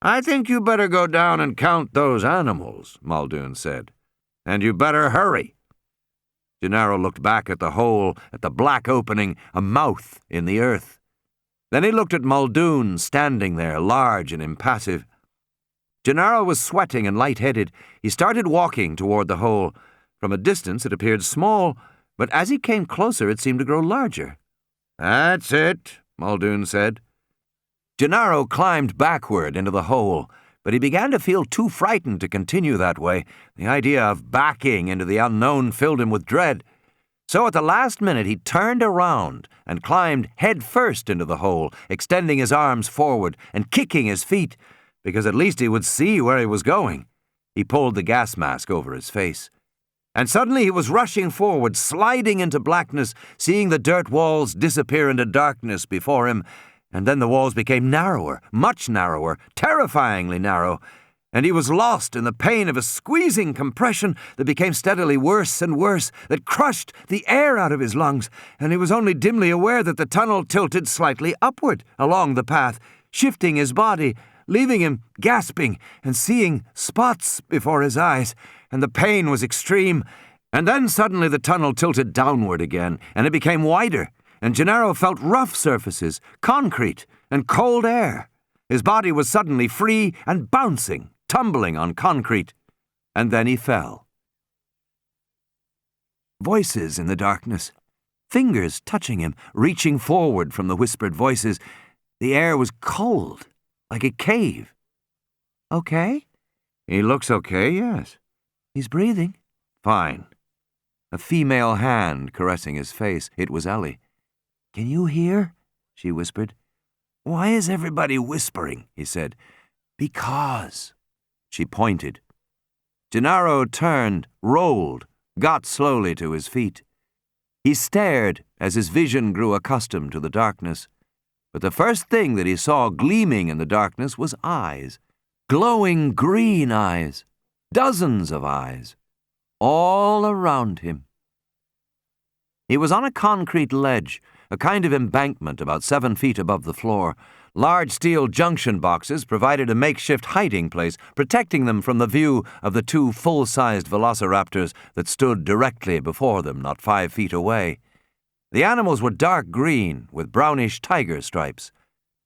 I think you better go down and count those animals, Muldoon said. And you better hurry. Gennaro looked back at the hole, at the black opening, a mouth in the earth. Then he looked at Muldoon standing there, large and impassive. Gennaro was sweating and light-headed. He started walking toward the hole. From a distance it appeared small, but as he came closer it seemed to grow larger. That's it, Muldoon said. Gennaro climbed backward into the hole, but he began to feel too frightened to continue that way. The idea of backing into the unknown filled him with dread. So at the last minute he turned around and climbed head first into the hole, extending his arms forward and kicking his feet, because at least he would see where he was going. He pulled the gas mask over his face. And suddenly he was rushing forward, sliding into blackness, seeing the dirt walls disappear into darkness before him, and then the walls became narrower, much narrower, terrifyingly narrow, and he was lost in the pain of a squeezing compression that became steadily worse and worse, that crushed the air out of his lungs, and he was only dimly aware that the tunnel tilted slightly upward along the path, shifting his body, leaving him gasping and seeing spots before his eyes, and the pain was extreme. And then suddenly the tunnel tilted downward again, and it became wider, and Gennaro felt rough surfaces, concrete, and cold air. His body was suddenly free and bouncing, tumbling on concrete, and then he fell. Voices in the darkness, fingers touching him, reaching forward from the whispered voices. The air was cold, like a cave. Okay? He looks okay, yes. He's breathing. Fine. A female hand caressing his face. It was Ellie. Can you hear? She whispered. Why is everybody whispering? He said. Because. She pointed. Gennaro turned, rolled, got slowly to his feet. He stared as his vision grew accustomed to the darkness. But the first thing that he saw gleaming in the darkness was eyes. Glowing green eyes. Dozens of eyes. All around him. He was on a concrete ledge, a kind of embankment about 7 feet above the floor. Large steel junction boxes provided a makeshift hiding place, protecting them from the view of the 2 full-sized velociraptors that stood directly before them, not 5 feet away. The animals were dark green, with brownish tiger stripes.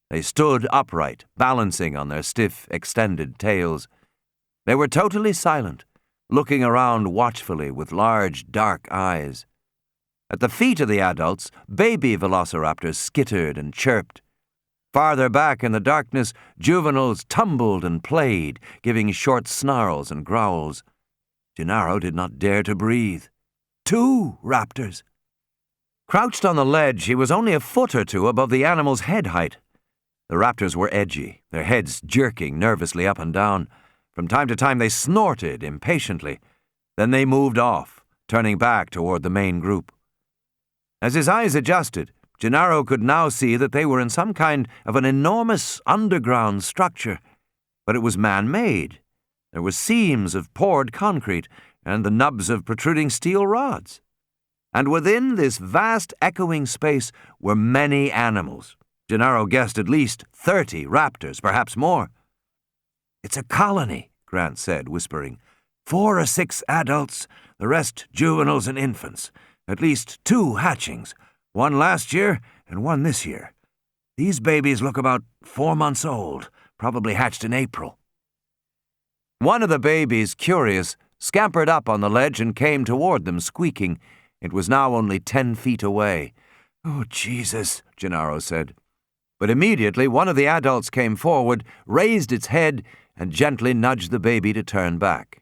They stood upright, balancing on their stiff, extended tails. They were totally silent, looking around watchfully with large, dark eyes. At the feet of the adults, baby velociraptors skittered and chirped. Farther back in the darkness, juveniles tumbled and played, giving short snarls and growls. Gennaro did not dare to breathe. 2 raptors. Crouched on the ledge, he was only a foot or 2 above the animal's head height. The raptors were edgy, their heads jerking nervously up and down. From time to time they snorted impatiently. Then they moved off, turning back toward the main group. As his eyes adjusted, Gennaro could now see that they were in some kind of an enormous underground structure, but it was man-made. There were seams of poured concrete and the nubs of protruding steel rods. And within this vast echoing space were many animals. Gennaro guessed at least 30 raptors, perhaps more. "It's a colony," Grant said, whispering. 4 or 6 adults, the rest juveniles and infants. At least 2 hatchings, 1 last year and 1 this year. These babies look about 4 months old, probably hatched in April. One of the babies, curious, scampered up on the ledge and came toward them, squeaking. It was now only 10 feet away. "Oh, Jesus," Gennaro said. But immediately one of the adults came forward, raised its head, and gently nudged the baby to turn back.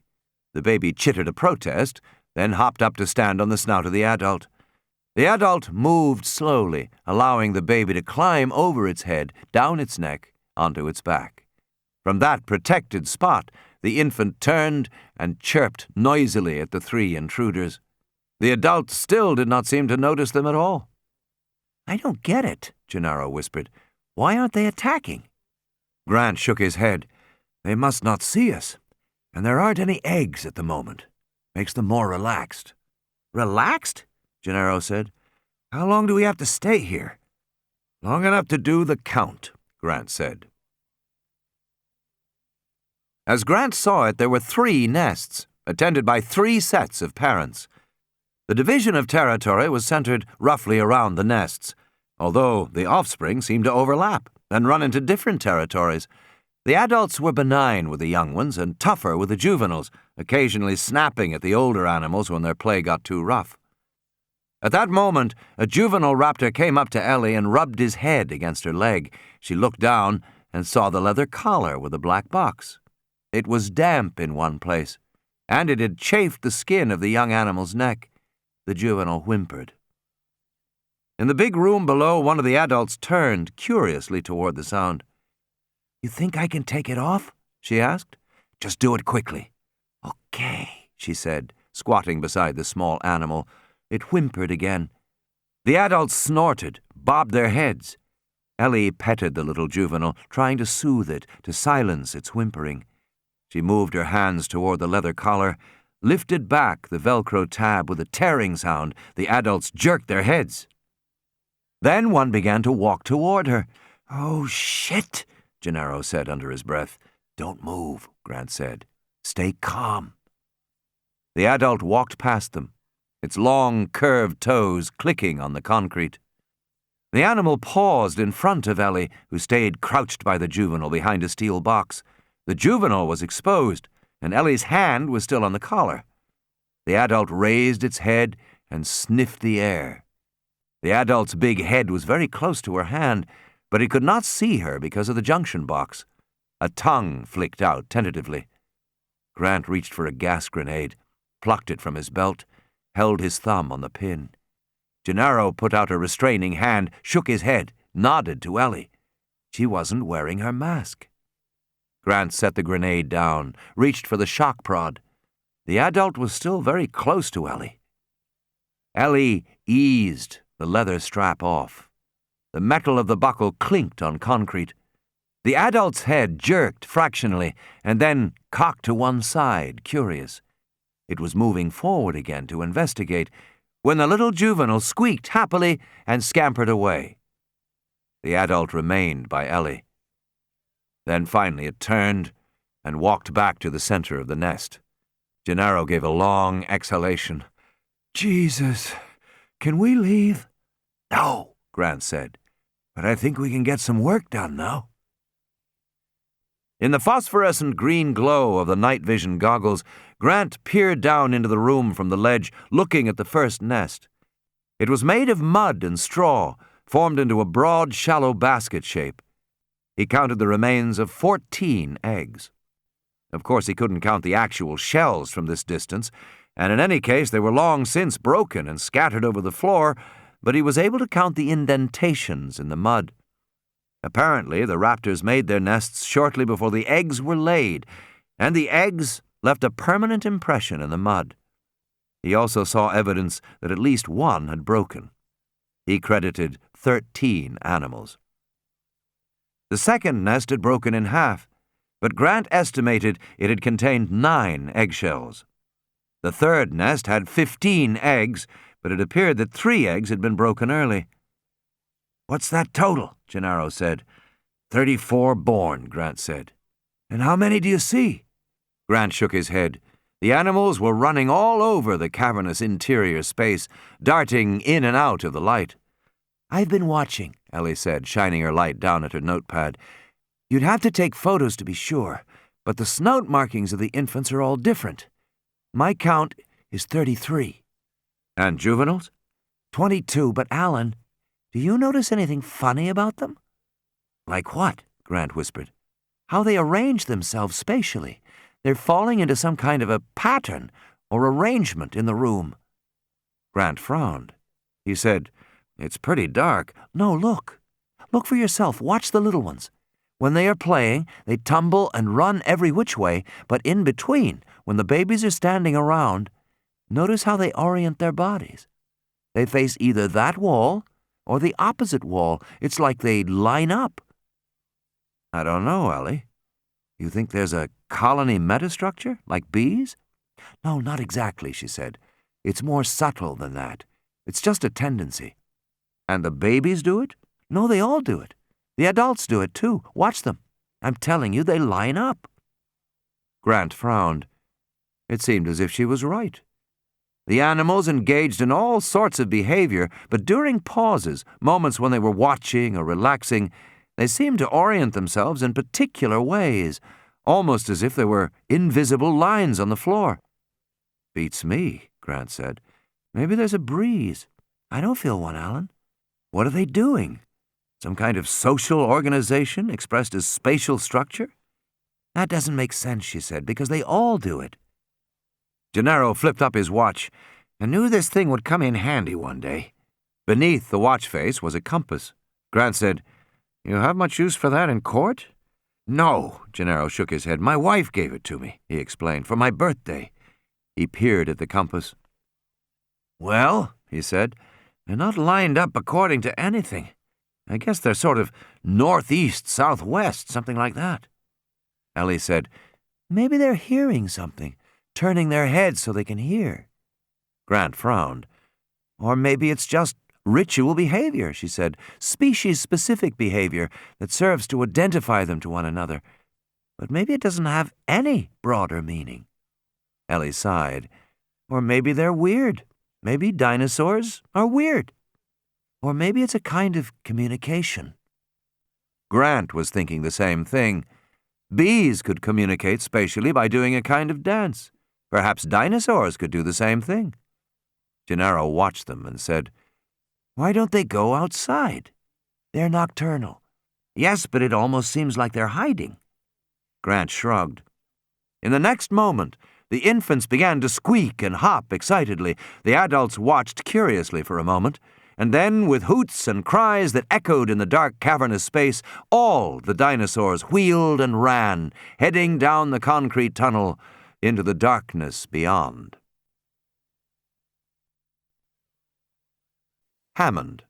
The baby chittered a protest, then hopped up to stand on the snout of the adult. The adult moved slowly, allowing the baby to climb over its head, down its neck, onto its back. From that protected spot, the infant turned and chirped noisily at the 3 intruders. The adult still did not seem to notice them at all. "I don't get it," Gennaro whispered. "Why aren't they attacking?" Grant shook his head. "They must not see us. And there aren't any eggs at the moment. Makes them more relaxed." "Relaxed?" Gennaro said. "How long do we have to stay here?" "Long enough to do the count," Grant said. As Grant saw it, there were 3 nests, attended by 3 sets of parents. The division of territory was centered roughly around the nests, although the offspring seemed to overlap and run into different territories. The adults were benign with the young ones and tougher with the juveniles, occasionally snapping at the older animals when their play got too rough. At that moment, a juvenile raptor came up to Ellie and rubbed his head against her leg. She looked down and saw the leather collar with a black box. It was damp in one place, and it had chafed the skin of the young animal's neck. The juvenile whimpered. In the big room below, one of the adults turned curiously toward the sound. "You think I can take it off?" she asked. "Just do it quickly." "Okay," she said, squatting beside the small animal. It whimpered again. The adults snorted, bobbed their heads. Ellie petted the little juvenile, trying to soothe it, to silence its whimpering. She moved her hands toward the leather collar, lifted back the Velcro tab with a tearing sound. The adults jerked their heads. Then one began to walk toward her. "Oh, shit," Gennaro said under his breath. "Don't move," Grant said. "Stay calm." The adult walked past them, its long, curved toes clicking on the concrete. The animal paused in front of Ellie, who stayed crouched by the juvenile behind a steel box. The juvenile was exposed, and Ellie's hand was still on the collar. The adult raised its head and sniffed the air. The adult's big head was very close to her hand, but he could not see her because of the junction box. A tongue flicked out tentatively. Grant reached for a gas grenade, plucked it from his belt, held his thumb on the pin. Gennaro put out a restraining hand, shook his head, nodded to Ellie. She wasn't wearing her mask. Grant set the grenade down, reached for the shock prod. The adult was still very close to Ellie. Ellie eased the leather strap off. The metal of the buckle clinked on concrete. The adult's head jerked fractionally and then cocked to one side, curious. It was moving forward again to investigate when the little juvenile squeaked happily and scampered away. The adult remained by Ellie. Then finally it turned and walked back to the center of the nest. Gennaro gave a long exhalation. "Jesus, can we leave?" "No," Grant said, "but I think we can get some work done now." In the phosphorescent green glow of the night vision goggles, Grant peered down into the room from the ledge, looking at the first nest. It was made of mud and straw, formed into a broad, shallow basket shape. He counted the remains of 14 eggs. Of course, he couldn't count the actual shells from this distance, and in any case they were long since broken and scattered over the floor, but he was able to count the indentations in the mud. Apparently, the raptors made their nests shortly before the eggs were laid, and the eggs left a permanent impression in the mud. He also saw evidence that at least one had broken. He credited 13 animals. The second nest had broken in half, but Grant estimated it had contained 9 eggshells. The third nest had 15 eggs, but it appeared that 3 eggs had been broken early. "What's that total?" Gennaro said. 34 born, Grant said. "And how many do you see?" Grant shook his head. The animals were running all over the cavernous interior space, darting in and out of the light. "I've been watching," Ellie said, shining her light down at her notepad. "You'd have to take photos to be sure, but the snout markings of the infants are all different. My count is 33. And juveniles? 22, but Alan, do you notice anything funny about them?" "Like what?" Grant whispered. "How they arrange themselves spatially. They're falling into some kind of a pattern or arrangement in the room." Grant frowned. He said, "It's pretty dark." "No, look. Look for yourself. Watch the little ones. When they are playing, they tumble and run every which way, but in between, when the babies are standing around, notice how they orient their bodies. They face either that wall or the opposite wall. It's like they line up." "I don't know, Ellie. You think there's a colony metastructure, like bees?" "No, not exactly," she said. "It's more subtle than that. It's just a tendency." "And the babies do it?" "No, they all do it. The adults do it, too. Watch them. I'm telling you, they line up." Grant frowned. It seemed as if she was right. The animals engaged in all sorts of behavior, but during pauses, moments when they were watching or relaxing, they seemed to orient themselves in particular ways, almost as if there were invisible lines on the floor. "Beats me," Grant said. "Maybe there's a breeze." "I don't feel one, Alan." "What are they doing? Some kind of social organization expressed as spatial structure?" "That doesn't make sense," she said, "because they all do it." Gennaro flipped up his watch. "I knew this thing would come in handy one day." Beneath the watch face was a compass. Grant said, "You have much use for that in court?" "No," Gennaro shook his head. "My wife gave it to me," he explained, "for my birthday." He peered at the compass. "Well," he said, "they're not lined up according to anything. I guess they're sort of northeast, southwest, something like that." Ellie said, "Maybe they're hearing something, turning their heads so they can hear." Grant frowned. "Or maybe it's just ritual behavior," she said, "species-specific behavior that serves to identify them to one another. But maybe it doesn't have any broader meaning." Ellie sighed. "Or maybe they're weird. Maybe dinosaurs are weird. Or maybe it's a kind of communication." Grant was thinking the same thing. Bees could communicate spatially by doing a kind of dance. Perhaps dinosaurs could do the same thing. Gennaro watched them and said, "Why don't they go outside? They're nocturnal." "Yes, but it almost seems like they're hiding." Grant shrugged. In the next moment, the infants began to squeak and hop excitedly. The adults watched curiously for a moment, and then, with hoots and cries that echoed in the dark cavernous space, all the dinosaurs wheeled and ran, heading down the concrete tunnel into the darkness beyond. Hammond.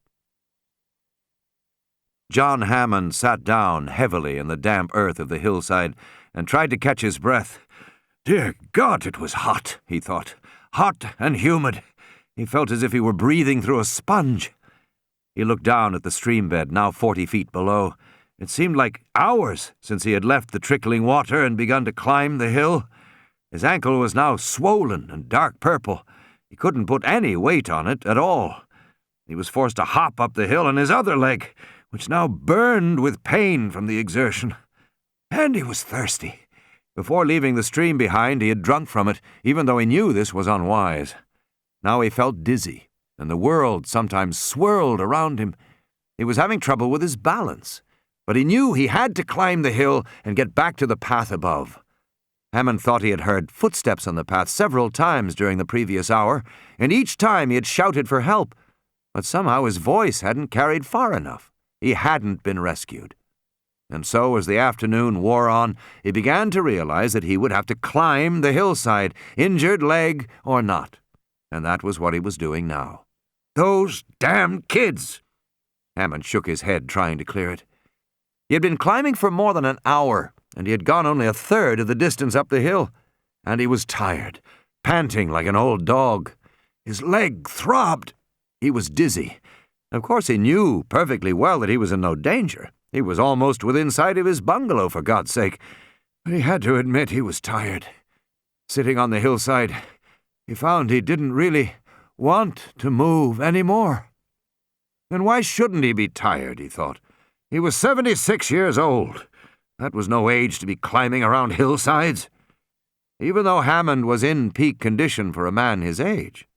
John Hammond sat down heavily in the damp earth of the hillside and tried to catch his breath. "Dear God, it was hot," he thought. "Hot and humid. He felt as if he were breathing through a sponge. He looked down at the stream bed, now 40 feet below. It seemed like hours since he had left the trickling water and begun to climb the hill. His ankle was now swollen and dark purple. He couldn't put any weight on it at all. He was forced to hop up the hill on his other leg, which now burned with pain from the exertion. And he was thirsty. Before leaving the stream behind, he had drunk from it, even though he knew this was unwise. Now he felt dizzy, and the world sometimes swirled around him. He was having trouble with his balance, but he knew he had to climb the hill and get back to the path above. Hammond thought he had heard footsteps on the path several times during the previous hour, and each time he had shouted for help, but somehow his voice hadn't carried far enough. He hadn't been rescued. And so, as the afternoon wore on, he began to realize that he would have to climb the hillside, injured leg or not. And that was what he was doing now. Those damn kids! Hammond shook his head, trying to clear it. He had been climbing for more than an hour, and he had gone only a third of the distance up the hill. And he was tired, panting like an old dog. His leg throbbed. He was dizzy. Of course, he knew perfectly well that he was in no danger. He was almost within sight of his bungalow, for God's sake. But he had to admit he was tired. Sitting on the hillside, he found he didn't really want to move any more. And why shouldn't he be tired, he thought. He was 76 years old. That was no age to be climbing around hillsides. Even though Hammond was in peak condition for a man his age,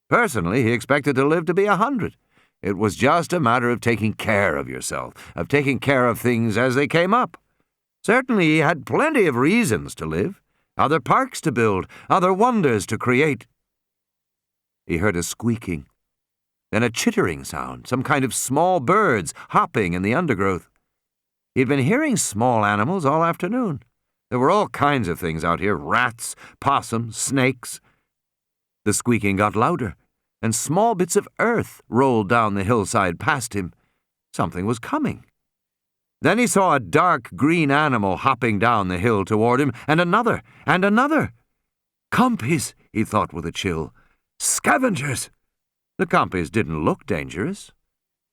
personally he expected to live to be 100. It was just a matter of taking care of yourself, of taking care of things as they came up. Certainly he had plenty of reasons to live, other parks to build, other wonders to create. He heard a squeaking, then a chittering sound, some kind of small birds hopping in the undergrowth. He'd been hearing small animals all afternoon. There were all kinds of things out here, rats, possums, snakes. The squeaking got louder, and small bits of earth rolled down the hillside past him. Something was coming. Then he saw a dark green animal hopping down the hill toward him, and another, and another. Compies, he thought with a chill. Scavengers! The compies didn't look dangerous.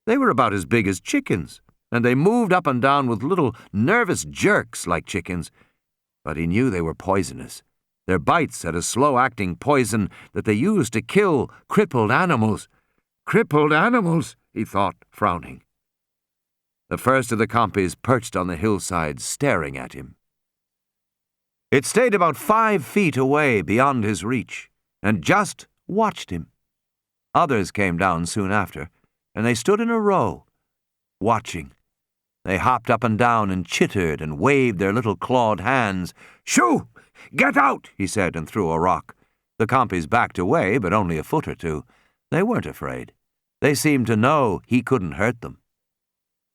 They were about as big as chickens, and they moved up and down with little nervous jerks like chickens. But he knew they were poisonous. Their bites had a slow-acting poison that they used to kill crippled animals. Crippled animals, he thought, frowning. The first of the compies perched on the hillside, staring at him. It stayed about 5 feet away beyond his reach, and just watched him. Others came down soon after, and they stood in a row, watching. They hopped up and down and chittered and waved their little clawed hands. "Shoo! Get out!" he said, and threw a rock. The compies backed away, but only a foot or two. They weren't afraid. They seemed to know he couldn't hurt them.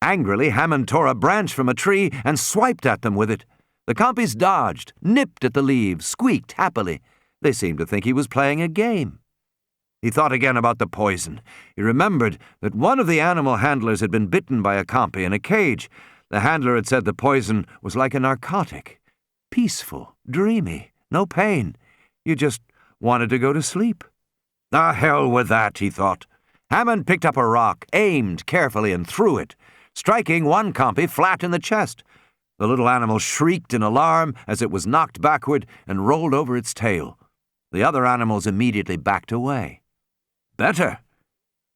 Angrily, Hammond tore a branch from a tree and swiped at them with it. The compies dodged, nipped at the leaves, squeaked happily. They seemed to think he was playing a game. He thought again about the poison. He remembered that one of the animal handlers had been bitten by a compy in a cage. The handler had said the poison was like a narcotic. Peaceful, dreamy, no pain. You just wanted to go to sleep. The hell with that, he thought. Hammond picked up a rock, aimed carefully, and threw it, striking one compy flat in the chest. The little animal shrieked in alarm as it was knocked backward and rolled over its tail. The other animals immediately backed away. Better.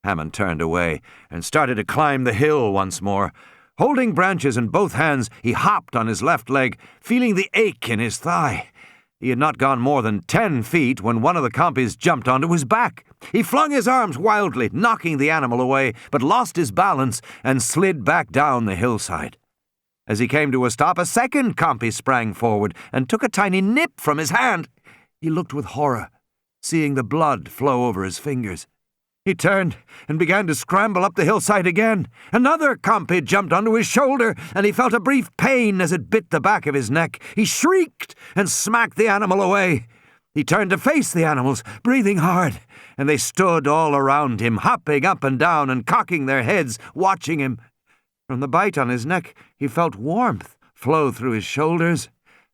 Hammond turned away and started to climb the hill once more. Holding branches in both hands, he hopped on his left leg, feeling the ache in his thigh. He had not gone more than 10 feet when one of the compies jumped onto his back. He flung his arms wildly, knocking the animal away, but lost his balance and slid back down the hillside. As he came to a stop, a second compy sprang forward and took a tiny nip from his hand. He looked with horror, seeing the blood flow over his fingers. He turned and began to scramble up the hillside again. Another compy jumped onto his shoulder, and he felt a brief pain as it bit the back of his neck. He shrieked and smacked the animal away. He turned to face the animals, breathing hard, and they stood all around him, hopping up and down and cocking their heads, watching him. From the bite on his neck, he felt warmth flow through his shoulders,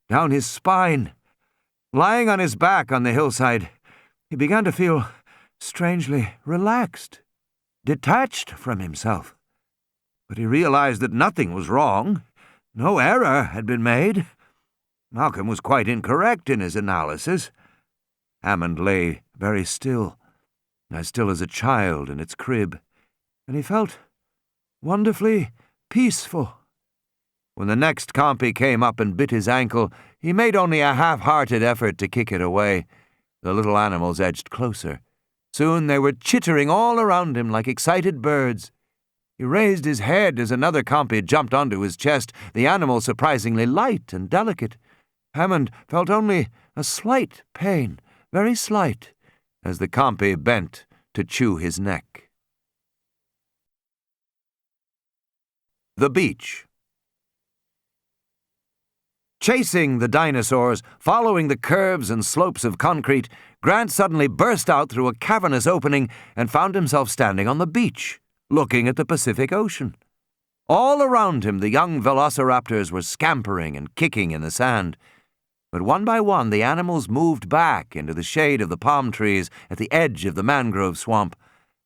down his spine. Lying on his back on the hillside, he began to feel strangely relaxed, detached from himself. But he realized that nothing was wrong. No error had been made. Malcolm was quite incorrect in his analysis. Hammond lay very still as a child in its crib, and he felt wonderfully peaceful. When the next compy came up and bit his ankle, he made only a half-hearted effort to kick it away. The little animals edged closer. Soon they were chittering all around him like excited birds. He raised his head as another compy jumped onto his chest, the animal surprisingly light and delicate. Hammond felt only a slight pain, very slight, as the compy bent to chew his neck. The beach. Chasing the dinosaurs, following the curves and slopes of concrete, Grant suddenly burst out through a cavernous opening and found himself standing on the beach, looking at the Pacific Ocean. All around him, the young velociraptors were scampering and kicking in the sand. But one by one, the animals moved back into the shade of the palm trees at the edge of the mangrove swamp,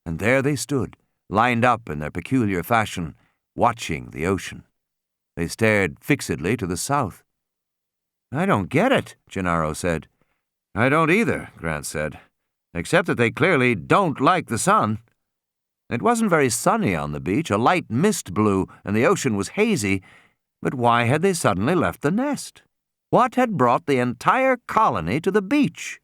and there they stood, lined up in their peculiar fashion, watching the ocean. They stared fixedly to the south. "I don't get it," Gennaro said. "I don't either," Grant said, "except that they clearly don't like the sun." It wasn't very sunny on the beach. A light mist blew, and the ocean was hazy. But why had they suddenly left the nest? What had brought the entire colony to the beach?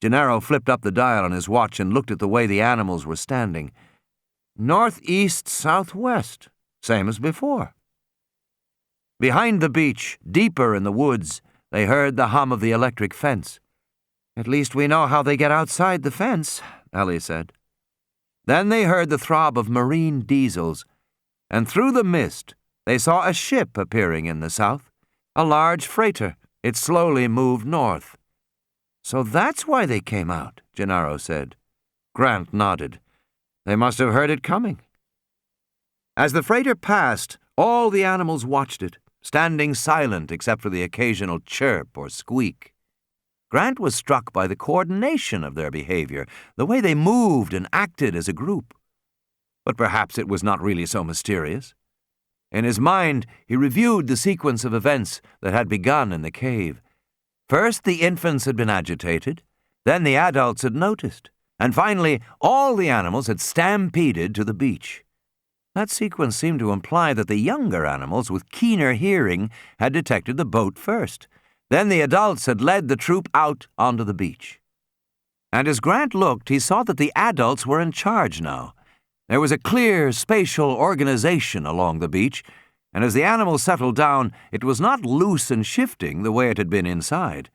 Gennaro flipped up the dial on his watch and looked at the way the animals were standing. Northeast-southwest, same as before. Behind the beach, deeper in the woods, they heard the hum of the electric fence. "At least we know how they get outside the fence," Ellie said. Then they heard the throb of marine diesels, and through the mist they saw a ship appearing in the south, a large freighter. It slowly moved north. "So that's why they came out," Gennaro said. Grant nodded. They must have heard it coming. As the freighter passed, all the animals watched it, standing silent except for the occasional chirp or squeak. Grant was struck by the coordination of their behavior, the way they moved and acted as a group. But perhaps it was not really so mysterious. In his mind, he reviewed the sequence of events that had begun in the cave. First, the infants had been agitated, then the adults had noticed, and finally, all the animals had stampeded to the beach. That sequence seemed to imply that the younger animals with keener hearing had detected the boat first. Then the adults had led the troop out onto the beach. And as Grant looked, he saw that the adults were in charge now. There was a clear spatial organization along the beach, and as the animals settled down, it was not loose and shifting the way it had been inside.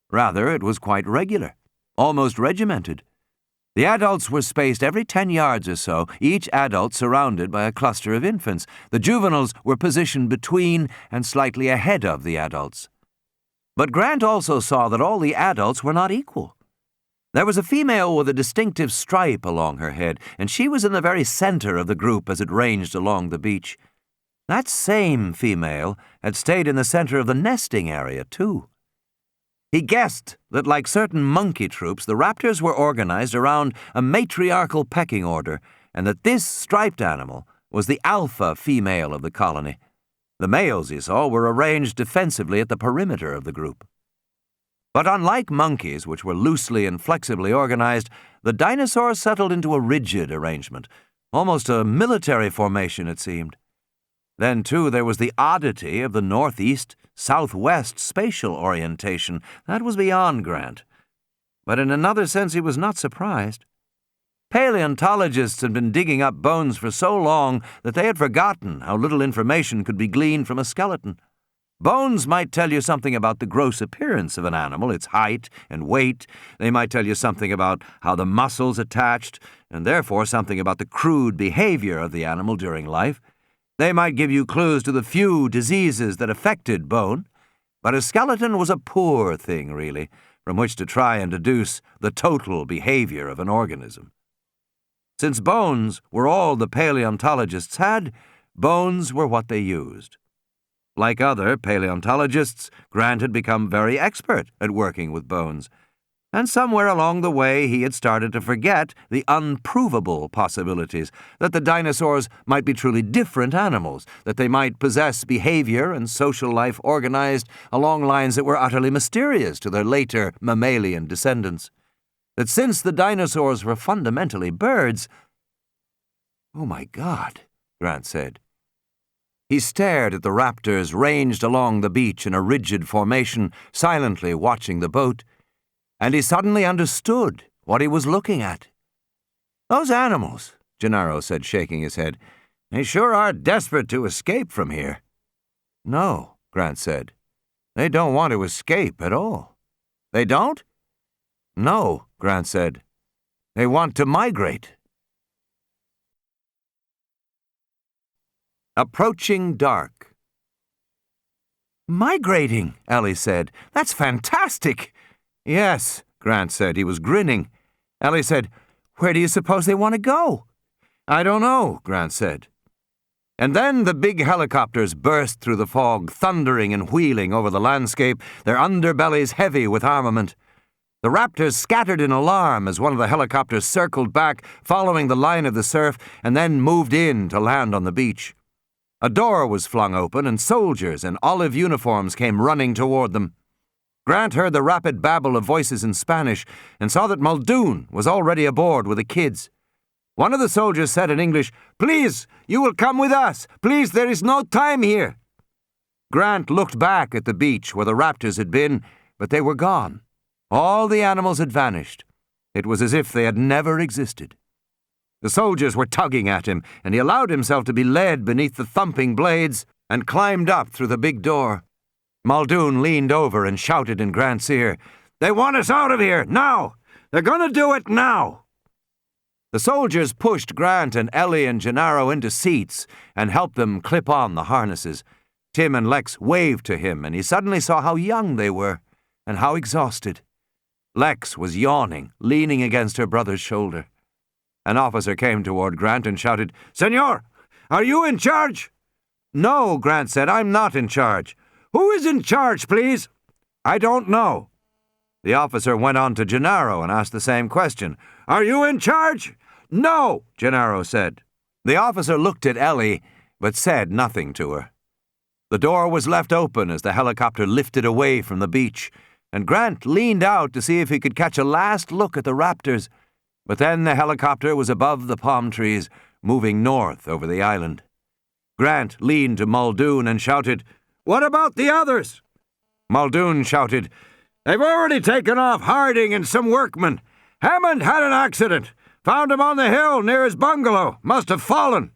Rather, it was quite regular, almost regimented. The adults were spaced every 10 yards or so, each adult surrounded by a cluster of infants. The juveniles were positioned between and slightly ahead of the adults. But Grant also saw that all the adults were not equal. There was a female with a distinctive stripe along her head, and she was in the very center of the group as it ranged along the beach. That same female had stayed in the center of the nesting area, too. He guessed that, like certain monkey troops, the raptors were organized around a matriarchal pecking order, and that this striped animal was the alpha female of the colony. The males, he saw, were arranged defensively at the perimeter of the group. But unlike monkeys, which were loosely and flexibly organized, the dinosaurs settled into a rigid arrangement, almost a military formation, it seemed. Then, too, there was the oddity of the northeast-southwest spatial orientation. That was beyond Grant. But in another sense, he was not surprised. Paleontologists had been digging up bones for so long that they had forgotten how little information could be gleaned from a skeleton. Bones might tell you something about the gross appearance of an animal, its height and weight. They might tell you something about how the muscles attached, and therefore something about the crude behavior of the animal during life. They might give you clues to the few diseases that affected bone. But a skeleton was a poor thing, really, from which to try and deduce the total behavior of an organism. Since bones were all the paleontologists had, bones were what they used. Like other paleontologists, Grant had become very expert at working with bones, and somewhere along the way he had started to forget the unprovable possibilities, that the dinosaurs might be truly different animals, that they might possess behavior and social life organized along lines that were utterly mysterious to their later mammalian descendants. That since the dinosaurs were fundamentally birds— "Oh, my God," Grant said. He stared at the raptors ranged along the beach in a rigid formation, silently watching the boat, and he suddenly understood what he was looking at. "Those animals," Gennaro said, shaking his head, "they sure are desperate to escape from here." "No," Grant said. "They don't want to escape at all." "They don't?" "No," Grant said. "They want to migrate." Approaching dark. "Migrating," Ellie said. "That's fantastic." "Yes," Grant said. He was grinning. Ellie said, "Where do you suppose they want to go?" "I don't know," Grant said. And then the big helicopters burst through the fog, thundering and wheeling over the landscape, their underbellies heavy with armament. The raptors scattered in alarm as one of the helicopters circled back, following the line of the surf, and then moved in to land on the beach. A door was flung open, and soldiers in olive uniforms came running toward them. Grant heard the rapid babble of voices in Spanish and saw that Muldoon was already aboard with the kids. One of the soldiers said in English, "Please, you will come with us. Please, there is no time here." Grant looked back at the beach where the raptors had been, but they were gone. All the animals had vanished. It was as if they had never existed. The soldiers were tugging at him, and he allowed himself to be led beneath the thumping blades and climbed up through the big door. Muldoon leaned over and shouted in Grant's ear, "They want us out of here, now! They're going to do it now!" The soldiers pushed Grant and Ellie and Gennaro into seats and helped them clip on the harnesses. Tim and Lex waved to him, and he suddenly saw how young they were and how exhausted. Lex was yawning, leaning against her brother's shoulder. An officer came toward Grant and shouted, "Senor, are you in charge?" "No," Grant said, "I'm not in charge." "Who is in charge, please?" "I don't know." The officer went on to Gennaro and asked the same question. "Are you in charge?" "No," Gennaro said. The officer looked at Ellie, but said nothing to her. The door was left open as the helicopter lifted away from the beach, and Grant leaned out to see if he could catch a last look at the raptors. But then the helicopter was above the palm trees, moving north over the island. Grant leaned to Muldoon and shouted, "What about the others?" Muldoon shouted, "They've already taken off Harding and some workmen. Hammond had an accident. Found him on the hill near his bungalow. Must have fallen."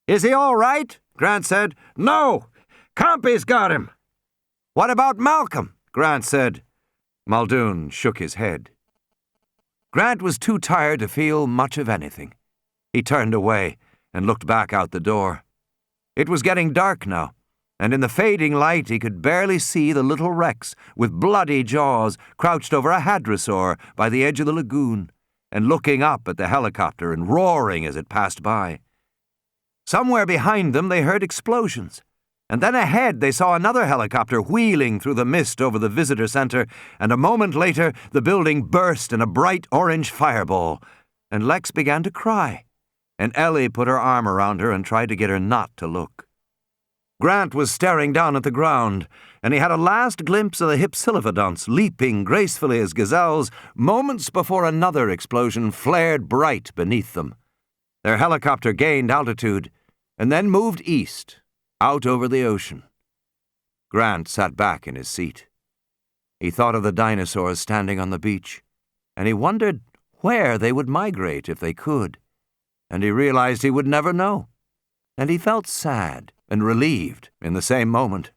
"Is he all right?" Grant said. "No. Compy's got him." "What about Malcolm?" Grant said. Muldoon shook his head. Grant was too tired to feel much of anything. He turned away and looked back out the door. It was getting dark now, and in the fading light he could barely see the little Rex with bloody jaws crouched over a hadrosaur by the edge of the lagoon and looking up at the helicopter and roaring as it passed by. Somewhere behind them they heard explosions, and then ahead they saw another helicopter wheeling through the mist over the visitor center, and a moment later the building burst in a bright orange fireball, and Lex began to cry, and Ellie put her arm around her and tried to get her not to look. Grant was staring down at the ground, and he had a last glimpse of the hypsilophodonts leaping gracefully as gazelles moments before another explosion flared bright beneath them. Their helicopter gained altitude and then moved east, out over the ocean. Grant sat back in his seat. He thought of the dinosaurs standing on the beach, and he wondered where they would migrate if they could, and he realized he would never know, and he felt sad and relieved in the same moment.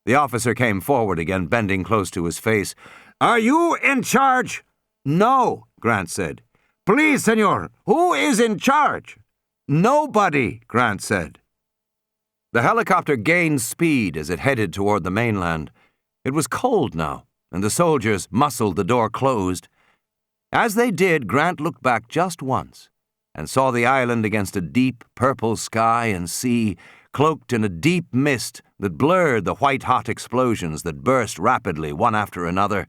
The officer came forward again, bending close to his face. "Are you in charge?" "No," Grant said. "Please, senor, who is in charge?" "Nobody," Grant said. The helicopter gained speed as it headed toward the mainland. It was cold now, and the soldiers muscled the door closed. As they did, Grant looked back just once and saw the island against a deep purple sky and sea, cloaked in a deep mist that blurred the white-hot explosions that burst rapidly one after another,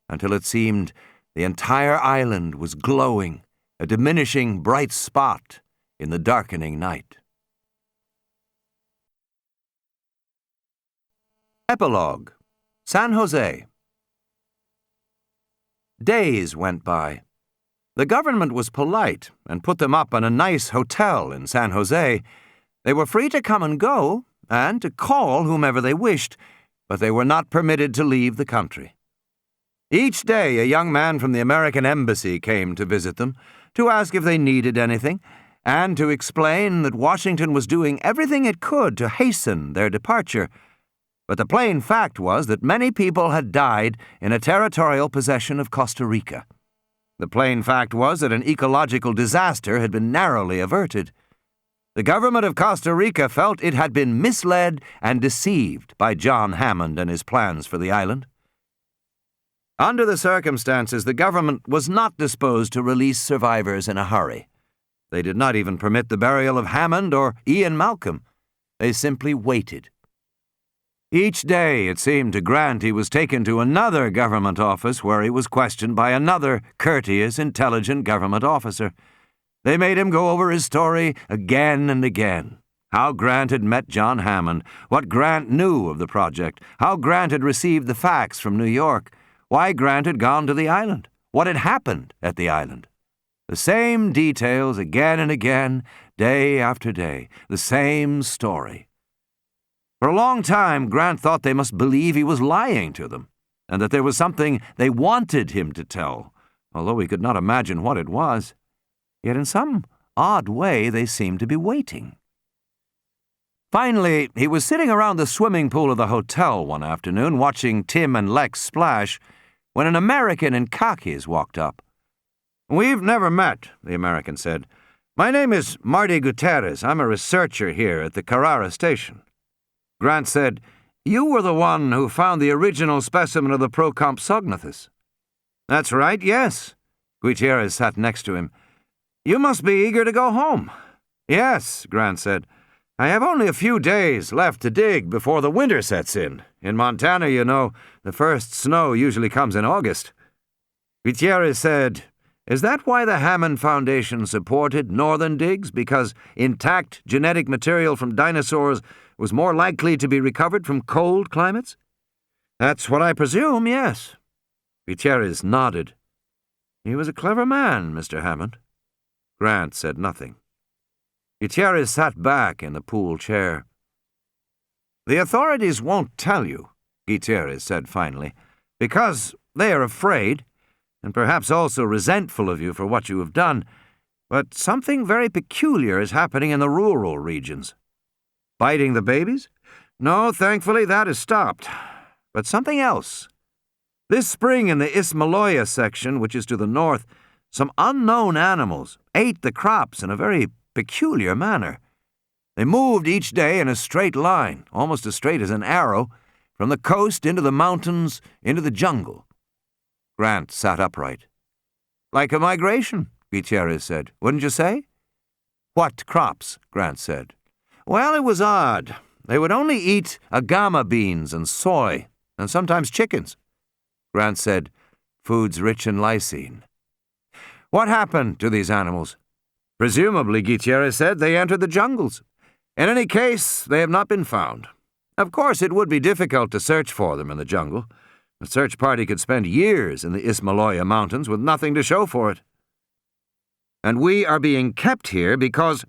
until it seemed the entire island was glowing, a diminishing bright spot in the darkening night. Epilogue. San Jose. Days went by. The government was polite and put them up in a nice hotel in San Jose, They were free to come and go, and to call whomever they wished, but they were not permitted to leave the country. Each day a young man from the American embassy came to visit them, to ask if they needed anything, and to explain that Washington was doing everything it could to hasten their departure. But the plain fact was that many people had died in a territorial possession of Costa Rica. The plain fact was that an ecological disaster had been narrowly averted. The government of Costa Rica felt it had been misled and deceived by John Hammond and his plans for the island. Under the circumstances, the government was not disposed to release survivors in a hurry. They did not even permit the burial of Hammond or Ian Malcolm. They simply waited. Each day, it seemed to Grant, he was taken to another government office where he was questioned by another courteous, intelligent government officer. They made him go over his story again and again. How Grant had met John Hammond, what Grant knew of the project, how Grant had received the facts from New York, why Grant had gone to the island, what had happened at the island. The same details again and again, day after day, the same story. For a long time, Grant thought they must believe he was lying to them, and that there was something they wanted him to tell, although he could not imagine what it was. Yet in some odd way they seemed to be waiting. Finally, he was sitting around the swimming pool of the hotel one afternoon watching Tim and Lex splash when an American in khakis walked up. "We've never met," the American said. "My name is Marty Gutierrez. I'm a researcher here at the Carrara station." Grant said, "You were the one who found the original specimen of the Procompsognathus." "That's right, yes." Gutierrez sat next to him. "You must be eager to go home." "Yes," Grant said. "I have only a few days left to dig before the winter sets in. In Montana, you know, the first snow usually comes in August." Gutierrez said, "Is that why the Hammond Foundation supported northern digs? Because intact genetic material from dinosaurs was more likely to be recovered from cold climates?" "That's what I presume, yes." Gutierrez nodded. "He was a clever man, Mr. Hammond." Grant said nothing. Gutierrez sat back in the pool chair. "The authorities won't tell you," Gutierrez said finally, "because they are afraid, and perhaps also resentful of you for what you have done. But something very peculiar is happening in the rural regions." "Biting the babies?" "No, thankfully that has stopped. But something else. This spring in the Ismaloya section, which is to the north, some unknown animals ate the crops in a very peculiar manner. They moved each day in a straight line, almost as straight as an arrow, from the coast into the mountains, into the jungle." Grant sat upright. "Like a migration," Gutierrez said. "Wouldn't you say?" "What crops?" Grant said. "Well, it was odd. They would only eat agama beans and soy, and sometimes chickens." Grant said, "Foods rich in lysine." "What happened to these animals?" "Presumably," Gutierrez said, "they entered the jungles. In any case, they have not been found. Of course, it would be difficult to search for them in the jungle. A search party could spend years in the Ismaloya Mountains with nothing to show for it." "And we are being kept here because—"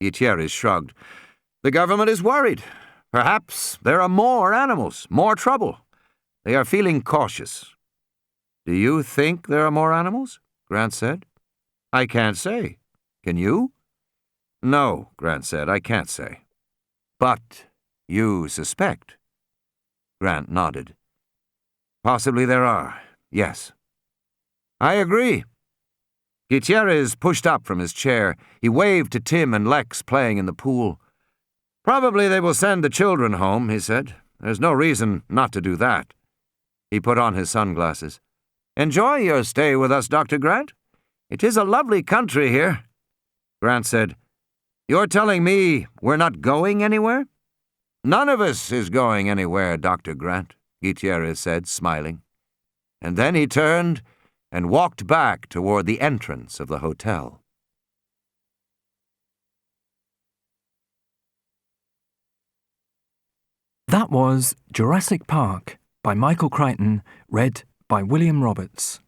Gutierrez shrugged. "The government is worried. Perhaps there are more animals, more trouble. They are feeling cautious." "Do you think there are more animals?" Grant said. "I can't say. Can you?" "No," Grant said, "I can't say." "But you suspect?" Grant nodded. "Possibly there are, yes." "I agree." Gutierrez pushed up from his chair. He waved to Tim and Lex playing in the pool. "Probably they will send the children home," he said. "There's no reason not to do that." He put on his sunglasses. "Enjoy your stay with us, Dr. Grant. It is a lovely country here." Grant said, "You're telling me we're not going anywhere?" "None of us is going anywhere, Dr. Grant," Gutierrez said, smiling. And then he turned and walked back toward the entrance of the hotel. That was Jurassic Park by Michael Crichton, read by William Roberts.